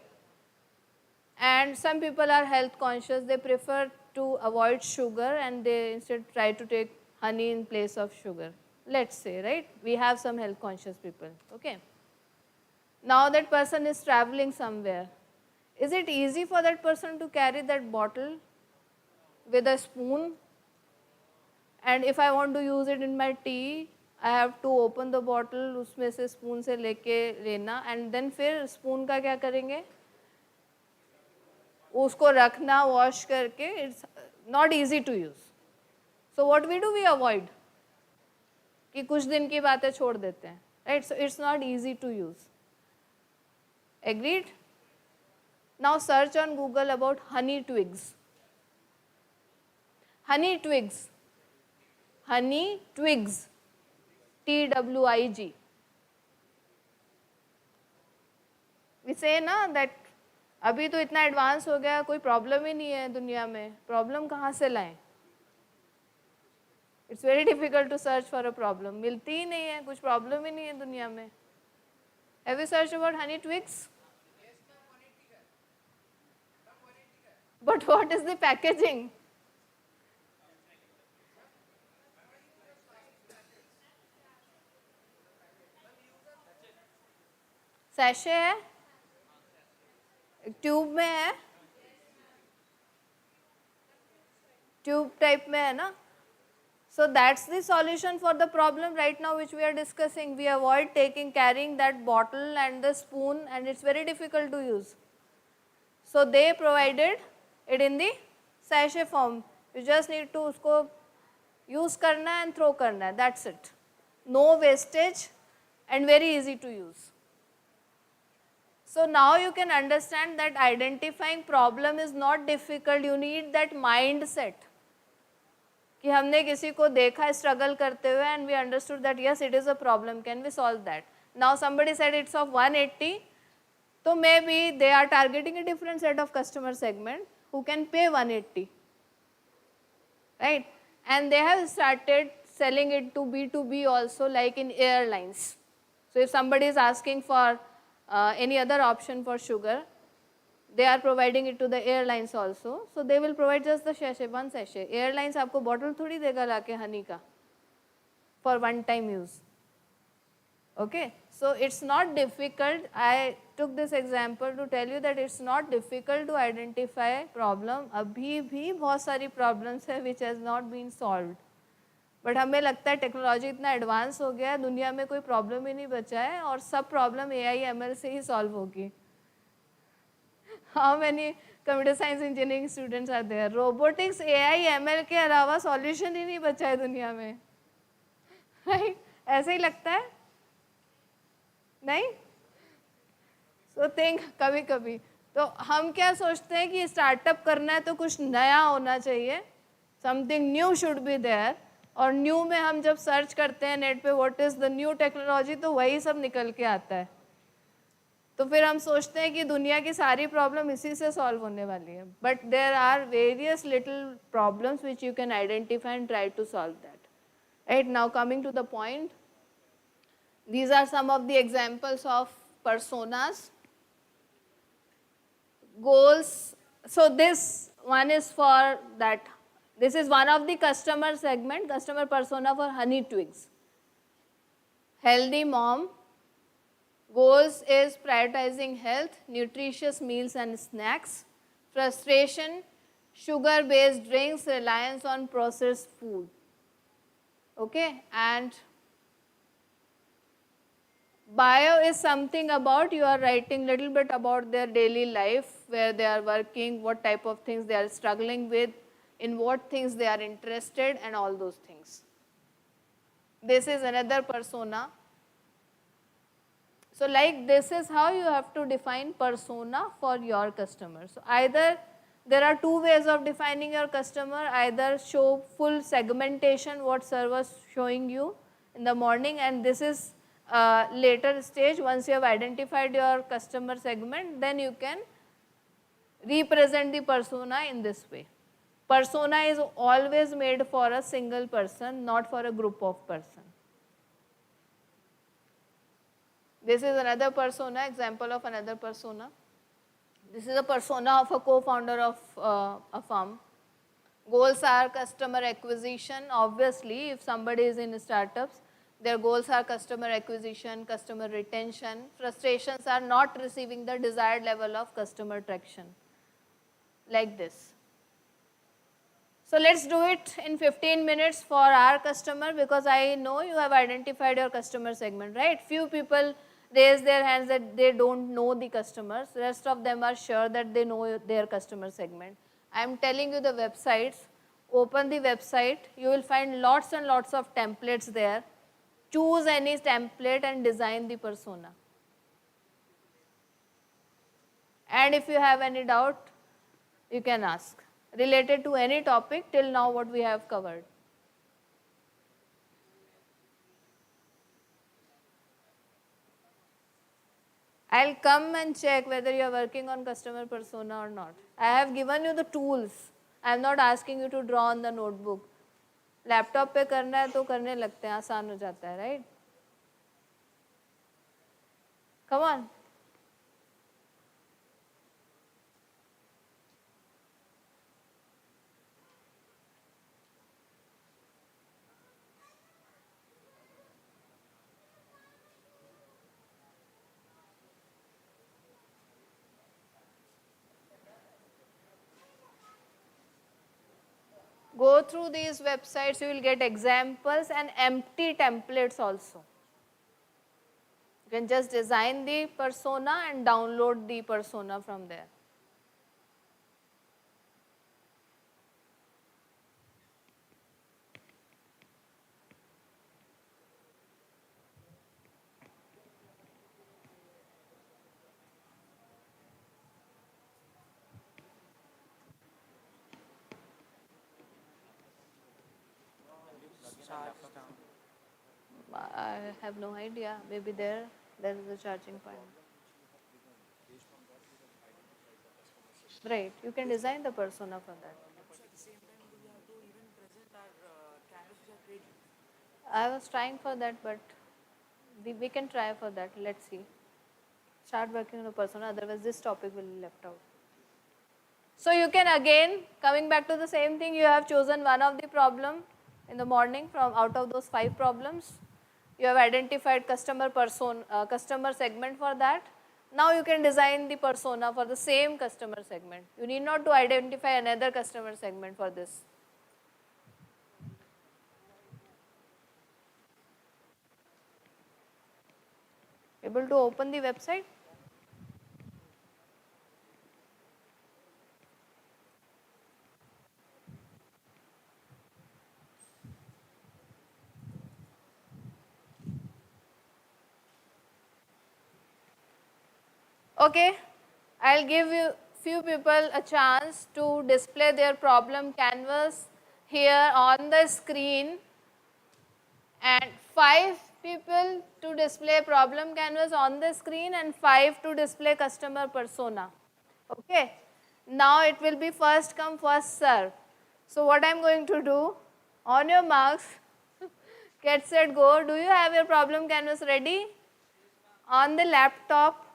And some people are health conscious, they prefer to avoid sugar and they instead try to take honey in place of sugar. let's say, right? We have some health conscious people, okay? Now that person is traveling somewhere. Is it easy for that person to carry that bottle with a spoon? And if I want to use it in my tea, I have to open the bottle, उसमें से spoon से लेके लेना, and then फिर spoon का क्या करेंगे? उसको रखना, wash करके, it's not easy to use. So what we do, we avoid. कि कुछ दिन की बातें छोड़ देते हैं, right? So it's not easy to use. Agreed? Now search on Google about honey twigs. Honey twigs. Honey twigs. TWIG. We say ना that अभी तो इतना एडवांस हो गया, कोई प्रॉब्लम ही नहीं है दुनिया में. प्रॉब्लम कहाँ से लाएं? It's very difficult to search for a problem. मिलती ही नहीं है, कुछ प्रॉब्लम ही नहीं है दुनिया में. Have you searched about honey twigs? But what is the packaging? Sachet है, ट्यूब में है, ट्यूब टाइप में है ना. So that's the solution for the problem right now which we are discussing. We avoid carrying that bottle and the spoon, and it's very difficult to use. So they provided it in the sachet form. You just need to usko use karna and throw karna. That's it. No wastage and very easy to use. So now you can understand that identifying problem is not difficult. You need that mindset. कि हमने किसी को देखा struggle करते हुए and we understood that yes, it is a problem. Can we solve that? Now somebody said it's of 180. So maybe they are targeting a different set of customer segment who can pay 180. Right? And they have started selling it to B2B also, like in airlines. So if somebody is asking for any other option for sugar, they are providing it to the airlines also. So they will provide just the sachet, one sachet. Airlines आपको bottle थोड़ी देगा लाके honey का for one time use. Okay, so it's not difficult. I took this example to tell you that it's not difficult to identify problem. अभी भी बहुत सारी problems है which has not been solved. But हमें लगता है technology इतना advance हो गया है, दुनिया में कोई प्रॉब्लम ही नहीं बचा है और सब प्रॉब्लम AI ML से ही सॉल्व होगी. How many computer science engineering students are there? Robotics, AI, ML के अलावा सॉल्यूशन ही नहीं बचा है दुनिया में. Right? ऐसे ही लगता है? नहीं? So think कभी कभी तो हम क्या सोचते हैं कि स्टार्टअप करना है तो कुछ नया होना चाहिए. Something new should be there. और न्यू में हम जब सर्च करते हैं नेट पे what is the new technology तो वही सब निकल के आता है. तो फिर हम सोचते हैं कि दुनिया की सारी प्रॉब्लम इसी से सॉल्व होने वाली है. But there are various little problems which you can identify and try to solve that. Right now coming to the point, these are some of the examples of personas. Goals. So this one is for that. This is one of the customer segment, customer persona for honey twigs. Healthy mom. Goals is prioritizing health, nutritious meals and snacks. Frustration, sugar-based drinks, reliance on processed food. Okay, and bio is something about, you are writing little bit about their daily life, where they are working, what type of things they are struggling with, in what things they are interested and all those things. This is another persona. So like this is how you have to define persona for your customer. So either there are two ways of defining your customer, either show full segmentation what sir was showing you in the morning, and this is later stage. Once you have identified your customer segment, then you can represent the persona in this way. Persona is always made for a single person, not for a group of person. This is another persona, example of another persona. This is a persona of a co-founder of a firm. Goals are customer acquisition. Obviously, if somebody is in startups, Their goals are customer acquisition, customer retention. Frustrations are not receiving the desired level of customer traction. Like this. So let's do it in 15 minutes for our customer, because I know you have identified your customer segment, right? Few people raise their hands that they don't know the customers. Rest of them are sure that they know their customer segment. I am telling you the websites. Open the website. You will find lots and lots of templates there. Choose any template and design the persona. And if you have any doubt, you can ask related to any topic till now what we have covered. I'll come and check whether you are working on customer persona or not. I have given you the tools. I am not asking you to draw on the notebook. Laptop पे करना है तो करने लगते हैं, आसान हो जाता है, right? Come on. Go through these websites, you will get examples and empty templates also. You can just design the persona and download the persona from there. I have no idea. Maybe there is a charging point. Right. You can design the persona for that. I was trying for that, but we can try for that. Let's see. Start working on a persona, otherwise this topic will be left out. So you can again, coming back to the same thing, you have chosen one of the problem in the morning from out of those 5 problems. You have identified customer segment for that. Now you can design the persona for the same customer segment. You need not to identify another customer segment for this. Able to open the website? Okay, I'll give you few people a chance to display their problem canvas here on the screen, and 5 people to display problem canvas on the screen and 5 to display customer persona. Okay, now it will be first come first serve. So what I'm going to do, on your marks, get set go. Do you have your problem canvas ready? On the laptop.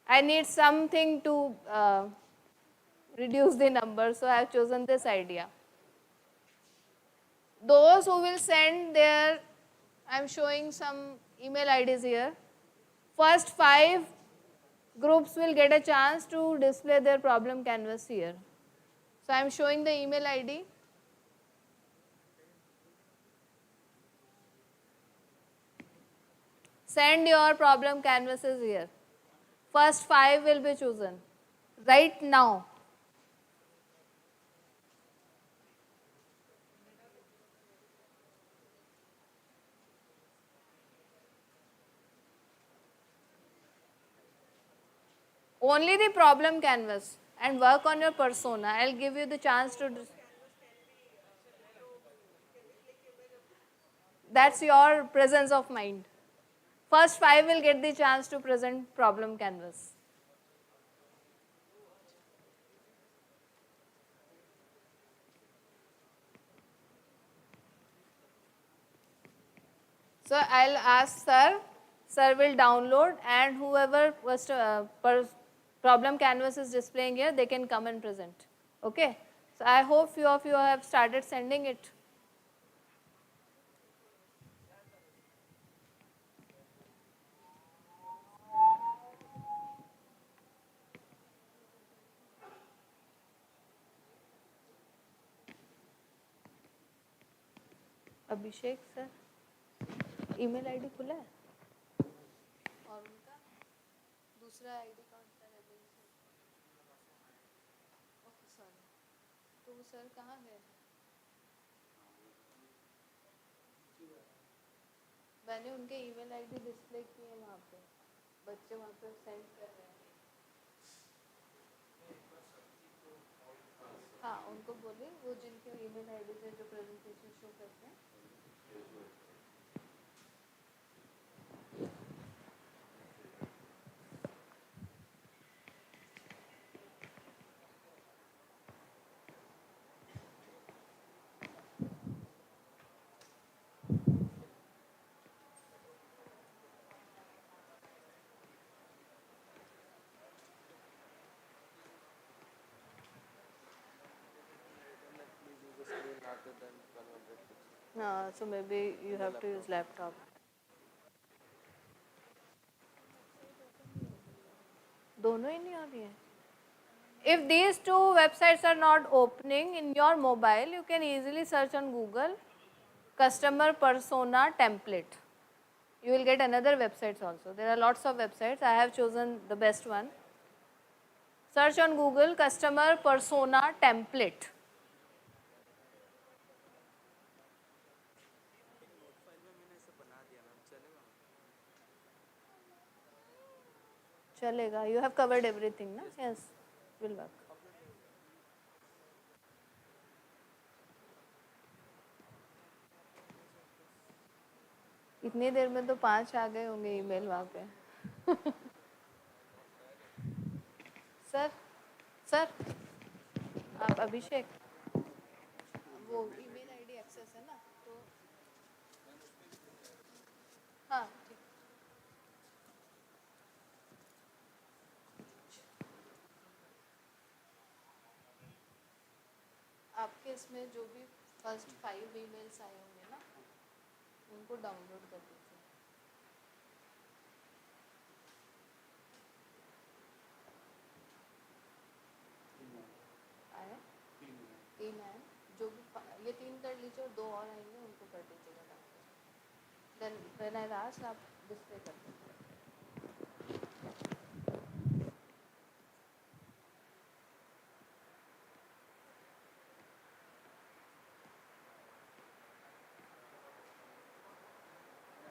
I need something to reduce the number, so I have chosen this idea. Those who will send their, I am showing some email IDs here. First 5 groups will get a chance to display their problem canvas here. So I am showing the email ID. Send your problem canvases here. First 5 will be chosen right now. Only the problem canvas and work on your persona. I'll give you the chance to. That's your presence of mind. First 5 will get the chance to present problem canvas. So I'll ask sir. Sir will download, and whoever was problem canvas is displaying here, they can come and present. Okay. So I hope few of you have started sending it. Abhishek sir, email ID खुला है और उनका दूसरा ID कौन सा है? Okay sorry, तो वो सर कहाँ गए? मैंने उनके ईमेल आईडी डिस्प्ले किए हैं वहाँ पे, बच्चे वहाँ पे सेंड कर रहे हैं। हाँ, उनको बोले वो जिनके ईमेल आईडी से जो प्रेजेंटेशन शो करते हैं। So maybe you have to use laptop. दोनों ही नहीं हो रही है. If these two websites are not opening in your mobile, you can easily search on Google customer persona template. You will get another websites also. There are lots of websites. I have chosen the best one. Search on Google customer persona template. चलेगा. You have covered everything, na? Yes, will work. इतनी देर में तो 5 आ गए होंगे email वहाँ पे. Sir, sir, आप अभिषेक, वो ईमेल आईडी एक्सेस है ना, तो हाँ ठीक. आपके इसमें जो भी फर्स्ट 5 ईमेल्स आए होंगे ना, उनको डाउनलोड कर दीजिए. आया? 3 आए. जो भी ये 3 कर लीजिए और 2 और आएंगे, उनको कर दीजिएगा download. Then when I ask, आप डिस्प्ले कर दीजिए.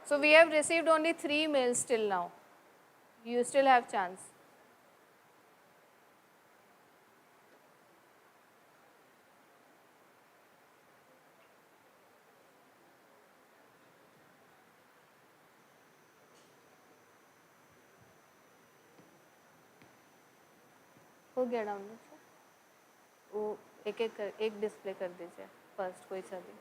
So we have received only 3 mails till now. You still have chance. हो गया डाउनलोड सर. वो एक डिस्प्ले कर दीजिए फर्स्ट, कोई सा भी.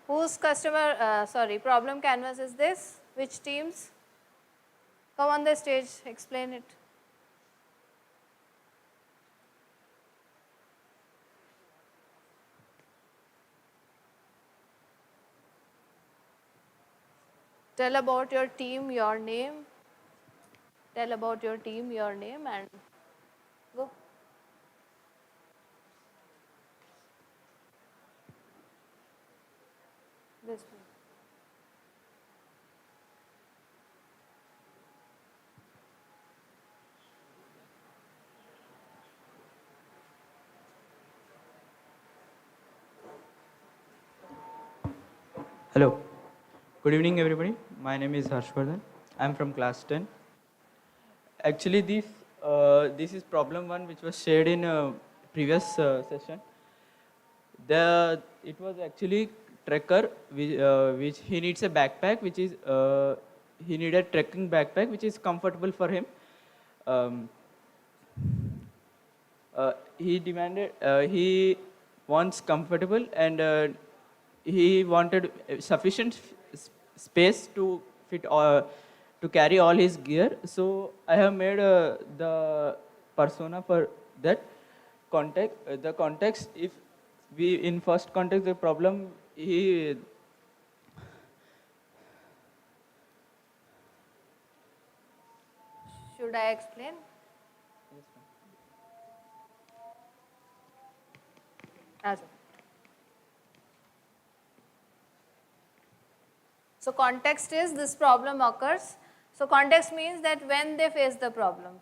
Whose problem canvas is this? Which teams? Come on the stage, explain it. Tell about your team, your name. Tell about your team, your name, and go. This one.
Hello. Good evening, everybody. My name is Harshvardhan. I'm from class 10. Actually, this is problem 1, which was shared in previous session. It was actually trekker, which he needs a backpack, which is he needed a trekking backpack, which is comfortable for him. He wants comfortable, and he wanted sufficient space to fit to carry all his gear. So I have made the persona for that context. The context, if in first context, the problem, he,
Should I explain? As well. So context is this problem occurs. So context means that when they face the problem.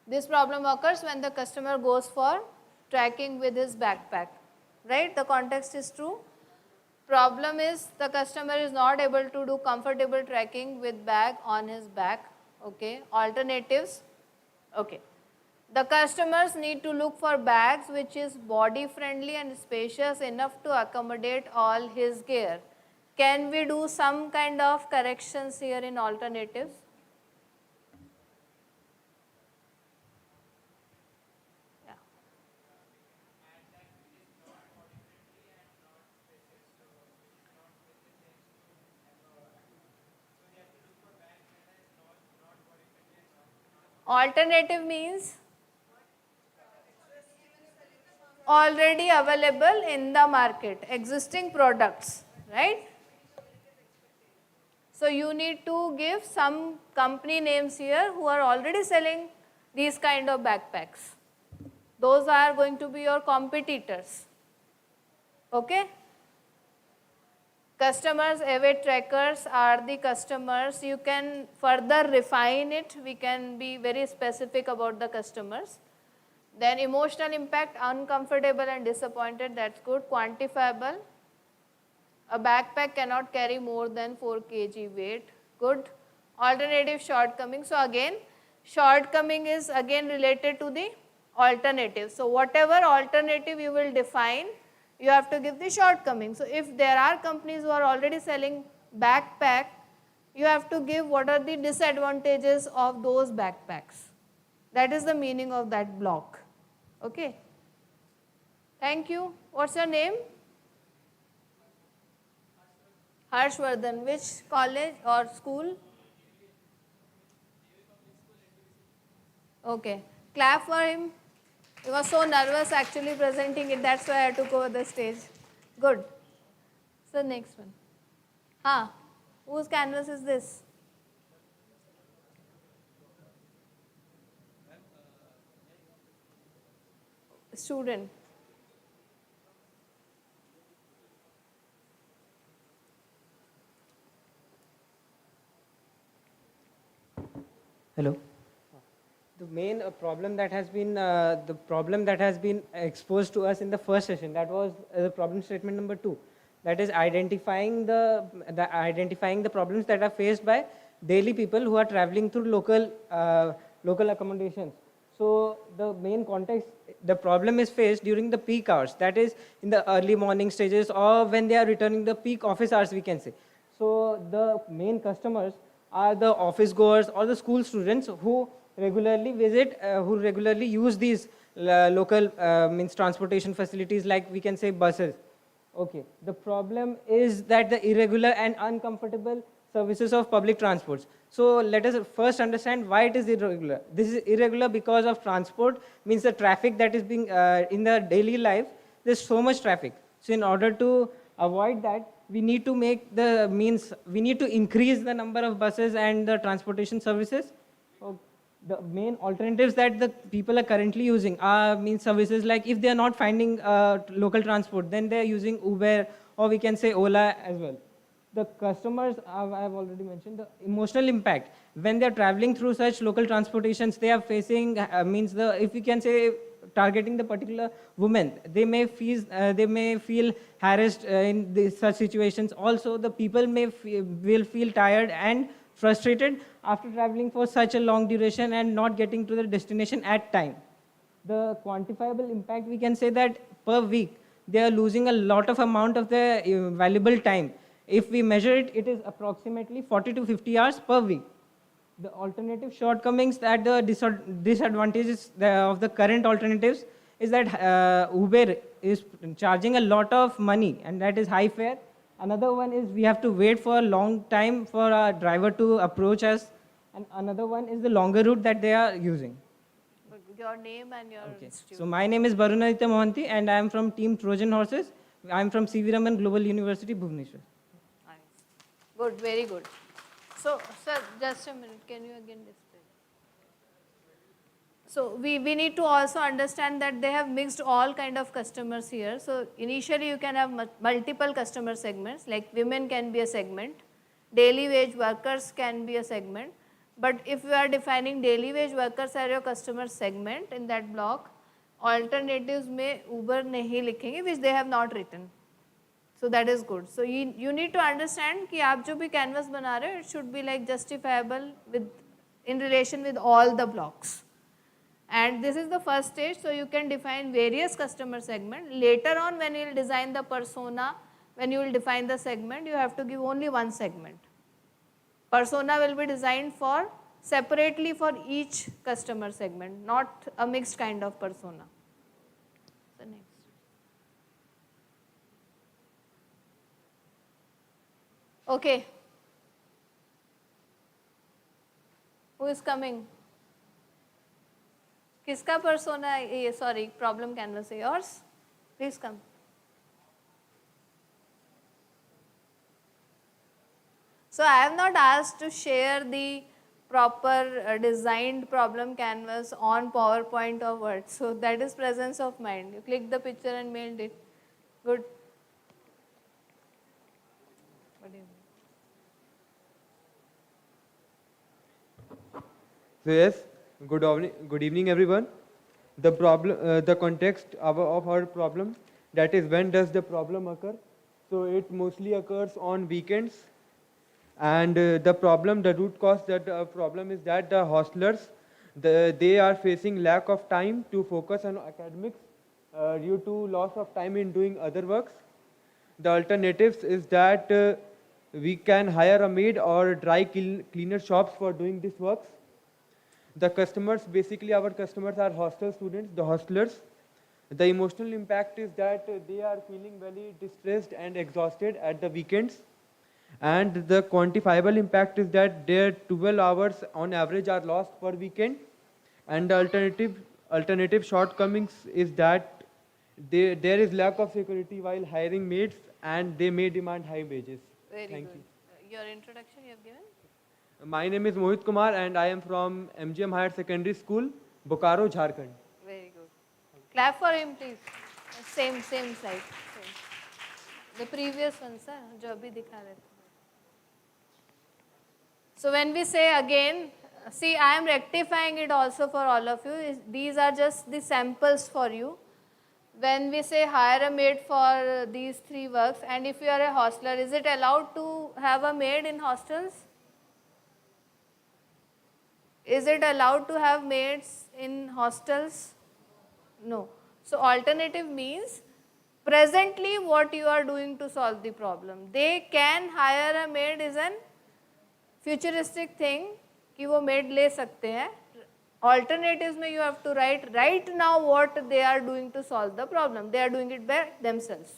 This problem occurs when the customer goes for tracking with his backpack, right? The context is true. Problem is the customer is not able to do comfortable tracking with bag on his back, okay? Alternatives, okay. The customers need to look for bags which is body friendly and spacious enough to accommodate all his gear. Can we do some kind of corrections here in alternatives? Yeah. Alternative means already available in the market, existing products, right? So you need to give some company names here who are already selling these kind of backpacks. Those are going to be your competitors. Okay? Customers, await trackers are the customers. You can further refine it. We can be very specific about the customers. Then emotional impact, uncomfortable and disappointed, that's good. Quantifiable. A backpack cannot carry more than 4 kg weight. Good. Alternative, shortcoming. So again, shortcoming is again related to the alternative. So whatever alternative you will define, you have to give the shortcoming. So if there are companies who are already selling backpack, you have to give what are the disadvantages of those backpacks. That is the meaning of that block. Okay. Thank you. What's your name? Harshvardhan. Which college or school? Okay. Clap for him. He was so nervous actually presenting it. That's why I took over the stage. Good. So next one. Whose canvas is this? Student.
Hello. The main problem that has been exposed to us in the first session, that was the problem statement number 2. That is identifying the problems that are faced by daily people who are traveling through local accommodations. So the main context, the problem is faced during the peak hours, that is in the early morning stages or when they are returning the peak office hours, we can say. So the main customers are the office goers or the school students who regularly visit, who regularly use these local means transportation facilities, like we can say buses. Okay. The problem is that the irregular and uncomfortable services of public transports. So let us first understand why it is irregular. This is irregular because of transport, means the traffic that is being in the daily life, there's so much traffic. So in order to avoid that, we need to we need to increase the number of buses and the transportation services. The main alternatives that the people are currently using are services like, if they are not finding local transport, then they are using Uber, or we can say Ola as well. The customers, I have already mentioned, the emotional impact. When they are traveling through such local transportations, they are facing, if we can say, targeting the particular women, they may feel harassed in such situations. Also, the people will feel tired and frustrated after traveling for such a long duration and not getting to the destination at time. The quantifiable impact, we can say that per week, they are losing a lot of amount of their valuable time. If we measure it, it is approximately 40 to 50 hours per week. The alternative shortcomings, that the disadvantages of the current alternatives is that Uber is charging a lot of money, and that is high fare. Another one is we have to wait for a long time for a driver to approach us. And another one is the longer route that they are using.
your name and your
Okay.
institute.
So my name is Barunaditya Mohanty and I am from Team Trojan Horses. I am from C.V. Raman Global University, Bhubaneswar.
Good, very good. So, sir, just a minute. Can you again display? So we need to also understand that they have mixed all kind of customers here. So initially you can have multiple customer segments, like women can be a segment, daily wage workers can be a segment. But if you are defining daily wage workers as your customer segment in that block, alternatives में Uber नहीं लिखेंगे, which they have not written. So that is good. So you need to understand कि आप जो भी canvas बना रहे हो, it should be like justifiable with in relation with all the blocks. And this is the first stage, so you can define various customer segments. Later on, when you will design the persona, when you will define the segment, you have to give only one segment. Persona will be designed for separately for each customer segment, not a mixed kind of persona. So next. Okay. Who is coming? किसका persona है? Sorry, problem canvas है yours? Please come. So I have not asked to share the proper designed problem canvas on PowerPoint or Word. So that is presence of mind. You click the picture and mailed it. Good. What do you mean?
So yes, good evening everyone. The problem, the context of our problem, that is when does the problem occur? So it mostly occurs on weekends, and the problem, the root cause that problem is that the hostelers, they are facing lack of time to focus on academics due to loss of time in doing other works. The alternatives is that we can hire a maid or dry cleaner shops for doing these works. The customers, basically our customers are hostel students, the hostelers. The emotional impact is that they are feeling very distressed and exhausted at the weekends. And the quantifiable impact is that their 12 hours on average are lost per weekend. And the alternative shortcomings is that there is lack of security while hiring maids, and they may demand high wages.
Very
Thank
good. Your introduction you have given?
you. My name is Mohit Kumar and I am from MGM Higher Secondary School, Bokaro, Jharkhand.
Very good. Clap for him, please. Same slide. Same. The previous one, sir, जो अभी दिखा रहे थे. So when we say again, see, I am rectifying it also for all of you. These are just the samples for you. When we say hire a maid for these 3 works, and if you are a hostler, is it allowed to have a maid in hostels? Is it allowed to have maids in hostels? No. So alternative means presently what you are doing to solve the problem. They can hire a maid is an futuristic thing कि वो maid ले सकते हैं. Alternatives में you have to write right now what they are doing to solve the problem. They are doing it by themselves.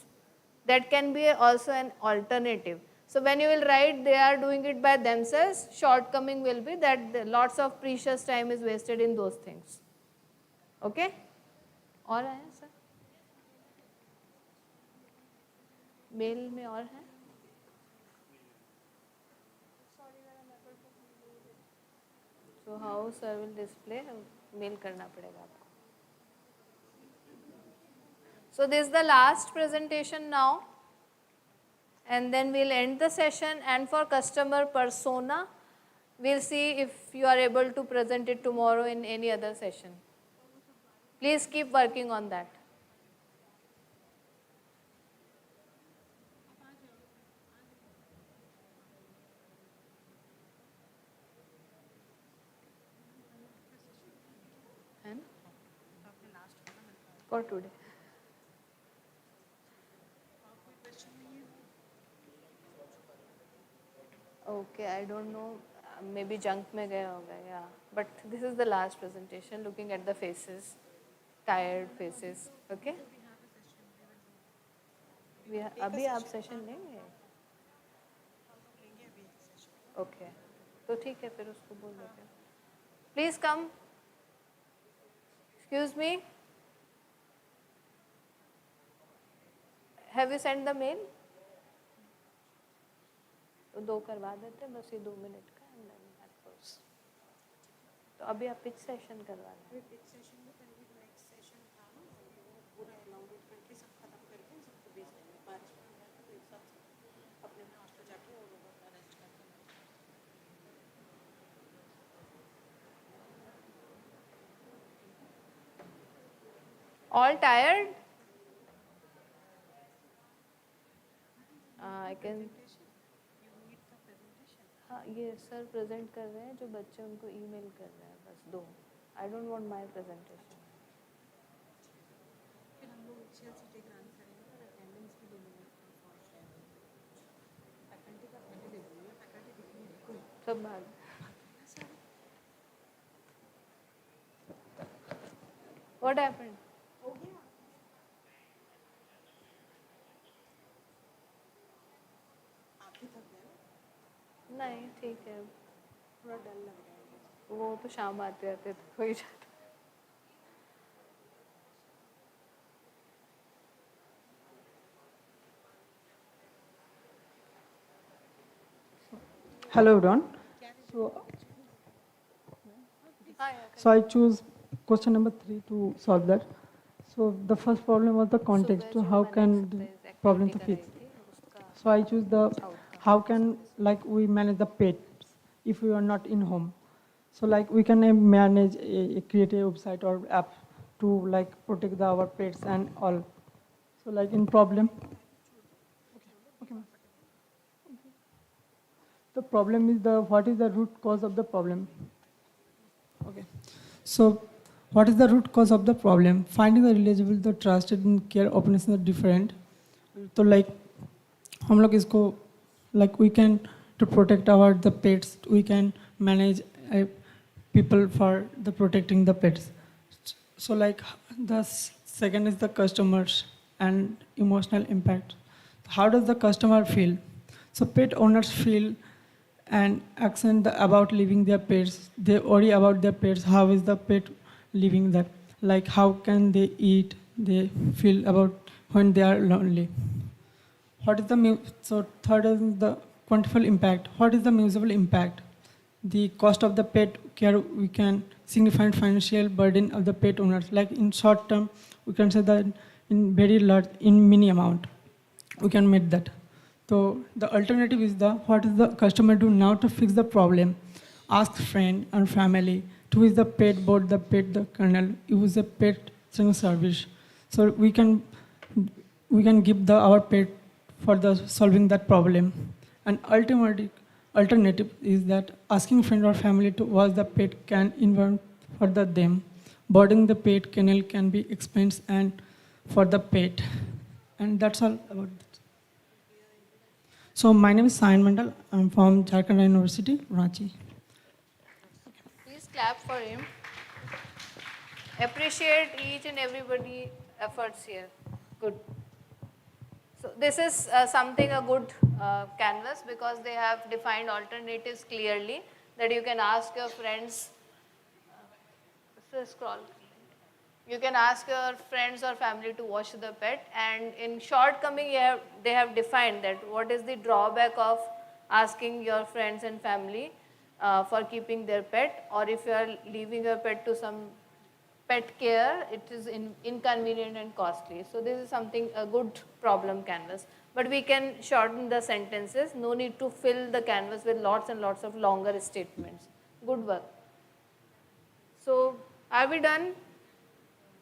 That can be also an alternative. So when you will write they are doing it by themselves, shortcoming will be that lots of precious time is wasted in those things. Okay? और है sir? Mail में और है? So how sir will display? Mail करना पड़ेगा आपको. So this is the last presentation now, and then we'll end the session. And for customer persona, we'll see if you are able to present it tomorrow in any other session. Please keep working on that. For today. Okay, I don't know, maybe junk में गया होगा, yeah. But this is the last presentation, looking at the faces, tired faces, okay? अभी आप session लेंगे? Okay, तो ठीक है फिर उसको बोल देते हैं. Please come. Excuse me? Have you sent the mail? तो 2 करवा देते हैं, बस ये 2 मिनट का and then that goes. तो अभी आप पिच सेशन करवा लें. All tired? I can. हाँ ये सर प्रेजेंट कर रहे हैं, जो बच्चे उनको ईमेल कर रहे हैं, बस 2. I don't want my presentation. सब भाग. What happened? नहीं ठीक है, थोड़ा डर लग रहा है. वो तो शाम आते आते तो हो ही जाता.
Hello everyone. So I choose question number 3 to solve that. So the first problem was the context. So how can the problem to fix? So I choose the how can like we manage the pets if we are not in home. So like we can manage create a website or app to like protect our pets and all. So like in problem. Okay. The problem is what is the root cause of the problem? Okay. So what is the root cause of the problem? Finding the reliable, the trusted and care openness are different. So like हम लोग इसको like we can to protect our the pets, we can manage people for the protecting the pets. So like the second is the customers and emotional impact. How does the customer feel? So pet owners feel and accent about leaving their pets. They worry about their pets. How is the pet living that? Like how can they eat? They feel about when they are lonely. What is the so third is the quantifiable impact. What is the measurable impact? The cost of the pet care, we can significant financial burden of the pet owners. Like in short term, we can say that in very large, in mini amount, we can make that. So the alternative is what does the customer do now to fix the problem? Ask friend and family to use the pet board, the pet, the kennel, use the pet service. So we can give our pet for the solving that problem. And alternative is that asking friend or family to watch the pet can involve for them. Boarding the pet kennel can be expense and for the pet. And that's all about it. So my name is Sayan Mandal. I'm from Jharkhand University, Ranchi.
Please clap for him. Appreciate each and everybody efforts here. Good. So this is something a good canvas because they have defined alternatives clearly that you can ask your friends. Scroll. You can ask your friends or family to watch the pet, and in shortcoming they have defined that what is the drawback of asking your friends and family for keeping their pet, or if you are leaving your pet to some pet care, it is inconvenient and costly. So this is something, a good problem canvas. But we can shorten the sentences. No need to fill the canvas with lots and lots of longer statements. Good work. So are we done?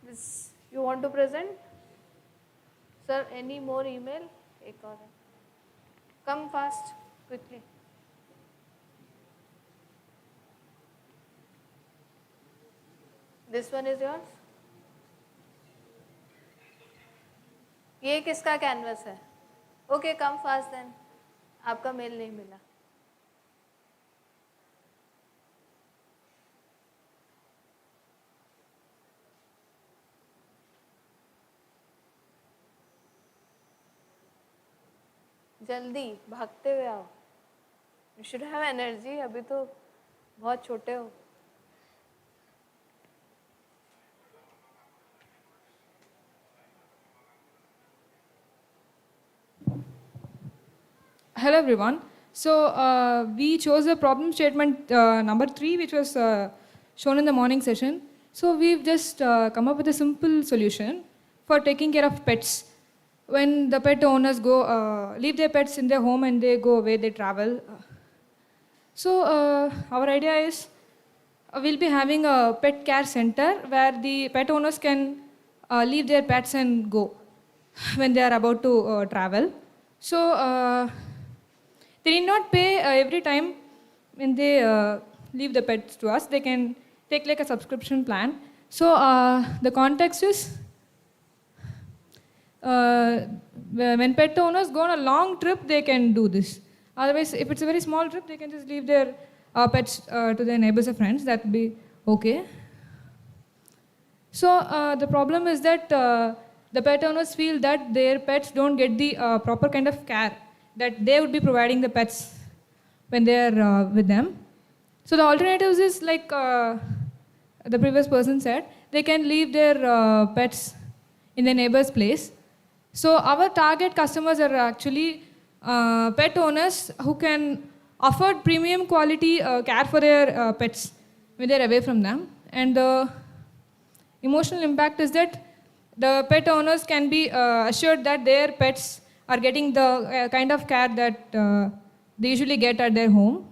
This you want to present? Sir, any more email? Come fast, quickly. This one is yours? ये किसका canvas है? Okay, come fast then. आपका mail नहीं मिला. जल्दी भागते हुए आओ. You should have energy. अभी तो बहुत छोटे हो.
Hello everyone. So we chose a problem statement number 3, which was shown in the morning session. So we've just come up with a simple solution for taking care of pets. When the pet owners go leave their pets in their home and they go away, they travel. So our idea is we'll be having a pet care center where the pet owners can leave their pets and go when they are about to travel. So they need not pay every time when they leave the pets to us. They can take like a subscription plan. So the context is when pet owners go on a long trip, they can do this. Otherwise, if it's a very small trip, they can just leave their pets to their neighbors or friends. That would be okay. So the problem is that the pet owners feel that their pets don't get the proper kind of care that they would be providing the pets when they are with them. So the alternatives is like the previous person said, they can leave their pets in their neighbor's place. So our target customers are actually pet owners who can afford premium quality care for their pets when they're away from them. And the emotional impact is that the pet owners can be assured that their pets are getting the kind of care that they usually get at their home.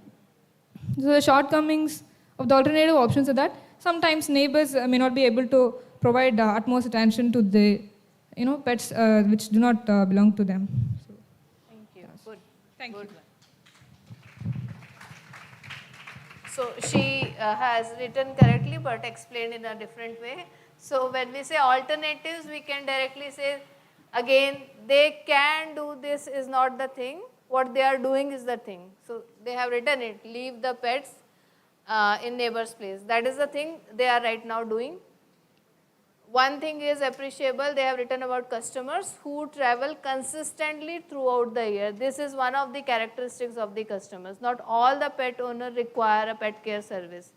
So the shortcomings of the alternative options are that sometimes neighbors may not be able to provide utmost attention to the pets which do not belong to them. So,
Thank you. Good.
Thank
you. So she has written correctly but explained in a different way. So when we say alternatives, we can directly say, again, they can do this is not the thing. What they are doing is the thing. So they have written it, leave the pets in neighbor's place. That is the thing they are right now doing. One thing is appreciable, they have written about customers who travel consistently throughout the year. This is one of the characteristics of the customers. Not all the pet owners require a pet care service.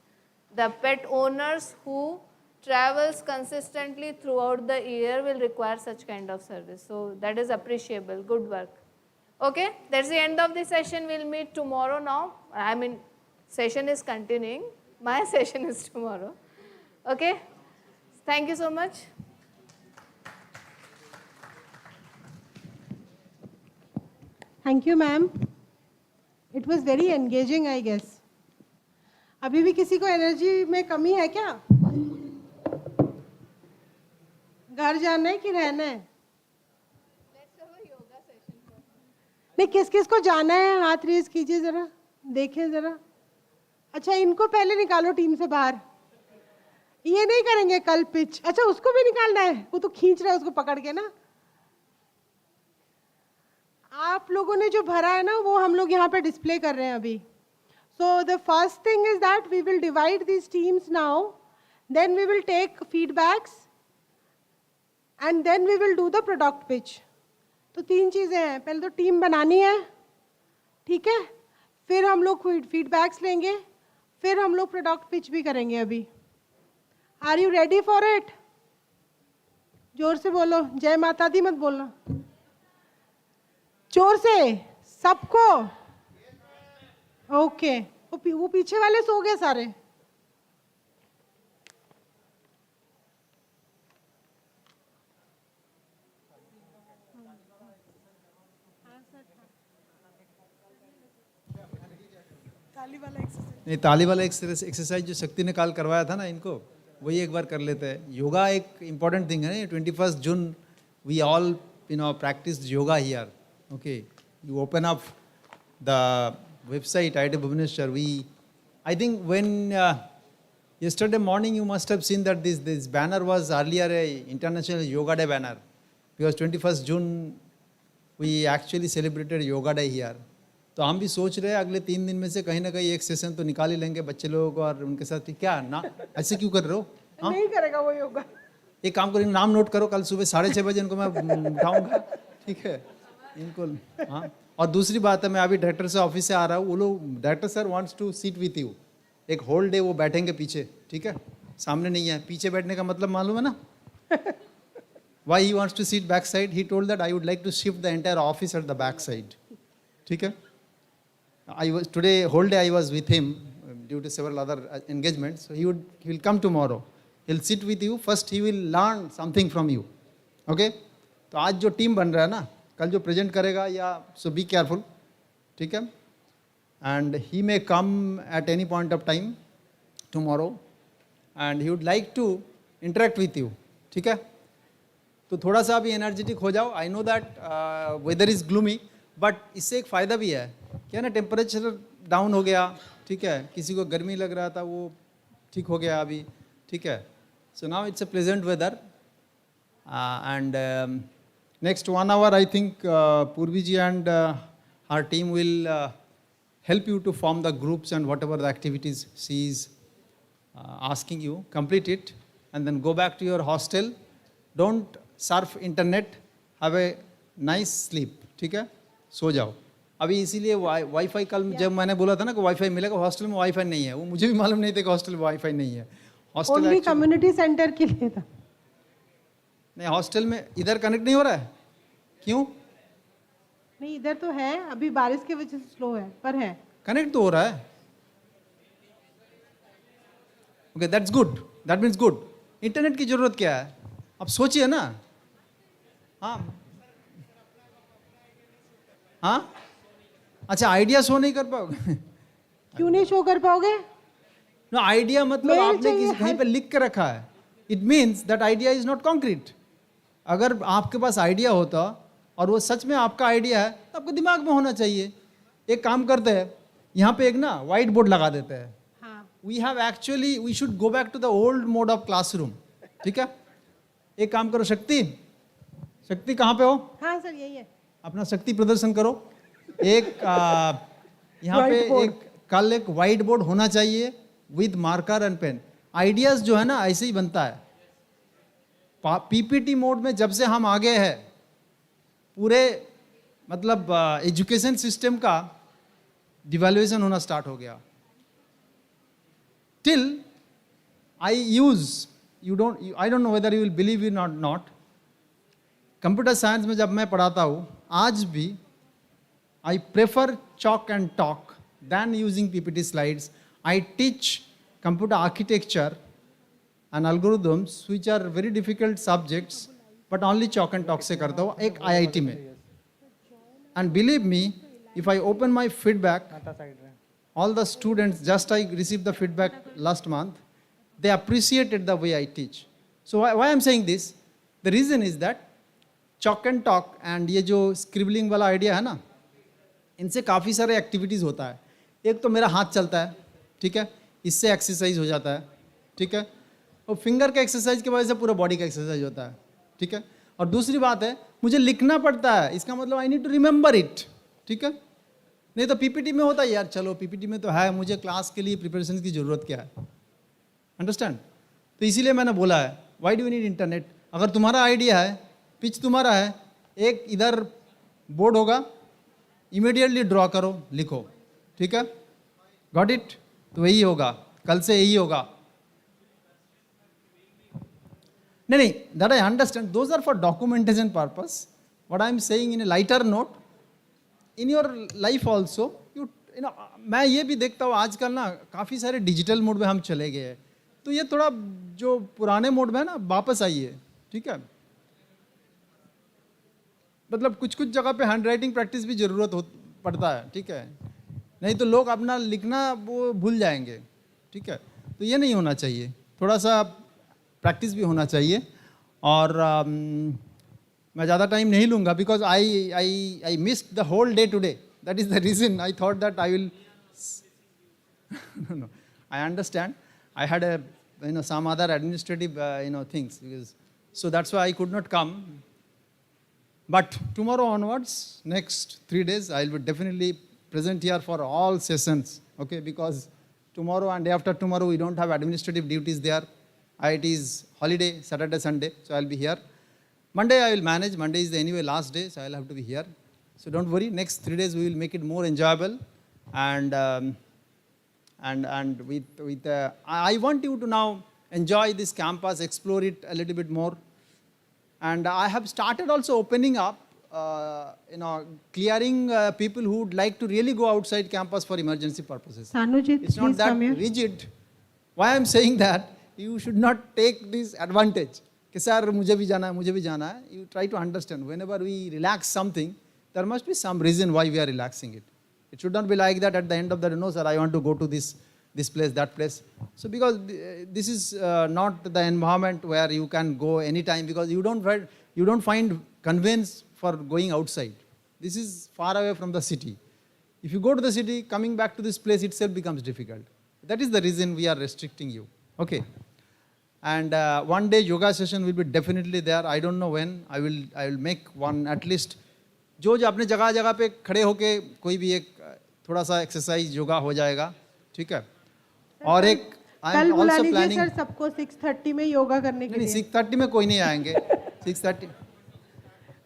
The pet owners who travels consistently throughout the year will require such kind of service. So that is appreciable, good work. Okay, that's the end of the session. We'll meet tomorrow now. I mean, session is continuing. My session is tomorrow. Okay, thank you so much.
Thank you, ma'am. It was very engaging, I guess. अभी भी किसी को energy में कमी है क्या? घर जाना है कि रहना है? नहीं, किस किस को जाना है हाथ रेज कीजिए जरा, देखें जरा. अच्छा, इनको पहले निकालो टीम से बाहर. ये नहीं करेंगे कल पिच. अच्छा, उसको भी निकालना है, वो तो खींच रहा है उसको पकड़ के ना. आप लोगों ने जो भरा है ना, वो हम लोग यहाँ पे डिस्प्ले कर रहे हैं अभी. So the first thing is that we will divide these teams now, then we will take feedbacks, and then we will do the product pitch. तो 3 चीज़ें हैं. पहले तो टीम बनानी है, ठीक है, फिर हम लोग फीडबैक्स लेंगे, फिर हम लोग प्रोडक्ट पिच भी करेंगे अभी. Are you ready for it? जोर से बोलो, जय माता दी मत बोलना, जोर से सबको. ओके, वो पीछे वाले सो गए सारे.
नहीं, ताली वाला एक्सरसाइज जो शक्ति ने काल करवाया था ना इनको, वही एक बार कर लेते हैं. योगा एक इम्पॉर्टेंट थिंग है. 21st June we all practiced yoga here. Okay, you open up the website IIT Bhubaneswar. I think when yesterday morning you must have seen that this banner was earlier a International Yoga Day banner, because 21st June we actually celebrated Yoga Day here. तो हम भी सोच रहे हैं अगले 3 दिन में से कहीं ना कहीं एक सेशन तो निकाल ही लेंगे बच्चे लोगों को और उनके साथ. क्या ना ऐसे क्यों कर रहे हो?
नहीं करेगा वो योगा.
एक काम करेंगे, नाम नोट करो, कल सुबह 6:30 बजे इनको मैं उठाऊंगा, ठीक है इनको. हाँ, और दूसरी बात है, मैं अभी डायरेक्टर से ऑफिस से आ रहा हूँ. वो लोग director sir wants to sit with you. एक होल डे वो बैठेंगे पीछे, ठीक है, सामने नहीं है. पीछे बैठने का मतलब मालूम है ना? Why he wants to sit back side? He told that I would like to shift the entire office at the back side. ठीक है. I was today whole day I was with him due to several other engagements. So he will come tomorrow. He'll sit with you. First he will learn something from you. Okay? तो आज जो team बन रहा है ना, कल जो present करेगा या so be careful. ठीक है? And he may come at any point of time tomorrow and he would like to interact with you. ठीक है? तो थोड़ा सा अभी एनर्जेटिक हो जाओ. आई know that whether is gloomy, but इससे एक फ़ायदा भी है. क्या ना, टेम्परेचर डाउन हो गया. ठीक है, किसी को गर्मी लग रहा था वो ठीक हो गया अभी. ठीक है, so now it's a pleasant weather. And next 1 hour I think Purvi ji and our team will help you to form the groups and whatever the activities she is asking you, complete it and then go back to your hostel. Don't surf internet, have a nice sleep. ठीक है, सो जाओ. अभी इसीलिए wifi कल जब मैंने बोला था ना कि वाईफाई मिलेगा, हॉस्टल में वाईफाई नहीं है. वो मुझे भी मालूम नहीं था कि हॉस्टल में वाईफाई नहीं है. हॉस्टल
ओनली कम्युनिटी सेंटर के लिए था.
नहीं, हॉस्टल में इधर कनेक्ट नहीं हो रहा है. क्यों
नहीं, इधर तो है, अभी बारिश की वजह से स्लो है, पर है.
कनेक्ट तो हो रहा है. Okay, that's good, that means good. Internet की जरूरत क्या है, अब सोचिए ना. हाँ हाँ, अच्छा, आइडिया शो नहीं कर पाओगे.
क्यों नहीं शो कर पाओगे?
नो, आइडिया मतलब आपने किसी कहीं पे लिख के रखा है. It means that idea is not concrete. अगर आपके पास आइडिया होता और वो सच में आपका आइडिया है तो आपके दिमाग में होना चाहिए. एक काम करते हैं, यहाँ पे एक ना व्हाइट बोर्ड लगा देते हैं. We have actually, we should go back to the old mode of classroom. ठीक है, एक काम करो, शक्ति कहाँ पे हो?
हाँ सर, यही है.
अपना शक्ति प्रदर्शन करो. एक यहाँ पे एक कल एक व्हाइट बोर्ड होना चाहिए with marker and pen. Ideas जो है ना ऐसे ही बनता है. पीपीटी मोड में जब से हम आगे हैं, पूरे मतलब एजुकेशन सिस्टम का डिवैल्यूएशन होना स्टार्ट हो गया. Till I don't know whether you will believe in और नॉट. कंप्यूटर साइंस में जब मैं पढ़ाता हूँ आज भी, I prefer chalk and talk than using PPT slides. I teach computer architecture and algorithms which are very difficult subjects, but only chalk and talk से करता हूँ एक IIT में. And believe me, if I open my feedback, all the students, just I received the feedback last month, they appreciated the way I teach. So why I'm saying this? The reason is that chalk and talk and ये जो scribbling वाला idea है ना, इनसे काफ़ी सारे activities होता है. एक तो मेरा हाथ चलता है. ठीक है, इससे एक्सरसाइज हो जाता है. ठीक है, और फिंगर के एक्सरसाइज की वजह से पूरा बॉडी का एक्सरसाइज होता है. ठीक है, और दूसरी बात है, मुझे लिखना पड़ता है. इसका मतलब I need to remember it. ठीक है, नहीं तो पीपीटी में होता है यार, चलो पीपीटी में तो है, मुझे क्लास के लिए प्रिपरेशन की ज़रूरत क्या है. अंडरस्टैंड? तो इसीलिए मैंने बोला है, why do you need internet. अगर तुम्हारा आइडिया है, पिच तुम्हारा है, एक इधर बोर्ड होगा, इमीडिएटली ड्रॉ करो, लिखो. ठीक है, गॉट इट. तो यही होगा, कल से यही होगा. नहीं, that I understand, those are for documentation purpose. What I am saying in a lighter note, in your life also you know. मैं ये भी देखता हूँ आजकल ना काफ़ी सारे डिजिटल मोड में हम चले गए हैं. तो ये थोड़ा जो पुराने मोड में है ना, वापस आइए. ठीक है, मतलब कुछ जगह पे हैंड राइटिंग प्रैक्टिस भी ज़रूरत पड़ता है. ठीक है, नहीं तो लोग अपना लिखना वो भूल जाएंगे. ठीक है, तो ये नहीं होना चाहिए. थोड़ा सा प्रैक्टिस भी होना चाहिए. और मैं ज़्यादा टाइम नहीं लूँगा because I missed the whole day today. That is the reason I thought that I will. No, I understand. I had some other administrative things, so that's why I could not come. But tomorrow onwards, next 3 days, I will be definitely present here for all sessions. Okay, because tomorrow and day after tomorrow we don't have administrative duties there. IIT is holiday, Saturday, Sunday, so I'll be here. Monday I will manage. Monday is the anyway last day, so I'll have to be here. So don't worry. Next 3 days we will make it more enjoyable, and with I want you to now enjoy this campus, explore it a little bit more. And I have started also opening up clearing people who would like to really go outside campus for emergency purposes.
Sanujit,
It's not
please
that
come here.
rigid. Why I'm saying that, you should not take this advantage. कि sir मुझे भी जाना है, मुझे भी जाना है. You try to understand. Whenever we relax something, there must be some reason why we are relaxing it. It should not be like that at the end of the day, no sir, I want to go to this place, that place. So because this is not the environment where you can go anytime, because you don't find conveyance for going outside. This is far away from the city. If you go to the city, coming back to this place itself becomes difficult. That is the reason we are restricting you. Okay. And one day yoga session will be definitely there. I don't know when. I will make one at least. जो अपने जगह जगह पे खड़े होके कोई भी एक थोड़ा सा एक्सरसाइज योगा हो जाएगा, ठीक है. और एक
कल बुला लीजिए सर सबको 6:30 में योगा करने के लिए.
6:30 में कोई नहीं आएंगे. 6:30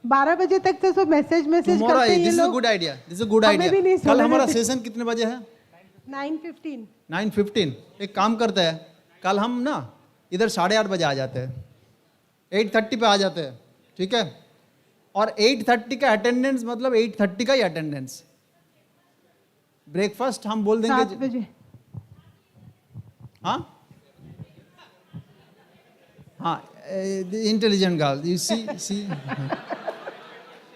12 बजे तक तो सब मैसेज करते हैं ये लोग.
This is a good idea. कल हमारा सेशन कितने बजे है?
9:15.
9:15. एक काम करते हैं, कल हम ना इधर 8:30 बजे आ जाते हैं, 8:30 पे आ जाते हैं, ठीक है. और 8:30 का अटेंडेंस मतलब 8:30 का ही अटेंडेंस. ब्रेकफास्ट हम बोल देंगे
7 बजे.
हाँ हाँ, इंटेलिजेंट गर्ल, यू सी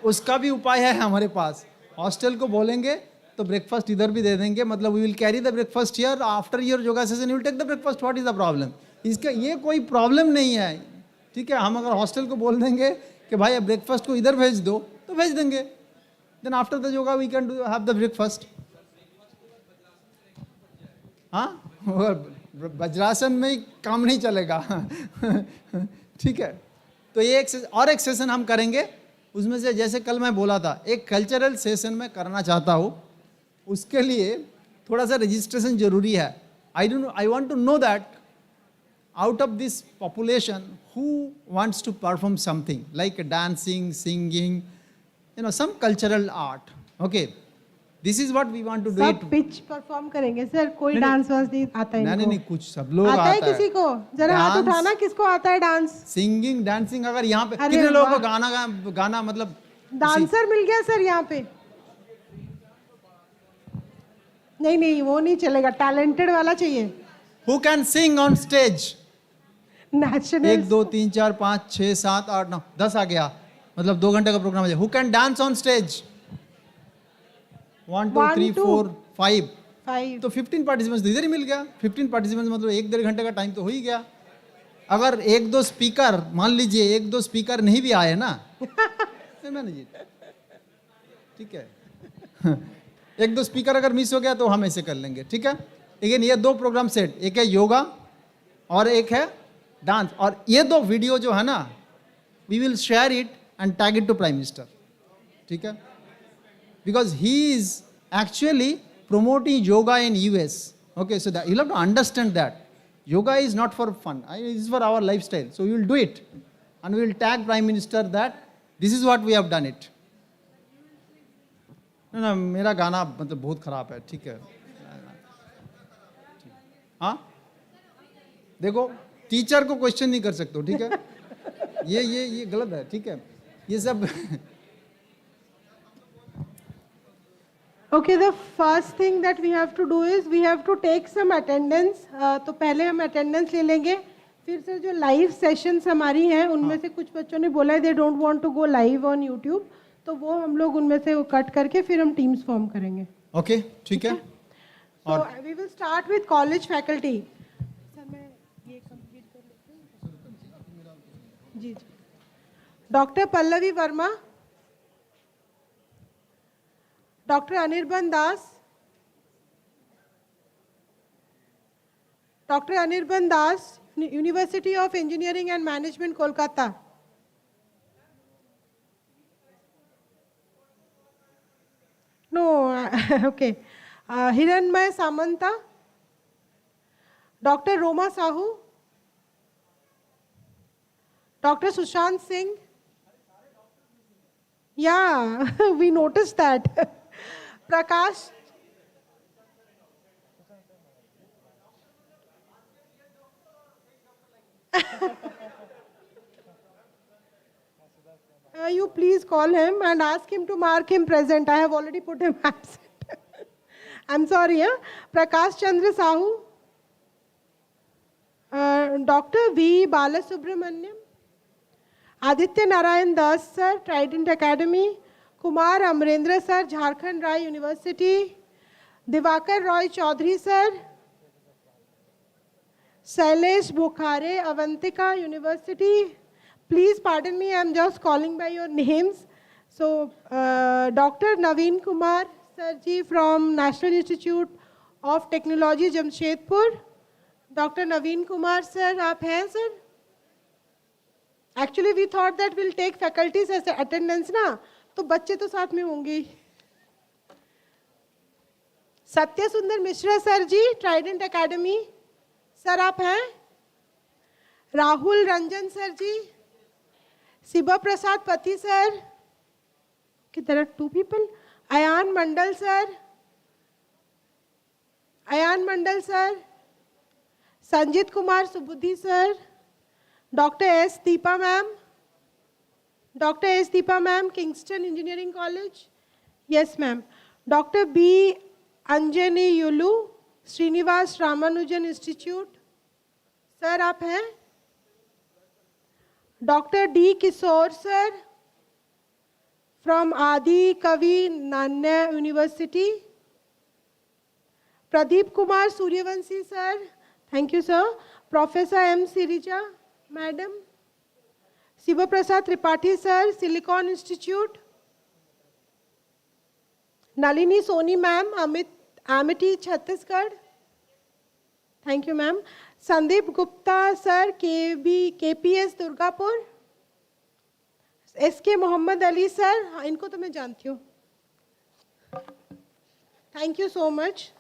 उसका भी उपाय है हमारे पास. हॉस्टल को बोलेंगे तो ब्रेकफास्ट इधर भी दे देंगे. मतलब we will carry the breakfast here after your yoga session, you will take the breakfast. What is the problem? इसका ये कोई प्रॉब्लम नहीं है, ठीक है. हम अगर हॉस्टल को बोल देंगे कि भाई ब्रेकफास्ट को इधर भेज दो तो भेज देंगे. Then after the yoga we can do have the breakfast. हाँ, वज्रासन में काम नहीं चलेगा. ठीक है. तो ये एक सेशन हम करेंगे. उसमें से जैसे कल मैं बोला था, एक कल्चरल सेशन में करना चाहता हूँ. उसके लिए थोड़ा सा रजिस्ट्रेशन जरूरी है. I want to know that out of this population who wants to perform something like dancing, singing, some cultural art. Okay, this is what we want to do.
सब पिच परफॉर्म करेंगे sir. कोई dance वांस नहीं आता है इनको?
नहीं, कुछ सब लोग
आता है. किसी को जरा हाथ उठाना, किसको आता है डांस?
Singing, dancing. अगर यहाँ पे कितने लोगों को गाना मतलब
डांसर मिल गया सर यहाँ पे? नहीं वो नहीं चलेगा, टैलेंटेड वाला चाहिए.
Who can sing on stage?
National.
1 2 3 4 5 6 7 8 9 10 आ गया. मतलब 2 घंटे का प्रोग्राम है. Who can dance on stage? 1 2 3 4 5. तो 15 पार्टिसिपेंट्स इधर ही मिल गया. 15 पार्टिसिपेंट्स मतलब 1-1.5 घंटे का टाइम तो हो ही गया. अगर 1-2 स्पीकर, मान लीजिए 1-2 स्पीकर नहीं भी आए ना, मैंने जी, ठीक है. 1-2 स्पीकर अगर मिस हो गया तो हम ऐसे कर लेंगे, ठीक है. लेकिन ये 2 प्रोग्राम सेट, एक है योगा और एक है डांस. और ये 2 वीडियो जो है ना, we will share it and tag it to prime minister, ठीक है. Because he is actually promoting yoga in US. Okay, so that you'll have to understand that yoga is not for fun. It is for our lifestyle. So we will do it, and we will tag Prime Minister that this is what we have done it. ना मेरा गाना मतलब बहुत खराब है, ठीक है. हाँ, देखो टीचर को क्वेश्चन नहीं कर सकते हो, ठीक है. ये गलत है, ठीक है. ये सब.
Okay, the first thing that we have to do is we have to take some attendance. तो पहले हम attendance ले लेंगे. फिर से जो live sessions हमारी हैं, उनमें से कुछ बच्चों ने बोला है they don't want to go live on YouTube. तो वो हम लोग उनमें से कट करके फिर हम teams form करेंगे.
Okay, ठीक है.
So we will start with college faculty. Sir मैं ये complete कर लेती हूँ. जी. Dr. Pallavi Verma. Dr. Anirban Das. Dr. Anirban Das, University of Engineering and Management, Kolkata. No, okay. Hiranmay Samanta. Dr. Roma Sahu. Dr. Sushant Singh. Yeah, we noticed that. Prakash. You please call him and ask him to mark him present. I have already put him absent. I'm sorry. Prakash Chandra Sahu. Dr. V. Balasubramaniam. Aditya Narayan Das, sir, Trident Academy. Kumar Amrendra, sir, Jharkhand Rai University. Divakar Roy Chaudhary, sir. Shailesh Bukhare, Avantika University. Please pardon me, I'm just calling by your names. So, Dr. Naveen Kumar, sir ji from National Institute of Technology, Jamshedpur. Dr. Naveen Kumar, sir, आप हैं, sir? Actually, we thought that we'll take faculties as attendance ना, तो बच्चे तो साथ में होंगे ही. सत्य सुंदर मिश्रा सर जी, ट्राइडेंट एकेडमी, सर आप हैं? राहुल रंजन सर जी, शिवा प्रसाद पति sir, there are two people. Ayan Mandal sir, Ayan Mandal sir, Sanjit Kumar Subudhi sir, Dr. S. Deepa ma'am, Dr. S. Deepa ma'am, Kingston Engineering College. Yes ma'am. Dr. B. Anjani Yulu, Srinivas Ramanujan Institute. Sir, आप हैं? Dr. D. Kishore sir, from Adi Kavi Nanya University. Pradeep Kumar Suryavanshi sir, thank you sir. Professor M. Sirija madam. Shiva Prasad Tripathi sir, Silicon Institute. Nalini Soni ma'am, Amity Chhattisgarh. Thank you ma'am. Sandeep Gupta sir, KPS Durgapur. SK Mohammad Ali sir, इनको तो मैं जानती हूँ. Thank you so much.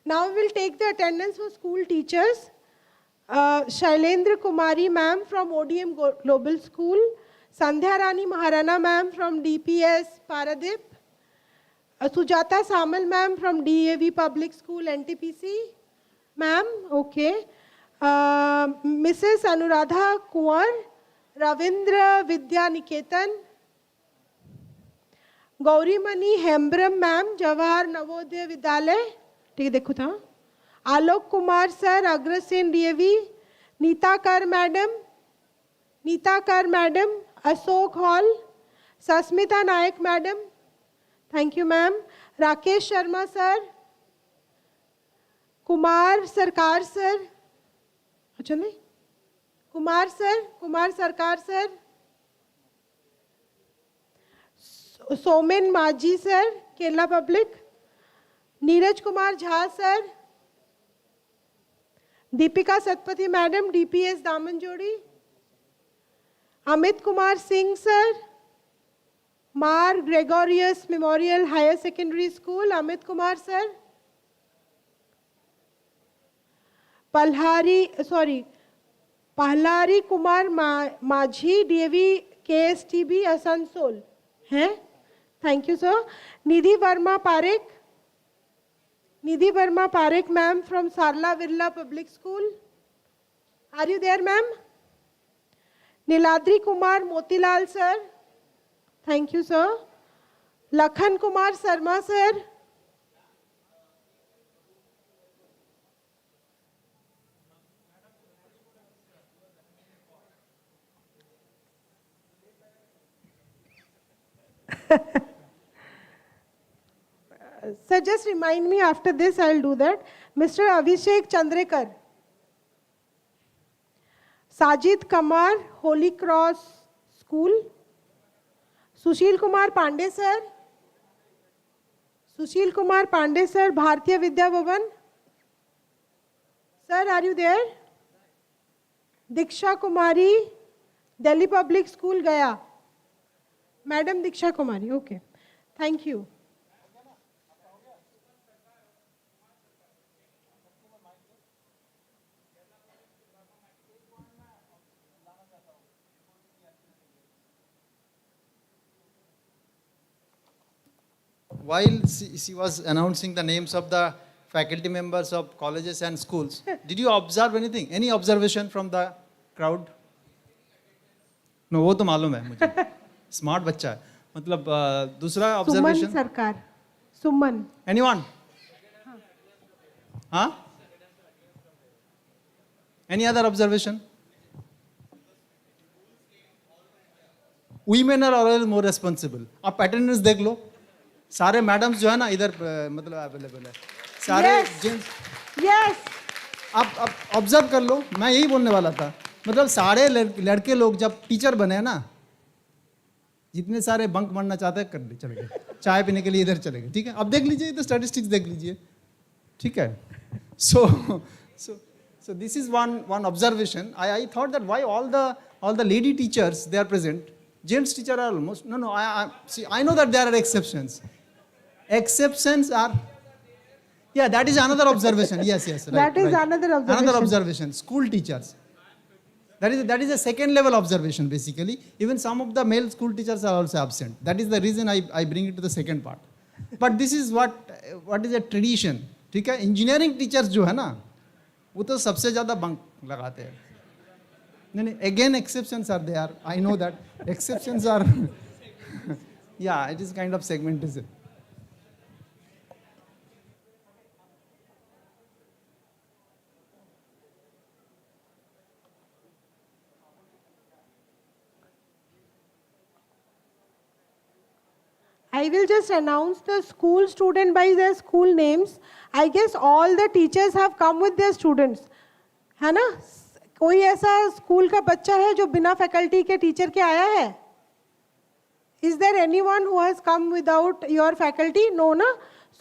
Now we will take the attendance for school teachers. Shailendra Kumari ma'am from ODM Global School. Sandhya Rani Maharana ma'am from DPS Paradip. Sujata Samal ma'am from DAV Public School NTPC. Ma'am, okay. Mrs. Anuradha Kuwar, Ravindra Vidya Niketan. Gaurimani Hembram ma'am, Jawahar Navodaya Vidyalaya. ठीक है देखो था. Alok Kumar sir, Agrasen DAV. Neeta Kar madam, Ashok hall. Sasmita Nayak madam, thank you ma'am. Rakesh Sharma sir. Kumar Sarkar sir, अच्छा नहीं, Kumar Sarkar sir. Somen Majhi sir, Kerala public. Neeraj Kumar Jha sir. Deepika Satpathy madam, DPS Damanjodi. Amit Kumar Singh sir, Mar Gregorios memorial higher secondary school. Amit Kumar sir. Pahlari Kumar Majhi, DAV KSTB Asansol हैं. Thank you sir. Nidhi Verma Parekh ma'am from Sarla Virla Public School. Are you there ma'am? Niladri Kumar Motilal sir. Thank you sir. Lakhan Kumar Sarma sir. Sir, just remind me after this, I'll do that. Mr. Abhishek Chandrekar. Sajid Kamar, Holy Cross School. Sushil Kumar Pandey, sir. Bharatiya Vidya Bhavan. Sir, are you there? Diksha Kumari, Delhi Public School, Gaya. Madam Diksha Kumari, okay. Thank you.
While she was announcing the names of the faculty members of colleges and schools, did you observe anything? Any observation from the crowd? No वो तो मालूम है मुझे, smart बच्चा है. मतलब दूसरा
Suman
observation.
Sarkar, Suman.
Anyone? हाँ? Any other observation? Women are always more responsible. आप अटेंडेंस देख लो, सारे मैडम्स जो है ना इधर मतलब अवेलेबल है, सारे जेंट्स.
यस.
आप ऑब्जर्व कर लो, मैं यही बोलने वाला था. मतलब सारे लड़के लोग जब टीचर बने ना, जितने सारे बंक मारना चाहते हैं कर ले, चले गए चाय पीने के लिए इधर चले गए. ठीक है, अब देख लीजिए इधर स्टैटिस्टिक्स देख लीजिए. ठीक है. So this is one observation. I thought that why all the lady teachers they are present, gents teacher are almost no. I know that there are exceptions. Exceptions are, yeah, that is another observation. Yes, right.
That is
right.
another observation.
Another observation. School teachers. That is a second level observation basically. Even some of the male school teachers are also absent. That is the reason I bring it to the second part. But this is what is a tradition. ठीक है, engineering teachers जो है ना वो तो सबसे ज़्यादा bunk लगाते हैं. नहीं, again exceptions are there. I know that exceptions are या it is kind of segmentism.
I will just announce the school student by their school names. I guess all the teachers have come with their students. है ना? कोई ऐसा school का बच्चा है जो बिना फैकल्टी के टीचर के आया है? Is there anyone who has come without your faculty? No, na?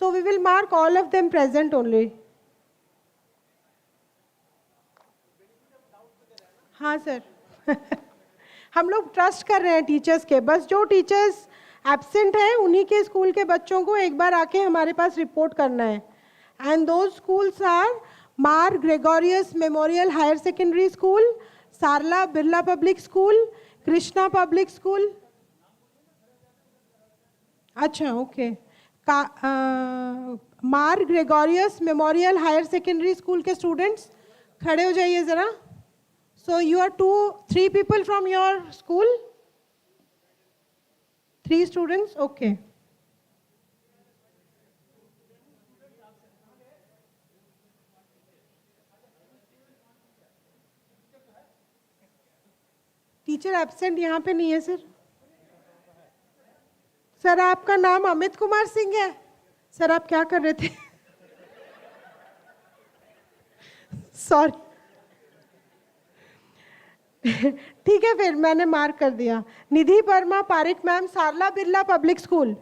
So we will mark all of them present only. हाँ सर. हम लोग ट्रस्ट कर रहे हैं टीचर्स के. बस जो टीचर्स एब्सेंट है उन्हीं के स्कूल के बच्चों को एक बार आके हमारे पास रिपोर्ट करना है. And those schools are Mar Gregorios memorial higher secondary school, Sarla Birla public school, Krishna public school. अच्छा, okay. Mar Gregorios memorial higher secondary school के स्टूडेंट्स खड़े हो जाइए ज़रा. So you are 3 people from your school? 3 students? Okay. Teacher absent यहाँ पे नहीं है सर. सर आपका नाम अमित कुमार सिंह है. सर आप क्या कर रहे थे? सॉरी. ठीक है, फिर मैंने मार्क कर दिया. Nidhi Verma Pareek ma'am, Sarla Birla public school.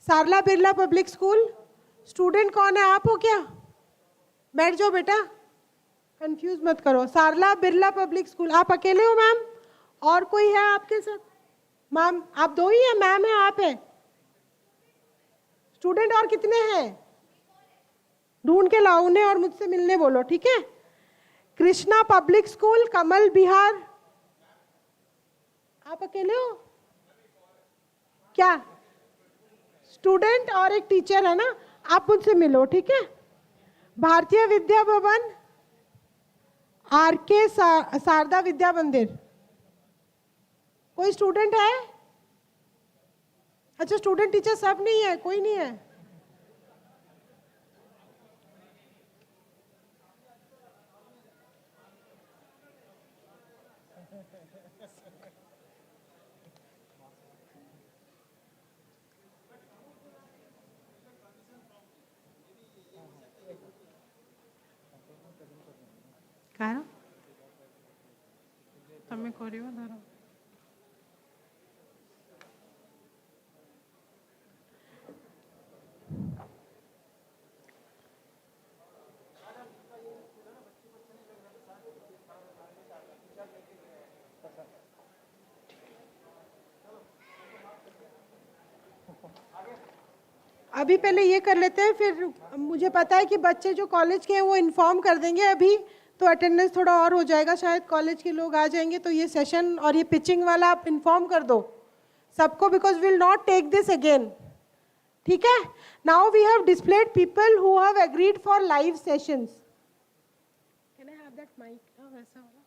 Sarla Birla public school. Student कौन है? आप हो क्या? बैठ जाओ बेटा, कंफ्यूज मत करो. सारला बिरला पब्लिक स्कूल. आप अकेले हो मैम? और कोई है आपके साथ? मैम आप 2 ही हैं? मैम है, आप है? स्टूडेंट और कितने हैं? ढूंढ के लाओ उन्हें और मुझसे मिलने बोलो. ठीक है. कृष्णा पब्लिक स्कूल, कमल बिहार. आप अकेले हो क्या? स्टूडेंट और एक टीचर है ना, आप मुझसे मिलो. ठीक है. भारतीय विद्या भवन, आरके शारदा विद्या मंदिर. कोई स्टूडेंट है? अच्छा, स्टूडेंट टीचर सब नहीं है, कोई नहीं है. કારો તમે કર્યો ધારો. अभी पहले ये कर लेते हैं, फिर मुझे पता है कि बच्चे जो कॉलेज के हैं वो इन्फॉर्म कर देंगे अभी, तो अटेंडेंस थोड़ा और हो जाएगा. शायद कॉलेज के लोग आ जाएंगे, तो ये सेशन और ये पिचिंग वाला आप इन्फॉर्म कर दो सबको, because will not take this again. ठीक है. Now we have displayed people who have agreed for live sessions. Can I have that mic? वैसा वाला.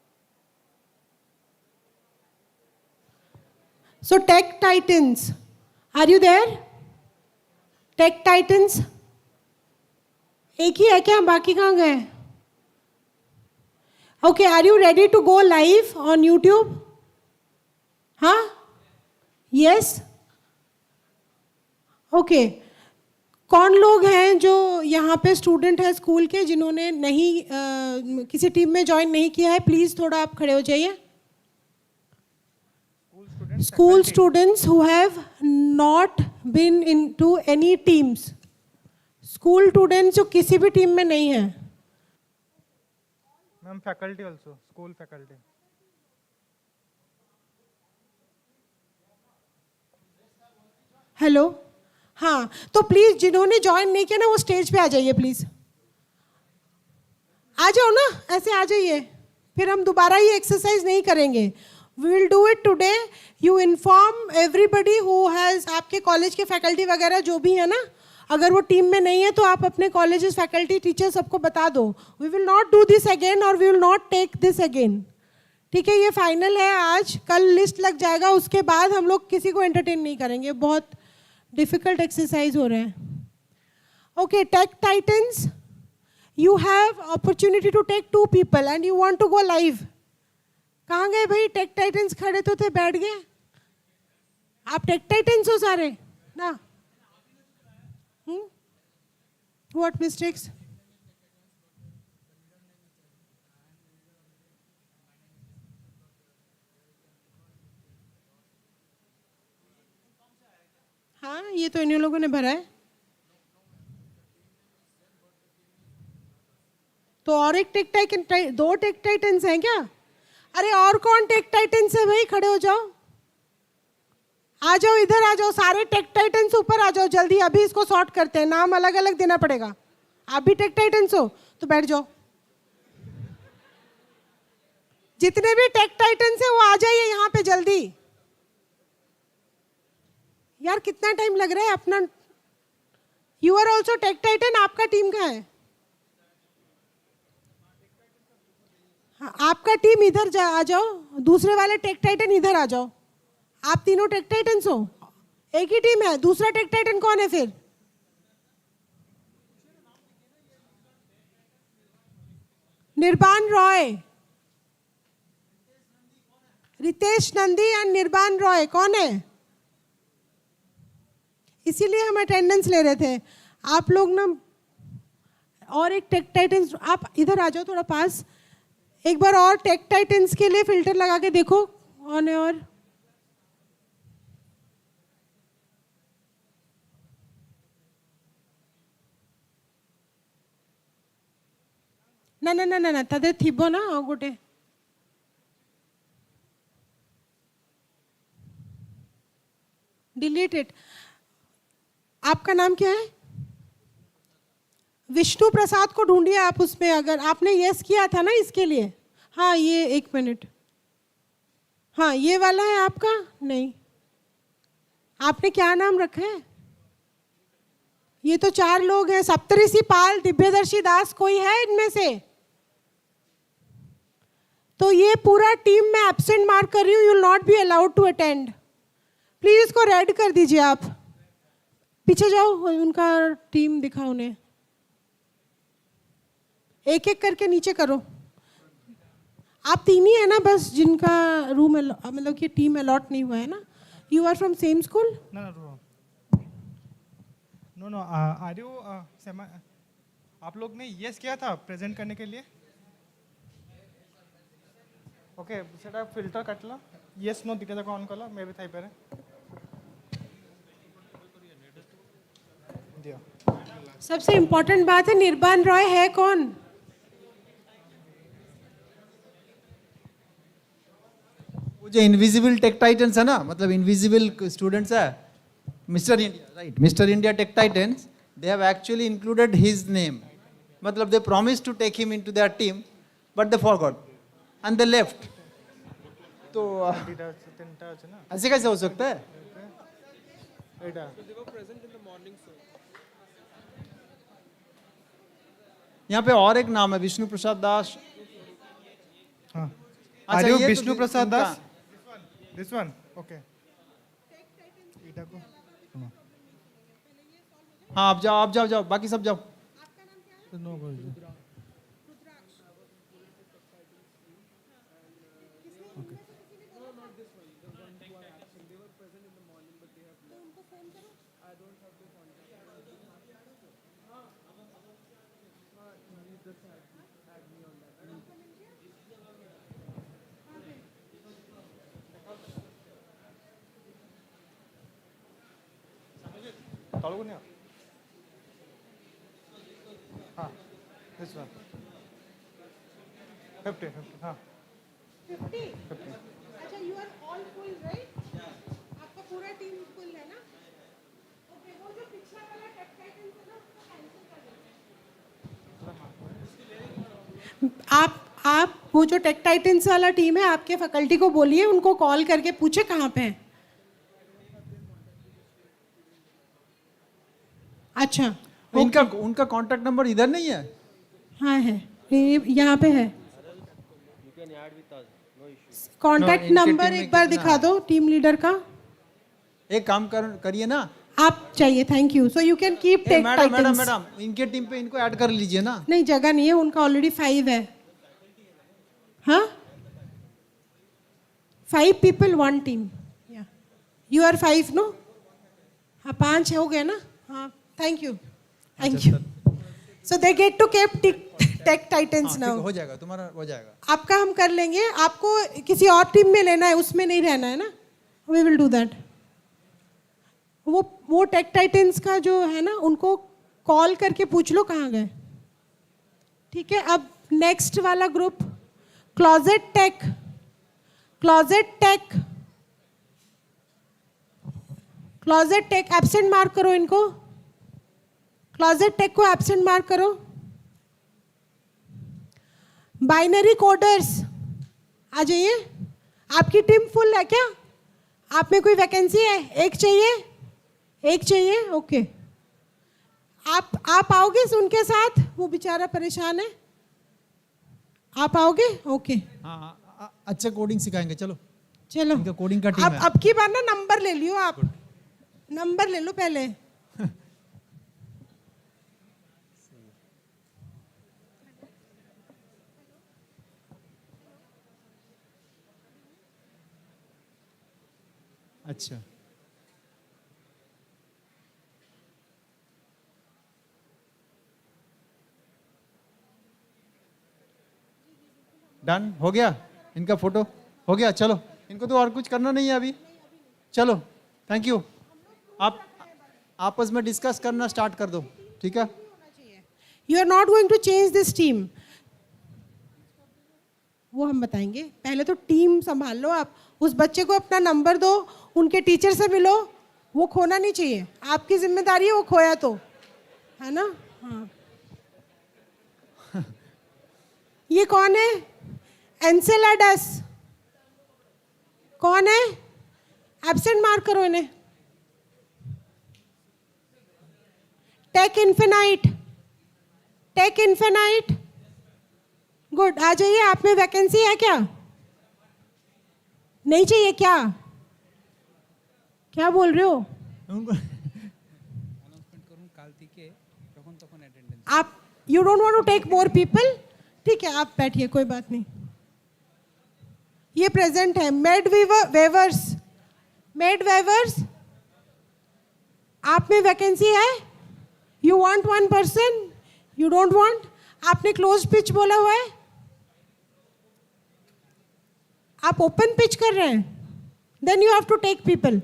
So tech titans, are you there? Tech titans? एक ही है क्या, बाकी कहाँ गए? Okay, are you ready to go live on YouTube? हाँ? Yes? Okay. कौन लोग हैं जो यहाँ पे स्टूडेंट हैं स्कूल के जिन्होंने नहीं किसी टीम में ज्वाइन नहीं किया है? प्लीज थोड़ा आप खड़े हो जाइए. School students who have not been into any teams. School students जो किसी भी टीम में नहीं हैं.
Ma'am, faculty also, school faculty.
Hello. हाँ, तो प्लीज जिन्होंने ज्वाइन नहीं किया ना वो स्टेज पे आ जाइए प्लीज. आ जाओ ना, ऐसे आ जाइए. फिर हम दोबारा ये एक्सरसाइज नहीं करेंगे. We will do it today. You inform everybody who has, आपके कॉलेज के फैकल्टी वगैरह जो भी है ना, अगर वो टीम में नहीं है तो आप अपने कॉलेजेस फैकल्टी टीचर सबको बता दो. We will not do this again or we will not take this again. ठीक है, ये फाइनल है आज. कल लिस्ट लग जाएगा, उसके बाद हम लोग किसी को एंटरटेन नहीं करेंगे. बहुत डिफिकल्ट एक्सरसाइज हो रहे हैं. Okay, Tech Titans, you have opportunity to take 2 people and you want to go live. कहाँ गए भाई टेक टाइटन्स? खड़े तो थे, बैठ गए. आप टेक टाइटन्स हो सारे ना? What mistakes? हाँ, ये तो इन लोगों ने भरा है. तो और एक टेक टाइटन, 2 टेक टाइटन्स हैं क्या? अरे और कौन टेक टाइटन्स है भाई? खड़े हो जाओ, आ जाओ, इधर आ जाओ. सारे टेक टाइटन्स ऊपर आ जाओ जल्दी. अभी इसको सॉर्ट करते हैं, नाम अलग अलग देना पड़ेगा. आप भी टेक टाइटन्स हो तो बैठ जाओ. जितने भी टेक टाइटन्स हैं वो आ जाइए यहाँ पे जल्दी. यार कितना टाइम लग रहा है अपना. You are also Tech Titan. आपका टीम कहाँ है? हाँ, आपका टीम इधर आ जाओ. दूसरे वाले टेक टाइटन इधर आ जाओ. आप तीनों टेक टाइटन्स हो, एक ही टीम है. दूसरा टेक टाइटन कौन है फिर? निर्बान रॉय, रितेश नंदी एंड निर्बान रॉय. कौन है? इसीलिए हम अटेंडेंस ले रहे थे. आप लोग ना, और एक टेक टाइटन्स, आप इधर आ जाओ थोड़ा पास. एक बार और टेक टाइटन्स के लिए फिल्टर लगा के देखो कौन है. और ना ना ना ना ना तदे थिबो ना और गोटे. Delete it. आपका नाम क्या है? विष्णु प्रसाद को ढूंढिए आप उसमें. अगर आपने यस किया था ना इसके लिए. हाँ, ये 1 मिनट. हाँ, ये वाला है आपका? नहीं, आपने क्या नाम रखा है? ये तो 4 लोग हैं. सप्तऋषि पाल, दिव्यदर्शी दास, कोई है इनमें से? तो ये पूरा टीम में एब्सेंट मार्क कर रही हूँ. You will not be allowed to attend. Please इसको रेड कर दीजिए. आप पीछे जाओ, उनका टीम दिखाओ उन्हें. एक एक करके नीचे करो. आप 3 ही है ना बस जिनका रूम मतलब कि टीम अलॉट नहीं हुआ है ना? You are from same school?
No are you आप लोग ने यस किया था प्रेजेंट करने के लिए? ओके, सेटा फिल्टर काटला. यस नो दिखे जाको ऑन कला मे भी थाई पारे. दिया.
सबसे इम्पोर्टेंट बात है, निर्बान रॉय है कौन?
वो जो इनविजिबल टेक टाइटन्स है ना, मतलब इनविजिबल स्टूडेंट्स है. Mister India, right? Mister India Tech Titans, they have actually included his name. मतलब they promised to take him into their team, but they forgot and they left. तो ऐसे कैसे हो सकता है? यहाँ पे और एक नाम है, विष्णु प्रसाद दास.
हाँ, are you Vishnu Prasad Das? This one, okay.
को सुनो। हाँ आप जाओ, आप जाओ, जाओ, बाकी सब जाओ। नो कोई। हाँ, this one. 50, 50, हाँ।
50? अच्छा, you are all full, right? आपका पूरा टीम full है ना? Okay, वो जो पिछला वाला टेक्टाइटन है ना, उसको cancel कर देते हैं। आप वो जो टेक टाइटन्स वाला टीम है, आपके फैकल्टी को बोलिए, उनको कॉल करके पूछे कहाँ पे हैं। अच्छा,
इनका उनका कॉन्टैक्ट नंबर इधर नहीं है?
हाँ है, यहाँ पे है। कॉन्टैक्ट नंबर एक बार दिखा दो टीम लीडर का।
एक काम करिए ना,
आप चाहिए, thank you. So you can keep Tech
madam madam
Titans.
Madam, इनके टीम पे इनको ऐड कर लीजिए ना।
नहीं, जगह नहीं है, उनका ऑलरेडी 5 है। हाँ, 5 people 1 team। You are 5 no? हाँ, 5 हो गए ना। हाँ, thank you, thank you. So they get to keep Tech Titans now.
हो जाएगा, तुम्हारा हो जाएगा।
आपका हम कर लेंगे, आपको किसी और टीम में लेना है, उसमें नहीं रहना है ना। We will do that. वो टेक टाइटन्स का जो है ना, उनको कॉल करके पूछ लो कहाँ गए। ठीक है, अब नेक्स्ट वाला group, Closet Tech. Closet Tech, Closet Tech absent mark करो इनको। क्लोजेट टेक को एब्सेंट मार्क करो। बाइनरी कोडर्स आ जाइए। आपकी टीम फुल है क्या? आप में कोई वैकेंसी है? एक चाहिए, एक चाहिए। ओके, आप आओगे उनके साथ? वो बेचारा परेशान है, आप आओगे? ओके,
हाँ, अच्छा कोडिंग सिखाएंगे। चलो
चलो,
इनका कोडिंग का टीम है।
अब की बार ना नंबर ले लियो, आप नंबर ले लो पहले।
अच्छा, डन हो गया, इनका फोटो हो गया। चलो, इनको तो और कुछ करना नहीं है अभी। चलो, थैंक यू। आप आपस में डिस्कस करना स्टार्ट कर दो, ठीक है?
You are not going to change this team, वो हम बताएंगे। पहले तो टीम संभाल लो आप। उस बच्चे को अपना नंबर दो, उनके टीचर से मिलो। वो खोना नहीं चाहिए, आपकी जिम्मेदारी है। वो खोया तो, है ना? हाँ। ये कौन है? एंसेलाडस कौन है? एब्सेंट मार्क करो इन्हें। Tech infinite, tech infinite, good. आ जाइए। आप में वैकेंसी है क्या? नहीं चाहिए क्या? क्या बोल रहे हो आप? You don't want to take more people? ठीक है, आप बैठिए, कोई बात नहीं। ये प्रेजेंट है। मेड वेवर्स, मेड वेवर्स, आप में वैकेंसी है? You want 1 person? You don't want? आपने क्लोज पिच बोला हुआ है, आप ओपन पिच कर रहे हैं। Then you have to take people.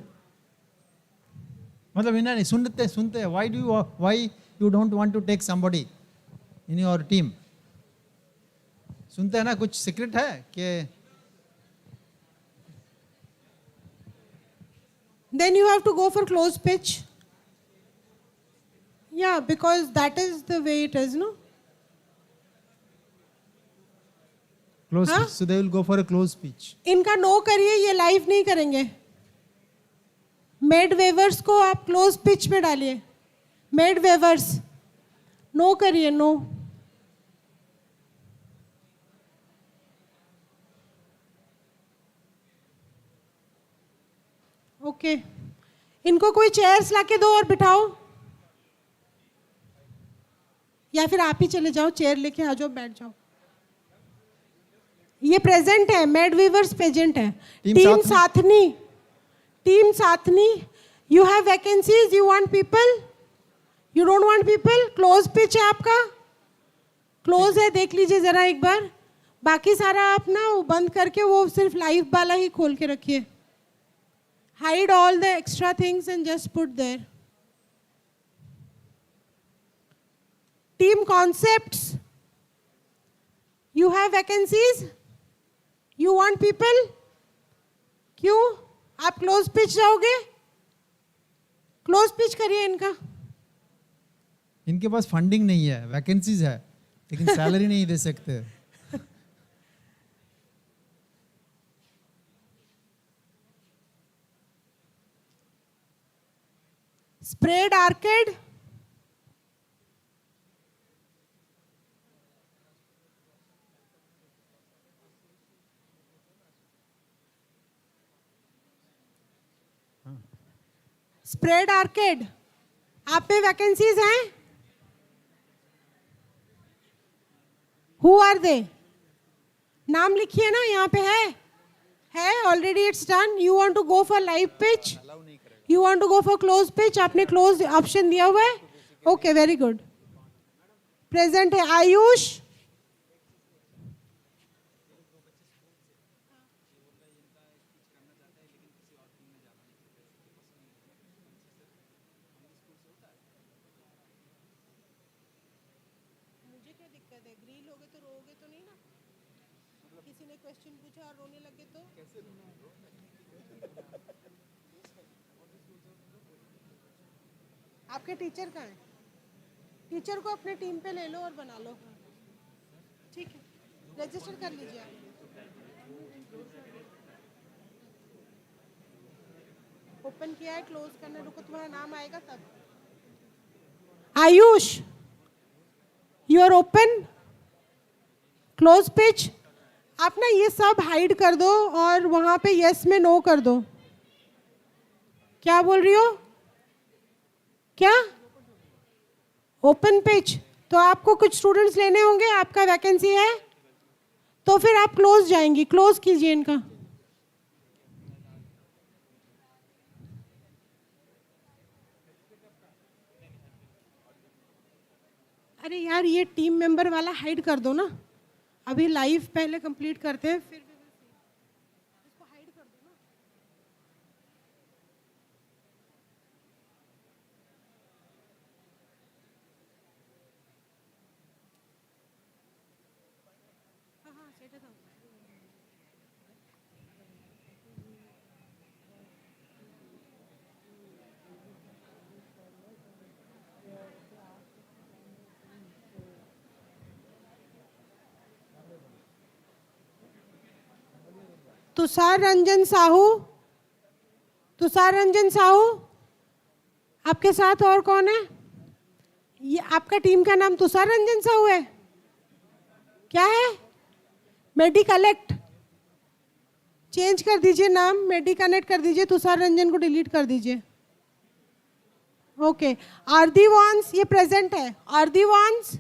मतलब इन्हें नहीं सुनते हैं। Why you don't want to take somebody in your team? सुनते हैं ना, कुछ सीक्रेट है कि?
Then you have to go for close pitch. Yeah, because that is the way it is, no?
Close
हाँ?
pitch. So they will go for a close pitch.
इनका no करिए, ये लाइव नहीं करेंगे। मेड वेवर्स को आप close pitch में डालिए। मेड वेवर्स नो करिए, नो। ओके, इनको कोई चेयर्स लाके दो और बिठाओ, या फिर आप ही चले जाओ, चेयर लेके आ जाओ, बैठ जाओ। ये प्रेजेंट है, मेड वीवर्स प्रेजेंट है। Team Saathni, team Saathni, you have vacancies, you want people, you don't want people. Close pitch है आपका, क्लोज है, देख लीजिए जरा एक बार। बाकी सारा आप ना वो बंद करके वो सिर्फ लाइव वाला ही खोल के रखिए। Hide all the extra things and just put there. Team concepts, you have vacancies, you want people. क्यों आप क्लोज पिच जाओगे? क्लोज पिच करिए इनका।
इनके पास फंडिंग नहीं है, वैकेंसीज है लेकिन सैलरी नहीं दे सकते।
स्प्रेड आर्केड, स्प्रेड आर्केड, आप पे वैकेंसीज हैं? Who are they? नाम लिखिए ना, यहाँ पे है already, it's done. You want to go for live pitch, you want to go for close pitch, आपने क्लोज ऑप्शन दिया हुआ है। Okay, very good. प्रेजेंट है आयुष, मुझे क्या दिक्कत है, ग्रील हो गए तो रोगे तो नहीं ना? किसी ने क्वेश्चन पूछा और रोने लगे तो आपके टीचर कहाँ हैं? टीचर को अपने टीम पे ले लो और बना लो। ठीक है, रजिस्टर कर लीजिए आप। ओपन किया है, क्लोज करना, रुको तुम्हारा नाम आएगा तब। Ayush, you are open, close pitch. आप ना ये सब हाइड कर दो और वहां पे यस में नो कर दो। क्या बोल रही हो? क्या ओपन पिच? तो आपको कुछ स्टूडेंट्स लेने होंगे, आपका वैकेंसी है, तो फिर आप क्लोज जाएंगी। क्लोज कीजिए इनका। अरे यार, ये टीम मेंबर वाला हाइड कर दो ना, अभी लाइव पहले कंप्लीट करते हैं फिर। इसको हाइड कर दो ना। हाँ हाँ, सेट था। तुषार रंजन साहू, तुषार रंजन साहू, आपके साथ और कौन है? ये आपका टीम का नाम तुषार रंजन साहू है? क्या है? मेडिकलेक्ट, चेंज कर दीजिए नाम, मेडिकनेक्ट कर दीजिए, तुषार रंजन को डिलीट कर दीजिए। ओके, आरदी वॉन्स, ये प्रेजेंट है। आरदी वॉन्स,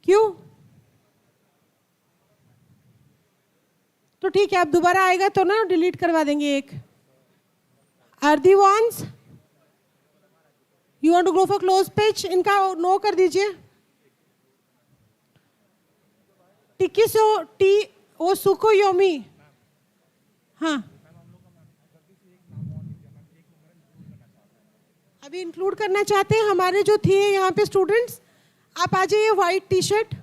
क्यों? तो ठीक है, अब दोबारा आएगा तो ना डिलीट करवा देंगे एक। आरदी वॉन्स, you want to go for close pitch, इनका नो कर दीजिए। टिकिसो टी ओ सुको योमी, हाँ अभी इंक्लूड करना चाहते हैं हमारे जो थे यहाँ पे स्टूडेंट्स। आप आ जाइए, व्हाइट टी शर्ट।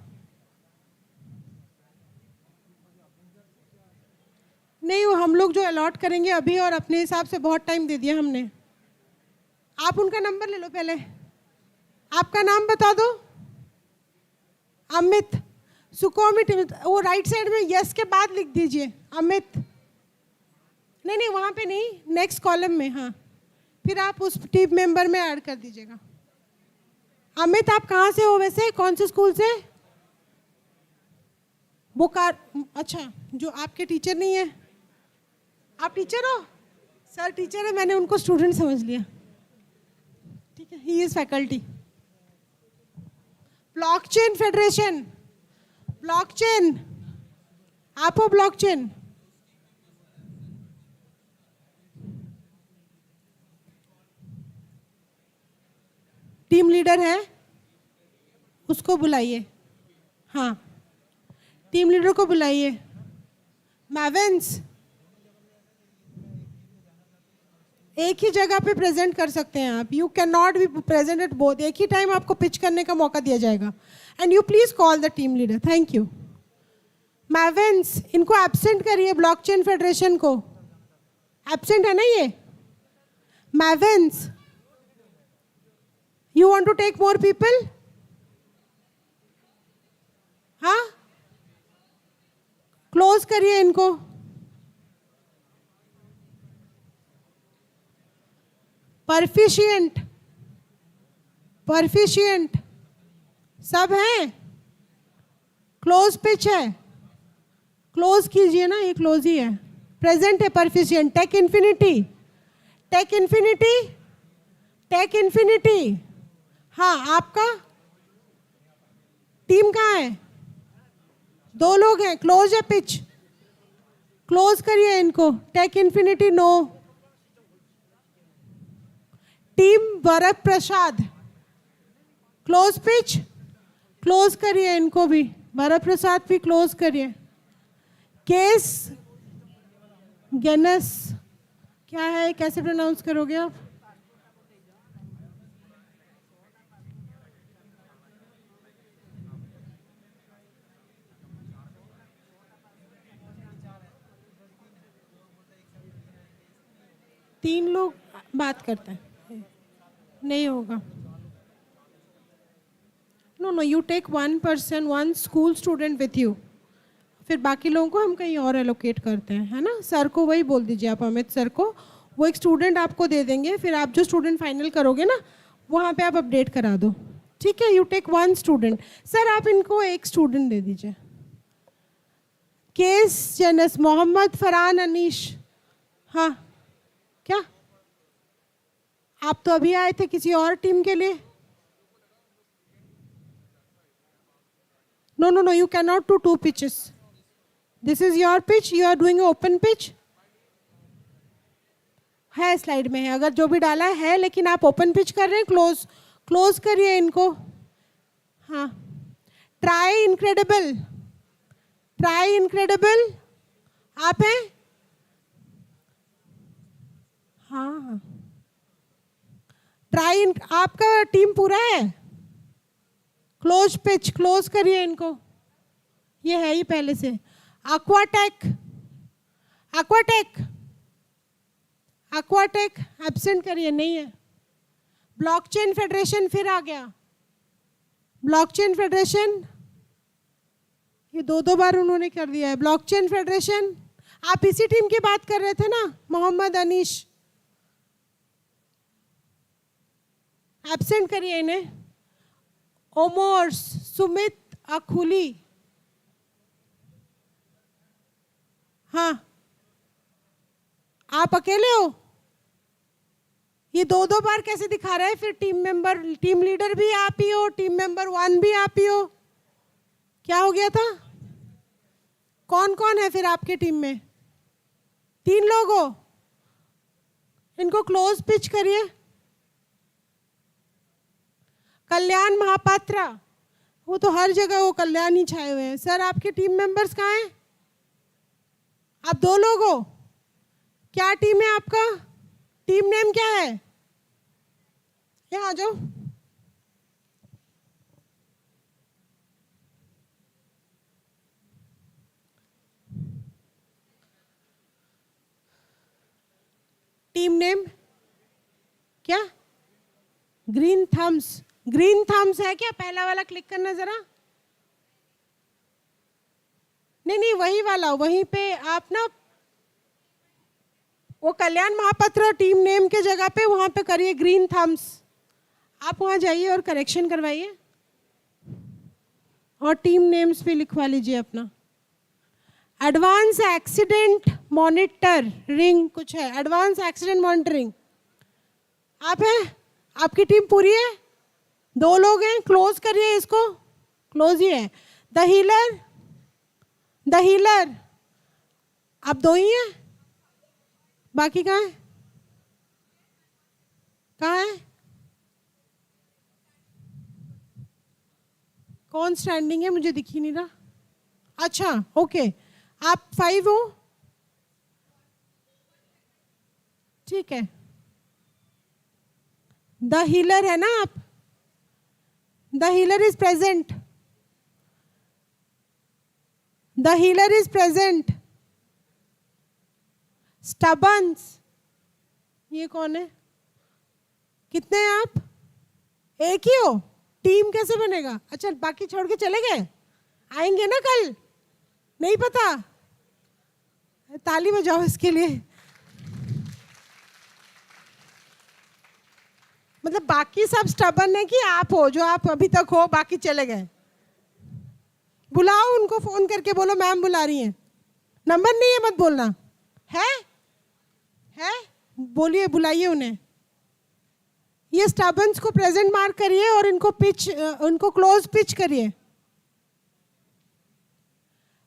नहीं, वो हम लोग जो अलॉट करेंगे अभी, और अपने हिसाब से बहुत टाइम दे दिया हमने। आप उनका नंबर ले लो पहले, आपका नाम बता दो। अमित, सुकोमित, वो राइट साइड में यस के बाद लिख दीजिए अमित। नहीं नहीं, वहाँ पे नहीं, नेक्स्ट कॉलम में, हाँ फिर आप उस टीम मेंबर में ऐड कर दीजिएगा। अमित, आप कहाँ से हो वैसे, कौन से स्कूल से? बोकार, अच्छा, जो आपके टीचर नहीं है, आप टीचर हो? सर टीचर है, मैंने उनको स्टूडेंट समझ लिया. ठीक है, he is faculty. Blockchain federation, blockchain, आप हो ब्लॉकचेन? टीम लीडर है, उसको बुलाइए. हाँ, टीम लीडर को बुलाइए. मैवेंस, एक ही जगह पे प्रेजेंट कर सकते हैं आप. You can not be present at both. एक ही टाइम आपको पिच करने का मौका दिया जाएगा. And you please call the team leader. Thank you. Mavens, इनको एब्सेंट करिए. ब्लॉकचेन फेडरेशन को एब्सेंट है ना ये. Mavens, you want to take more people? हाँ, क्लोज करिए इनको. परफिशिएंट, परफिशिएंट सब हैं. क्लोज पिच है, क्लोज कीजिए ना, ये क्लोज ही है. प्रेजेंट है proficient. Tech infinity, tech infinity, tech infinity. हाँ, आपका टीम कहाँ है? 2 लोग हैं. क्लोज है पिच, क्लोज करिए इनको. Tech Infinity no. Team Varad Prasad, close pitch, close करिए इनको भी. वरद प्रसाद भी क्लोज करिए. केस गेनस, क्या है, कैसे प्रोनाउंस करोगे आप? तीन लोग बात करते हैं, नहीं होगा. No no, you take 1 person, 1 school student with you. फिर बाकी लोगों को हम कहीं और एलोकेट करते हैं, है ना. सर को वही बोल दीजिए आप, अमित सर को. वो एक स्टूडेंट आपको दे देंगे. फिर आप जो स्टूडेंट फाइनल करोगे ना, वहाँ पे आप अपडेट करा दो. ठीक है, यू टेक 1 स्टूडेंट. सर आप इनको एक स्टूडेंट दे दीजिए. केस जेनस, मोहम्मद फरहान अनीश. हाँ, क्या आप तो अभी आए थे किसी और टीम के लिए? No no no, you can not do 2 pitches. This is your pitch, you are doing open pitch. है स्लाइड में है, अगर जो भी डाला है, लेकिन आप ओपन पिच कर रहे हैं. क्लोज, क्लोज करिए इनको. हाँ, ट्राई इनक्रेडिबल, ट्राई इनक्रेडिबल आप हैं? हाँ, ट्राई, आपका टीम पूरा है. क्लोज पिच, क्लोज करिए इनको. ये है ही पहले से. एक्वाटेक, एक्वाटेक, एक्वाटेक एब्सेंट करिए, नहीं है. ब्लॉकचेन फेडरेशन फिर आ गया. ब्लॉकचेन फेडरेशन, ये 2 बार उन्होंने कर दिया है. ब्लॉकचेन फेडरेशन, आप इसी टीम की बात कर रहे थे ना, मोहम्मद अनीश. एब्सेंट करिए इन्हें. ओमोर्स, सुमित अखुली. हाँ, आप अकेले हो? ये 2 बार कैसे दिखा रहा है? फिर टीम मेंबर, टीम लीडर भी आप ही हो, टीम मेंबर 1 भी आप ही हो. क्या हो गया था? कौन कौन है फिर आपके टीम में? 3 लोग हो. इनको क्लोज पिच करिए. कल्याण महापात्रा, वो तो हर जगह वो कल्याण ही छाए हुए हैं. सर आपके टीम मेंबर्स कहाँ हैं? आप 2 लोग हो. क्या टीम है आपका? टीम नेम क्या है? यहाँ आ जाओ. टीम नेम क्या? Green thumbs. ग्रीन थम्स है क्या? पहला वाला क्लिक करना जरा. नहीं नहीं, वही वाला, वहीं पे आप ना वो कल्याण महापात्र टीम नेम के जगह पे वहां पे करिए ग्रीन थम्स. आप वहां जाइए और करेक्शन करवाइए और टीम नेम्स भी लिखवा लीजिए अपना. एडवांस एक्सीडेंट मॉनिटर रिंग कुछ है, एडवांस एक्सीडेंट मॉनिटरिंग। आप हैं? आपकी टीम पूरी है? 2 लोग हैं, क्लोज करिए इसको, क्लोज ही है। द हीलर, द हीलर, आप 2 ही हैं, बाकी कहाँ है? कहाँ है? कौन स्टैंडिंग है, मुझे दिख ही नहीं रहा। अच्छा ओके, आप 5 हो, ठीक है। द हीलर है ना आप? The healer is present, the healer is present. स्टबन्स, ये कौन है? कितने हैं आप? एक ही हो? टीम कैसे बनेगा? अच्छा बाकी छोड़ के चले गए, आएंगे ना कल? नहीं पता? ताली बजाओ इसके लिए। मतलब बाकी सब स्टबन है कि आप हो, जो आप अभी तक हो, बाकी चले गए? बुलाओ उनको, फोन करके बोलो मैम बुला रही हैं। नंबर नहीं है मत बोलना, है बोलिए, बुलाइए उन्हें। ये स्टबन्स को प्रेजेंट मार्क करिए और इनको पिच, उनको क्लोज पिच करिए।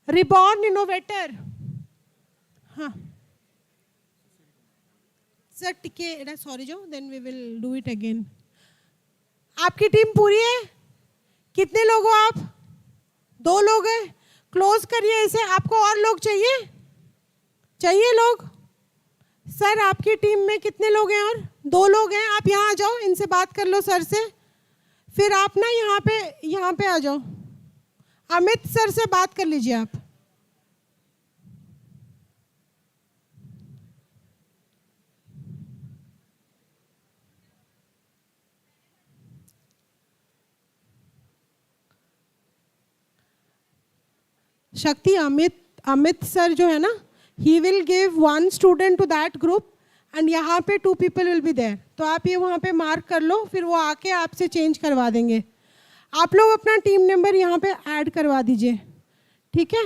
रिबॉर्न इनोवेटर, हाँ सर टिके, सॉरी जो, then we will do it again. आपकी टीम पूरी है? कितने लोग हो आप? 2 लोग हैं, क्लोज करिए इसे। आपको और लोग चाहिए? चाहिए लोग? सर आपकी टीम में कितने लोग हैं? और 2 लोग हैं। आप यहाँ आ जाओ, इनसे बात कर लो सर से, फिर आप ना यहाँ पे आ जाओ, अमित सर से बात कर लीजिए आप। शक्ति, अमित सर जो है ना, he will give 1 student to that group and यहाँ पे 2 people will be there। तो आप ये वहाँ पे मार्क कर लो, फिर वो आके आपसे चेंज करवा देंगे। आप लोग अपना टीम नंबर यहाँ पे ऐड करवा दीजिए, ठीक है?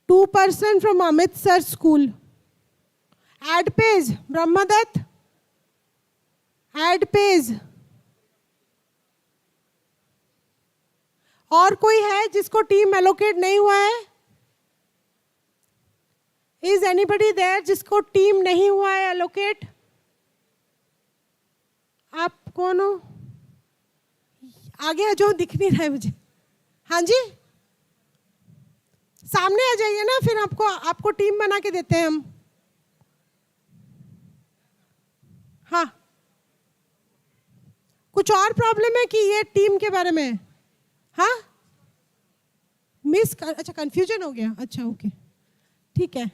2 person from Amit sir school. Add page, Brahmadatt, add page. और कोई है जिसको टीम एलोकेट नहीं हुआ है? इज एनीबडी देयर जिसको टीम नहीं हुआ है एलोकेट? आप कौन हो? आगे आ जाओ, दिख नहीं रहा है मुझे। हाँ जी, सामने आ जाइए ना, फिर आपको टीम बना के देते हैं हम। हाँ, कुछ और प्रॉब्लम है कि ये टीम के बारे में? हाँ, अच्छा कंफ्यूजन हो गया, अच्छा ओके ठीक है।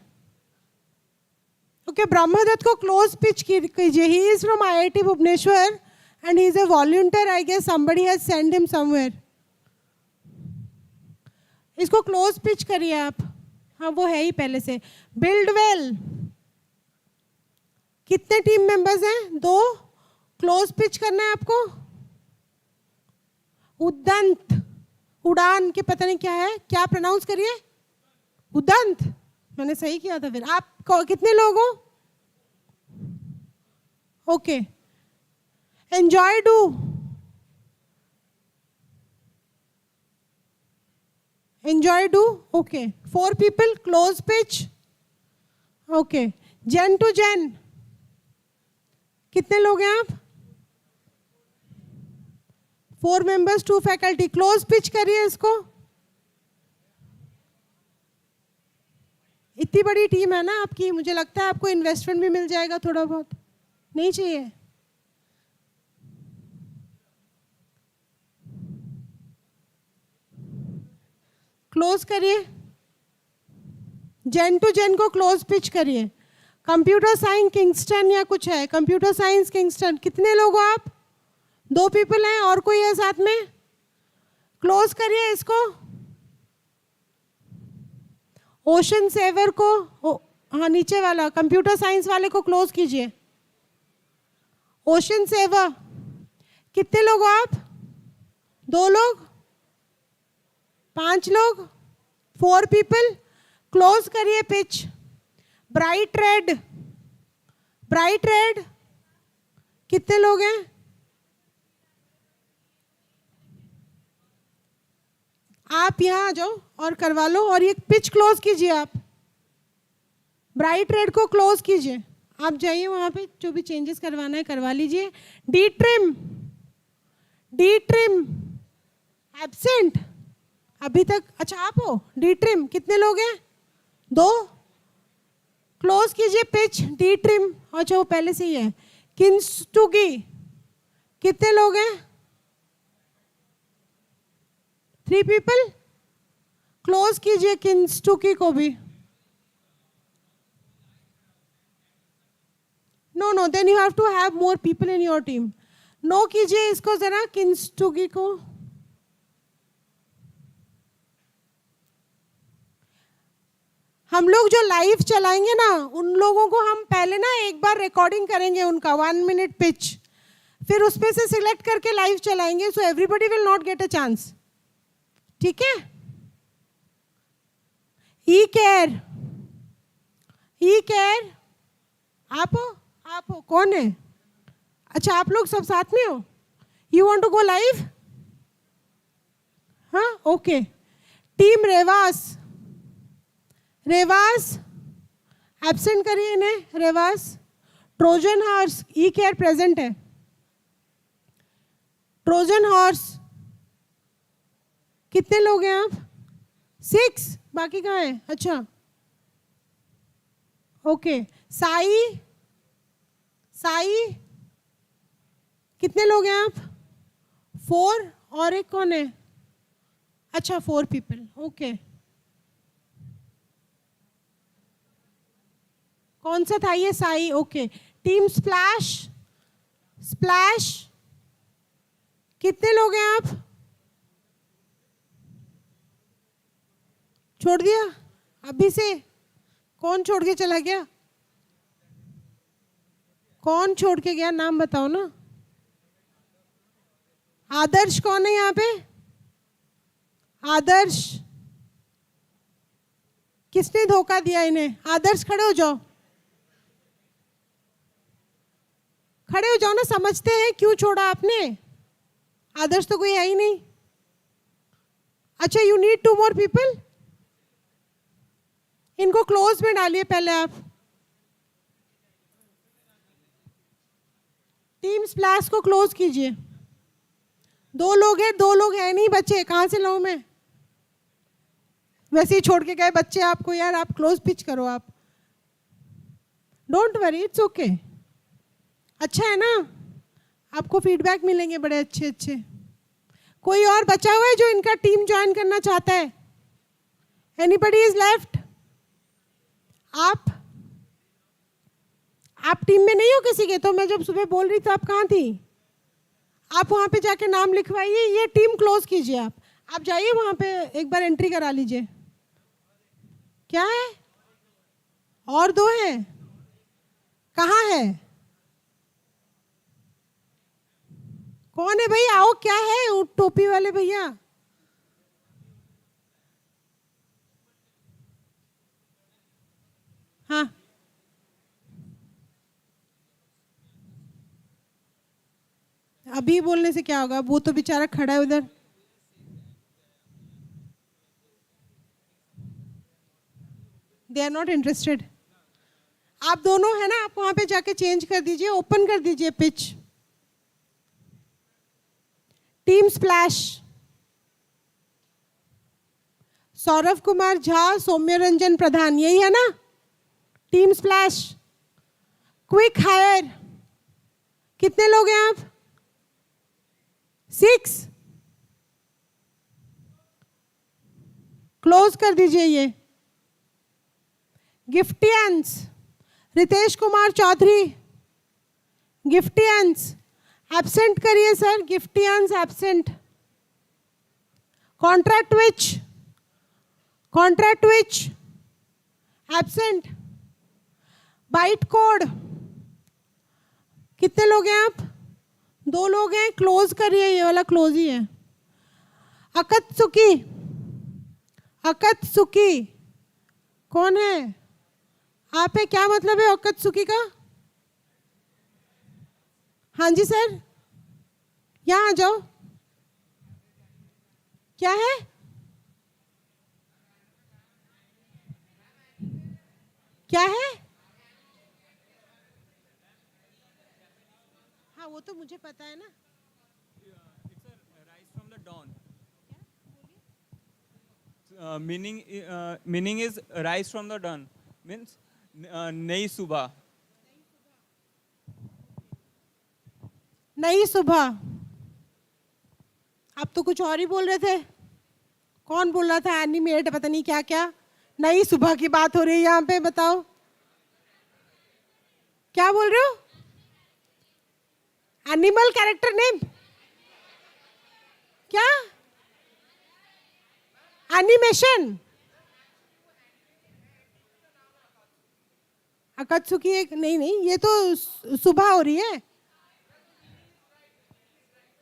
ओके, ब्रह्मदत्त को क्लोज पिच कीजिए। He is from IIT Bhubaneswar and he is a volunteer, I guess somebody has send him somewhere. इसको क्लोज पिच करिए आप। हाँ वो है ही पहले से। बिल्ड वेल, कितने टीम मेंबर्स हैं? 2। क्लोज पिच करना है आपको। उदंत, उड़ान के पता नहीं क्या है, क्या प्रोनाउंस करिए? उदंत, मैंने सही किया था। फिर आप कितने लोग हो? Okay, enjoy do, enjoy do, okay 4 people, close pitch. Okay, gen to gen, कितने लोग हैं आप? 4 members, 2 faculty, क्लोज पिच करिए इसको। इतनी बड़ी टीम है ना आपकी, मुझे लगता है आपको इन्वेस्टमेंट भी मिल जाएगा थोड़ा बहुत। नहीं चाहिए? क्लोज करिए, जेन टू जेन को क्लोज पिच करिए। कंप्यूटर साइंस किंगस्टन या कुछ है, कंप्यूटर साइंस किंगस्टन, कितने लोग हो आप? 2 people हैं, और कोई है साथ में? क्लोज करिए इसको। ओशन सेवर को, हाँ नीचे वाला कंप्यूटर साइंस वाले को क्लोज कीजिए। ओशन सेवर, कितने लोग हो आप? 2 लोग, 5 लोग, 4 people, क्लोज करिए pitch. Bright red, bright red कितने लोग हैं? आप यहाँ आ जाओ और करवा लो, और ये पिच क्लोज कीजिए. आप ब्राइट रेड को क्लोज कीजिए. आप जाइए वहाँ पे, जो भी चेंजेस करवाना है करवा लीजिए. D trim, D trim absent अभी तक. अच्छा आप हो डी ट्रिम. कितने लोग हैं? 2. क्लोज कीजिए पिच. D trim. अच्छा वो पहले से ही है. किंस्तुगी कितने लोग हैं? 3 पीपल. क्लोज कीजिए किंस्तुकी को भी. No no, then you have to have more people in your team. No कीजिए इसको जरा, किंस्तुगी को. हम लोग जो लाइव चलाएंगे ना, उन लोगों को हम पहले ना एक बार रिकॉर्डिंग करेंगे उनका 1 मिनट पिच, फिर उसमें से सिलेक्ट करके लाइव चलाएंगे. So everybody will not get a chance. ठीक है? ई केयर, ई केयर. आप हो? आप हो? कौन है? अच्छा आप लोग सब साथ में हो. You want to go live? हाँ ओके. टीम रेवास, रेवास एब्सेंट करिए इन्हें. रेवास. Trojan horse, e care present है. ट्रोजन हॉर्स कितने लोग हैं आप? 6. बाकी कहाँ है? अच्छा ओके. साई, साई कितने लोग हैं आप? 4. और एक कौन है? अच्छा 4 पीपल. ओके. कौन सा था ये? Sai. Okay. Team splash, splash कितने लोग हैं आप? छोड़ दिया अभी से? कौन छोड़ के चला गया? कौन छोड़ के गया? नाम बताओ ना. आदर्श कौन है यहाँ पे? आदर्श. किसने धोखा दिया इन्हें? आदर्श खड़े हो जाओ, खड़े हो जाओ ना. समझते हैं क्यों छोड़ा आपने? आदर्श तो कोई है ही नहीं. अच्छा यू नीड 2 मोर पीपल. इनको क्लोज में डालिए पहले आप. टीम स्प्लैश को क्लोज कीजिए. 2 लोग हैं, 2 लोग हैं नहीं बच्चे. कहाँ से लाऊं मैं? वैसे ही छोड़ के गए बच्चे आपको. यार आप क्लोज पिच करो आप. Don't worry, it's okay. अच्छा है ना? आपको फीडबैक मिलेंगे बड़े अच्छे अच्छे. कोई और बचा हुआ है जो इनका टीम ज्वाइन करना चाहता है? Anybody is left? आप टीम में नहीं हो किसी के? तो मैं जब सुबह बोल रही थी आप कहाँ थी? आप वहाँ पे जाके नाम लिखवाइए. ये टीम क्लोज कीजिए. आप जाइए वहाँ पे एक बार एंट्री करा लीजिए. क्या है? और 2 हैं. कहाँ है? कौन है भाई? आओ. क्या है वो टोपी वाले भैया? हाँ अभी बोलने से क्या होगा? वो तो बेचारा खड़ा है उधर. They are not interested. आप दोनों है ना, आप वहां पे जाके चेंज कर दीजिए, ओपन कर दीजिए pitch. Team splash, Saurabh Kumar Jha, Saumya Ranjan Pradhan, यही है ना? Team splash. क्विक हायर कितने लोग हैं आप? 6. क्लोज कर दीजिए ये. Giftians, Ritesh Kumar Chaudhary. Giftians absent करिए sir. Giftians absent. Contract which, contract which absent. Byte code कितने लोग हैं आप? 2 लोग हैं. क्लोज करिए. ये वाला क्लोज ही है. अकत्सुकी, अकत्सुकी कौन है? आप है, क्या मतलब है ओकत्सुकी का? हाँ जी सर, यहाँ आ जाओ। क्या है? क्या है? हाँ वो तो मुझे पता है ना।
From the dawn. Meaning is rise from the dawn. Means नई सुबह.
नई सुबह। आप तो कुछ और ही बोल रहे थे। कौन बोल रहा था? एनिमेट, पता नहीं क्या क्या। नई सुबह की बात हो रही है यहाँ पे, बताओ क्या बोल रहे हो? एनिमल कैरेक्टर नेम क्या? एनिमेशन। अकत्सुकी एक नहीं, ये तो सुबह हो रही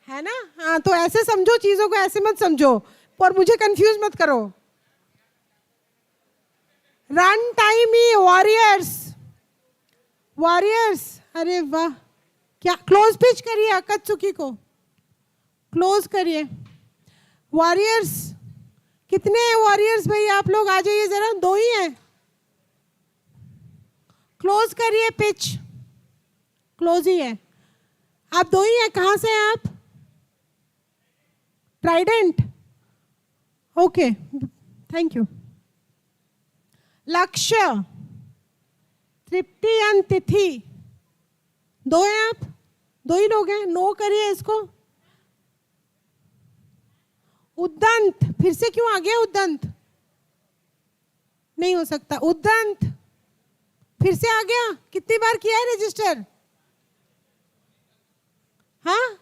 है ना? हाँ तो ऐसे समझो चीजों को, ऐसे मत समझो और मुझे कंफ्यूज मत करो। रन टाइम ही वॉरियर्स। वॉरियर्स, अरे वाह, क्या क्लोज पिच करिए अकत्सुकी को, क्लोज करिए। वॉरियर्स, कितने हैं वॉरियर्स भाई? आप लोग आ जाइए जरा, 2 ही हैं। क्लोज करिए पिच, क्लोज ही है। आप 2 ही हैं, कहां से हैं आप? Trident, okay, thank you. लक्ष्य, तृप्ति एंड तिथि, 2 हैं आप, 2 ही लोग हैं। नो करिए इसको। उद्दंत, फिर से क्यों आ गया उद्दंत? नहीं हो सकता। उद्दंत फिर से आ गया। कितनी बार किया है रजिस्टर? हाँ,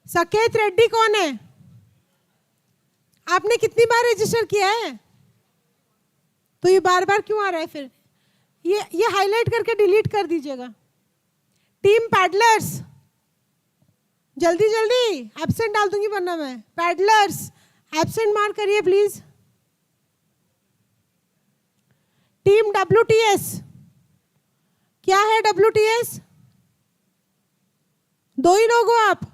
सकेत रेड्डी कौन है? आपने कितनी बार रजिस्टर किया है? तो ये बार बार क्यों आ रहा है फिर? ये हाईलाइट करके डिलीट कर दीजिएगा। टीम पैडलर्स, जल्दी जल्दी, एब्सेंट डाल दूंगी वरना मैं। पैडलर्स, एब्सेंट मार्क करिए प्लीज। टीम WTS, क्या है WTS? 2 ही लोग हो आप,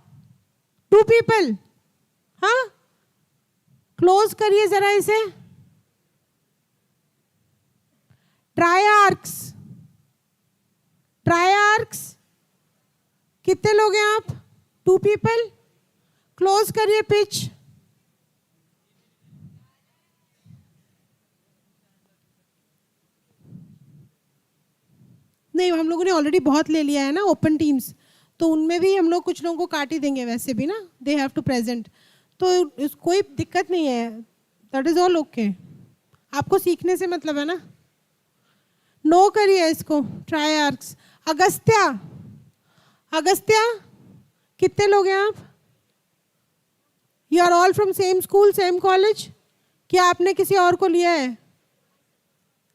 2 पीपल। हाँ, क्लोज करिए जरा इसे। ट्रायआर्क्स, ट्रायआर्क्स, कितने लोग हैं आप? 2 पीपल। क्लोज करिए पिच। नहीं, हम लोगों ने ऑलरेडी बहुत ले लिया है ना ओपन टीम्स, तो उनमें भी हम लोग कुछ लोगों को काट ही देंगे वैसे भी ना, दे हैव टू प्रेजेंट, तो कोई दिक्कत नहीं है, दैट इज ऑल ओके। आपको सीखने से मतलब है ना। नो करिए इसको। ट्रायआर्क्स, अगस्त्या, अगस्त्या, कितने लोग हैं आप? You are all from same school, same college? क्या आपने किसी और को लिया है?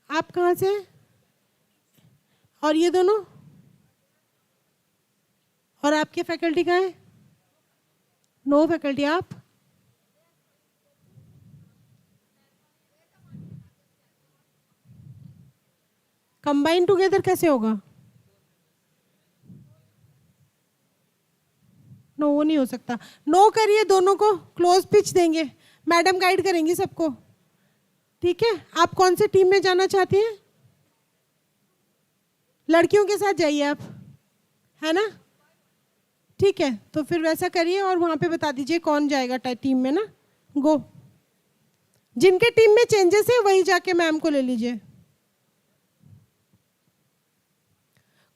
आप कहाँ से? और ये दोनों? और आपके फैकल्टी कहाँ है? No faculty. आप? कंबाइन टुगेदर कैसे होगा? नो, वो नहीं हो सकता। नो करिए दोनों को, क्लोज पिच देंगे, मैडम गाइड करेंगी सबको, ठीक है? आप कौन से टीम में जाना चाहती हैं? लड़कियों के साथ जाइए आप, है ना? ठीक है, तो फिर वैसा करिए और वहां पे बता दीजिए कौन जाएगा टीम में ना। गो, जिनके टीम में चेंजेस है वही जाके मैम को ले लीजिए।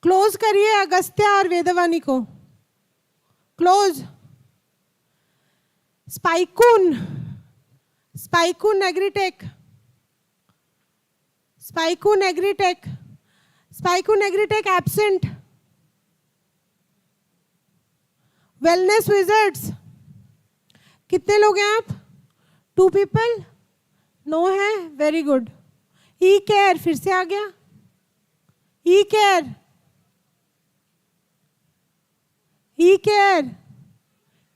क्लोज करिए अगस्त्या और वेदवानी को, close. Spikoon, spikoon agritech, spikoon agritech, spikoon agritech absent. Wellness wizards, कितने लोग हैं आप? 2 पीपल। नो है, वेरी गुड। ई केयर, फिर से आ गया। ई केयर, ई केयर,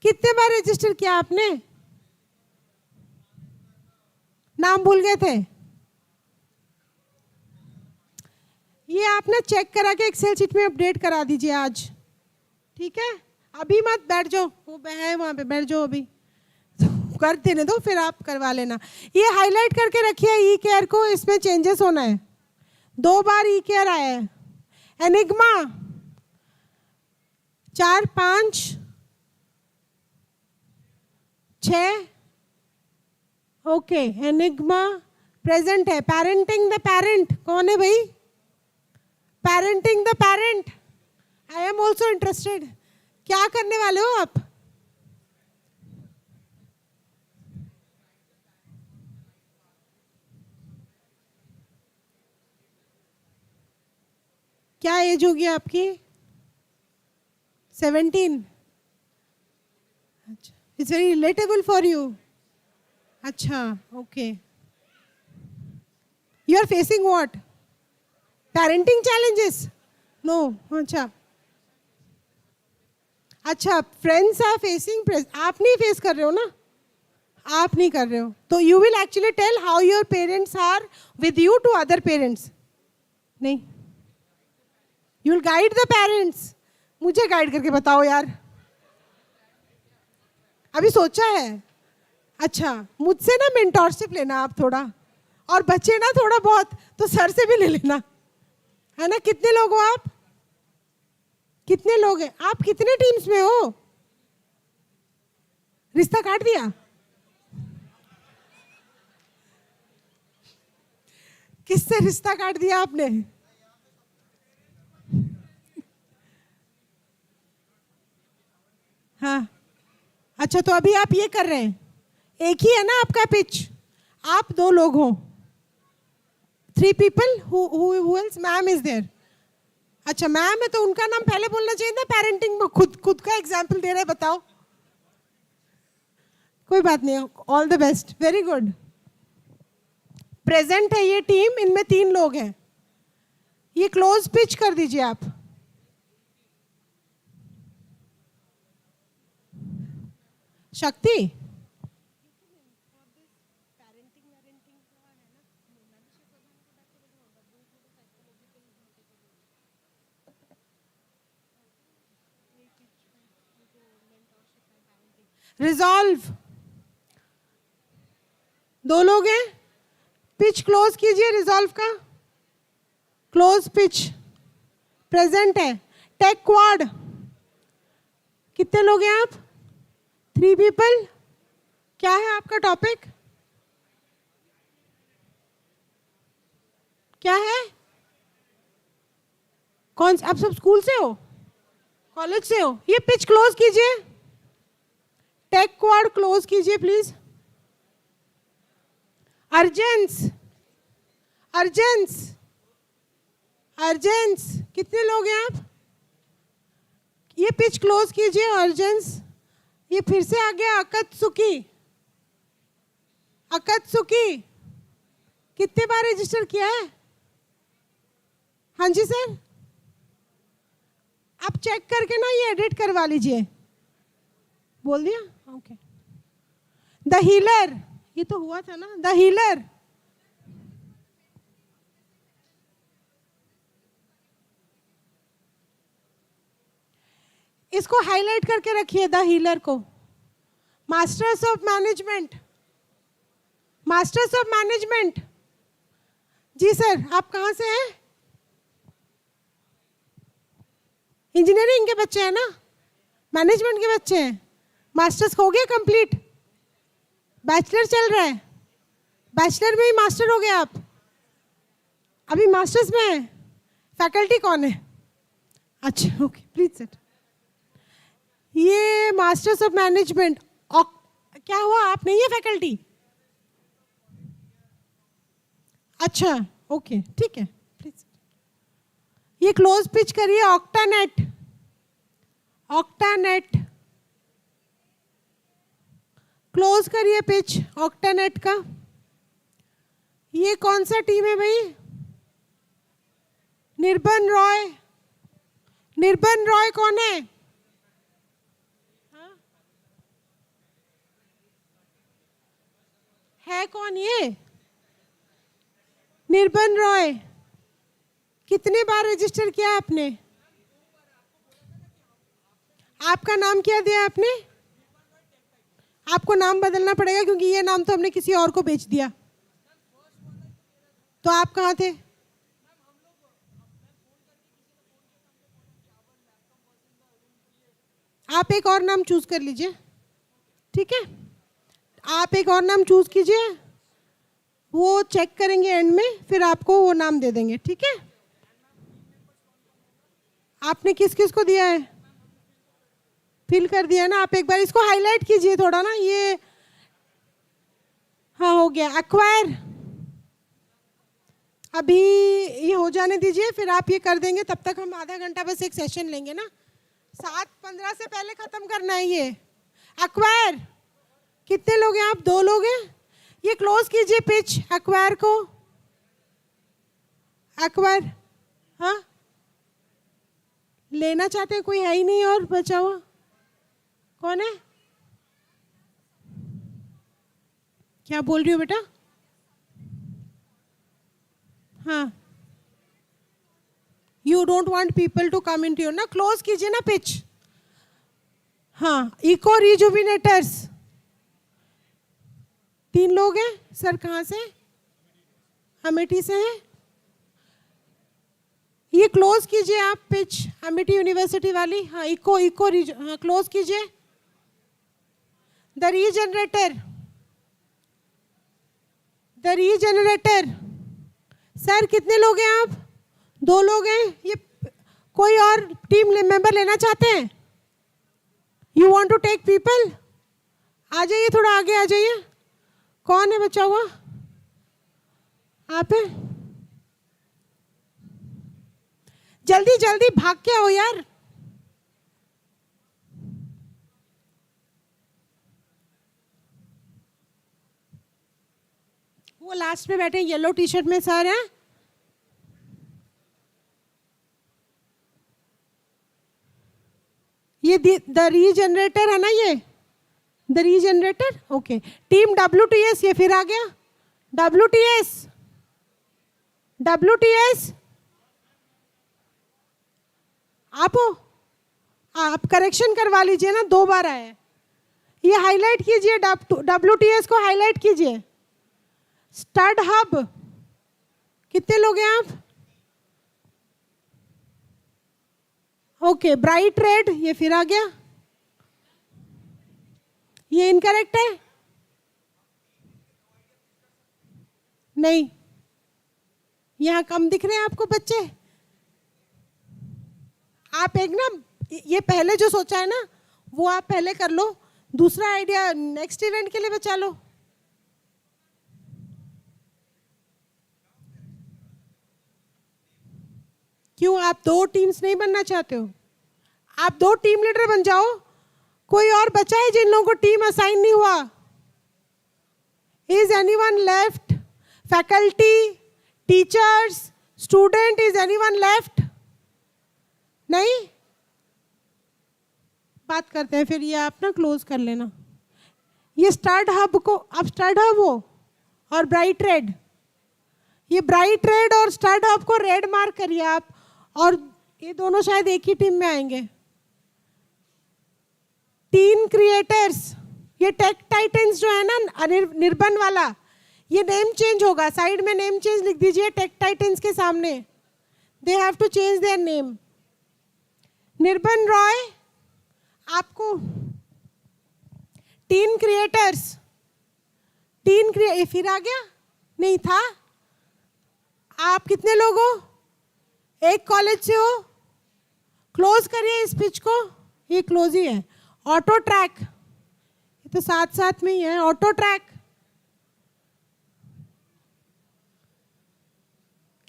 कितने बार रजिस्टर किया आपने? नाम भूल गए थे? ये आप ना चेक करा के एक्सेल शीट में अपडेट करा दीजिए आज, ठीक है? अभी मत बैठ जाओ, वो है वहाँ पे, बैठ जाओ अभी, कर देने दो, फिर आप करवा लेना। ये हाईलाइट करके रखिए ई केयर को, इसमें चेंजेस होना है। 2 बार ई केयर आया है। Enigma 4, 5, 6, okay. एनिग्मा प्रेजेंट है। पेरेंटिंग द पेरेंट कौन है भाई? Parenting the parent, I am also interested. क्या करने वाले हो आप? क्या एज होगी आपकी? 17। अच्छा, it's very relatable for you. अच्छा, okay. You are facing what? Parenting challenges? No. अच्छा अच्छा, फ्रेंड्स आर फेसिंग, आप नहीं फेस कर रहे हो ना? आप नहीं कर रहे हो तो you will actually tell how your parents are with you to other parents. नहीं, you will guide the parents. मुझे गाइड करके बताओ यार, अभी सोचा है। अच्छा, मुझसे ना मेंटोरशिप लेना आप थोड़ा, और बच्चे ना थोड़ा बहुत तो सर से भी ले लेना, है ना? कितने लोग हो आप? कितने लोग हैं आप? कितने टीम्स में हो? रिश्ता काट दिया? किससे रिश्ता काट दिया आपने? हाँ, अच्छा, तो अभी आप ये कर रहे हैं, एक ही है ना आपका पिच? आप 2 लोग हो, 3 people, who else? Ma'am is there. अच्छा, मैम है तो उनका नाम पहले बोलना चाहिए ना पेरेंटिंग में। खुद का एग्जाम्पल दे रहे हैं, बताओ। कोई बात नहीं, all the best, very good. Present है ये टीम, इनमें 3 लोग हैं। ये क्लोज पिच कर दीजिए आप। शक्ति, रिजॉल्व 2 लोग हैं। पिच क्लोज कीजिए रिजॉल्व का। क्लोज पिच प्रेजेंट है। टेक क्वाड कितने लोग हैं आप? 3 people। क्या है आपका टॉपिक? क्या है? कौन? आप सब स्कूल से हो, कॉलेज से हो? ये पिच क्लोज कीजिए। टेक क्वाड क्लोज कीजिए प्लीज। अर्जेंस, अर्जेंस, अर्जेंस कितने लोग हैं आप? ये पिच क्लोज कीजिए। अर्जेंस, ये फिर से आ गया। अकत्सुकी, अकत्सुकी कितने बार रजिस्टर किया है? हाँ जी सर, आप चेक करके ना ये एडिट करवा लीजिए। बोल दिया? ओके। द हीलर, ये तो हुआ था ना। द हीलर, इसको हाईलाइट करके रखिए, द हीलर को। Masters of management, masters of management. जी सर, आप कहाँ से हैं? इंजीनियरिंग के बच्चे हैं ना? मैनेजमेंट के बच्चे हैं। मास्टर्स हो गया कंप्लीट? बैचलर चल रहा है? बैचलर में ही मास्टर हो गए आप? अभी मास्टर्स में है? फैकल्टी कौन है? अच्छा, ओके, प्लीज सर। ये मास्टर्स ऑफ मैनेजमेंट, क्या हुआ? आप नहीं है फैकल्टी? अच्छा, ओके, ठीक है, प्लीज। ये क्लोज पिच करिए। ऑक्टानेट, ऑक्टानेट क्लोज करिए पिच ऑक्टानेट का। ये कौन सा टीम है भाई? निर्बन रॉय, निर्बन रॉय कौन है? है कौन ये? निर्बन रॉय, कितने बार रजिस्टर किया आपने? आपका नाम क्या दिया आपने? आपको नाम बदलना पड़ेगा क्योंकि ये नाम तो हमने किसी और को बेच दिया। तो आप कहाँ थे? आप एक और नाम चूज कर लीजिए, ठीक है? आप एक और नाम चूज कीजिए, वो चेक करेंगे एंड में, फिर आपको वो नाम दे देंगे, ठीक है? आपने किस किस को दिया है? फिल कर दिया ना? आप एक बार इसको हाईलाइट कीजिए थोड़ा ना, ये हाँ हो गया। एक्वायर, अभी ये हो जाने दीजिए, फिर आप ये कर देंगे। तब तक हम आधा घंटा बस एक सेशन लेंगे ना, 7:15 से पहले खत्म करना है ये। एक्वायर, कितने लोग हैं आप? 2 लोग हैं। ये क्लोज कीजिए पिच एक्वायर को। एक्वायर, हाँ लेना चाहते हैं? कोई है ही नहीं और बचा हुआ। कौन है? क्या बोल रही हो बेटा? हाँ, you don't want people to come into your ना, क्लोज कीजिए ना पिच। हाँ, इको रिजुविनेटर्स, 3 लोग हैं सर। कहाँ से? अमेठी से हैं। ये क्लोज कीजिए आप पिच, अमेठी यूनिवर्सिटी वाली। हाँ, इको हाँ क्लोज कीजिए। द रीजनरेटर, सर कितने लोग हैं आप? 2 लोग हैं। ये कोई और टीम मेंबर लेना चाहते हैं? You want to take people? आ जाइए, थोड़ा आगे आ जाइए। कौन है बचा हुआ? आप है? जल्दी जल्दी भाग के आओ यार। वो लास्ट में बैठे येलो टी शर्ट में सर हैं। ये द रीजनरेटर है ना, ये the regenerator. Okay, team WTS, ये फिर आ गया WTS। आप हो? आप करेक्शन करवा लीजिए ना, 2 बार आए। ये हाईलाइट कीजिए, WTS को हाईलाइट कीजिए। स्टड हब, कितने लोग हैं आप? ओके, ब्राइट रेड, ये फिर आ गया। ये इनकरेक्ट है? नहीं, यहां कम दिख रहे हैं आपको बच्चे। आप एक ना, ये पहले जो सोचा है ना वो आप पहले कर लो, दूसरा आइडिया नेक्स्ट इवेंट के लिए बचा लो। क्यों आप 2 टीम्स नहीं बनना चाहते हो? आप 2 टीम लीडर बन जाओ। कोई और बचा है जिन लोगों को टीम असाइन नहीं हुआ? Is anyone left? Faculty, teachers, student, is anyone left? नहीं? बात करते हैं फिर। ये आप ना क्लोज कर लेना। ये स्टार्ट हब को, आप स्टार्ट हब हो और ब्राइट रेड, ये ब्राइट रेड और स्टार्ट हब को रेड मार्क करिए आप, और ये दोनों शायद एक ही टीम में आएंगे। टीम क्रिएटर्स, ये टेक टाइटन्स जो है ना निर्बन वाला, ये नेम चेंज होगा। साइड में नेम चेंज लिख दीजिए टेक टाइटन्स के सामने। They have to change their name. Nirban Roy, आपको टीम क्रिएटर्स, फिर आ गया? नहीं था। आप कितने लोग हो? एक कॉलेज से हो? क्लोज करिए इस पिच को, ये क्लोज ही है। ऑटो ट्रैक, ये तो साथ साथ में ही है। ऑटो ट्रैक,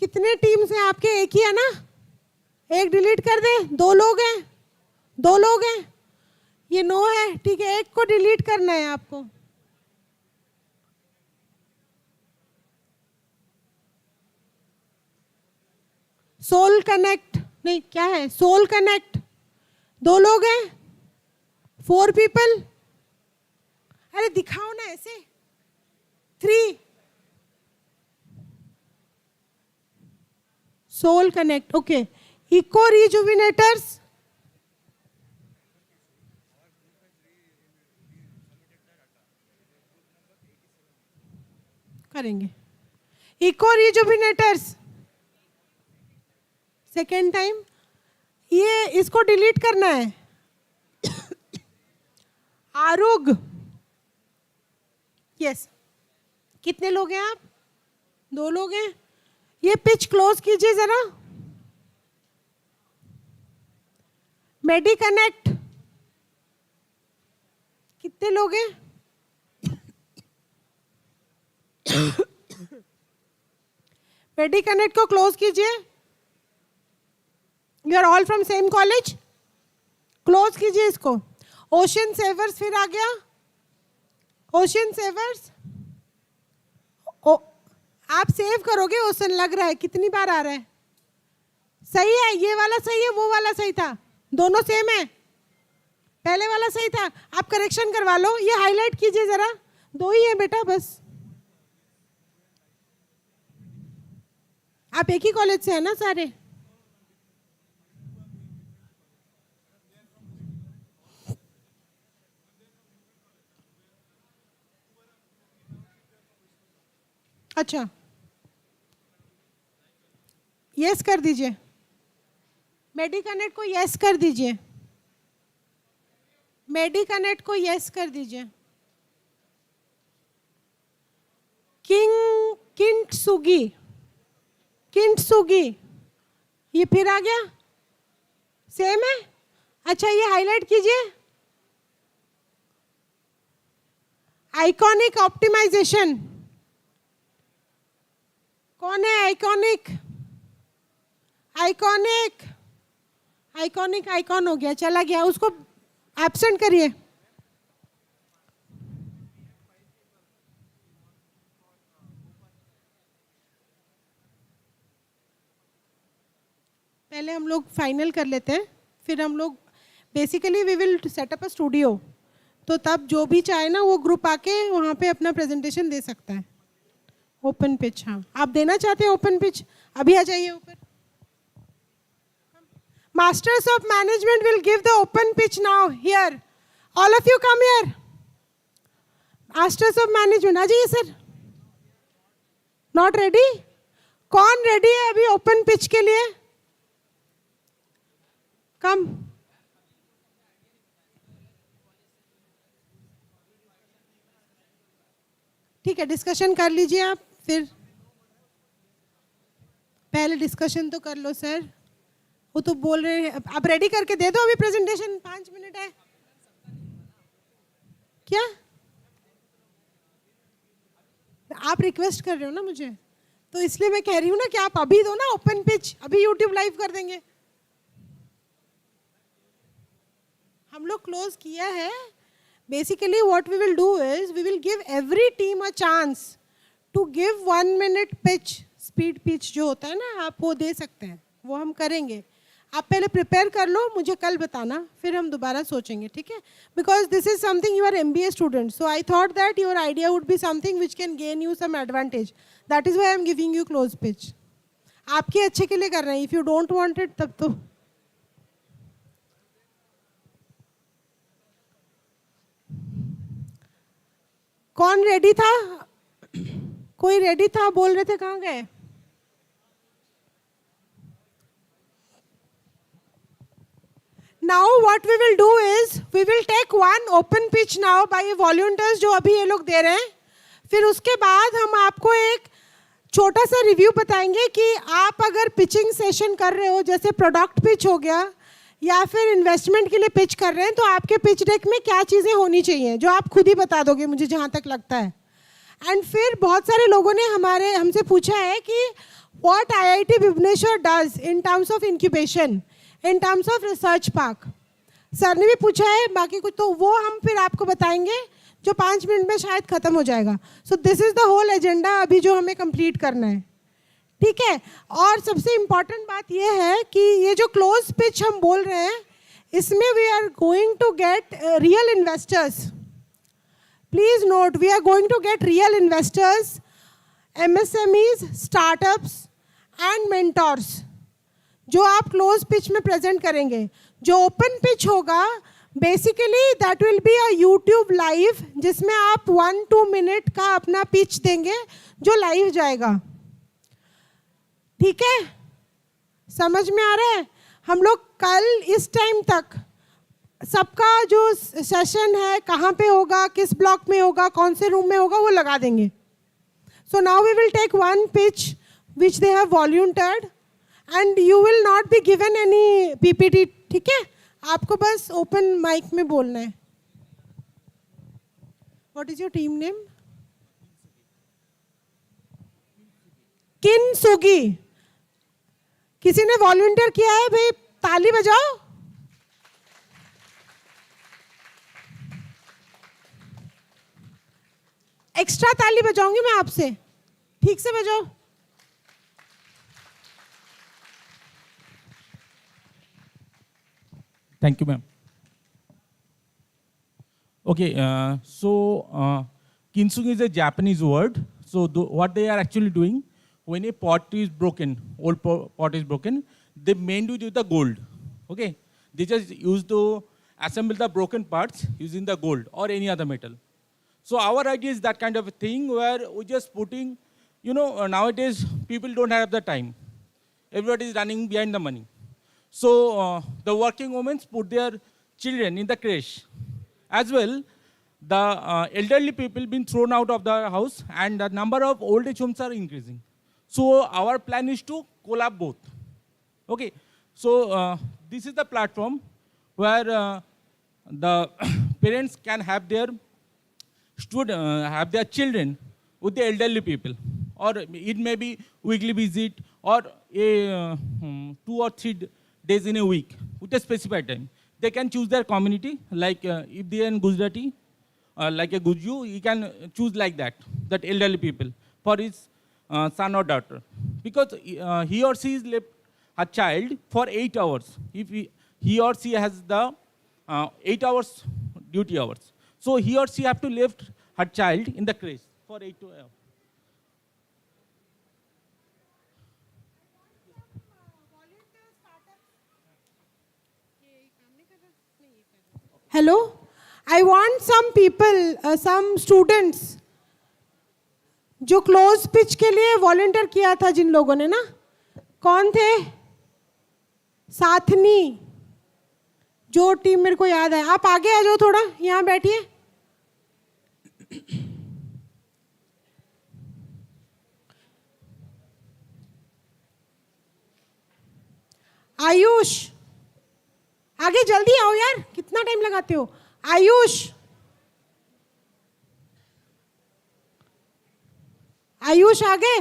कितने टीम्स हैं आपके? एक ही है ना, एक डिलीट कर दे। 2 लोग हैं, 2 लोग हैं। ये 9 है, ठीक है, एक को डिलीट करना है आपको। सोल कनेक्ट, नहीं क्या है? सोल कनेक्ट, 2 लोग हैं, 4 पीपल। अरे दिखाओ ना ऐसे। 3, सोल कनेक्ट, ओके. इको रिजुविनेटर्स, करेंगे. इको रिजुविनेटर्स सेकेंड टाइम, ये इसको डिलीट करना है. आरुग, यस. कितने लोग हैं आप? 2 लोग हैं. ये पिच क्लोज कीजिए जरा. मेडी कनेक्ट, कितने लोग हैं? मेडी कनेक्ट को क्लोज कीजिए. You are all from same college. Close कीजिए इसको. ओशन सेवर्स फिर आ गया. ओशन सेवर्स, आप सेव करोगे. ओशन लग रहा है, कितनी बार आ रहा है? सही है, ये वाला सही है, वो वाला सही था. दोनों सेम है. पहले वाला सही था, आप करेक्शन करवा लो. ये हाईलाइट कीजिए जरा. 2 ही है बेटा बस. आप एक ही कॉलेज से है ना सारे? अच्छा, यस कर दीजिए. मेडिकनेट को यस कर दीजिए. मेडिकनेट को यस कर दीजिए. किंटसुगी, किंटसुगी, ये फिर आ गया. सेम है. अच्छा, ये हाईलाइट कीजिए. आइकॉनिक ऑप्टिमाइजेशन, कौन है? आइकॉनिक, आइकॉनिक, आइकॉनिक आइकॉन हो गया, चला गया. उसको एब्सेंट करिए. पहले हम लोग फाइनल कर लेते हैं, फिर हम लोग basically we will set up a studio. तो तब जो भी चाहे ना वो ग्रुप आके वहाँ पे अपना प्रेजेंटेशन दे सकता है. ओपन पिच, हाँ आप देना चाहते हैं ओपन पिच? अभी आ जाइए ऊपर. Masters of management will give the open pitch now. Here all of you come here. Masters of management आ जाइए सर. Not ready? कौन रेडी है अभी ओपन पिच के लिए? कम. ठीक है, डिस्कशन कर लीजिए आप. फिर पहले डिस्कशन तो कर लो सर. वो तो बोल रहे हैं, आप रेडी करके दे दो अभी प्रेजेंटेशन. 5 मिनट है. क्या आप रिक्वेस्ट कर रहे हो ना मुझे, तो इसलिए मैं कह रही हूँ ना कि आप अभी दो ना ओपन पिच. अभी यूट्यूब लाइव कर देंगे. हम लोग क्लोज किया है. Basically what we will do is we will give every team a chance to give 1 minute pitch. Speed pitch जो होता है ना, आप वो दे सकते हैं, वो हम करेंगे. आप पहले प्रिपेयर कर लो, मुझे कल बताना, फिर हम दोबारा सोचेंगे. ठीक है? Because this is something you are MBA student, so I thought that your idea would be something which can gain you some advantage. That is why I am giving you close pitch. आपके अच्छे के लिए कर रहे हैं. If you don't want it, तब तो कौन रेडी था? कोई रेडी था? बोल रहे थे, कहाँ गए? Now what we will do is we will take one open pitch now by volunteers जो अभी ये लोग दे रहे हैं. फिर उसके बाद हम आपको एक छोटा सा रिव्यू बताएंगे कि आप अगर पिचिंग सेशन कर रहे हो, जैसे प्रोडक्ट पिच हो गया या फिर इन्वेस्टमेंट के लिए पिच कर रहे हैं, तो आपके पिच डेक में क्या चीज़ें होनी चाहिए, जो आप खुद ही बता दोगे मुझे जहाँ तक लगता है. एंड फिर बहुत सारे लोगों ने हमसे पूछा है कि what IIT Bhubaneswar does in terms of incubation, in terms of research park. Sir ने भी पूछा है. बाकी कुछ तो वो हम फिर आपको बताएंगे, जो 5 मिनट में शायद ख़त्म हो जाएगा. So this is the whole agenda अभी जो हमें कंप्लीट करना है. ठीक है? और सबसे इम्पॉर्टेंट बात यह है कि ये जो क्लोज पिच हम बोल रहे हैं, इसमें we are going to get real investors. Please note, we are going to get real investors, MSMEs, startups and mentors. जो आप क्लोज पिच में प्रेजेंट करेंगे. जो ओपन पिच होगा, basically that will be a YouTube live, जिसमें आप 1-2 minute का अपना पिच देंगे जो लाइव जाएगा. ठीक है, समझ में आ रहा है? हम लोग कल इस टाइम तक सबका जो सेशन है कहाँ पे होगा, किस ब्लॉक में होगा, कौन से रूम में होगा, वो लगा देंगे. So now we will take one pitch which they have volunteered and you will not be given any PPT. ठीक है, आपको बस open mic में बोलना है. What is your team name? किनसुगी. किसी ने वॉलंटियर किया है भाई? ताली बजाओ. एक्स्ट्रा ताली बजाऊंगी मैं आपसे, ठीक से बजाओ.
Thank you, ma'am. Okay, kintsugi is a Japanese word. So what they are actually doing, when a pot is broken, old pot is broken, they mend it with the gold. Okay, they just use to assemble the broken parts using the gold or any other metal. So our idea is that kind of a thing where we're just putting, nowadays people don't have the time. Everybody is running behind the money. So the working women put their children in the creche. As well, the elderly people been thrown out of the house and the number of old age homes are increasing. So our plan is to collab both. Okay, so this is the platform where the parents can have their children with the elderly people, or it may be weekly visit or a 2 or 3 days in a week with a specified time. They can choose their community, like if they are in Gujarati, like a Guju, he can choose like that elderly people for his son or daughter. Because he or she is left a child for 8 hours. If he or she has the 8 hours duty hours. So he or she have to leave her child in the creche for 8 hours.
Hello, I want some people, some students जो close pitch के लिए volunteer किया था जिन लोगों ने ना, कौन थे? साथनी, जो टीम मेरे को याद है. आप आगे आ जाओ थोड़ा, यहाँ बैठिए. आयुष, आगे जल्दी आओ यार, कितना टाइम लगाते हो? आयुष, आयुष आगे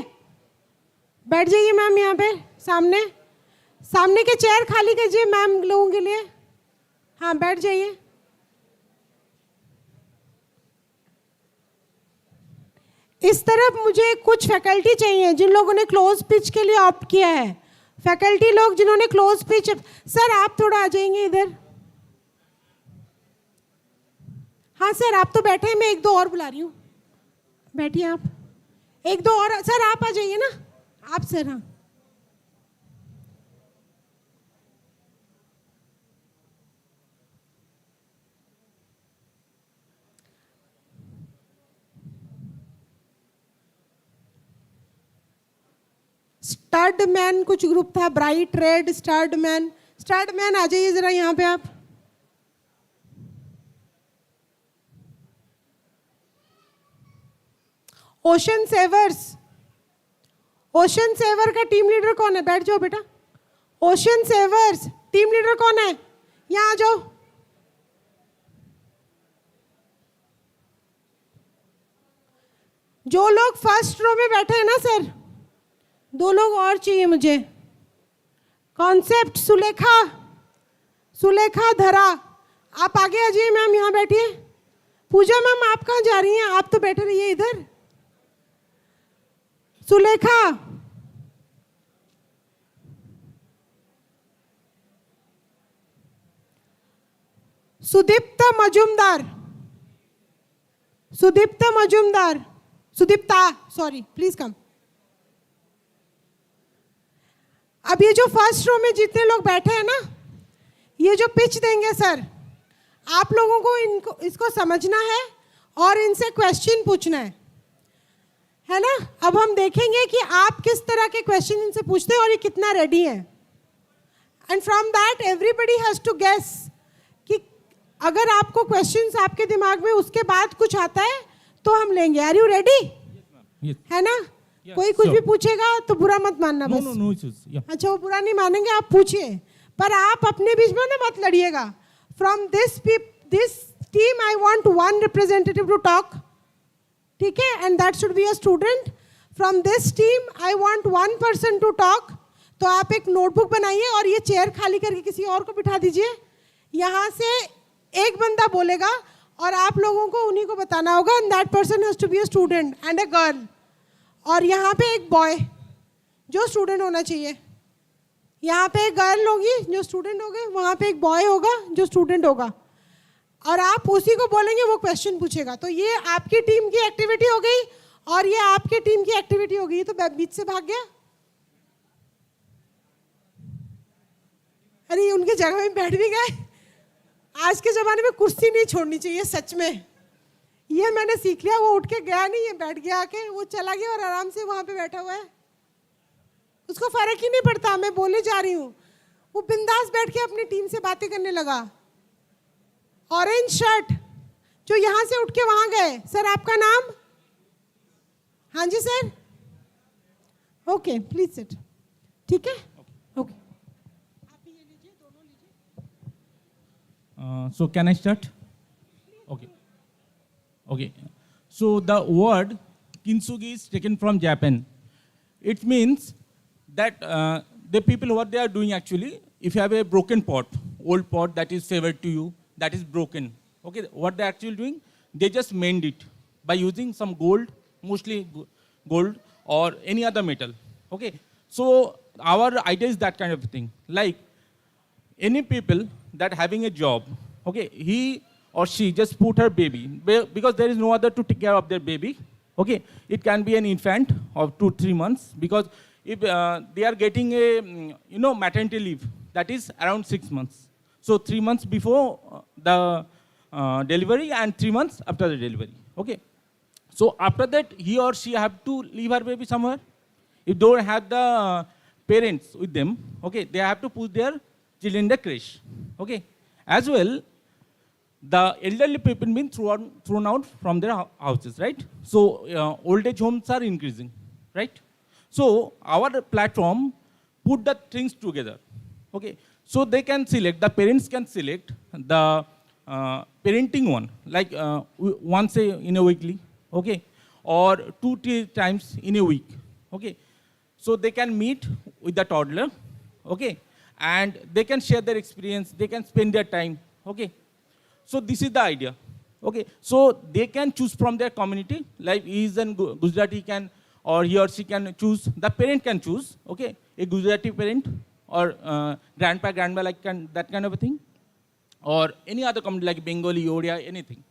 बैठ जाइए मैम. यहाँ पे सामने के चेयर खाली कीजिए मैम लोगों के लिए. हाँ, बैठ जाइए. इस तरफ मुझे कुछ फैकल्टी चाहिए जिन लोगों ने क्लोज पिच के लिए ऑप्ट किया है. फैकल्टी लोग जिन्होंने क्लोज पिच. सर आप थोड़ा आ जाएंगे इधर. हाँ सर, आप तो बैठे हैं, मैं 1-2 और बुला रही हूँ. बैठिए आप. 1-2 और. सर आप आ जाइए ना. आप सर. हाँ, स्टड मैन कुछ ग्रुप था, ब्राइट रेड, स्टड मैन आ जाइए जरा यहाँ पे आप. ओशन सेवर का टीम लीडर कौन है? बैठ जाओ बेटा. ओशन सेवर्स टीम लीडर कौन है? यहाँ आ जाओ. जो लोग फर्स्ट रो में बैठे हैं ना सर, 2 लोग और चाहिए मुझे. कॉन्सेप्ट सुलेखा धरा, आप आगे आ जाइए मैम, यहाँ बैठिए. पूजा मैम आप कहाँ जा रही हैं? आप तो बैठे रहिए इधर. Sulekha, Sudipta, sorry, please come. अब ये जो फर्स्ट रो में जितने लोग बैठे हैं ना, ये जो पिच देंगे सर, आप लोगों को इसको समझना है और इनसे क्वेश्चन पूछना है ना। अब हम देखेंगे कि आप किस तरह के क्वेश्चन इनसे पूछते हैं और ये कितना रेडी है। And from that everybody has to guess कि अगर आपको क्वेश्चंस आपके दिमाग में उसके बाद कुछ आता है तो हम लेंगे। Are you ready? है ना? कोई कुछ भी पूछेगा तो बुरा मत मानना बस।
No issues. Yeah.
अच्छा, वो बुरा नहीं मानेंगे, आप पूछिए, पर आप अपने बीच में ना मत लड़िएगा। From this team I want one representative to talk, ठीक है, and that should be a student. From this team I want one person to talk. तो आप एक नोटबुक बनाइए और ये चेयर खाली करके किसी और को बिठा दीजिए। यहाँ से एक बंदा बोलेगा और आप लोगों को उन्हीं को बताना होगा, and that person has to be a student and a girl. और यहाँ पे एक बॉय जो स्टूडेंट होना चाहिए, यहाँ पे एक गर्ल होगी जो स्टूडेंट होगी, वहाँ पे एक बॉय होगा जो स्टूडेंट होगा, और आप उसी को बोलेंगे, वो क्वेश्चन पूछेगा। तो ये आपकी टीम की एक्टिविटी हो गई और ये आपकी टीम की एक्टिविटी हो गई। तो बीच से भाग गया, अरे उनके जगह में बैठ भी गए। आज के ज़माने में कुर्सी नहीं छोड़नी चाहिए सच में, ये मैंने सीख लिया। वो उठ के गया नहीं, ये बैठ गया आके, वो चला गया और आराम से वहाँ पे बैठा हुआ है, उसको फर्क ही नहीं पड़ता। मैं बोले जा रही हूँ, वो बिंदास बैठ के अपनी टीम से बातें करने लगा। ऑरेंज शर्ट जो यहाँ से उठ के वहाँ गए, सर आपका नाम? हाँ जी सर, ओके प्लीज सिट, ठीक है, okay.
So can I start? Okay. Okay. So the word kintsugi is taken from Japan. It means that the people, what they are doing actually, if you have a broken pot, old pot that is favored to you, that is broken. Okay, what they are actually doing, they just mend it by using some gold, mostly gold or any other metal. Okay, so our idea is that kind of thing. Like any people that having a job, okay, he or she just put her baby, because there is no other to take care of their baby. Okay, it can be an infant of 2-3 months, because if they are getting a maternity leave, that is around 6 months. So 3 months before the delivery and 3 months after the delivery. Okay, so after that he or she have to leave her baby somewhere. If they don't have the parents with them, okay, they have to put their children in the creche. Okay, as well, the elderly people been thrown out from their houses, right? So old age homes are increasing, right? So our platform put the things together. Okay, so they can select, the parents can select the parenting one, like once in a weekly, okay, or 2-3 times in a week. Okay, so they can meet with the toddler, okay, and they can share their experience, they can spend their time. Okay, so this is the idea. Okay, so they can choose from their community, like he is in Gujarati, can, or he or she can choose, the parent can choose, okay, a Gujarati parent or grandpa, grandma, like that kind of a thing, or any other community like Bengali, Odia, anything.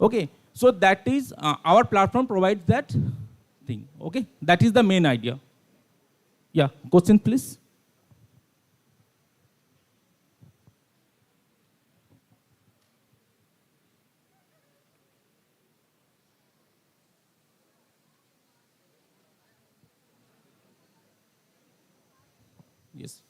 Okay, so that is our platform provides that thing. Okay, that is the main idea. Yeah, question please. Yes.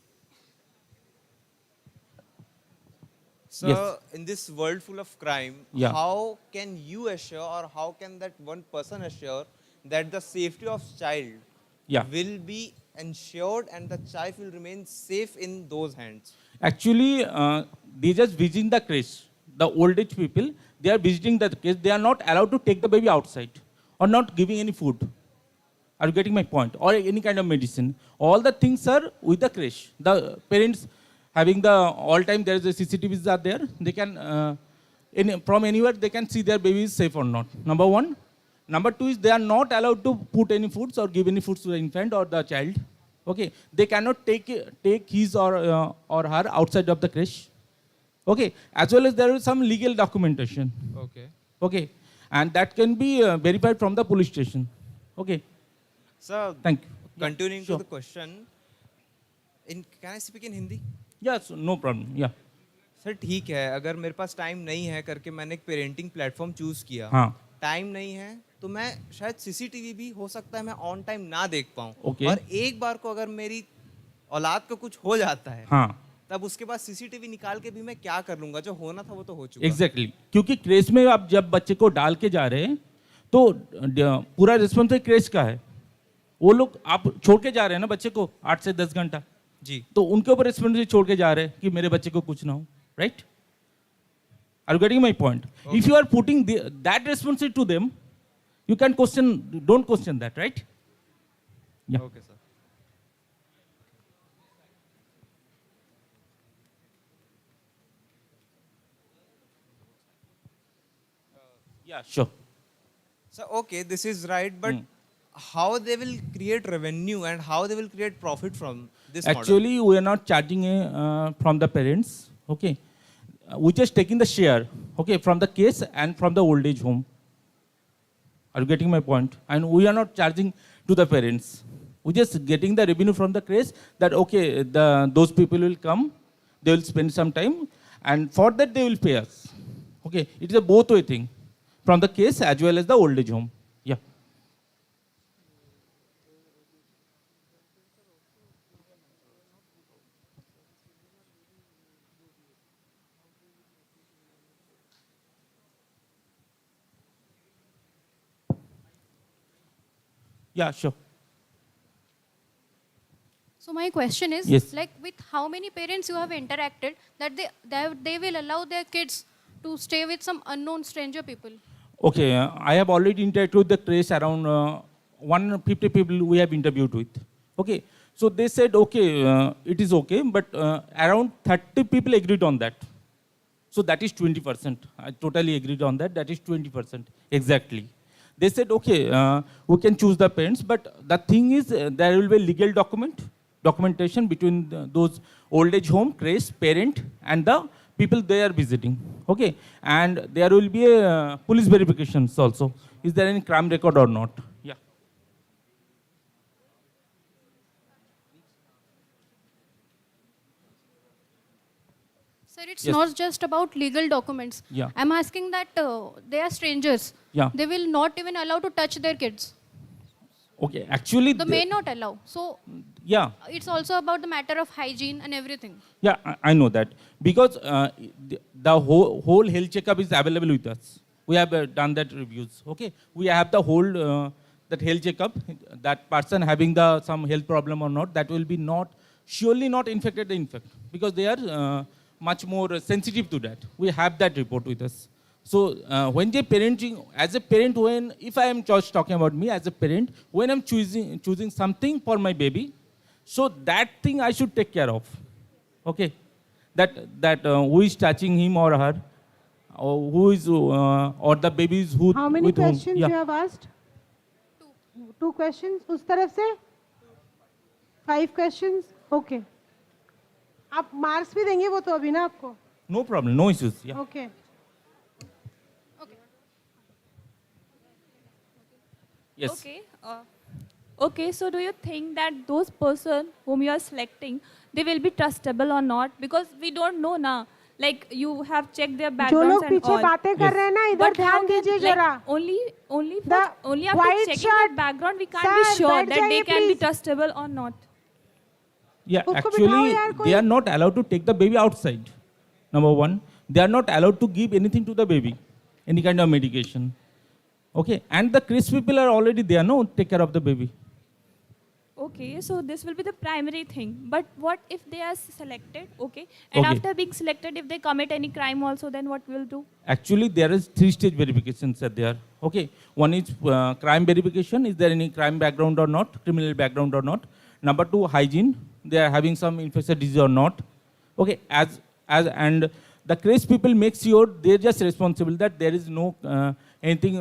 So,
yes.
in this world full of crime,
Yeah.
how can you assure, or how can that one person assure that the safety of child
Yeah.
will be ensured and the child will remain safe in those hands?
Actually, they just visiting the creche. The old age people, they are visiting the creche. They are not allowed to take the baby outside or not giving any food. Are you getting my point? Or any kind of medicine. All the things are with the creche. The parents having the all time, there is a CCTVs are there. They can, from anywhere, they can see their baby is safe or not. Number one. Number two is they are not allowed to put any foods or give any foods to the infant or the child. Okay, they cannot take his or her outside of the creche. Okay, as well as there is some legal documentation.
Okay.
Okay, and that can be verified from the police station. Okay.
So,
thank you.
continuing
Sure.
to the question, Can I speak in Hindi?
Yes, no problem. Yeah.
Sir ठीक है, अगर मेरे पास time नहीं है करके मैंने एक parenting platform choose किया,
हाँ.
टाइम नहीं है तो मैं शायद सीसीटीवी भी हो सकता है मैं ऑन टाइम ना देख पाऊँ,
Okay.
और एक बार को अगर मेरी औलाद को कुछ हो जाता है,
हाँ.
तब उसके बाद सीसीटीवी निकाल के भी मैं क्या कर लूंगा? जो होना था वो तो हो चुका।
एग्जैक्टली क्योंकि क्रेश में आप जब बच्चे को डाल के जा रहे हैं तो पूरा रिस्पॉन्सिबिलिटी क्रेश का है। वो लोग आप छोड़ के जा रहे हैं ना बच्चे को 8 से 10 घंटा
जी,
तो उनके ऊपर रिस्पॉन्सिबिलिटी छोड़ के जा रहे हैं कि मेरे बच्चे को कुछ ना हो, right? Are you getting my point? If you are putting that responsibility to them, you can question, don't question that, right? या
okay sir.
Yeah, sure.
So okay, this is right, but how they will create revenue and how they will create profit from this model?
Actually, we are not charging from the parents. Okay, we just taking the share. Okay, from the case and from the old age home. Are you getting my point? And we are not charging to the parents. We just getting the revenue from the case. That okay, those people will come, they will spend some time, and for that they will pay us. Okay, it is a both way thing, from the case as well as the old age home. Yeah. Yeah, sure.
So my question is,
Yes.
like, with how many parents you have interacted that they will allow their kids to stay with some unknown stranger people?
Okay, I have already interacted with the trace around 150 people we have interviewed with. Okay, so they said, okay, it is okay, but around 30 people agreed on that. So that is 20%. I totally agreed on that. That is 20%, exactly. They said, okay, we can choose the parents, but the thing is, there will be legal documentation between those old age home, trace, parent, and the people they are visiting. Okay, and there will be a police verifications also. Is there any crime record or not? Yeah.
Sir, it's
Yes.
not just about legal documents.
Yeah.
I'm asking that they are strangers.
Yeah.
They will not even allow to touch their kids.
Okay, actually,
They may not allow. So
yeah.
it's also about the matter of hygiene and everything.
Yeah, I know that. Because the whole health checkup is available with us. We have done that reviews. Okay, we have the whole that health checkup. That person having some health problem or not, that will be surely not infected because they are much more sensitive to that. We have that report with us. So when they parenting, as a parent, if I am just talking about me as a parent, when I'm choosing something for my baby, so that thing I should take care of. Okay, that who is touching him or her, or who is or the babies who.
How many
with whom.
questions
Yeah.
you have asked? Two questions. उस तरफ से 5 questions. Okay. आप marks भी देंगे वो तो अभी ना आपको.
No problem, no issues. Yeah.
Okay.
Yes.
Okay. Okay, so do you think that those person whom you are selecting, they will be trustable or not? Because we don't know now. Like you have checked their
जो
backgrounds
लोग
and
पीछे
all.
बातें कर रहे हैं ना इधर
But how
ध्यान
can,
दीजिए
like,
जरा.
only after
white
checking
shirt.
their background, we can't
Sir,
be sure
बैठ
that they
जाइए,
can be
please.
trustable or not.
Yeah,
उसको
actually,
बिठाओ यार कोई.
they are not allowed to take the baby outside. Number one, they are not allowed to give anything to the baby, any kind of medication. Okay, and the Chris people are already there, no, take care of the baby.
Okay, so this will be the primary thing. But what if they are selected? Okay, and
Okay.
after being selected, if they commit any crime also, then what we'll do?
Actually, there is 3-stage verifications are there. Okay, one is crime verification. Is there any crime background or not, criminal background or not? Number 2, hygiene. They are having some infectious disease or not. Okay, and the craze people make sure they're just responsible that there is no anything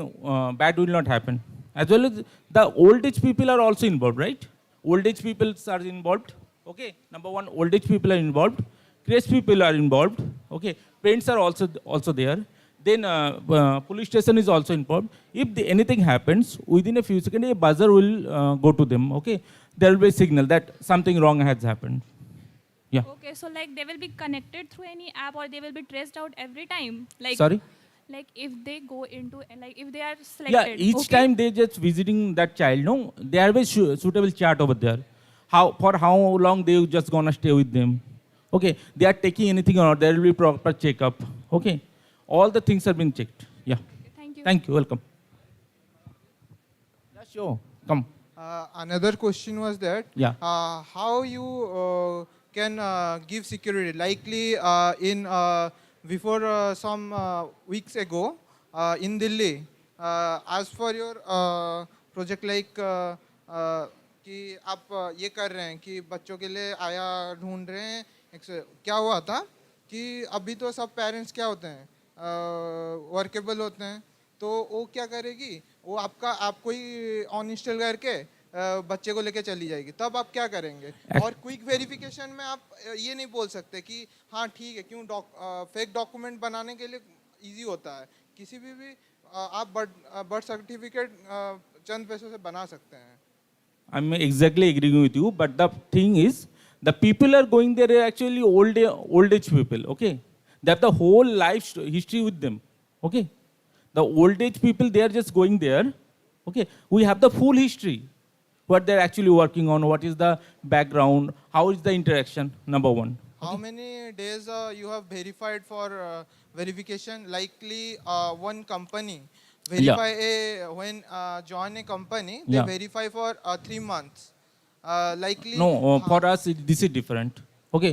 bad will not happen. As well as the old age people are also involved, right? Old age people are involved. Okay, number 1, old age people are involved. Craze people are involved. Okay, parents are also there. Then police station is also involved. If anything happens, within a few seconds, a buzzer will go to them. Okay, there will be a signal that something wrong has happened.
Yeah.
Okay, so like they will be connected through any app or they will be traced out every time. Like,
Sorry?
like if they go into like if they are
Yeah,
selected.
each
okay?
time they just visiting that child, no, they have a suitable chat over there. How long they just gonna stay with them? Okay, they are taking anything or not, there will be proper checkup. Okay, all the things have been checked. Yeah.
Thank you.
Thank you. Welcome. Yeah, sure. Come.
Another question was that
Yeah.
how you can give security. Likely in before some weeks ago in Delhi, as for your project like कि आप ये कर रहे हैं कि बच्चों के लिए आया ढूंढ रहे हैं क्या हुआ था कि अभी तो सब पेरेंट्स क्या होते हैं वर्केबल होते हैं तो वो क्या करेगी वो आपका आपको ही ऑन इंस्टॉल करके बच्चे को लेके चली जाएगी तब आप क्या करेंगे और क्विक वेरिफिकेशन में आप ये नहीं बोल सकते कि हाँ ठीक है क्यों फेक डॉक्यूमेंट बनाने के लिए इजी होता है किसी भी आप बर्थ सर्टिफिकेट चंद पैसों से बना सकते हैं
I'm exactly agreeing with you, but the thing is, the people are going there are actually old age people. Okay, they have the whole life history with them. Okay, the old age people they are just going there. Okay, we have the full history, what they're actually working on, what is the background, how is the interaction. Number one.
How many days you have verified for verification? Likely one company verify when join a company they verify for 3 months. Likely
No, for us this is different. Okay,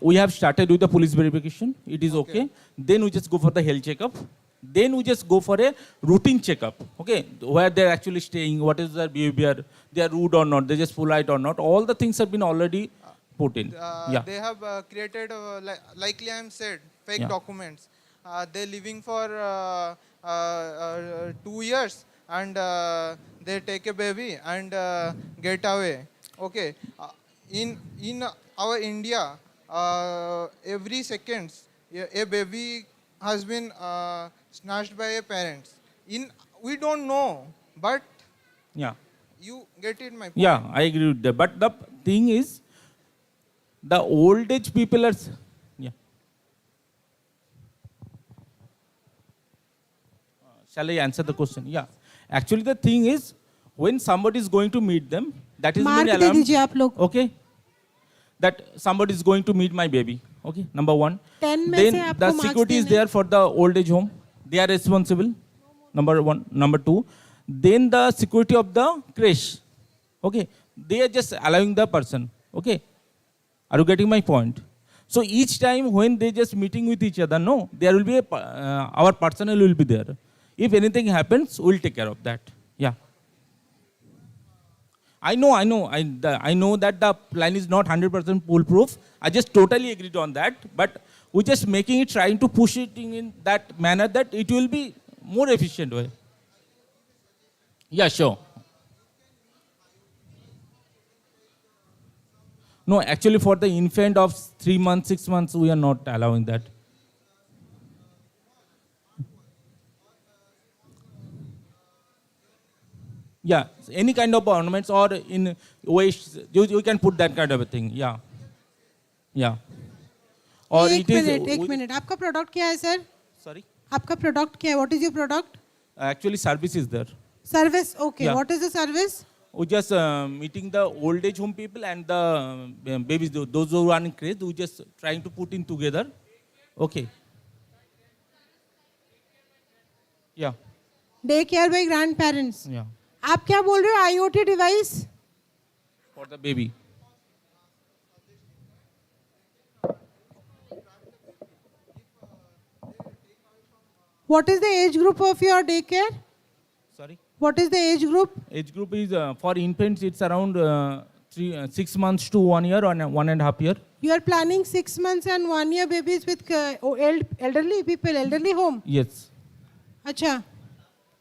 we have started with the police verification. It is okay. Then we just go for the health checkup. Then we just go for a routine checkup. Okay, where they're actually staying, what is their behavior, they are rude or not, they just polite or not. All the things have been already put in.
They have created likely I am said fake documents. They're living for 2 years and they take a baby and get away. Okay, in our India every seconds a baby has been snatched by a parents. We don't know, but you get it my point.
Yeah, I agree with that. But the thing is, the old age people are shall I answer the question? Yeah. Actually, the thing is, when somebody is going to meet them, that is
Mark
been
they
alarmed.
दीजिए आप लोग.
Okay. That somebody is going to meet my baby. Okay. Number one.
10 में
Then
से आपको
the
marks
security is
देने
there for the old age home. They are responsible. Number one. Number two. Then the security of the creche. Okay. They are just allowing the person. Okay. Are you getting my point? So each time when they just meeting with each other, no, there will be our personnel will be there. If anything happens, we'll take care of that. Yeah. I know that the plan is not 100% foolproof. I just totally agreed on that. But we're just making it, trying to push it in that manner that it will be more efficient way. Yeah, sure. No, actually for the infant of 3 months, 6 months, we are not allowing that. Yeah, any kind of ornaments or in waste, you can put that kind of a thing. Yeah. Yeah. Or
एक
it is.
Minute आपका product क्या है sir?
Sorry?
आपका product क्या है? What is your product?
Actually, service is there.
Service, okay.
Yeah.
What is the service?
We just meeting the old age home people and the babies, those who are in craze, we just trying to put in together. Okay. Yeah.
Day care by grandparents.
Yeah.
आप क्या बोल रहे हो? IoT device?
For the baby.
What is the age group of your daycare?
Sorry?
What is the age group?
Age group is for infants, it's around 6 months to 1 year or 1.5 years.
You are planning 6 months and 1 year babies with elderly people, elderly home.
Yes.
Acha.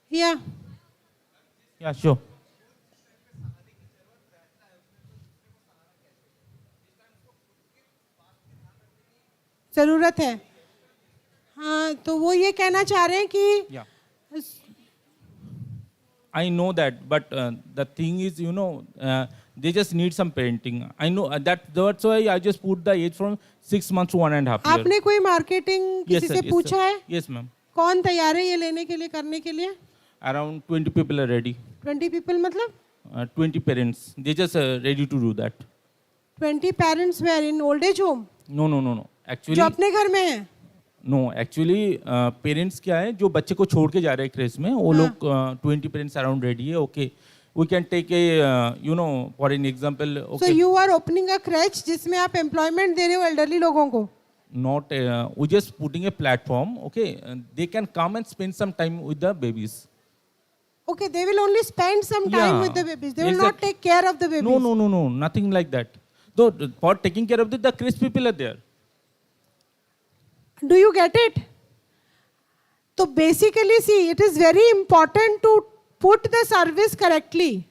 Yeah.
Yeah, sure.
जरूरत है. हाँ, तो वो ये कहना चाह रहे हैं कि
Yeah. I know that, but the thing is, They just need some parenting. I know that's why I just put the age from 6 months to 1.5 years.
आपने कोई मार्केटिंग किसी से पूछा है?
Yes, ma'am.
कौन तैयार है ये लेने के लिए, करने के लिए?
Around 20 people are ready.
20 people मतलब?
20 parents. They just ready to do that.
20 parents were in old age home?
No. Actually.
जो अपने घर में है?
No, actually parents क्या है जो बच्चे को छोड़ के जा रहे हैं क्रेज में, वो लोग 20 parents around ready है. Okay. We can take a, for an example. Okay.
So you are opening a crèche जिसमें आप employment दे रहे हो elderly लोगों को?
Not, we just putting a platform. Okay, they can come and spend some time with the babies.
Okay, they will only spend some time with the babies. They will not take care of the babies.
No, nothing like that. Though for taking care of the crèche people are there.
Do you get it? So basically, see, it is very important to put the service correctly.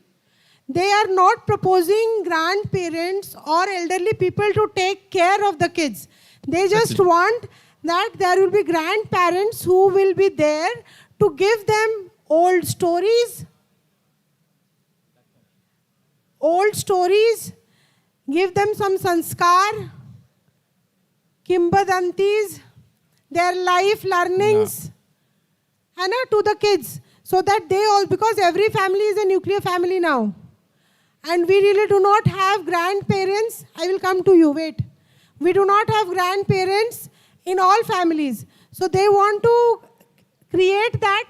They are not proposing grandparents or elderly people to take care of the kids. They just want that there will be grandparents who will be there to give them old stories, give them some sanskar, kimbadantis, their life learnings, to the kids. So that they all, because every family is a nuclear family now. And we really do not have grandparents. I will come to you, wait. We do not have grandparents in all families. So they want to create that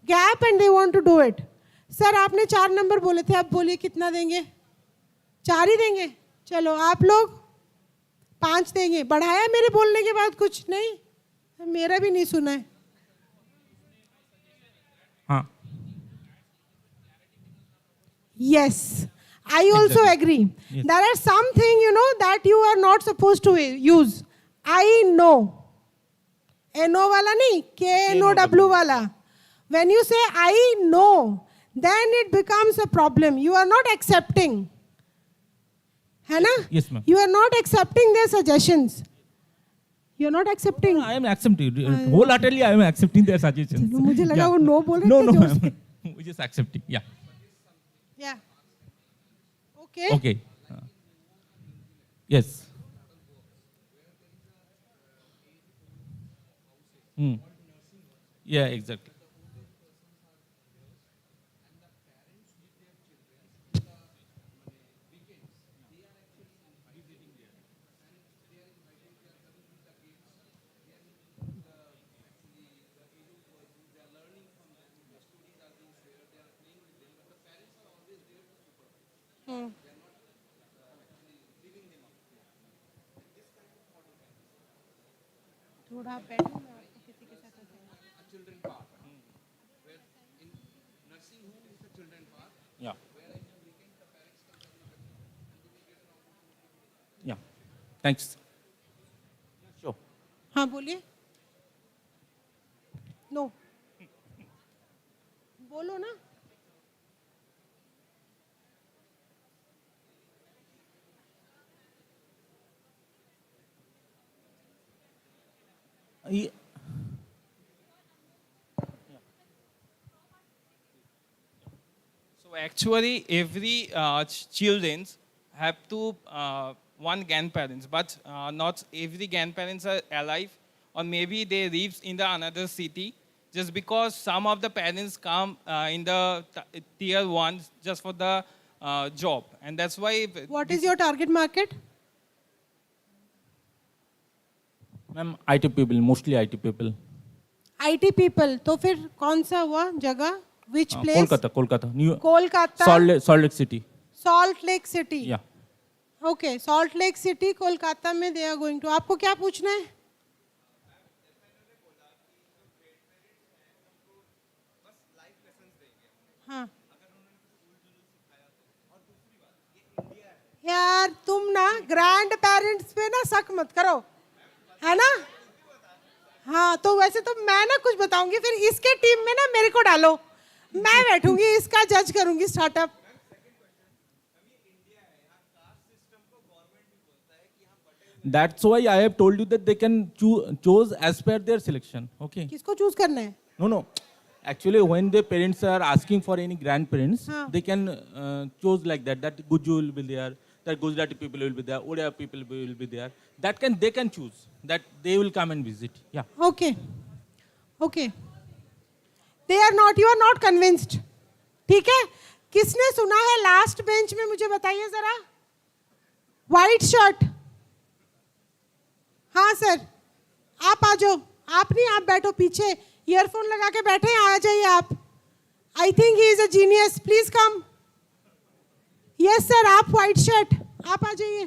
gap and they want to do it. Sir, आपने 4 number बोले थे, आप बोलिए कितना देंगे? 4 ही देंगे? चलो, आप लोग 5 देंगे. बढ़ाया मेरे बोलने के बाद कुछ नहीं? मेरा भी नहीं सुना है. Yes, I also agree.
Yes.
There are something, that you are not supposed to use. I know. N-O wala nahi, K-N-O-W wala. When you say I know, then it becomes a problem. You are not accepting. है ना?
Yes, ma'am.
You are not accepting their suggestions. You are not accepting.
I am accepting. Wholeheartedly, I am accepting their suggestions.
मुझे लगा वो no बोल रहे
No,
थे जोर से.
ma'am. We just accepting. Yeah.
Yeah. Okay.
Okay. Yes. Yeah, exactly.
थोड़ा बैठो मैं आपको किसी के साथ
Children park. Where in nursing home is a children park. Yeah. Where in the weekend the parents come and they will get an opportunity. Yeah. Thanks. Sure.
हाँ बोलिए. No. बोलो ना.
Yeah.
So actually, every children have to one grandparents, but not every grandparents are alive, or maybe they live in the another city. Just because some of the parents come in the tier 1 just for the job, and that's why.
What is your target market?
Ma'am, IT people, mostly IT people.
IT people. तो फिर कौन सा हुआ जगह? Which place?
Kolkata. New.
Kolkata.
Salt Lake City.
Salt Lake City.
Yeah.
Okay, Salt Lake City, Kolkata में they are going to. आपको क्या पूछना है? हाँ. यार तुम ना ग्रैंड पेरेंट्स पे ना शक मत करो, है ना? हाँ तो वैसे तो मैं ना कुछ बताऊंगी, फिर इसके टीम में ना मेरे को डालो, मैं बैठूंगी इसका जज करूंगी startup.
That's why I have told you that they can choose as per their selection. Okay.
किसको चूज करना है?
No. Actually, when the parents are asking for any grandparents, they can choose like that. That Guju will be there, that Gujarati people will be there, Odia people will be there. They can choose that they will come and visit. Yeah.
Okay. Okay. They are not. You are not convinced. ठीक है? किसने सुना है last bench में मुझे बताइए जरा. White shirt. हाँ सर. आप आ जाओ. आप नहीं, आप बैठो पीछे. ईयरफोन लगा के बैठे हैं, आ जाइए आप. I think he is a genius. Please come. Yes sir, आप व्हाइट शर्ट. आप आ जाइए.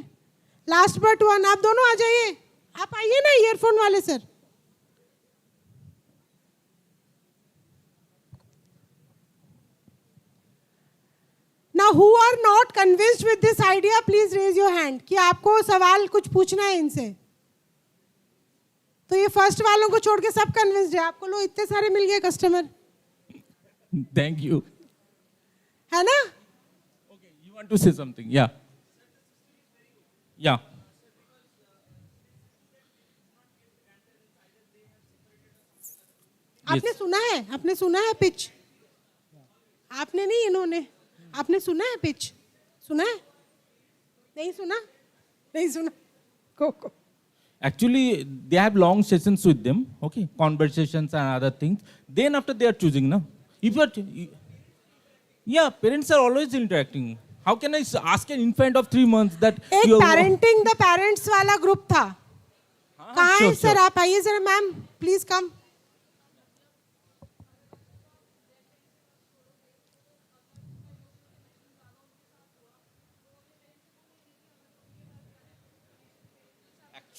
Last but one. आप दोनों आ जाइए. आप आइए ना, ईयरफोन वाले sir. Now, who are not convinced with this idea, please raise your hand. कि आपको सवाल कुछ पूछना है इनसे. तो ये फर्स्ट वालों को छोड़ के सब कन्विंस्ड है. आपको लो इतने सारे मिल गए कस्टमर.
Thank you.
है ना?
Okay, you want to say something? Yeah. Yeah.
आपने सुना है? आपने सुना है पिच? आपने नहीं, इन्होंने. आपने सुना है पिच? सुना है? नहीं सुना? नहीं सुना? को.
Actually, they have long sessions with them, okay, conversations and other things. Then after they are choosing, no? If you are, yeah, parents are always interacting. How can I ask an infant of 3 months that
एक parenting the parents वाला group था. कहाँ है sir? आप आइए sir. Ma'am please come.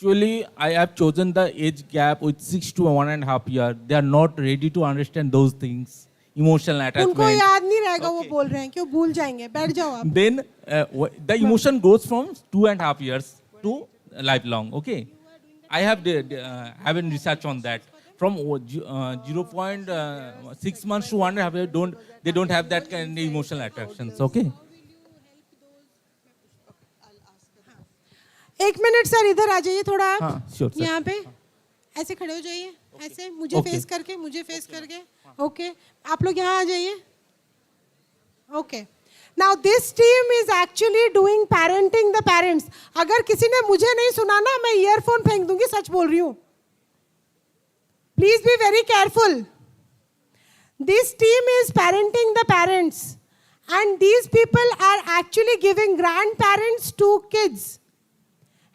Actually, I have chosen the age gap with 6 to 1.5 years. They are not ready to understand those things, emotional attachment.
उनको याद नहीं रहेगा वो बोल रहे हैं, क्यों भूल जाएंगे. बैठ जाओ आप.
Then the emotion goes from 2.5 years to lifelong. Okay, I have haven't research on that. From 0.6 months to 1.5 years, they don't have that kind of emotional attractions. Okay.
एक मिनट सर, इधर आ जाइए थोड़ा आप.
हाँ, sure, sir.
यहाँ पे ऐसे खड़े हो जाइए. ऐसे मुझे फेस करके, मुझे फेस करके. ओके, आप लोग यहाँ आ जाइए. Okay. Now this team is actually doing parenting the parents. अगर किसी ने मुझे नहीं सुना ना, मैं ईयरफोन फेंक दूंगी. सच बोल रही हूँ. Please be very careful. This team is parenting the parents and these people are actually giving grandparents to kids.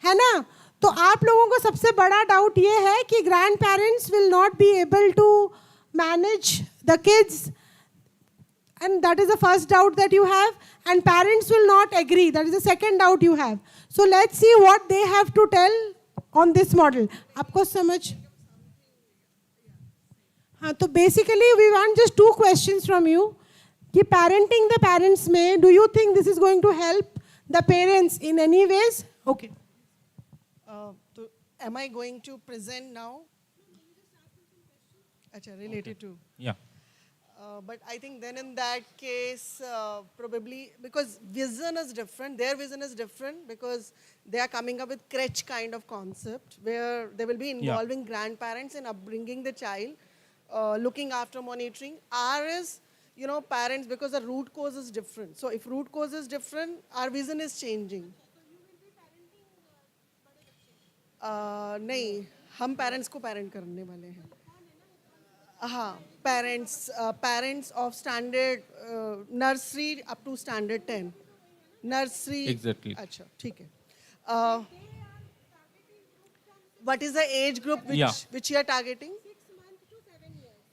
है ना? तो आप लोगों को सबसे बड़ा डाउट ये है कि grandparents will not be able to manage the kids, and that is the first doubt that you have, and parents will not agree. That is the second doubt you have. So let's see what they have to tell on this model. आपको समझ? हाँ, तो basically we want just 2 questions from you कि parenting the parents में do you think this is going to help the parents in any ways? Okay.
Am I going to present now? Achha, related to.
Yeah.
But I think then in that case, probably because vision is different, their vision is different because they are coming up with crèche kind of concept where they will be involving grandparents in upbringing the child, looking after monitoring. Ours is, you know, parents, because the root cause is different. So if root cause is different, our vision is changing. नहीं, हम parents को parent करने वाले हैं. हाँ, parents of standard nursery up to standard 10. Nursery.
Exactly.
अच्छा, ठीक है. What is the age group which you are targeting?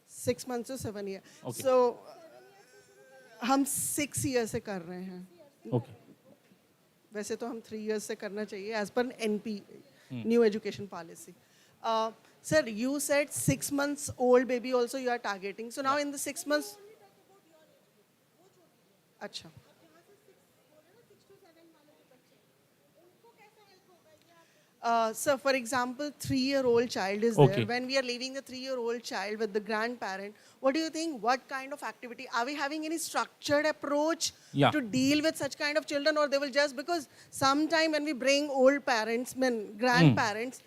6 months to 7 years.
Okay.
So हम 6 years से कर रहे हैं.
Okay.
वैसे तो हम 3 years से करना चाहिए as per NP. New education policy. Sir, you said 6 months old baby also you are targeting. So now in the 6 months. Acha. So for example, 3-year-old child is there. When we are leaving the 3-year-old child with the grandparent, what do you think? What kind of activity? Are we having any structured approach to deal with such kind of children, or they will just, because sometime when we bring old parents, grandparents,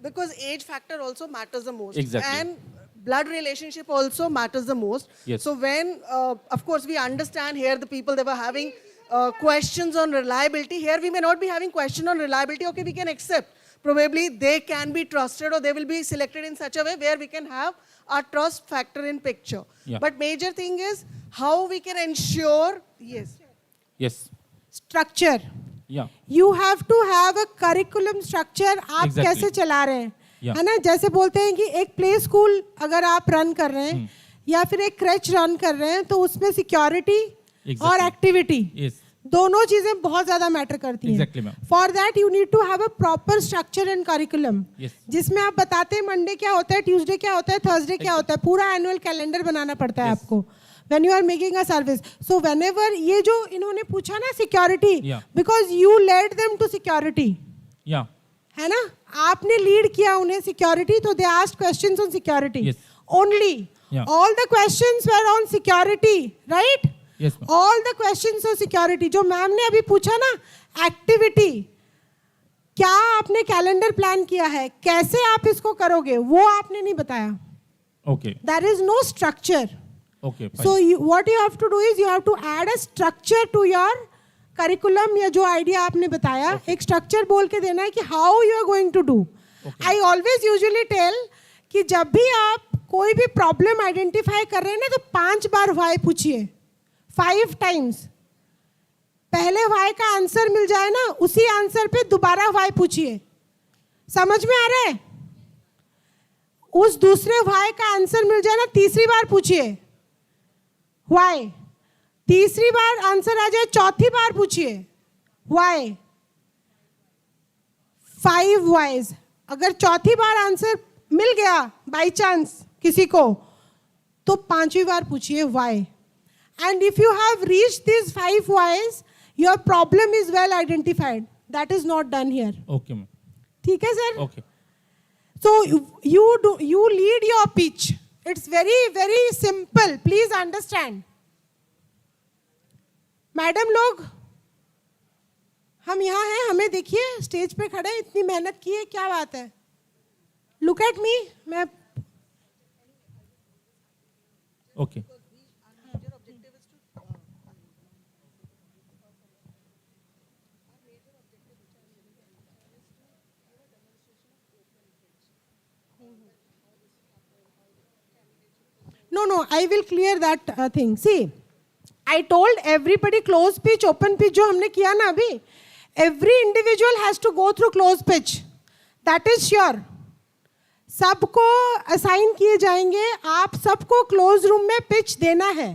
because age factor also matters the most.
Exactly.
And blood relationship also matters the most.
Yes.
So when, of course, we understand here the people, they were having questions on reliability. Here we may not be having question on reliability. Okay, we can accept. Probably they can be trusted or they will be selected in such a way where we can have our trust factor in picture.
Yeah.
But major thing is how we can ensure, yes.
Yes.
Structure.
Yeah.
You have to have a curriculum structure. आप
Exactly.
कैसे चला रहे हैं?
Yeah.
है ना, जैसे बोलते हैं कि एक प्ले स्कूल अगर आप रन कर रहे हैं या फिर एक क्रच रन कर रहे हैं तो उसमें सिक्योरिटी और एक्टिविटी
Yes.
दोनों चीजें बहुत ज्यादा मैटर करती हैं.
Exactly, ma'am.
For that you need to have a proper structure and curriculum
Yes.
जिसमें आप बताते हैं मंडे क्या होता है, ट्यूसडे क्या होता है, थर्सडे क्या होता है. पूरा एनुअल कैलेंडर बनाना पड़ता है आपको when you are making a service. So whenever ये जो इन्होंने पूछा ना security,
Yeah.
because you led them to security.
Yeah.
है ना, आपने लीड किया उन्हें सिक्योरिटी, तो they asked questions on security only.
Yeah.
All the questions were on security, right?
Yes, ma'am.
All the questions on security. जो ma'am ने अभी पूछा ना, एक्टिविटी, क्या आपने कैलेंडर प्लान किया है, कैसे आप इसको करोगे, वो आपने नहीं बताया.
Okay.
There is no structure.
Okay. Fine.
So what you have to do is you have to add a structure to your curriculum या जो आइडिया आपने बताया, एक स्ट्रक्चर बोल के देना है कि how you are going to do. I always usually tell कि जब भी आप कोई भी प्रॉब्लम आइडेंटिफाई कर रहे हैं ना तो 5 बार वाई पूछिए, 5 टाइम्स. पहले वाई का आंसर मिल जाए ना, उसी आंसर पे दोबारा वाई पूछिए. समझ में आ रहा है? उस दूसरे वाई का आंसर मिल जाए ना, तीसरी बार पूछिए वाई. तीसरी बार आंसर आ जाए, चौथी बार पूछिए वाई. 5 वाइज. अगर चौथी बार आंसर मिल गया बाय चांस किसी को, तो 5वीं बार पूछिए why. And if you have reached this 5 whys, your problem is well identified. That is not done here.
Okay, ma'am.
ठीक है sir?
Okay.
So you lead your pitch. It's very, very simple. Please understand. Madam लोग, हम यहाँ हैं, हमें देखिए stage पे खड़े, इतनी मेहनत की है, क्या बात है? Look at me. मैं
Okay.
No, I will clear that thing. See, I told everybody close pitch, open pitch जो हमने किया ना अभी, every individual has to go through close pitch. That is sure. सबको assign किए जाएंगे, आप सबको close room में pitch देना है.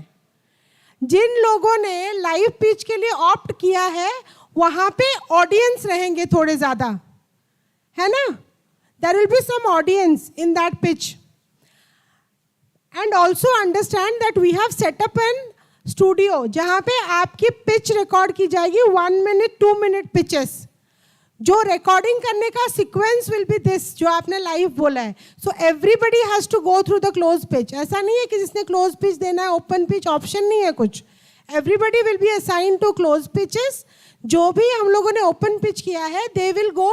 जिन लोगों ने live pitch के लिए opt किया है, वहाँ पे audience रहेंगे थोड़े ज़्यादा, है ना? There will be some audience in that pitch. And also understand that we have set up an studio जहाँ पे आपकी pitch record की जाएगी, 1 minute, 2 minute pitches. जो recording करने का sequence will be this, जो आपने live बोला है. So everybody has to go through the close pitch. ऐसा नहीं है कि जिसने close pitch देना है, open pitch option नहीं है कुछ. Everybody will be assigned to close pitches. जो भी हम लोगों ने open pitch किया है, they will go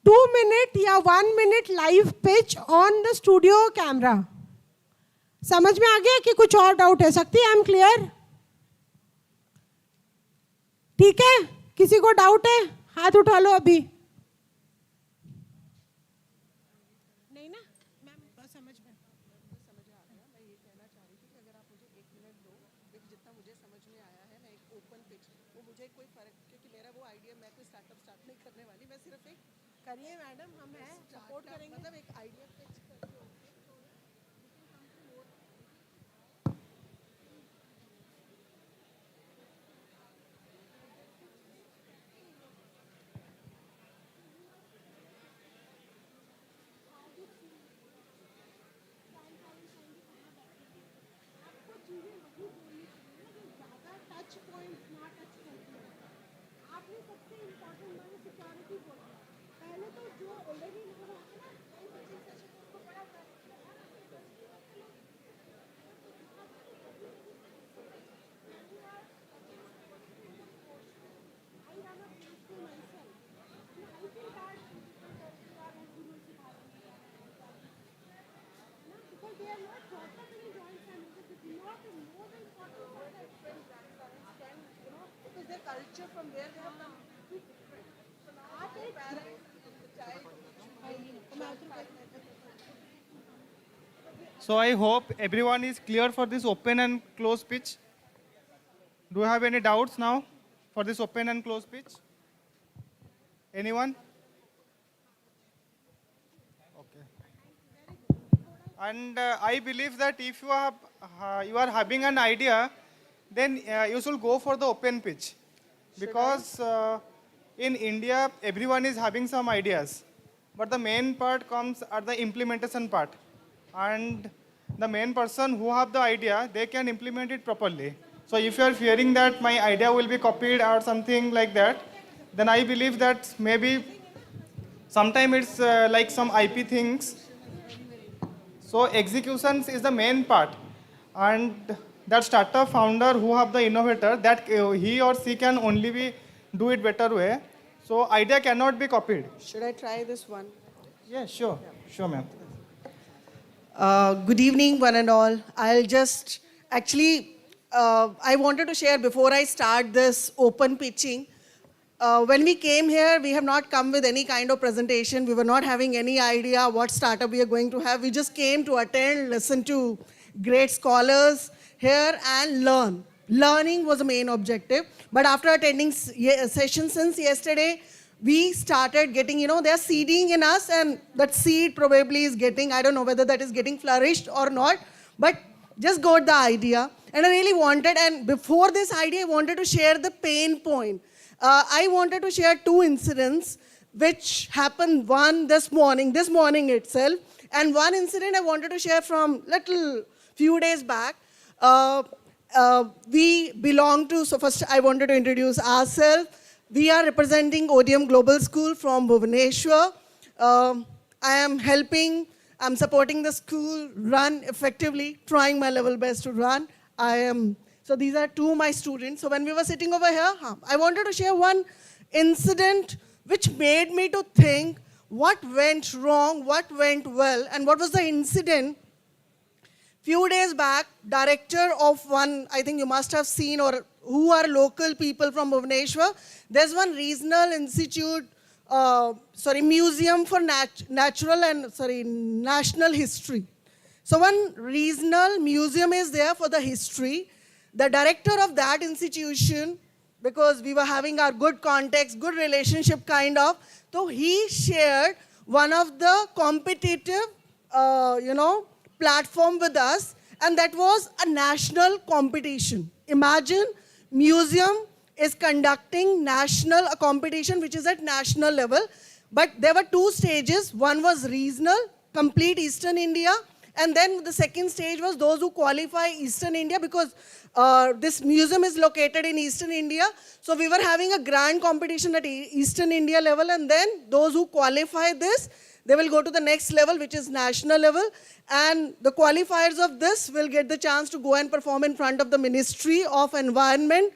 2 minute या 1 minute live pitch on the studio camera. समझ में आ गया कि कुछ और डाउट है? सकती है? I am clear? ठीक है, किसी को डाउट है? हाथ उठा लो अभी. नहीं ना मैम, समझ में आ गया. मैं ये कहना चाह रही थी कि अगर आप मुझे 1 मिनट दो, जितना मुझे समझ में आया है ना, एक ओपन पिच, वो मुझे कोई फर्क, क्योंकि मेरा वो आइडिया, मैं कोई स्टार्टअप स्टार्ट नहीं करने वाली, मैं सिर्फ एक करिए मैडम, हम हैं, सपोर्ट करेंगे, मतलब एक आइडिया पिच करके. पहले तो जो already
So I hope everyone is clear for this open and closed pitch. Do you have any doubts now for this open and closed pitch? Anyone? Okay. And I believe that if you are having an idea, then you should go for the open pitch. Because in India, everyone is having some ideas. But the main part comes at the implementation part. And the main person who have the idea, they can implement it properly. So if you are fearing that my idea will be copied or something like that, then I believe that maybe sometime it's like some IP things. So executions is the main part. And that startup founder who have the innovator, that he or she can only do it better way. So idea cannot be copied.
Should I try this one?
Yeah, sure. Sure, ma'am.
Good evening, one and all. I'll just, actually, I wanted to share before I start this open pitching. When we came here, we have not come with any kind of presentation. We were not having any idea what startup we are going to have. We just came to attend, listen to great scholars here and learn. Learning was the main objective. But after attending session since yesterday, we started getting, they're seeding in us, and that seed probably is getting, I don't know whether that is getting flourished or not, but just got the idea. And I really wanted, and before this idea, I wanted to share the pain point. I wanted to share two incidents which happened, one this morning itself, and one incident I wanted to share from few days back. We belong to, so first I wanted to introduce ourselves. We are representing ODM Global School from Bhubaneswar. I'm supporting the school run effectively, trying my level best to run. So these are two of my students. So when we were sitting over here, I wanted to share one incident which made me to think what went wrong, what went well, and what was the incident. Few days back, director of one, I think you must have seen, or who are local people from Bhubaneswar, there's one regional institute, museum for national history. So one regional museum is there for the history. The director of that institution, because we were having our good context, good relationship kind of, so he shared one of the competitive, platform with us, and that was a national competition. Imagine, museum is conducting national competition which is at national level, but there were two stages. One was regional, complete Eastern India, and then the second stage was those who qualify Eastern India, because this museum is located in Eastern India. So we were having a grand competition at Eastern India level, and then those who qualify this, they will go to the next level, which is national level. And the qualifiers of this will get the chance to go and perform in front of the Ministry of Environment.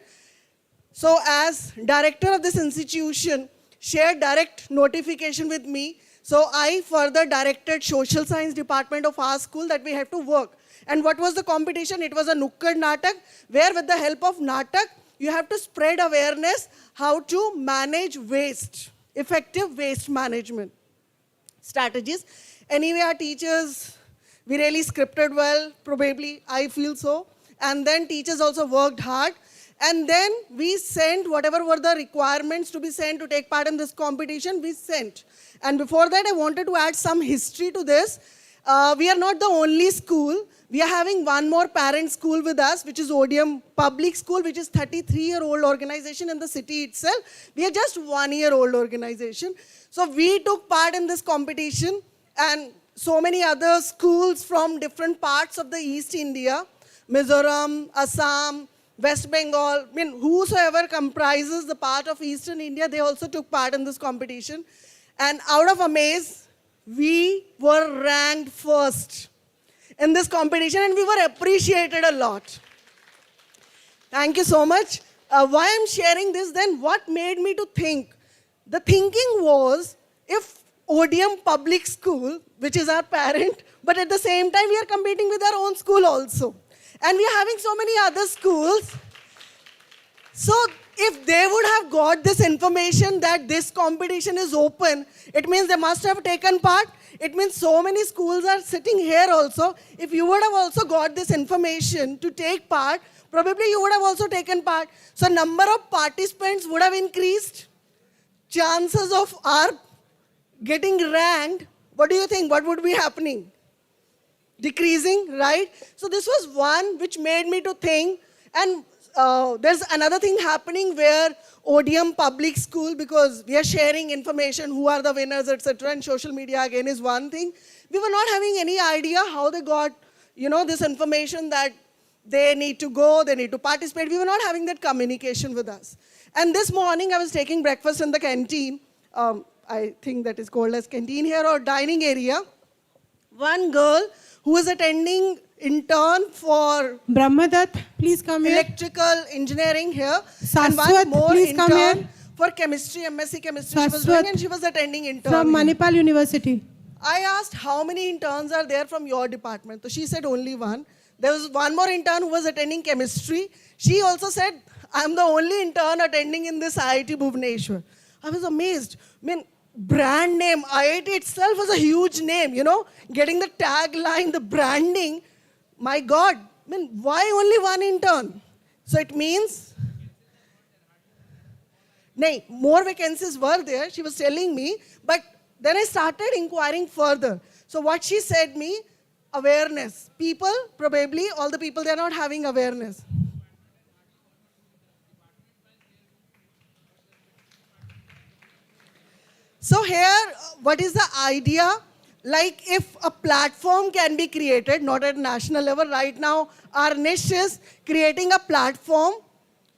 So as director of this institution, shared direct notification with me. So I further directed social science department of our school that we have to work. And what was the competition? It was a Nukkad Natak, where with the help of Natak, you have to spread awareness how to manage waste, effective waste management strategies. Anyway, our teachers, we really scripted well, probably, I feel so. And then teachers also worked hard. And then we sent whatever were the requirements to be sent to take part in this competition, we sent. And before that, I wanted to add some history to this. We are not the only school. We are having one more parent school with us, which is ODM Public School, which is 33-year-old organization in the city itself. We are just 1-year-old organization. So we took part in this competition, and so many other schools from different parts of the East India, Mizoram, Assam, West Bengal, whosoever comprises the part of Eastern India, they also took part in this competition. And out of amaze, we were ranked first in this competition, and we were appreciated a lot. Thank you so much. Why I'm sharing this then, what made me to think? The thinking was, if ODM Public School, which is our parent, but at the same time we are competing with our own school also. And we are having so many other schools. So if they would have got this information that this competition is open, it means they must have taken part. It means so many schools are sitting here also. If you would have also got this information to take part, probably you would have also taken part. So number of participants would have increased. Chances of our getting ranked, what do you think? What would be happening? Decreasing, right? So this was one which made me to think. And there's another thing happening where ODM public school, because we are sharing information, who are the winners, etc. And social media again is one thing. We were not having any idea how they got, this information that they need to go, they need to participate. We were not having that communication with us. And this morning I was taking breakfast in the canteen. I think that is called as canteen here or dining area. One girl who was attending intern for
Brahmadat, please come here.
Electrical engineering here.
Saswat,
and one more
please come
intern
here.
for chemistry, MSc chemistry she was doing, and she was attending intern.
From
here.
Manipal University.
I asked how many interns are there from your department. So she said only one. There was one more intern who was attending chemistry. She also said, I'm the only intern attending in this IIT Bhubaneswar. I was amazed. I mean, brand name, IIT itself was a huge name, getting the tagline, the branding. My God, I mean, why only one intern? So it means, more vacancies were there, she was telling me, but then I started inquiring further. So what she said me, awareness. People, probably all the people, they're not having awareness. So here, what is the idea? Like if a platform can be created, not at national level, right now our niche is creating a platform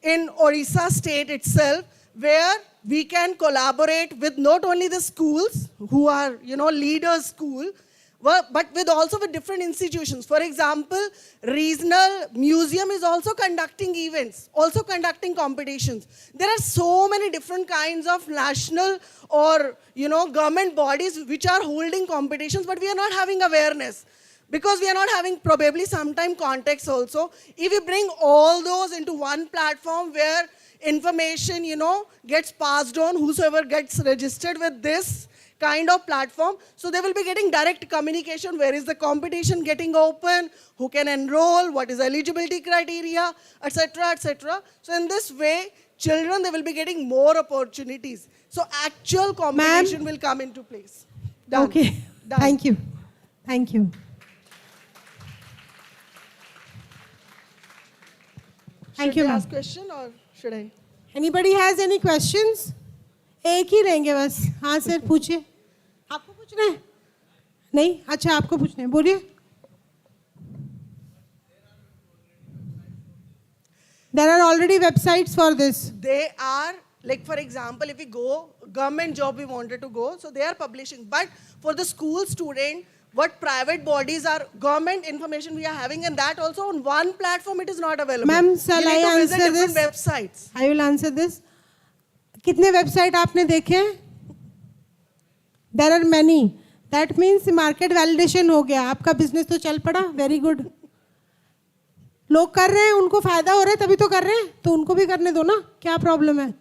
in Orissa state itself where we can collaborate with not only the schools who are, leaders school, but also with different institutions. For example, regional museum is also conducting events, also conducting competitions. There are so many different kinds of national or, government bodies which are holding competitions, but we are not having awareness. Because we are not having probably sometime context also. If we bring all those into one platform where information, gets passed on, whosoever gets registered with this kind of platform, so they will be getting direct communication, where is the competition getting open, who can enroll, what is eligibility criteria, etc., etc. So in this way, children, they will be getting more opportunities. So actual competition will come into place. Done.
Okay,
Done.
Thank you. Thank you. Thank you,
Should I
ma'am.
ask question or should I?
Anybody has any questions? एक ही रहेंगे बस. हाँ sir पूछिए. आपको पूछना है? नहीं? अच्छा आपको पूछना है. बोलिए. There are already websites for this.
They are, like for example, if we go, government job we wanted to go, so they are publishing. But for the school student, what private bodies are, government information we are having, and that also on one platform it is not available.
Ma'am, shall
you need
I
to visit
answer
different
this?
websites.
I will answer this. कितने website आपने देखे हैं? There are many. That means market validation हो गया. आपका business तो चल पड़ा. Very good. लोग कर रहे हैं, उनको फायदा हो रहा है, तभी तो कर रहे हैं. तो उनको भी करने दो ना. क्या प्रॉब्लम है?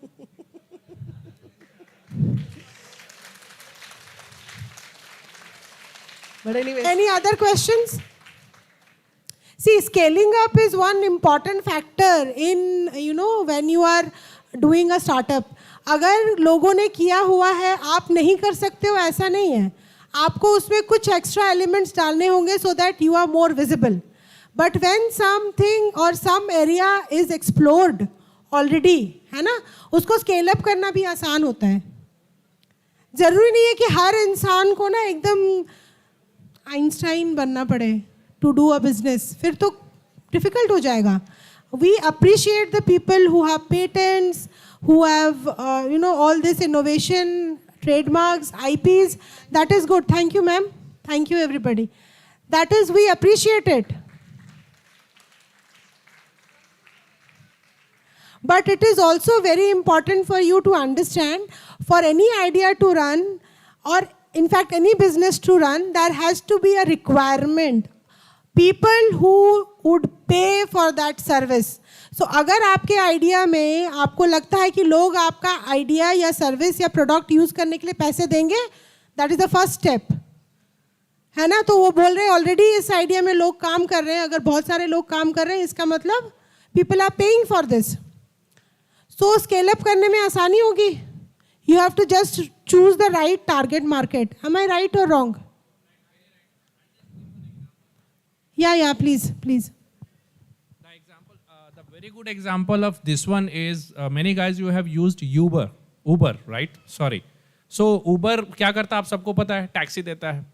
But anyways.
Any other questions? See, scaling up is one important factor in, when you are doing a startup. अगर लोगों ने किया हुआ है, आप नहीं कर सकते हो, ऐसा नहीं है. आपको उसमें कुछ extra elements डालने होंगे so that you are more visible. But when something or some area is explored already, है ना, उसको scale up करना भी आसान होता है. जरूरी नहीं है कि हर इंसान को ना एकदम आइंस्टाइन बनना पड़े to do a business. फिर तो difficult हो जाएगा. We appreciate the people who have patents, who have, all this innovation, trademarks, IPs. That is good. Thank you, ma'am. Thank you, everybody. That is, we appreciate it. But it is also very important for you to understand, for any idea to run, or in fact any business to run, there has to be a requirement. People who would pay for that service. So अगर आपके idea में आपको लगता है कि लोग आपका idea या सर्विस या प्रोडक्ट यूज़ करने के लिए पैसे देंगे, that is the first step, है ना. तो वो बोल रहे हैं ऑलरेडी इस आइडिया में लोग काम कर रहे हैं. अगर बहुत सारे लोग काम कर रहे हैं इसका मतलब people are paying for this. So scale up करने में आसानी होगी. You have to just choose the right target market. Am I right और wrong? Yeah, please.
The very good example of this one is many guys you have used Uber, right? Sorry. So Uber क्या करता है आप सबको पता है, taxi देता है.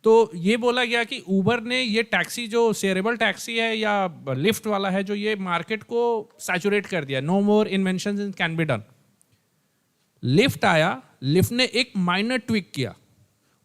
तो ये बोला गया कि Uber ने ये टैक्सी जो शेयरेबल टैक्सी है या लिफ्ट वाला है जो ये मार्केट को सैचुरेट कर दिया. No more inventions can be done. Lift आया, लिफ्ट ने एक माइनर ट्विक किया.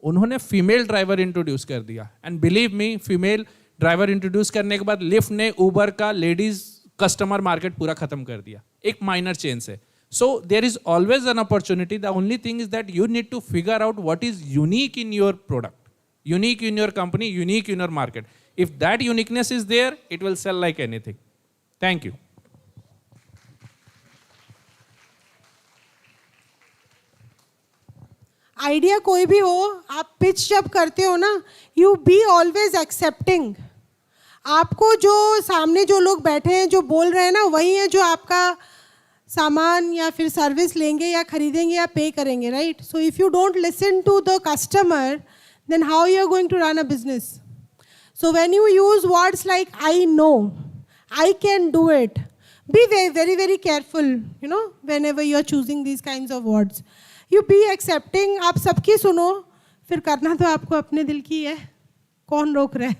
उन्होंने फीमेल ड्राइवर इंट्रोड्यूस कर दिया. And believe me, female driver introduce करने के बाद लिफ्ट ने उबर का लेडीज कस्टमर मार्केट पूरा खत्म कर दिया एक माइनर चेंज से. So there is always an opportunity. The only thing is that you need to figure out what is unique in your product, unique in your company, unique in your market. If that uniqueness is there, it will sell like anything. Thank you.
Idea कोई भी हो, आप pitch जब करते हो ना, you be always accepting. आपको जो सामने जो लोग बैठे हैं जो बोल रहे हैं ना, वही है जो आपका सामान या फिर सर्विस लेंगे या खरीदेंगे या पे करेंगे, right. So if you don't listen to the customer, then how you are going to run a business? So when you use words like I know, I can do it, be very very careful, you know, whenever you are choosing these kinds of words. You be accepting. आप सबकी सुनो, फिर करना तो आपको अपने दिल की है. कौन रोक रहा है?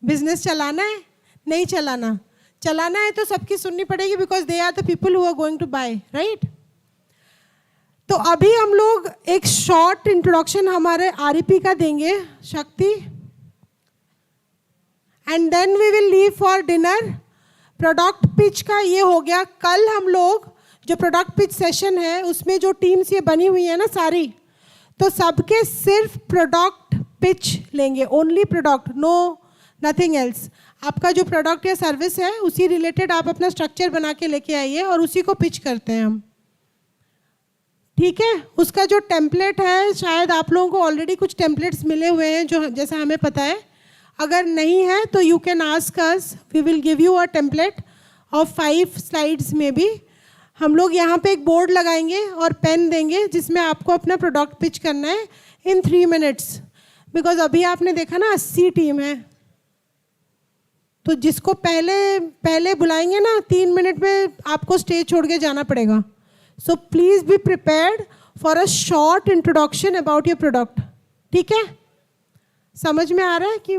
बिजनेस चलाना है, नहीं चलाना. चलाना है तो सबकी सुननी पड़ेगी, because they are the people who are going to buy, right. तो अभी हम लोग एक शॉर्ट इंट्रोडक्शन हमारे आरईपी का देंगे, Shakti, and then we will leave for dinner. Product pitch का ये हो गया. कल हम लोग जो प्रोडक्ट पिच सेशन है उसमें जो टीम्स ये बनी हुई है ना सारी, तो सबके सिर्फ प्रोडक्ट पिच लेंगे, only product, no nothing else. आपका जो प्रोडक्ट या सर्विस है उसी रिलेटेड आप अपना स्ट्रक्चर बना के लेके आइए और उसी को पिच करते हैं हम, ठीक है. उसका जो टेम्पलेट है, शायद आप लोगों को ऑलरेडी कुछ टेम्पलेट्स मिले हुए हैं जो जैसा हमें पता है. अगर नहीं है तो you can ask us, we will give you a template of 5 slides में भी. हम लोग यहाँ पे एक बोर्ड लगाएंगे और पेन देंगे जिसमें आपको अपना प्रोडक्ट पिच करना है इन 3 मिनट्स. बिकॉज अभी आपने देखा ना 80 टीम है, तो जिसको पहले बुलाएंगे ना 3 मिनट में आपको स्टेज छोड़ के जाना पड़ेगा. So please be prepared for a short introduction about your product. ठीक है? समझ में आ रहा है कि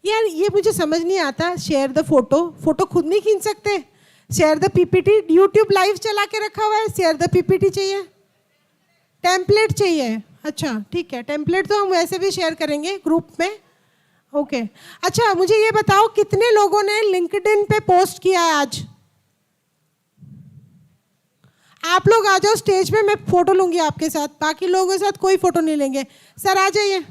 यार ये मुझे समझ नहीं आता. शेयर द फोटो खुद नहीं खींच सकते. Share the PPT, YouTube live चला के रखा हुआ है. शेयर द पीपीटी चाहिए, टेम्पलेट चाहिए. अच्छा ठीक है, टेम्पलेट तो हम वैसे भी शेयर करेंगे ग्रुप में. ओके अच्छा, मुझे ये बताओ कितने लोगों ने लिंक्डइन पे पोस्ट किया है आज? आप लोग आ जाओ स्टेज पे, मैं फोटो लूंगी आपके साथ. बाकी लोगों के साथ कोई फोटो नहीं लेंगे. सर आ जाइए.